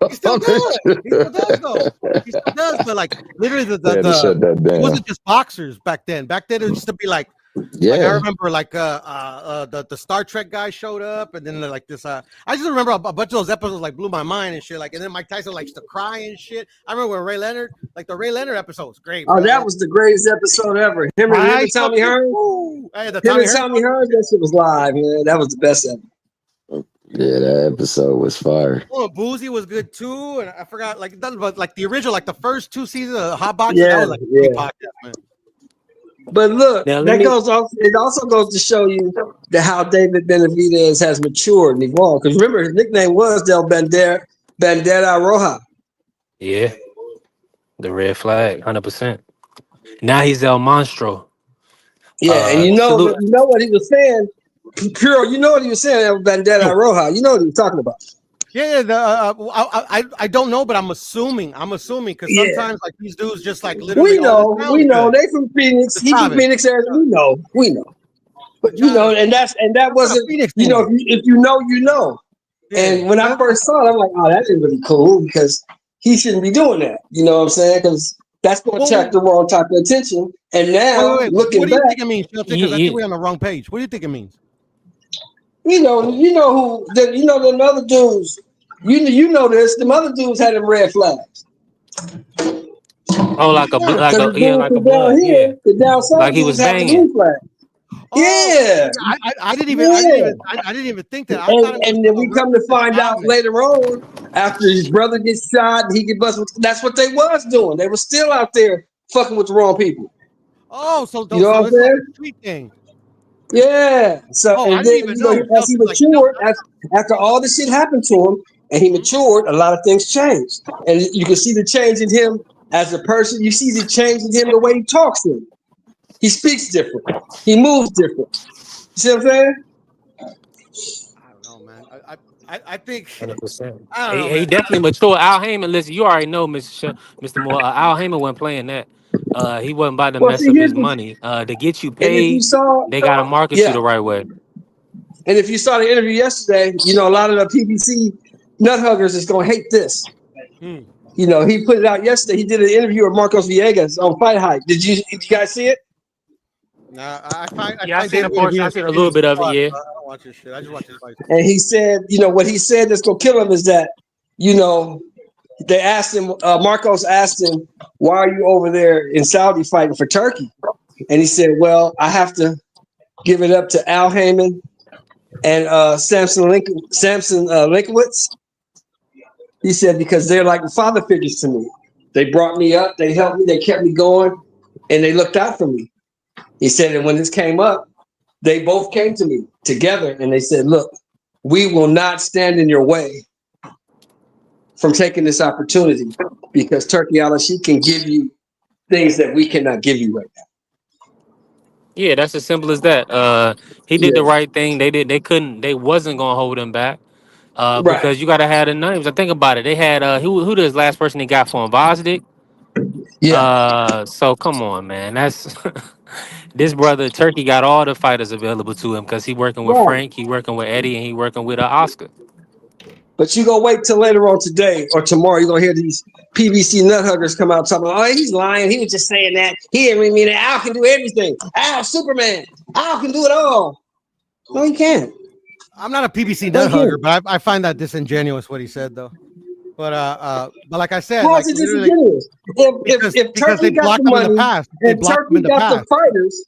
S15: He still does. He still does though. He still does, but like literally
S12: They had to shut that
S15: it
S12: down.
S15: wasn't just boxers back then. Back then it used to be like I
S12: Yeah.
S15: remember like the Star Trek guy showed up and then like this I just remember a bunch of those episodes like blew my mind and shit, like, and then Mike Tyson likes to cry and shit. I remember when Ray Leonard, like the Ray Leonard episode was great,
S17: Oh,
S15: bro.
S17: that was the greatest episode ever. Him and Tommy Hearns.
S15: Hey, the
S17: Him
S15: Tommy
S17: and
S15: Hearns
S17: Tommy Hearns, that shit was live, man. That was the best ever.
S12: Yeah, that episode was fire.
S15: Oh, Boozy was good too, and I forgot like but like the original, like the first 2 seasons of Hot Boxing, that
S17: Yeah,
S15: was like a
S17: yeah.
S15: great podcast, man.
S17: But look,
S13: Now, let
S17: that
S13: me.
S17: goes off. It also goes to show you how David Benavidez has matured and evolved. Because remember, his nickname was Del Bandera Roja.
S13: Yeah, the red flag, 100%. Now he's El Monstro.
S17: Yeah, and you know
S13: Salute.
S17: what he was saying. Pure, you know what he was saying. El Bandera Roja. You know what he was talking about.
S15: Yeah, I don't know, but I'm assuming because
S17: Yeah.
S15: sometimes like these dudes just like literally.
S17: We know. They from Phoenix. He's from Phoenix, Arizona. We know. But you know, and that wasn't. You know, if you know, you know.
S15: Yeah.
S17: And when I first saw it, I'm like, oh, that is really cool because he shouldn't be doing that. You know what I'm saying? Because that's going to attract the wrong type of attention. And now, looking
S15: what do you
S17: back,
S15: think it means? Because I think we're on the wrong page. What do you think it means?
S17: you know who, them other dudes. You know this. Them other dudes had them red flags.
S13: Oh, like a blood, yeah,
S17: here, the down south
S13: like he was
S17: dudes had the
S13: banging.
S17: blue flag. Yeah,
S15: I didn't even think that. I thought it was
S17: and then we come to find out later on, after his brother gets shot, and he get busted. That's what they was doing. They were still out there fucking with the wrong people.
S15: Oh, so
S17: you know what I'm saying?
S15: Like a street thing.
S17: Yeah. So and then as he matured, after all this shit happened to him, and he matured, a lot of things changed, and you can see the change in him as a person. You see the change in him the way he talks to him. He speaks different. He moves different. You see what I'm saying?
S15: I don't know, man. I think
S13: 100%.
S15: I don't know,
S13: He
S15: man.
S13: definitely mature. Al Heyman, listen, you already know, Mr. Moore. Al Heyman wasn't playing that. He wasn't about to mess up his money. To get you
S17: And if you
S13: paid,
S17: saw,
S13: they gotta market you the right way.
S17: And if you saw the interview yesterday, you know a lot of the PBC nut huggers is gonna hate this. You know, he put it out yesterday. He did an interview with Marcos Villegas on Fight Hype. Did you guys see it?
S15: Nah, I
S13: seen a portion. I seen a little bit of it. Yeah.
S15: I don't watch this shit. I just watch his fights.
S17: And he said, you know, what he said that's gonna kill him is that, you know, they asked him, Marcos asked him, why are you over there in Saudi fighting for Turkey? And he said, well, I have to give it up to Al Heyman and Samson Linkowitz. He said, because they're like father figures to me. They brought me up, they helped me, they kept me going, and they looked out for me. He said, and when this came up, they both came to me together and they said, look, we will not stand in your way from taking this opportunity because Turki Al-Sheikh can give you things that we cannot give you right now.
S13: Yeah, that's as simple as that. He did the right thing. They wasn't gonna hold him back. Because you gotta have the names. I think about it. They had who this last person they got for him? Vosdick?
S17: Yeah.
S13: So come on, man. That's this brother Turkey got all the fighters available to him because he working with Frank, he working with Eddie, and he working with Oscar.
S17: But you gonna wait till later on today or tomorrow, you're gonna hear these PBC nut huggers come out talking about, oh, he's lying. He was just saying that. He didn't really mean that. Al can do everything. Al, Superman. Al can do it all. No, he can't.
S15: I'm not a PBC nut hugger, but I find that disingenuous what he said though. But like I said,
S17: how is it disingenuous? If
S15: because
S17: Turkey
S15: they
S17: got
S15: blocked
S17: the
S15: him in
S17: money
S15: the past, they
S17: and
S15: blocked him in
S17: Turkey
S15: the
S17: got the
S15: past.
S17: fighters,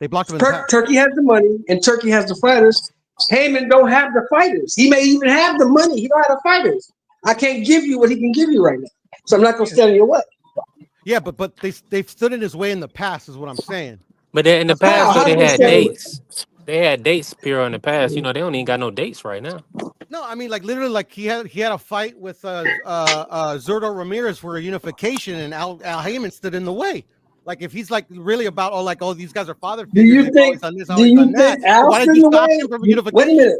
S15: They blocked him in the past.
S17: Turkey has the money and Turkey has the fighters. Heyman don't have the fighters. He may even have the money. He don't have the fighters. I can't give you what he can give you right now. So I'm not gonna stand in your way.
S15: Yeah, but they've stood in his way in the past, is what I'm saying.
S13: But in the past, though, they had dates. They had dates, Pure, in the past. You know, they don't even got no dates right now.
S15: No, I mean, like literally, like he had a fight with Zurdo Ramirez for a unification, and Al Heyman stood in the way. Like if he's like really about these guys are father figures.
S17: Do you think?
S15: Why did you stop him from unification?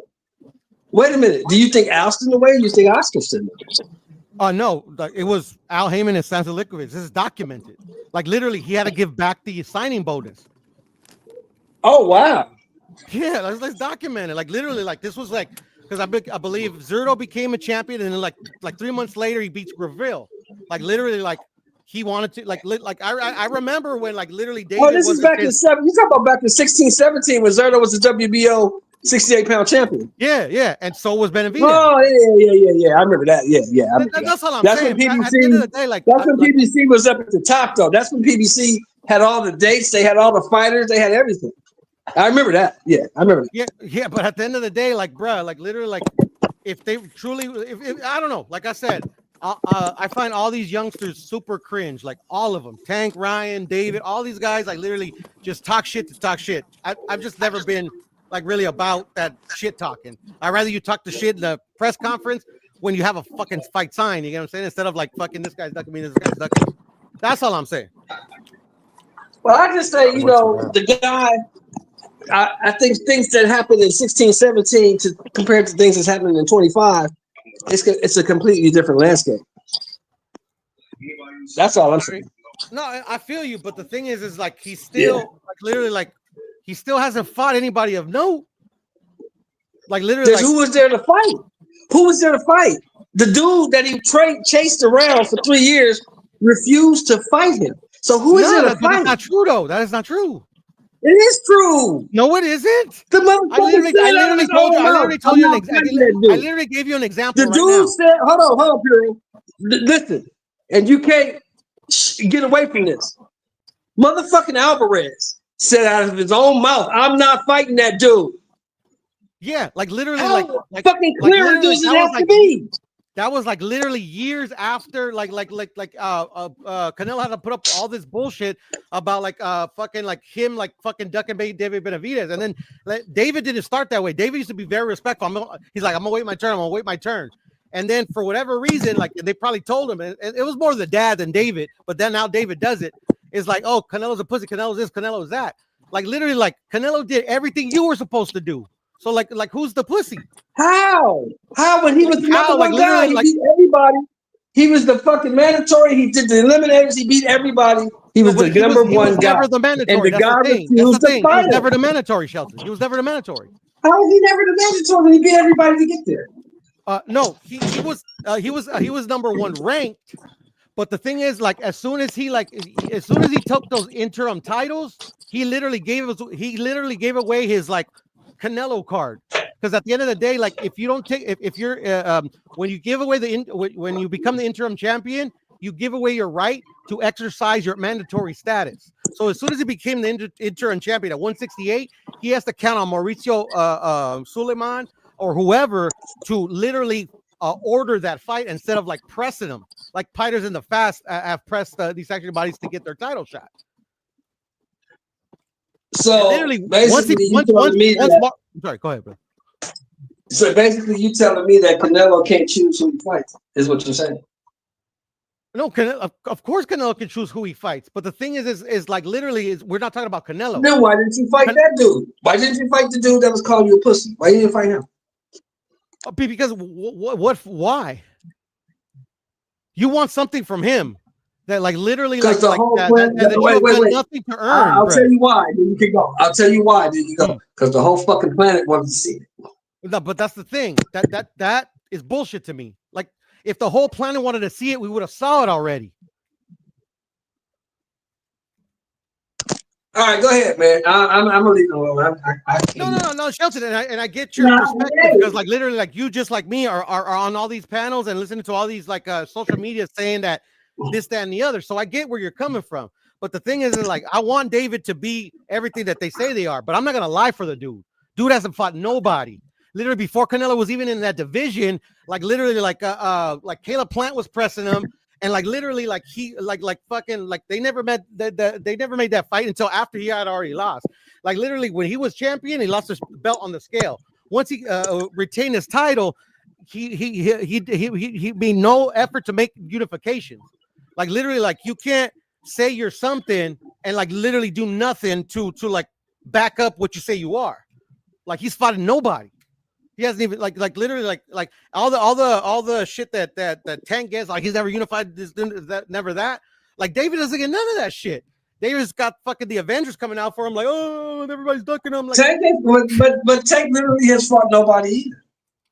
S17: Wait a minute. Do you think Al's in the way? Or you think Oscar's in the way?
S15: No, it was Al Heyman and Samson Likovich. This is documented. Like literally, he had to give back the signing bonus.
S17: Oh wow.
S15: Yeah, let's document it. Like literally, like this was like because I believe Zerto became a champion, and then like 3 months later he beats Graville. Like literally, like he wanted to like I remember when like literally David.
S17: Oh, this is back in 7. You talking about back in 16-17 when Zerto was the WBO 68-pound champion.
S15: Yeah, and so was Benavidez.
S17: Oh yeah. I remember that. Yeah.
S15: That's all I'm
S17: that's
S15: saying.
S17: When PBC,
S15: at the end of the day,
S17: that's when PBC was up at the top, though. That's when PBC had all the dates. They had all the fighters. They had everything. I remember that. Yeah, I remember that.
S15: Yeah. But at the end of the day, like, bruh, like literally, like, if they truly, if I don't know, like I said, I find all these youngsters super cringe, like all of them. Tank, Ryan, David, all these guys, like literally just talk shit to talk shit. I've just never been like really about that shit talking. I'd rather you talk the shit in the press conference when you have a fucking fight sign. You get what I'm saying? Instead of like fucking this guy's ducking me, this guy's ducking me. That's all I'm saying.
S17: Well, I just say, the guy. I think things that happened in 16-17 compared to things that's happening in 25, it's a completely different landscape. That's all I'm saying.
S15: No, I feel you, but the thing is like he's still like literally like he still hasn't fought anybody of note. Like literally,
S17: who was there to fight? Who was there to fight? The dude that he chased around for 3 years refused to fight him. So who is there to fight?
S15: That's not true, though. That is not true.
S17: It is true.
S15: No, it isn't.
S17: The motherfucker
S15: I literally gave you an example.
S17: The dude said, hold on, Pierre. Listen, and you can't get away from this. Motherfucking Alvarez said out of his own mouth, "I'm not fighting that dude."
S15: Yeah, like literally, like
S17: fucking clear does it have to be?
S15: That was like literally years after, Canelo had to put up all this bullshit about him fucking ducking David Benavidez, and then David didn't start that way. David used to be very respectful. He's like, I'm gonna wait my turn. And then for whatever reason, like they probably told him, and it was more the dad than David. But then now David does it. It's like, oh, Canelo's a pussy. Canelo's this. Canelo's that. Like literally, like Canelo did everything you were supposed to do. So like who's the pussy?
S17: How when he was the number one guy, he beat everybody. He was the fucking mandatory. He did the eliminators. He beat everybody. He was the number one guy.
S15: Never the mandatory.
S17: And the guy
S15: refused to fight him. He was never the mandatory, Shelton. He was never the mandatory.
S17: How was he never the mandatory when he beat everybody to get there?
S15: No, he was number one ranked. But the thing is, like, as soon as he took those interim titles, he literally gave away his like Canelo card. Because at the end of the day, like if you don't take, if you're when you give away when you become the interim champion, you give away your right to exercise your mandatory status. So as soon as he became the interim champion at 168, he has to count on Mauricio Suleiman or whoever to literally order that fight instead of like pressing them, like fighters in the fast have pressed these action bodies to get their title shot.
S17: So
S15: literally,
S17: basically,
S15: sorry, go ahead, bro.
S17: So basically, you telling me that Canelo can't choose who he fights is what you're saying?
S15: No, of course Canelo can choose who he fights, but the thing is like literally we're not talking about Canelo.
S17: Then why didn't you fight that dude? Why didn't you fight the dude that was calling you a pussy? Why didn't you fight him?
S15: Because why? You want something from him that like literally like
S17: the whole plan.
S15: Wait. Nothing to earn.
S17: I'll tell you why. Then you can go. I'll tell you why. Then you go. Because the whole fucking planet wanted to see it.
S15: No, but that's the thing. That is bullshit to me. Like if the whole planet wanted to see it, we would have saw it already.
S17: All right, go ahead, man. I'm gonna leave it alone.
S15: No, Shelton, and I get your perspective because, like, literally, like you, just like me, are on all these panels and listening to all these like social media saying that this, that, and the other. So I get where you're coming from. But the thing is like, I want David to be everything that they say they are, but I'm not gonna lie for the dude. Dude hasn't fought nobody. Literally, before Canelo was even in that division, like literally, like Caleb Plant was pressing him. And like literally, like he, like fucking, like they never met. They never made that fight until after he had already lost. Like literally, when he was champion, he lost his belt on the scale. Once he retained his title, he made no effort to make unifications. Like literally, like you can't say you're something and like literally do nothing to like back up what you say you are. Like he's fighting nobody. He hasn't even like literally like all the shit that Tank gets, like he's never unified this, that, never that. Like David doesn't get none of that shit. David's got fucking the Avengers coming out for him, like, oh, everybody's ducking him. Like,
S17: Tank, but Tank literally has fought nobody either.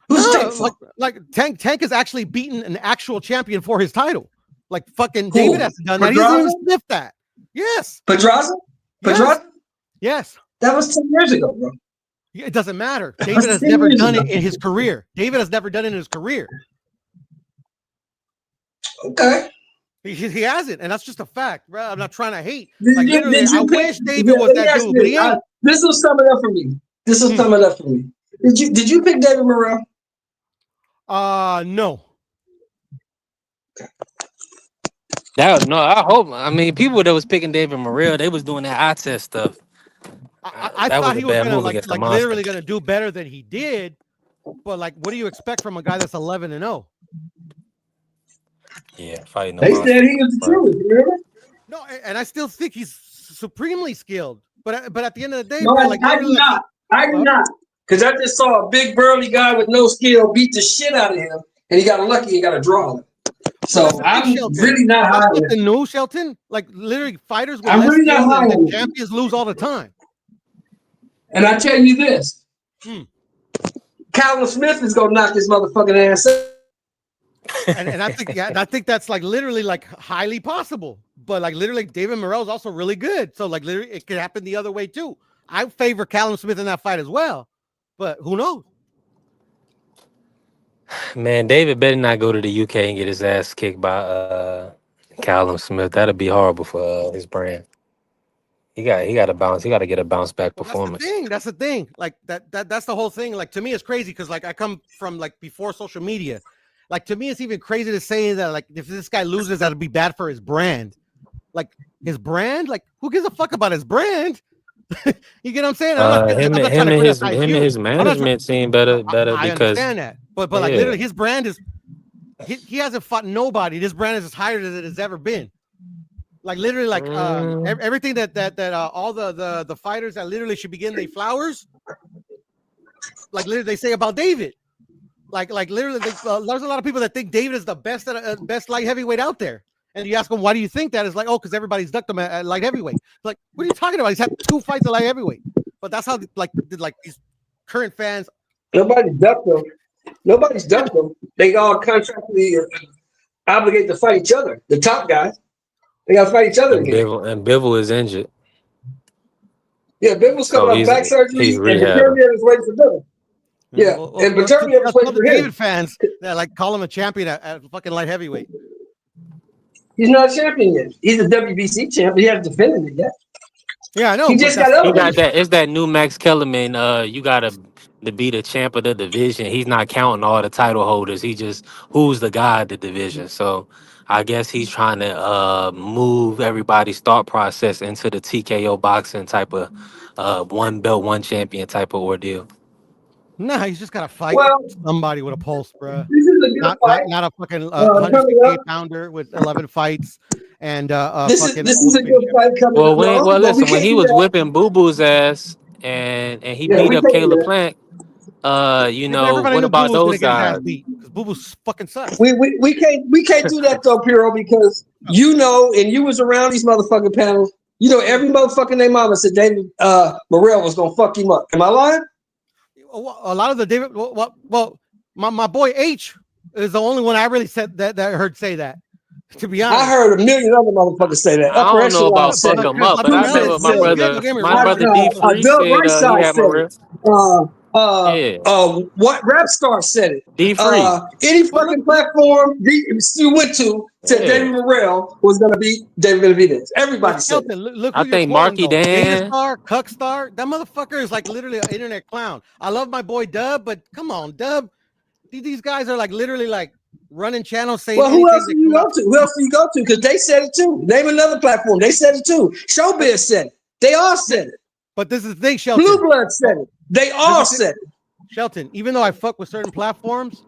S17: Who's
S15: No,
S17: Tank for?
S15: like Tank has actually beaten an actual champion for his title. Like fucking
S17: Who?
S15: David hasn't done that. He doesn't even sniff that. Yes.
S17: Pedraza?
S15: Yes. Yes.
S17: That was 10 years ago, bro.
S15: It doesn't matter.
S17: That
S15: David
S17: was
S15: has
S17: 10
S15: never
S17: years
S15: done
S17: ago.
S15: it in his career. David has never done it in his career.
S17: Okay.
S15: He hasn't, and that's just a fact, bro. I'm not trying to hate.
S17: Did
S15: Like
S17: you,
S15: literally,
S17: did you
S15: I
S17: pick,
S15: wish David was
S17: let me
S15: that
S17: ask
S15: dude,
S17: you
S15: but he ain't.
S17: this will sum it up for me. This will sum it up for me. Did you pick David Morrell?
S15: No.
S13: No, I hope. I mean, people that was picking David Morrell, they was doing that eye test stuff.
S15: I
S13: That
S15: thought
S13: was a
S15: he was
S13: bad
S15: gonna
S13: move against the
S15: like
S13: monster.
S15: literally gonna do better than he did. But like, what do you expect from a guy that's 11-0?
S13: Yeah, fighting the
S17: They
S13: monster.
S17: said he was the truth, remember?
S15: No, and I still think he's supremely skilled. But at the end of the day,
S17: No,
S15: bro, like
S17: I do not. I do not. Because I just saw a big burly guy with no skill beat the shit out of him, and he got lucky and got a draw. So I'm really not high on
S15: the
S17: him.
S15: new Shelton. Like literally, fighters with
S17: I'm
S15: less
S17: really not
S15: skill
S17: high on
S15: than
S17: him.
S15: champions lose all the time.
S17: And I tell you this, Callum Smith is gonna knock this motherfucking ass out.
S15: And I think that's like literally like highly possible. But like literally, David Morrell is also really good. So like literally, it could happen the other way too. I favor Callum Smith in that fight as well. But who knows?
S13: Man, David better not go to the UK and get his ass kicked by Callum Smith. That'd be horrible for his brand. He got to bounce. He got to get a bounce back performance.
S15: That's the thing. Like that's the whole thing. Like to me, it's crazy because like I come from like before social media. Like to me, it's even crazy to say that like if this guy loses, that'll be bad for his brand. Like his brand. Like who gives a fuck about his brand? You get what I'm saying?
S13: Him and his management seem better
S15: I
S13: because
S15: understand that, but like literally, his brand is he hasn't fought nobody. His brand is as higher as it has ever been. Like literally, like everything that all the fighters that literally should be getting their flowers, like literally they say about David. Like literally, there's a lot of people that think David is the best best light heavyweight out there. And you ask them, why do you think that? It's like, oh, because everybody's ducked him at light heavyweight. It's like, what are you talking about? He's had 2 fights at light heavyweight. But that's how like these current fans.
S17: Nobody's ducked them. Nobody's ducked them. They all contractually obligated to fight each other. The top guys, they got to fight each other again.
S13: And Bivol is injured.
S17: Yeah, Bivol's coming off back surgery, and Peterbian is waiting for Bivol. Yeah, and Peterbian is waiting for him.
S15: David fans that like call him a champion at fucking light heavyweight.
S17: He's not a champion yet. He's a WBC champion. He hasn't defended it yet.
S15: Yeah, I know.
S17: He just got
S13: that. It's that new Max Kellerman. You gotta be the champ of the division. He's not counting all the title holders. He just who's the guy of the division. So I guess he's trying to move everybody's thought process into the TKO boxing type of one belt, one champion type of ordeal.
S15: Nah, he's just got to fight somebody with a pulse, bro.
S17: This is a good fight.
S15: Not a fucking 168 pounder with 11 fights. And
S17: this is a good fight coming up.
S13: Well, listen, when he was whipping Boo Boo's ass and he beat up Caleb Plant, what about those guys?
S15: Because Boo Boo fucking sucks.
S17: We can't do that though, Piro, because and you was around these motherfucking panels. Every motherfucking name mama said David Morrell was gonna fuck him up. Am I lying?
S15: A lot of the David, my boy H is the only one I really said that I heard say that. To be honest,
S17: I heard a million other motherfuckers say that.
S13: I don't know about fuck him up, but I remember my brother D Free said he had Morrell.
S17: What rap star said it?
S13: D Free.
S17: Any fucking platform you went to said David Morrell was gonna beat David Benavidez. Everybody said it.
S15: Look
S13: I think Marky Dan,
S15: Cuck Star, that motherfucker is like literally an internet clown. I love my boy Dub, but come on, Dub. These guys are like literally like running channels saying.
S17: Well, who else do you go to? Who else do you go to? Because they said it too. Name another platform. They said it too. Showbiz said it. They all said it.
S15: But this is the thing, Shelton.
S17: Blue Blood said it. They all said it.
S15: Shelton, even though I fuck with certain platforms,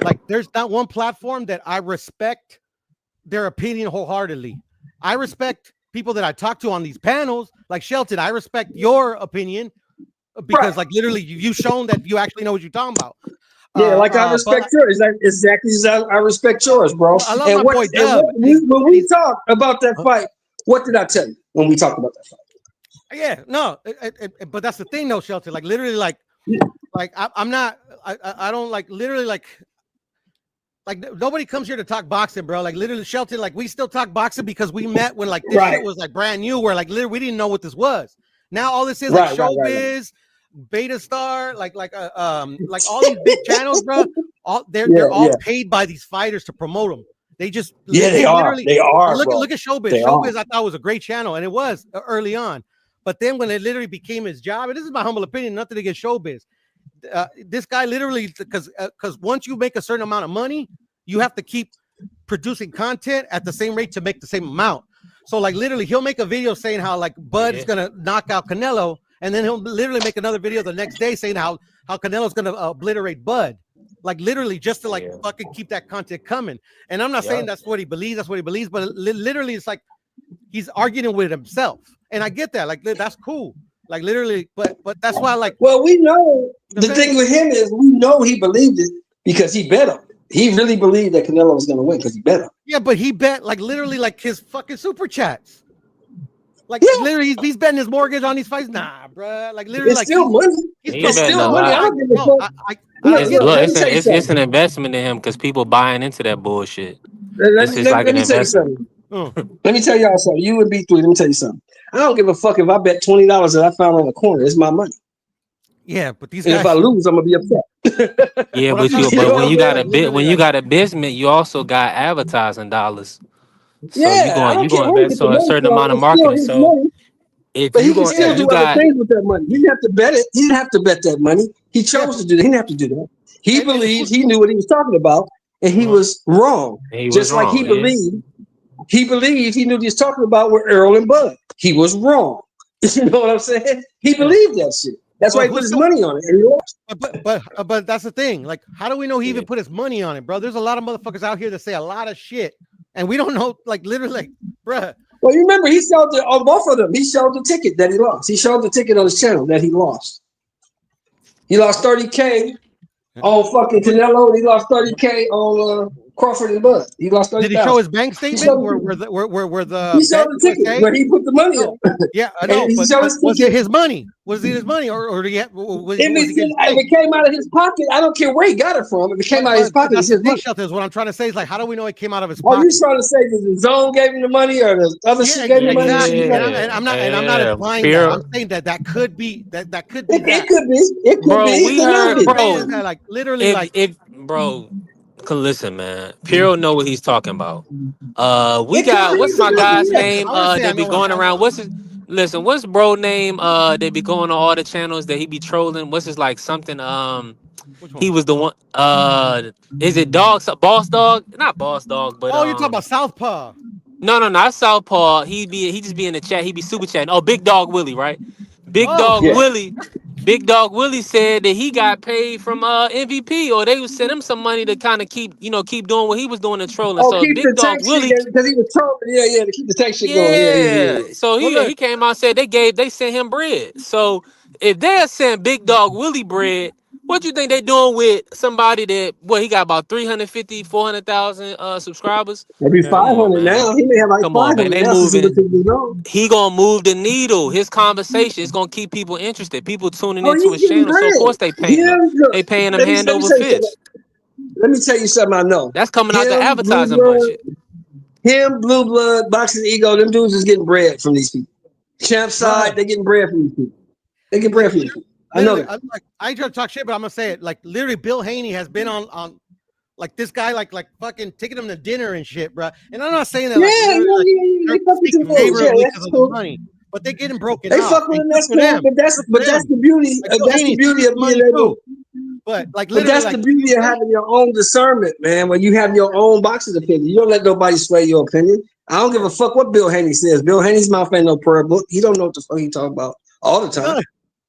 S15: like there's not one platform that I respect their opinion wholeheartedly. I respect people that I talk to on these panels. Like Shelton, I respect your opinion because like literally you've shown that you actually know what you're talking about.
S17: Yeah, I respect yours. Exactly as I respect yours, bro.
S15: I love my boy Dub.
S17: When we talk about that fight, what did I tell you when we talked about that fight?
S15: Yeah, no, but that's the thing, though, Shelton. Like literally, like I'm not I don't like literally like nobody comes here to talk boxing, bro. Like literally, Shelton, like we still talk boxing because we met when like this shit was like brand new, where like literally we didn't know what this was. Now all this is like showbiz, Beta Star, like all these big channels, bro. All they're all paid by these fighters to promote them. They just
S17: they are. They are.
S15: Look at Showbiz. Showbiz I thought was a great channel, and it was early on. But then when it literally became his job, and this is my humble opinion, nothing against Showbiz. This guy literally, because once you make a certain amount of money, you have to keep producing content at the same rate to make the same amount. So like literally, he'll make a video saying how like Bud's gonna knock out Canelo, and then he'll literally make another video the next day saying how Canelo's gonna obliterate Bud. Like literally just to like fucking keep that content coming. And I'm not saying that's what he believes, but literally it's like he's arguing with himself. And I get that, like that's cool. Like literally, but that's why like
S17: we know the thing with him is we know he believed it because he bet him. He really believed that Canelo was gonna win because he bet him.
S15: Yeah, but he bet like literally like his fucking super chats. Like literally, he's betting his mortgage on these fights. Nah, bro. Like literally,
S17: it's
S15: like
S17: still money.
S13: It's still money.
S17: I don't give a fuck.
S13: It's an investment in him because people buying into that bullshit.
S17: Let me tell you something. Let me tell y'all something. You would be through. Let me tell you something. I don't give a fuck if I bet $20 that I found on the corner. It's my money.
S15: Yeah, but these
S17: guys, if I lose, I'm gonna be upset.
S13: Yeah, but when you got a business, you also got advertising dollars. So you're going to invest a certain amount of marketing. So
S17: but he can still do other things with that money. He didn't have to bet it. He didn't have to bet that money. He chose to do that. He didn't have to do that. He believed he knew what he was talking about, and he was wrong. Just like he believed he knew what he was talking about with Earl and Bud. He was wrong. You know what I'm saying? He believed that shit. That's why he put his money on it, and he lost.
S15: But that's the thing. Like, how do we know he even put his money on it, bro? There's a lot of motherfuckers out here that say a lot of shit, and we don't know. Like, literally, like, bruh.
S17: Well, you remember he showed on both of them. He showed the ticket that he lost. He showed the ticket on his channel that he lost. He lost $30K on fucking Canelo. He lost $30K on Crawford and Bud. He lost $30,000.
S15: Did he show his bank statement where the
S17: he showed the ticket where he put the money on?
S15: Yeah, I know. But was it his money? Was it his money, or did he have? If
S17: it came out of his pocket, I don't care where he got it from. If it came out of his pocket, it's his money.
S15: Is what I'm trying to say is like, how do we know it came out of his
S17: pocket?
S15: Are
S17: you trying to say that the zone gave him the money or the other shit gave him the money?
S15: And I'm not implying that. I'm saying that could be that could be.
S17: It could be. It could be.
S13: We heard, bro.
S15: Like literally,
S13: bro. Listen, man. Piero know what he's talking about. We got what's my guy's name? That be going around. What's bro name? They be going on all the channels that he be trolling. What's his like something? He was the one. Is it Boss Dog? Not Boss Dog, but
S15: you're talking about Southpaw.
S13: No, not Southpaw. He just be in the chat. He be super chatting. Oh, Big Dog Willie, right? Willie. Big Dog Willie said that he got paid from MVP, or they would send him some money to kind of keep doing what he was doing in trolling. So
S17: keep
S13: Big Dog Willie,
S17: because he was trolling, to keep the text shit going. Yeah.
S13: So he came out and said they sent him bread. So if they sent Big Dog Willie bread, what you think they doing with somebody that he got about 350, 400,000 subscribers?
S17: Maybe 500 now. He may have like 500
S13: They
S17: now.
S13: moving. He gonna move the needle. His conversation is gonna keep people interested. People tuning into his channel, so of course they paying him. They paying him hand over fist.
S17: Let me tell you something I know.
S13: That's coming out the advertising budget.
S17: Him, Blue Blood, Boxing Ego, them dudes is getting bread from these people. Champ Side, they getting bread from these people. They get bread from these people. I know that.
S15: I ain't trying to talk shit, but I'm gonna say it. Like literally, Bill Haney has been on like this guy, like fucking taking him to dinner and shit, bro. And I'm not saying that. Money, but they getting broken.
S17: They fuck with him. That's cool. But that's the beauty. That's the beauty of being able.
S15: But
S17: that's the beauty of having your own discernment, man. When you have your own boxing opinion, you don't let nobody sway your opinion. I don't give a fuck what Bill Haney says. Bill Haney's mouth ain't no prayer book. He don't know what the fuck he talking about all the time.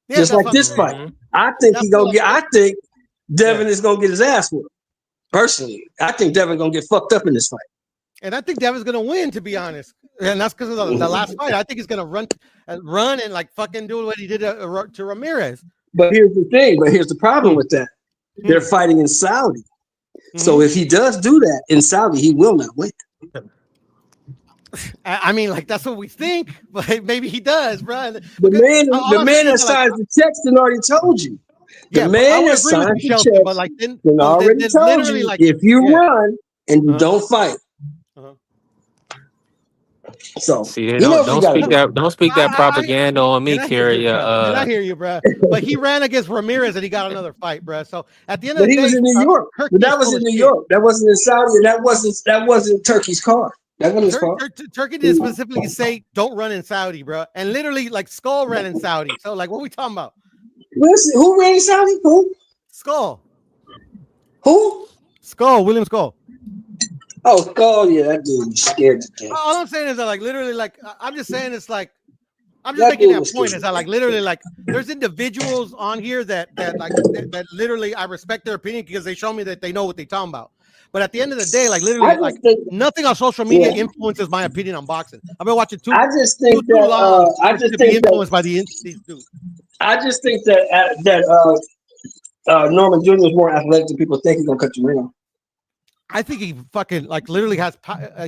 S17: Yeah, just like this fight. I think Devin is gonna get his ass whooped. Personally, I think Devin gonna get fucked up in this fight.
S15: And I think Devin's gonna win, to be honest. And that's because of the last fight. I think he's gonna run and like fucking do what he did to Ramirez.
S17: But here's the thing. But here's the problem with that. They're fighting in Saudi. So if he does do that in Saudi, he will not win.
S15: I mean, like that's what we think, but maybe he does, bro.
S17: The man that signs the text and already told you. The
S15: Yeah, but I
S17: man
S15: would
S17: that
S15: agree with
S17: signed
S15: you,
S17: the
S15: Shelton. But
S17: checks
S15: like then,
S17: and
S15: so
S17: already
S15: there's
S17: told
S15: literally
S17: you
S15: like,
S17: if you
S15: yeah.
S17: run and you
S15: Uh-huh.
S17: don't fight.
S15: Uh-huh.
S17: So
S13: See, they
S17: he
S13: don't
S17: knows he
S13: don't
S17: got to
S13: speak
S17: do.
S13: that propaganda on me,
S15: And I hear you,
S13: Carrier.
S15: bro. And I hear you, bro. But he ran against Ramirez and he got another fight, bro. So at the end of
S17: But
S15: the
S17: he was
S15: day,
S17: in New York. But
S15: Turkey is
S17: that was
S15: full
S17: in
S15: of
S17: New
S15: shit.
S17: York. That wasn't in Saudi, and that wasn't Turkey's car. That wasn't his car.
S15: Turkey didn't specifically say don't run in Saudi, bro. And literally, like Skull ran in Saudi. So like, what are we talking about?
S17: Listen, who ran in Saudi? Who?
S15: Skull.
S17: Who?
S15: Skull. William Skull.
S17: Oh, Skull. Yeah, that dude was scared to death.
S15: All I'm saying is that, like, literally, like, I'm just saying it's like, I'm just
S17: That
S15: making
S17: dude
S15: that
S17: was
S15: point.
S17: scared.
S15: Is that like literally like there's individuals on here that literally I respect their opinion because they show me that they know what they're talking about. But at the end of the day, like literally, like nothing on social media influences my opinion on boxing. I've been watching too long to be influenced by these dudes.
S17: I just think that Norman Jr. is more athletic than people think. He's gonna cut you around.
S15: I think he fucking like literally has.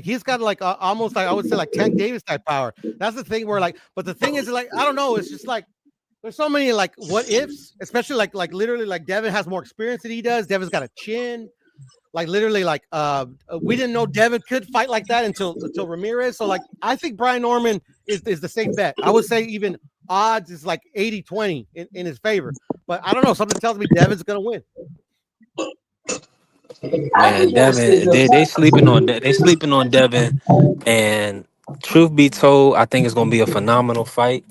S15: He's got like almost like I would say like Tank Davis type power. That's the thing where like, but the thing is like I don't know. It's just like there's so many like what ifs, especially like literally like Devin has more experience than he does. Devin's got a chin. Like literally like we didn't know Devin could fight like that until Ramirez. So like I think Brian Norman is the safe bet. I would say even odds is like 80-20 in his favor. But I don't know. Something tells me Devin's gonna win.
S13: Man, Devin, they sleeping on Devin, and truth be told, I think it's gonna be a phenomenal fight.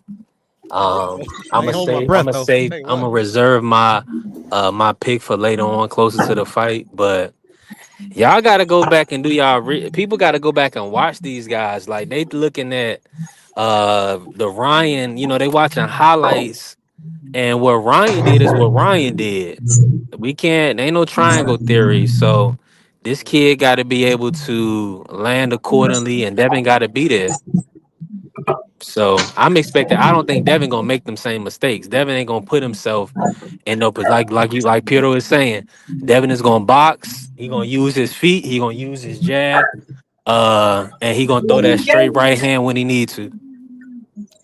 S13: I'm gonna reserve my my pick for later on, closer to the fight. But y'all gotta go back and do people gotta go back and watch these guys. Like they looking at the Ryan, they watching highlights, and what Ryan did is what Ryan did. Ain't no triangle theory. So this kid got to be able to land accordingly, and Devin got to be there. So I'm expecting. I don't think Devin gonna make them same mistakes. Devin ain't gonna put himself in no like Piero is saying. Devin is gonna box. He gonna use his feet. He gonna use his jab. And he gonna throw that straight right hand when he need to.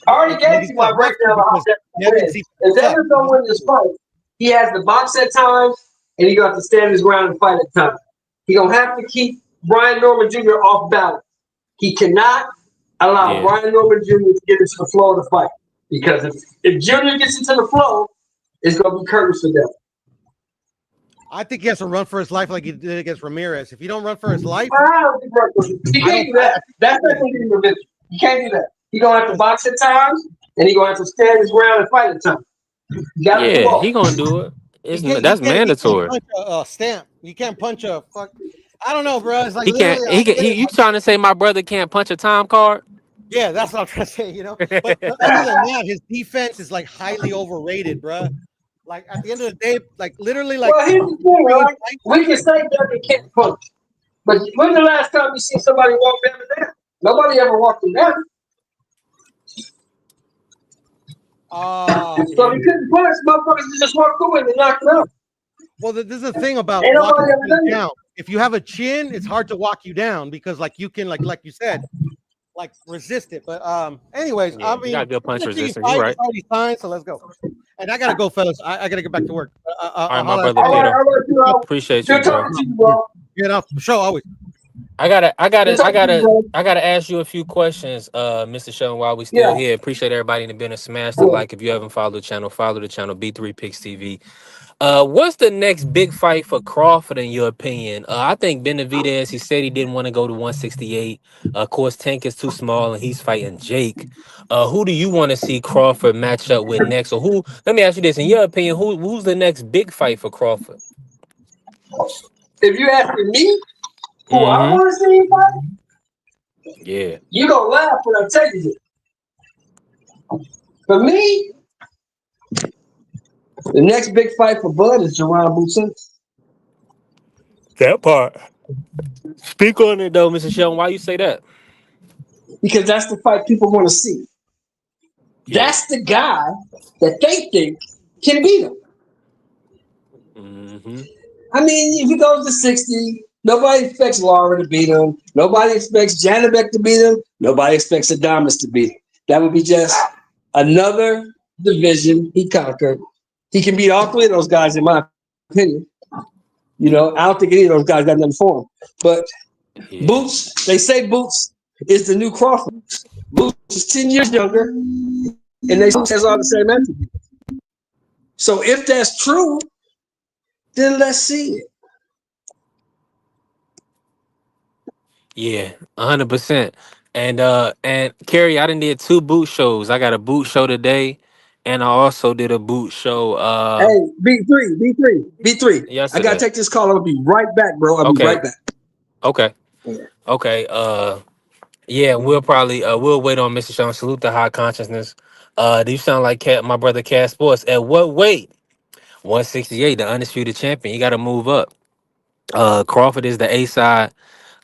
S17: I already gave you my breakdown of how Devin wins. If Devin's gonna win this fight, he has to box at times, and he gonna have to stand his ground and fight at times. He gonna have to keep Brian Norman Jr. off balance. He cannot allow Brian Norman Jr. to get into the flow of the fight, because if Jr. gets into the flow, it's gonna be curtains for Devin.
S15: I think he has to run for his life like he did against Ramirez. If you don't run for his life,
S17: he can't do that. That's not going to be revenge. You can't do that. He's gonna have to box at times, and he's gonna have to stand his ground and fight at times.
S13: Yeah, he gonna do it. That's mandatory.
S15: He can't punch a stamp. You can't punch a fuck. I don't know, bro. It's like
S13: He can't. You trying to say my brother can't punch a time card?
S15: Yeah, that's what I'm trying to say. But other than that, his defense is like highly overrated, bro. Like at the end of the day, like literally, like
S17: well, here's the thing, right? We can say Devin can't punch, but when's the last time you see somebody walk Devin down? Nobody ever walked him down. So he couldn't punch. Motherfuckers just walk through it and knock him out.
S15: Well, this is the thing about walking you down. If you have a chin, it's hard to walk you down because, like, you can, like you said, like resist it. But anyways, I mean,
S13: you got good punch resistance. You're right.
S15: Already signed, so let's go. And I gotta go, fellas. I gotta get back to work.
S13: All right, my brother Peter. Appreciate you, bro.
S15: Get off the show always.
S13: I gotta ask you a few questions, Mr. Sheldon, while we still here. Appreciate everybody in the business. Smash the like if you haven't followed the channel. Follow the channel, B3 Picks TV. What's the next big fight for Crawford in your opinion? I think Benavidez, he said he didn't want to go to 168. Of course, Tank is too small and he's fighting Jake. Who do you want to see Crawford match up with next? Or who? Let me ask you this: in your opinion, who's the next big fight for Crawford?
S17: If you asking me, who I want to see fight?
S13: Yeah,
S17: you gonna laugh when I tell you this. For me, the next big fight for Bud is Jerron Boots Ennis.
S13: That part. Speak on it though, Mr. Sheldon. Why you say that?
S17: Because that's the fight people want to see. Yeah. That's the guy that they think can beat him. I mean, if he goes to 60, nobody expects Lara to beat him. Nobody expects Janibek to beat him. Nobody expects Adames to beat him. That would be just another division he conquered He can beat all three of those guys, in my opinion. You know, I don't think any of those guys got nothing for him. But
S13: Yeah.
S17: Boots, they say Boots is the new Crawford. Boots is 10 years younger, and they has all the same attributes. So if that's true, then let's see it.
S13: Yeah, 100%. And Kerry, I done did two boot shows. I got a boot show today, and I also did a boot show
S17: Hey, B3. I gotta
S13: yesterday.
S17: take this call. I'll be right back, bro. I'll be
S13: Okay,
S17: right back.
S13: okay, okay. Yeah, we'll probably we'll wait on Mr. Sean. Salute the high consciousness. Do you sound like Cat, my brother Cat Sports? At what weight? 168, the undisputed champion. You got to move up. Crawford is the A side.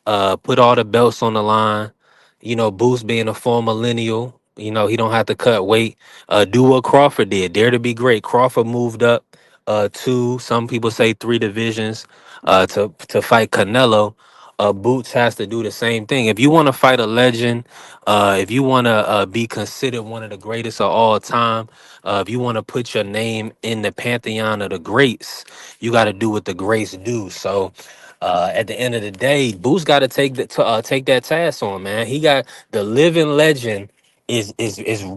S13: Put all the belts on the line. You know, Boost being a former millennial, you know, he don't have to cut weight. Do what Crawford did. Dare to be great. Crawford moved up two, some people say three divisions to fight Canelo. Boots has to do the same thing. If you want to fight a legend, if you want to be considered one of the greatest of all time, if you want to put your name in the pantheon of the greats, you got to do what the greats do. So at the end of the day, Boots got to take that task on, man. He got the living legend is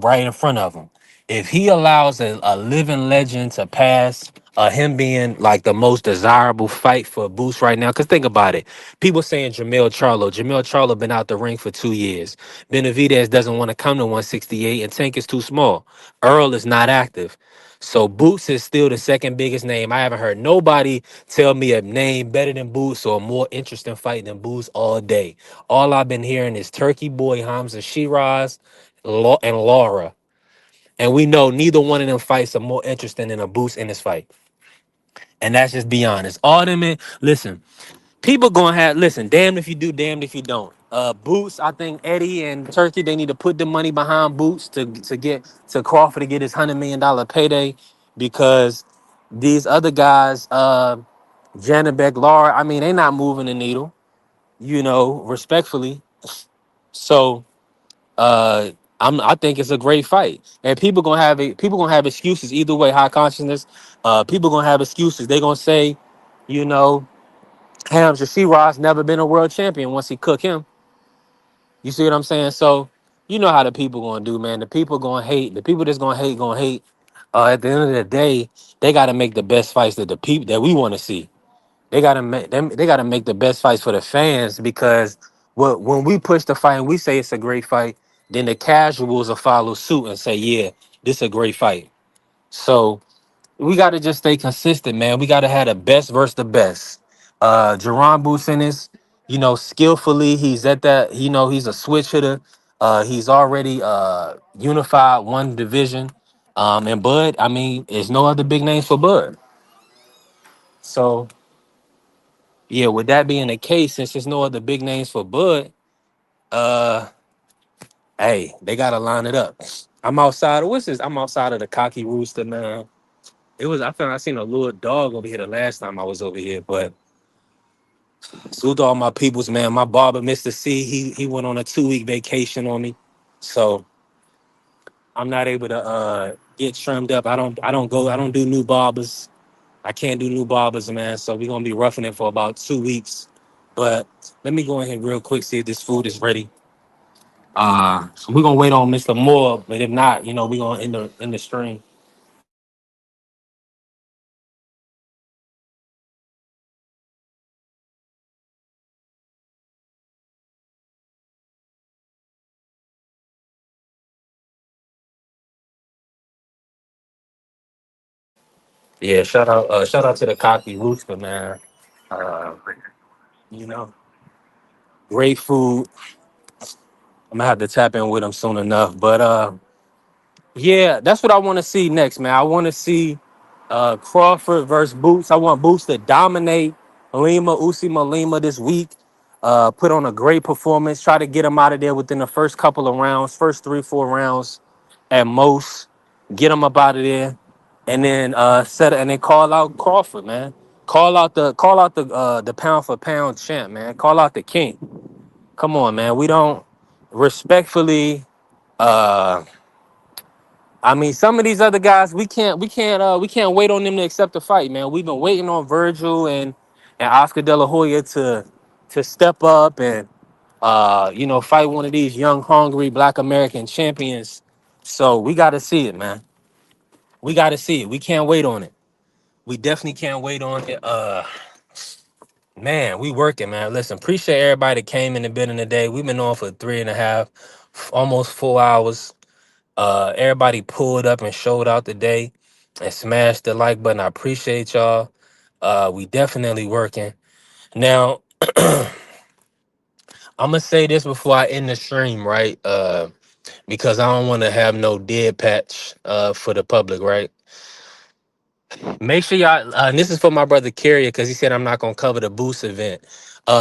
S13: right in front of him. If he allows a living legend to pass, him being like the most desirable fight for Boots right now, because think about it. People saying Jamel Charlo been out the ring for 2 years. Benavidez doesn't want to come to 168, and Tank is too small. Earl is not active. So Boots is still the second biggest name. I haven't heard nobody tell me a name better than Boots or a more interesting fight than Boots all day. All I've been hearing is Turkey Boy, Hamza Shiraz, and Laura. And we know neither one of them fights are more interesting than a Boots in this fight. And that's just be honest. All them listen, people gonna have listen, damned if you do, damned if you don't. Boots, I think Eddie and Turkey, they need to put the money behind Boots to get to Crawford to get his $100 million payday, because these other guys, Janabek, Laura, I mean, they not moving the needle, you know, respectfully. So I think it's a great fight. And people gonna have excuses either way, high consciousness. People gonna have excuses. They gonna say, you know, Hamza Shiraz never been a world champion once he cook him. You see what I'm saying? So you know how the people gonna do, man. The people gonna hate. The people that's gonna hate gonna hate. At the end of the day, they gotta make the best fights that the people that we want to see. They gotta make them. They gotta make the best fights for the fans, because when we push the fight and we say it's a great fight, then the casuals will follow suit and say, yeah, this a great fight. So we got to just stay consistent, man. We got to have the best versus the best. Jerron Boots Ennis, you know, skillfully, he's at that, you know, he's a switch hitter. He's already unified one division. And Bud, I mean, there's no other big names for Bud. So, yeah, with that being the case, since there's no other big names for Bud, uh, hey, they got to line it up. I'm outside of, what's this? I'm outside of the Cocky Rooster, man. I found I seen a little dog over here the last time I was over here, but salute to all my peoples, man. My barber, Mr. C, he went on a 2-week vacation on me. So I'm not able to get trimmed up. I don't do new barbers. I can't do new barbers, man. So we're gonna be roughing it for about 2 weeks. But let me go in here real quick, see if this food is ready. We're gonna wait on Mr. Moore, but if not, you know, we're gonna end the stream. Yeah, shout out to the Cocky Rooster, man. Uh, you know, great food. I'm gonna have to tap in with him soon enough. But yeah, that's what I want to see next, man. I want to see Crawford versus Boots. I want Boots to dominate Lima this week. Put on a great performance. Try to get him out of there within the first couple of rounds, first 3-4 rounds at most. Get him up out of there, and then call out Crawford, man. Call out the pound for pound champ, man. Call out the king. Come on, man. We don't respectfully. Uh, I mean, some of these other guys, we can't wait on them to accept the fight, man. We've been waiting on Virgil and Oscar De La Hoya to step up and fight one of these young, hungry Black American champions. So we got to see it, man. We got to see it. We can't wait on it. We definitely can't wait on it. Man, we working, man. Listen, appreciate everybody that came in the building today. We've been on for 3.5, almost 4 hours. Everybody pulled up and showed out today and smashed the like button. I appreciate y'all. We definitely working. Now, I'm gonna say this before I end the stream, right? Because I don't want to have no dead patch for the public, right? Make sure y'all, and this is for my brother Carrier because he said I'm not gonna cover the Boost event.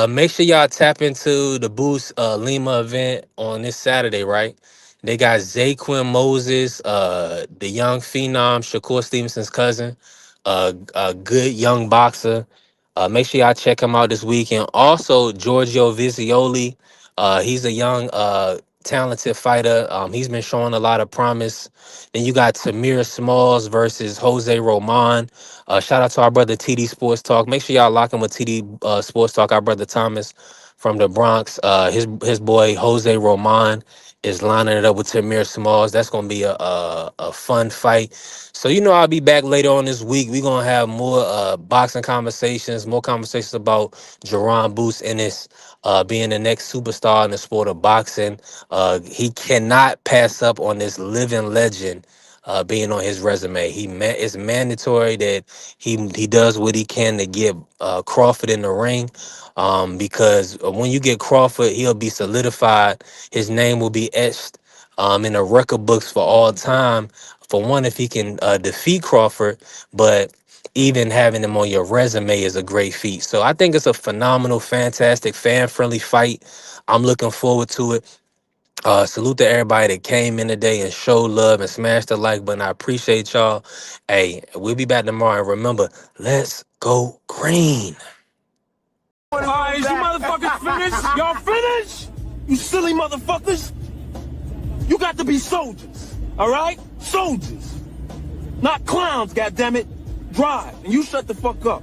S13: Make sure y'all tap into the Boost Lima event on this Saturday, right? They got Zaquin Moses, the young phenom, Shakur Stevenson's cousin, a good young boxer. Make sure y'all check him out this weekend. Also, Giorgio Visioli, he's a young, talented fighter. He's been showing a lot of promise. Then you got Tamir Smalls versus Jose Roman. Shout out to our brother TD Sports Talk. Make sure y'all lock in with TD Sports Talk. Our brother Thomas from the Bronx. His boy Jose Roman is lining it up with Tamir Smalls. That's gonna be a fun fight. So I'll be back later on this week. We're gonna have more boxing conversations, more conversations about Jerron Boots Ennis being the next superstar in the sport of boxing. He cannot pass up on this living legend being on his resume. It's mandatory that he does what he can to get Crawford in the ring, because when you get Crawford, he'll be solidified. His name will be etched in the record books for all time. For one, if he can defeat Crawford, but even having him on your resume is a great feat. So I think it's a phenomenal, fantastic, fan-friendly fight. I'm looking forward to it. Salute to everybody that came in today and showed love and smashed the like button. I appreciate y'all. Hey, we'll be back tomorrow. And remember, let's go green.
S4: All right, is you motherfuckers finished? Y'all finished? You silly motherfuckers. You got to be soldiers, all right? Soldiers. Not clowns, goddammit. Drive, and you shut the fuck up.